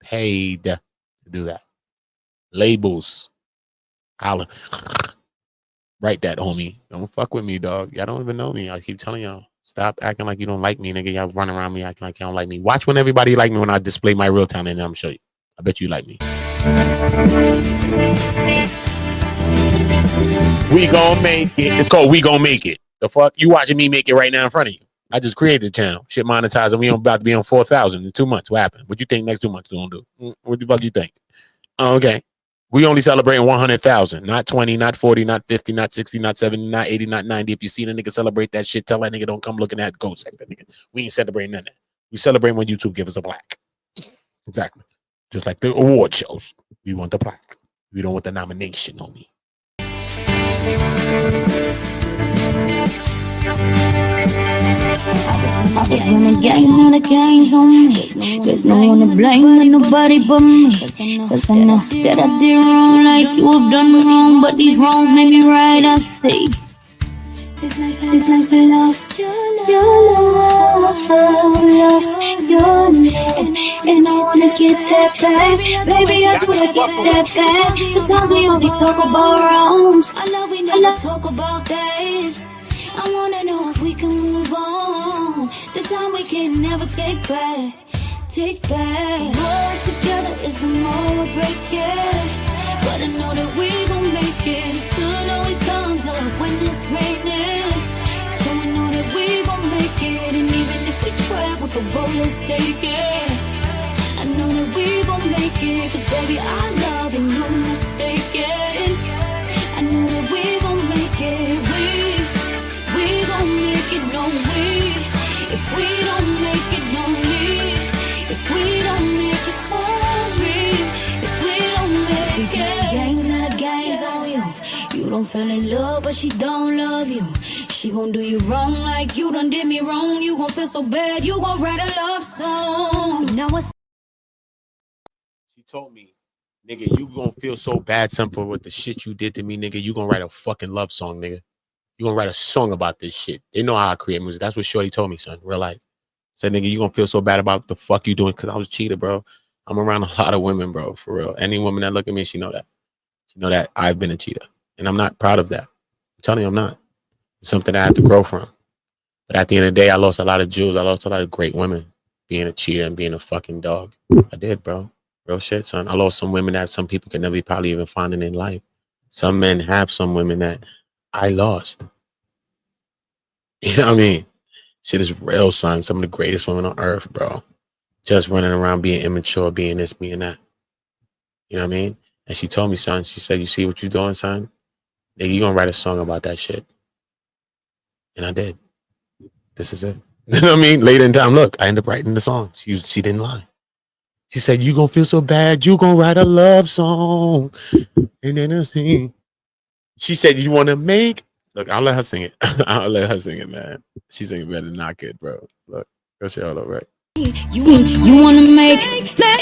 Paid to do that. Labels. Holla. Write that, homie. Don't fuck with me, dog. Y'all don't even know me. I keep telling y'all. Stop acting like you don't like me, nigga. Y'all running around me acting like you don't like me. Watch when everybody like me when I display my real talent, and I'm show you. I bet you like me. We gonna make it. It's called We Gonna Make It. The fuck? You watching me make it right now in front of you. I just created the channel. Shit monetized, and we about to be on 4,000 in 2 months. What happened? What you think next 2 months gonna do? What the fuck you think? Oh, okay. We only celebrating 100,000, not 20, not 40, not 50, not 60, not 70, not 80, not 90. If you see the nigga celebrate that shit, tell that nigga don't come looking at ghost like that nigga. We ain't celebrating none of that. We celebrate when YouTube give us a plaque. Exactly. Just like the award shows. We want the plaque. We don't want the nomination, homie. I just wanna gang all the gangs on me. There's no one to blame but nobody but me. Cause I know that I did wrong like you have done wrong. But these wrongs made me right, I see. It's like I lost your love, lost your name. And I wanna get that back. Baby, I do wanna get that back. Sometimes we only talk about wrongs. I love we never talk about that. I wanna know if we can move on. The time we can never take back. Take back. More together is the more we break it. But I know that we gon' make it. The sun always comes up when it's raining. So I know that we gon' make it. And even if we travel the road, let's take it. I know that we gon' make it. Cause baby, I love and no mistaken. I know that we gon' make it. We gon' make it, no we. If we don't make it, no me. If we don't make it, sorry. If we don't make it. Gangs, not a gangs on you. You don't fell in love, but she don't love you. She gon' do you wrong like you done did me wrong. You gon' feel so bad, you gon' write a love song. Now what's... She told me, nigga, you gonna feel so bad, son, for what the shit you did to me, nigga. You gonna write a fucking love song, nigga. You gonna write a song about this shit. They know how I create music. That's what Shorty told me, son. Real life. Said, nigga, you gonna feel so bad about the fuck you doing because I was a cheater, bro. I'm around a lot of women, bro, for real. Any woman that look at me, she know that. She know that I've been a cheater. And I'm not proud of that. I'm telling you, I'm not. It's something I have to grow from. But at the end of the day, I lost a lot of jewels. I lost a lot of great women being a cheater and being a fucking dog. I did, bro. Real shit, son. I lost some women that some people could never probably even find in life. Some men have some women that I lost. You know what I mean? Shit is real, son. Some of the greatest women on earth, bro. Just running around being immature, being this, being that. You know what I mean? And she told me, son, she said, you see what you're doing, son? Nigga, you gonna write a song about that shit. And I did. This is it. You know what I mean? Later in time, look, I ended up writing the song. She didn't lie. She said, you gonna feel so bad, you gonna write a love song. And then I sing. She said, you wanna make... Look, I'll let her sing it. I'll let her sing it, man. She singing better than I could, bro. Look, go shit all over, right? You wanna make it right,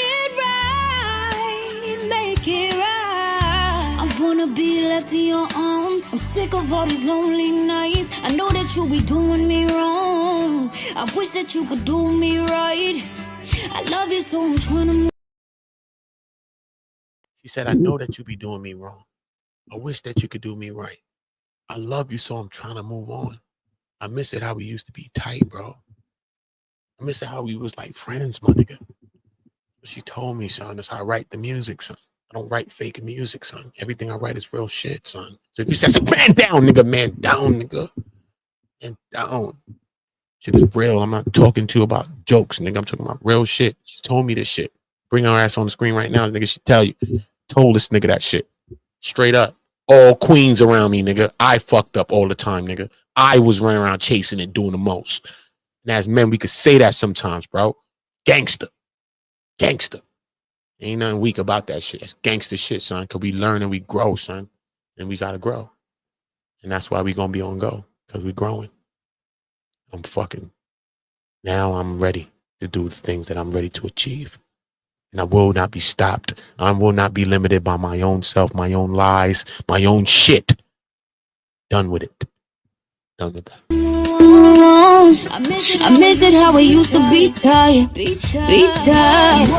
make it right. I wanna be left in your arms. I'm sick of all these lonely nights. I know that you be doing me wrong. I wish that you could do me right. I love you, so I'm trying to. She said, I know that you be doing me wrong. I wish that you could do me right. I love you, so I'm trying to move on. I miss it how we used to be tight, bro. I miss it how we was like friends, my nigga. But she told me, son, that's how I write the music, son. I don't write fake music, son. Everything I write is real shit, son. So if you say, man down, nigga, man down, nigga. Man down. Shit is real. I'm not talking to you about jokes, nigga. I'm talking about real shit. She told me this shit. Bring her ass on the screen right now, nigga. She tell you. Told this nigga that shit. Straight up. All queens around me, nigga. I fucked up all the time, nigga. I was running around chasing it, doing the most. And as men, we could say that sometimes, bro. Gangster. Gangster. Ain't nothing weak about that shit. That's gangster shit, son. Because we learn and we grow, son. And we got to grow. And that's why we going to be on go. Because we growing. I'm fucking. Now I'm ready to do the things that I'm ready to achieve. And I will not be stopped. I will not be limited by my own self, my own lies, my own shit. Done with it. Done with that. I miss it how we used to be tired. Be tired.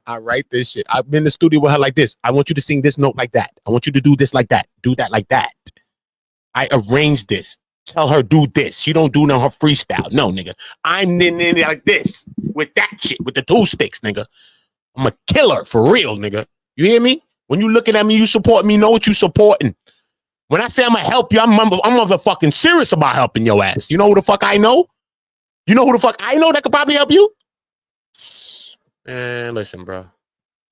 I write this shit. I've been in the studio with her like this. I want you to sing this note like that. I want you to do this like that. Do that like that. I arrange this. Tell her do this. She don't do no her freestyle. No, nigga. I'm in like this with that shit with the 2 sticks, nigga. I'm a killer for real, nigga. You hear me? When you looking at me, you support me. Know what you supporting. When I say I'm gonna help you, I'm motherfucking serious about helping your ass. You know who the fuck I know? You know who the fuck I know that could probably help you? Man, listen, bro.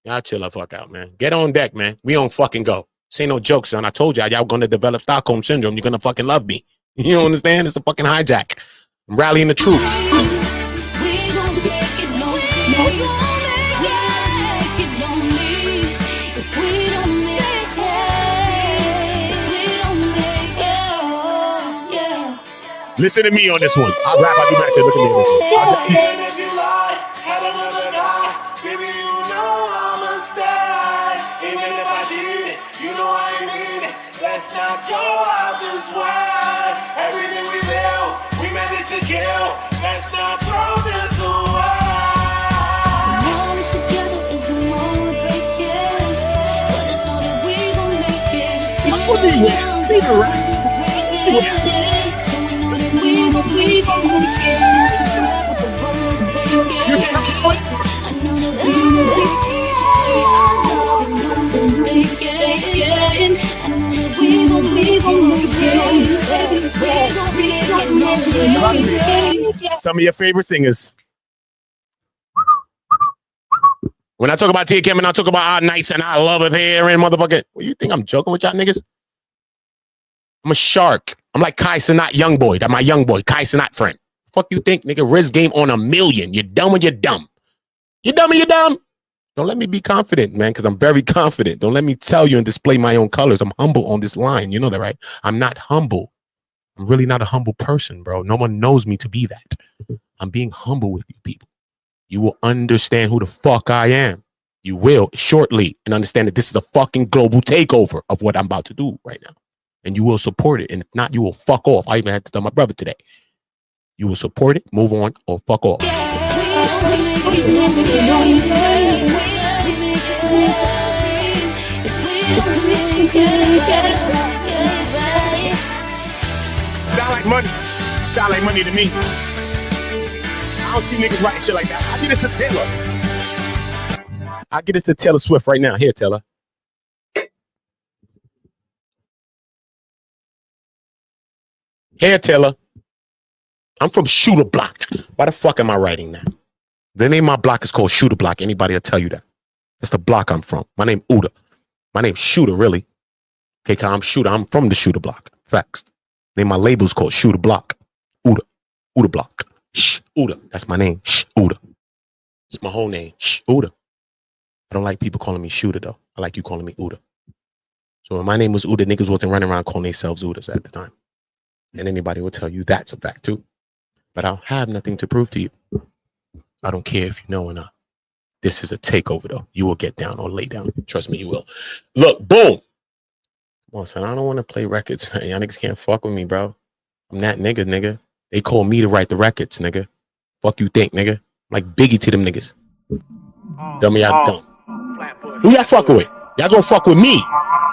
Y'all chill the fuck out, man. Get on deck, man. We on fucking go. This ain't no joke, son. I told y'all gonna develop Stockholm Syndrome. You're gonna fucking love me. You don't understand? It's a fucking hijack. I'm rallying the troops. Listen to me on this one. I'll rap, I'll do that shit. Look at me on this one. If you lie, had another guy, baby, you know I'ma stay. Even if I cheated, you know I ain't need it. Let's not go out this way. Everything we build, we managed to kill. Let's not throw this away. The more we're together is the more we're breaking. But I know that we gon' make it. See the rest. We gon' make it. Some of your favorite singers. When I talk about Tia Kim and I talk about our nights and I love it here and motherfucker. Well, you think I'm joking with y'all niggas? I'm a shark. I'm like Kai Cenat young boy. That's my young boy, Kai Cenat friend. Fuck you think, nigga? Riz game on 1,000,000. You dumb or you dumb? You dumb or you dumb? Don't let me be confident, man, because I'm very confident. Don't let me tell you and display my own colors. I'm humble on this line. You know that, right? I'm not humble. I'm really not a humble person, bro. No one knows me to be that. I'm being humble with you people. You will understand who the fuck I am. You will shortly, and understand that this is a fucking global takeover of what I'm about to do right now. And you will support it. And if not, you will fuck off. I even had to tell my brother today. You will support it, move on, or fuck off. Sound like money. Sound like money to me. I don't see niggas writing shit like that. I get this to Taylor. I get this to Taylor Swift right now. Here, Taylor. Here, Taylor. I'm from Shooter Block. Why the fuck am I writing that? The name of my block is called Shooter Block. Anybody will tell you that. That's the block I'm from. My name Uda. My name's Shooter, really. Okay, cause I'm Shooter. I'm from the Shooter Block. Facts. Name my label's called Shooter Block. Uda. Uda Block. Shh. Uda. That's my name. Shh. Uda. It's my whole name. Shh. Uda. I don't like people calling me Shooter, though. I like you calling me Uda. So when my name was Uda, niggas wasn't running around calling themselves Udas at the time. And anybody will tell you that's a fact, too. But I'll have nothing to prove to you. I don't care if you know or not. This is a takeover, though. You will get down or lay down. Trust me, you will. Look, boom. Come on, son. I don't want to play records. Y'all niggas can't fuck with me, bro. I'm that nigga. They call me to write the records, nigga. Fuck you think, nigga. I'm like Biggie to them niggas. Dummy, y'all dumb. Who y'all fuck with? Y'all gonna fuck with me.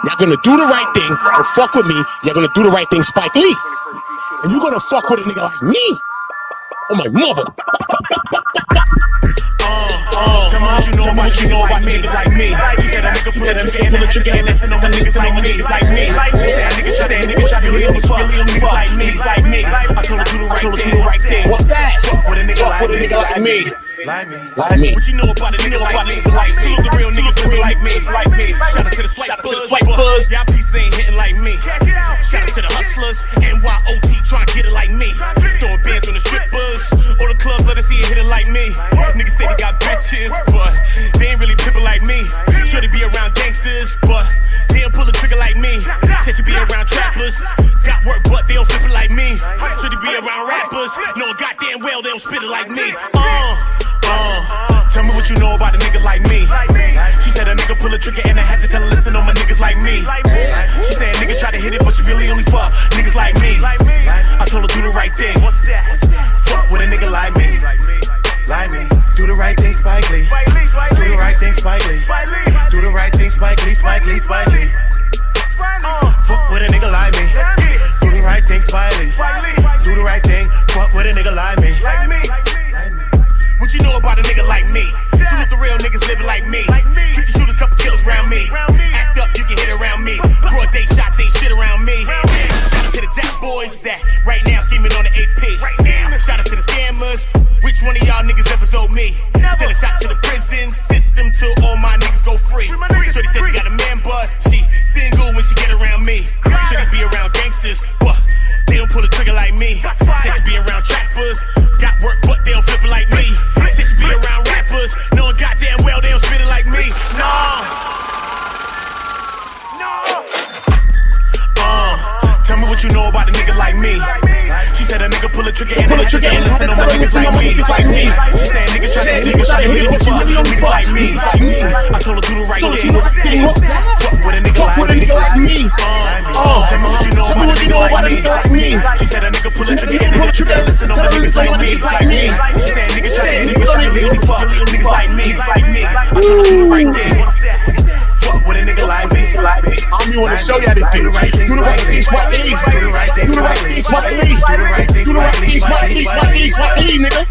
Y'all gonna do the right thing or fuck with me. Y'all gonna do the right thing, Spike Lee. And you gonna fuck with a nigga like me. Oh, my mother. Tell me what you know about me, like me. She said a nigga pull a trigger and listen on the niggas like me, like me. She said a nigga shot really on the fuck, niggas like me. I told her do the right thing. What's that? Fuck with a nigga like me. Like me. What you know about a nigga like me? Salute the real niggas who like me. Shout out to the swipe buzz. Y'all pieces ain't hitting like me. Shout out to the hustlers. NYOT trying to get it like me. Throwing bands on the strippers. All the clubs let us see it hit it like me. Niggas say they got bitches, but they ain't really pimpin' like me. Sure they be around gangsters, but they don't pull the trigger like me. Said she be around trappers. Got work, but they don't flip it like me. Sure they be around rappers. Knowing goddamn well they don't spit it like me. Tell me what you know about a nigga like me. She said a nigga pull a trigger and I had to tell her listen on my niggas like me. She said niggas try to hit it but she really only fuck niggas like me. I told her do the right thing. Fuck with a nigga like me. Like me. Do the right thing, Spike Lee. Do the right thing, Spike Lee. Do the right thing, Spike Lee, Spike Lee, Spike Lee. Fuck with a nigga like me. Do the right thing, Spike Lee. Do the right thing. Fuck with a nigga like me. What you know about a nigga like me? Salute the real niggas living like me. Keep the shooters, couple killers around me. Act up, you can hit around me. Broad day shots ain't shit around me. Shout out to the Jack boys that right now scheming on the AP. Shout out to the scammers. Which one of y'all niggas ever sold me? Send a shot to the prison system till all my niggas go free. Shorty said she got a man, but she single when she get around me. Shorty be around gangsters, but they don't pull a trigger like me. Said she be around trappers. Got work, but they don't flip it like me. Said she be around rappers. Knowing goddamn well they don't spit it like me. Tell me what you know about a nigga like me. She said a nigga pull a trigger and listen on my niggas like me. She said niggas try to hit it but she really only fuck like me. I told her do the right thing. Fuck with a nigga like me. Tell me what you know about a nigga like me. She said a nigga pull a trigger and listen on my niggas like me. She said niggas try to hit it but she really only fuck niggas like me. I told her do the right thing. Fuck with a nigga like me. I'm you want to show y'all this thing. Do the right thing, Spike Lee. Do the right thing, Spike Lee. Do the right thing, Spike Lee, nigga.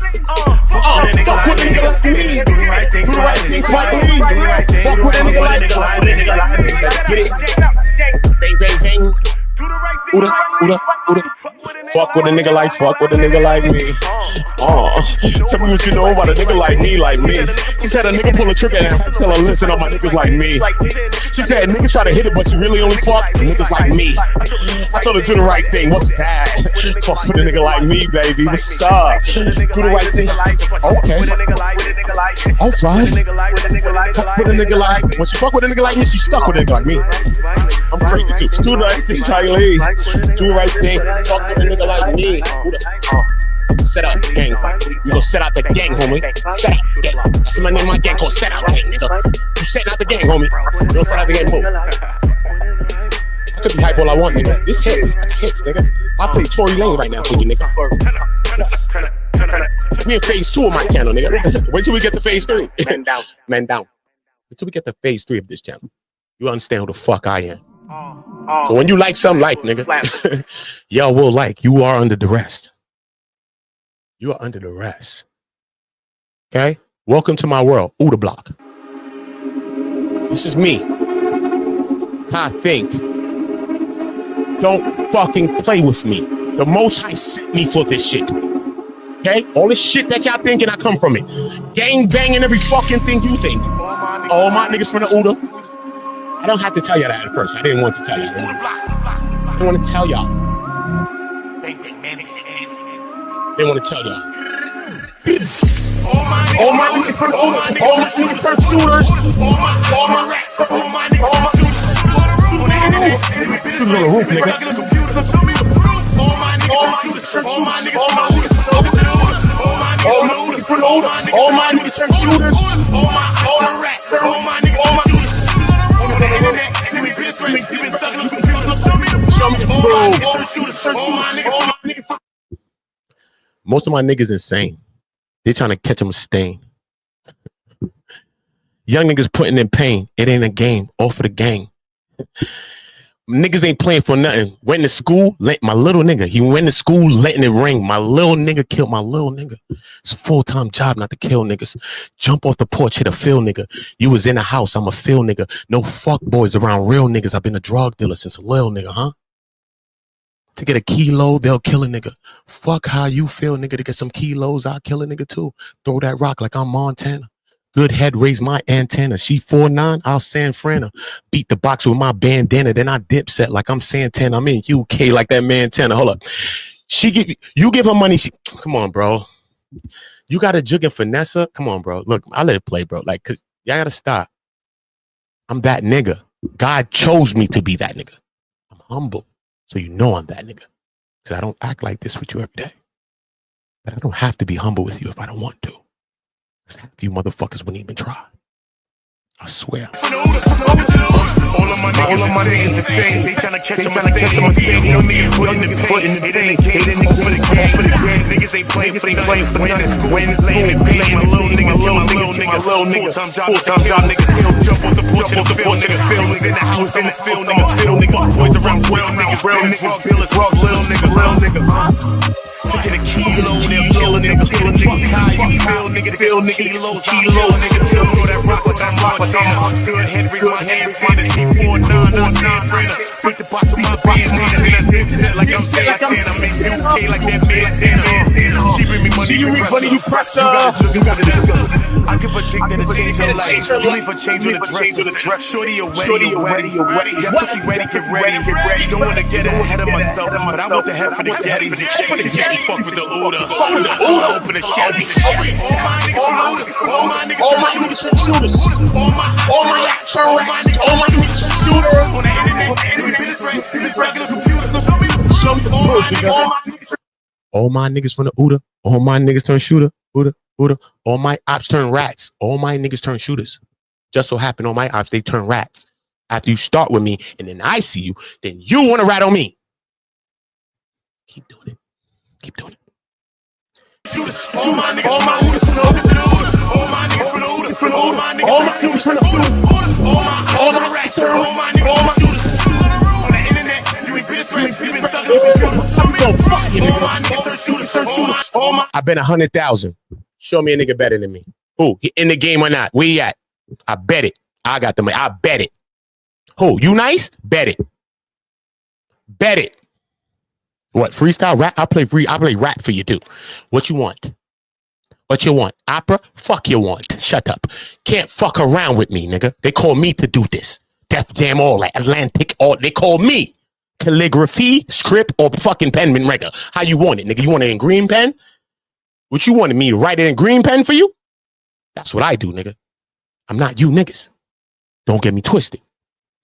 Fuck with a nigga like me. Do the right thing, Spike Lee. Do the right thing. Fuck with a nigga like me. Get it? Bang, bang, bang. Uda. Fuck with a nigga like me. Tell me what you know about a nigga like me, She said a nigga pull a trigger and I tell her listen on my niggas like me. She said niggas try to hit it, but she really only fuck niggas like me. I told her do the right thing. What's that? Fuck with a nigga like me, baby. What's up? Do the right thing. Okay. Alright. Fuck with a nigga like. When she fuck with a nigga like me, she stuck with a nigga like me. I'm crazy too. Do the right thing, Spike Lee. Do the right thing. Fuck with a nigga like me. Set up, gang. You gonna set out the gang, homie. Set out the gang. That's my name of my gang called Set Out Gang, nigga. You setting out the gang, homie. You don't set out the gang, homie. I could be hype all I want, nigga. This hits. Hits, nigga. I play Tory Lane right now for you, nigga. We in phase 2 of my channel, nigga. Wait till we get to phase 3. Man down. Man down. Wait till we get to phase 3 of this channel. You understand who the fuck I am. So when you like something, like, nigga, y'all will like. You are under duress. You are under duress. Okay? Welcome to my world. Ooda block. This is me. I think. Don't fucking play with me. The Most High sent me for this shit. Okay? All this shit that y'all thinking, I come from it. Gang banging every fucking thing you think. All my niggas from the Ooda. I don't have to tell y'all that at first. I didn't want to tell y'all. I didn't want to tell y'all. They want to tell y'all. All my niggas from the Ooda. All my niggas from shooters. All my niggas from shooters. On the internet, shooters on the roof, nigga. Show me the proof. All my niggas from shooters. All my niggas from the Ooda. Over to the Ooda. All my niggas from the Ooda. All my niggas from shooters. All my niggas from shooters. Most of my niggas insane. They trying to catch them a stain. Young niggas putting in pain. It ain't a game. All for the gang. Niggas ain't playing for nothing. Went to school, my little nigga. He went to school, letting it ring. My little nigga killed my little nigga. It's a full-time job not to kill niggas. Jump off the porch, hit a field nigga. You was in the house, I'm a field nigga. No fuck boys around real niggas. I've been a drug dealer since a little nigga, huh? To get a kilo, they'll kill a nigga. Fuck how you feel, nigga. To get some kilos, I'll kill a nigga too. Throw that rock like I'm Montana. Good head, raise my antenna. She 4'9", I'll San Fran. Beat the box with my bandana. Then I dip set like I'm Santana. I'm in UK like that Montana. Hold up. You give her money. Come on, bro. You got a jug and finesse her? Come on, bro. Look, I let it play, bro. Like, cause y'all gotta stop. I'm that nigga. God chose me to be that nigga. I'm humble. So you know I'm that nigga. Cause I don't act like this with you every day. But I don't have to be humble with you if I don't want to. Half you motherfuckers wouldn't even try. I swear. All of my niggas is the same. They tryna catch them a stain. Young niggas putting in pain. It ain't a game. For the game. Niggas ain't playing for nothing. Went to school, lame and pain. My little nigga. Full-time job niggas. Jump off the porch of the field nigga. Was in the house, in the field nigga. Fuck boys around real niggas. Drug nigga. To get a kilo, they'll kill a nigga. Fuck how you feel, nigga. Kilos, nigga. Throw that rock like I'm Montana. Good head, raise my antenna. She 4'9", I'm San Fran. Beat the box with my bandana. Then I dip set like I'm Santana. I'm in UK like that Montana. She bring me money, you press her. You gotta just go. I give a dick that'll change her life. You leave her change on the dress. Shorty, you're ready. Your pussy ready, get ready. Don't wanna get ahead of myself, but I want the head for the daddy. She fuck with the Ooda. Open the Chevy. All my niggas from shooters. All my niggas from shooters. On the internet, you been tracking the computer. Show me the proof. All my niggas from the Ooda. All my niggas turn shooter. Ooda. All my ops turn rats. All my niggas turn shooters. Just so happen all my ops, they turn rats. After you start with me and then I see you, then you want to rat on me. Keep doing it. All my niggas from the Ooda. All my niggas from the Ooda. All my niggas from the Ooda. All my rats. All my niggas from the shooters. On the internet, you ain't been a threat. You been stuck in the computer. All my niggas turn shooters. I bet 100,000. Show me a nigga better than me. Who? He in the game or not? Where you at? I bet it. I got the money. I bet it. Who? You nice? Bet it. What? Freestyle rap? I play rap for you too. What you want? Opera? Fuck you want. Shut up. Can't fuck around with me, nigga. They call me to do this. Def Jam, all that. Atlantic, all. They call me. Calligraphy, script, or fucking penman regular. How you want it, nigga? You want it in green pen? What you wanted me to write it in green pen for you? That's what I do, nigga. I'm not you niggas. Don't get me twisted.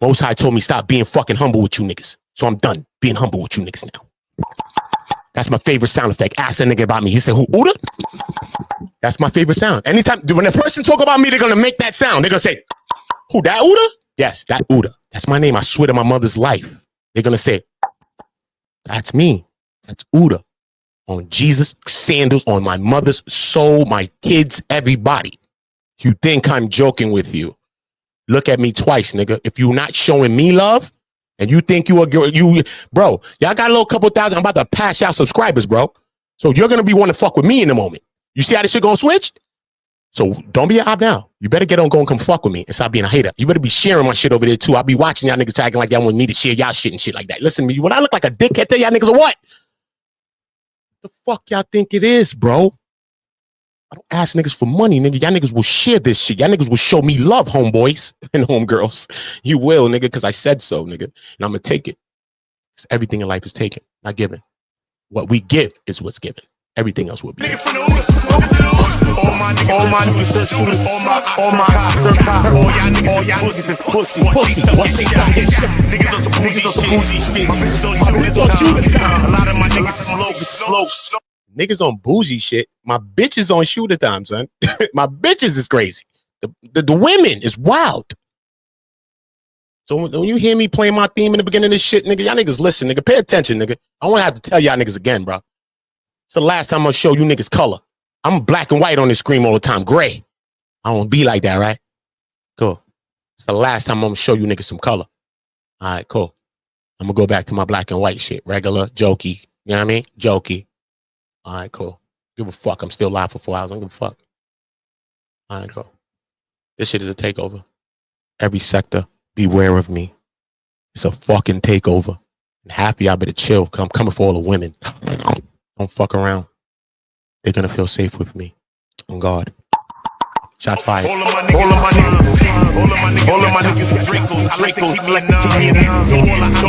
Most High told me stop being fucking humble with you niggas. So I'm done being humble with you niggas now. That's my favorite sound effect. Ask a nigga about me. He said, who? Ooda? That's my favorite sound. Anytime when a person talk about me, they're gonna make that sound. They're gonna say, "Who, that Uda?" Yes, that Uda. That's my name. I swear to my mother's life. They're gonna say, "That's me. That's Uda." On Jesus sandals, on my mother's soul, my kids, everybody. You think I'm joking with you? Look at me twice, nigga. If you're not showing me love, and you think bro, y'all got a little couple thousand. I'm about to pass y'all subscribers, bro. So you're gonna be wanting to fuck with me in a moment. You see how this shit gonna switch? So don't be an op now. You better get on, go and come fuck with me and stop being a hater. You better be sharing my shit over there too. I'll be watching y'all niggas acting like y'all want me to share y'all shit and shit like that. Listen to me. When I look like a dickhead to y'all niggas or what? The fuck y'all think it is, bro? I don't ask niggas for money, nigga. Y'all niggas will share this shit. Y'all niggas will show me love, homeboys and homegirls. You will, nigga, because I said so, nigga. And I'm going to take it. Because everything in life is taken, not given. What we give is what's given. Everything else will be. All my niggas is shooters. All my niggas is pussy. Niggas on some bougie shit. My bitches on shooter time. A lot of my niggas is slow. Niggas on bougie shit. My bitches on shooter time, son. My bitches is crazy. The women is wild. So when you hear me playing my theme in the beginning of this shit, nigga, y'all niggas listen, nigga. Pay attention, nigga. I won't have to tell y'all niggas again, bro. It's the last time I'm gonna show you niggas color. I'm black and white on this screen all the time, gray. I don't be like that, right? Cool. It's the last time I'm gonna show you niggas some color. All right, cool. I'm gonna go back to my black and white shit. Regular, jokey. You know what I mean? Jokey. All right, cool. Give a fuck. I'm still live for 4 hours. I don't give a fuck. All right, cool. This shit is a takeover. Every sector, beware of me. It's a fucking takeover. And half of y'all better chill, because I'm coming for all the women. Don't fuck around. They're gonna feel safe with me. On God. Shots fired. All of my niggas is Dracos. I like to keep me nine.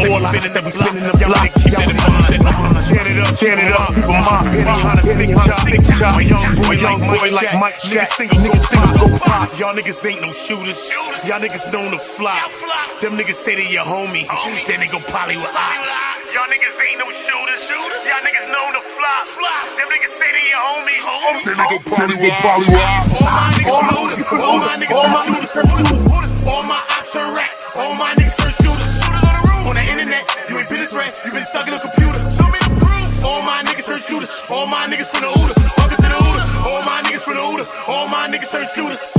All I have to spinning the block. Keep that in mind. Chan it up. For my behind a stick chop. My young boy like Mike Jack. Niggas go pop. Y'all niggas ain't no shooters. Y'all niggas known to flop. Them niggas say they your homie. Then they go poly with ops. Y'all niggas ain't no shooters. Y'all niggas known to flop. Them niggas say they your homie. Then they go poly with ops. All my niggas turn shooters. All my ops turn rats. All my niggas turn shooters. On the internet, you ain't been a threat. You been stuck in a computer. Show me the proof. All my niggas turn shooters. All my niggas from the Uda. Welcome to the Uda. All my niggas from the Uda. All my niggas turn shooters.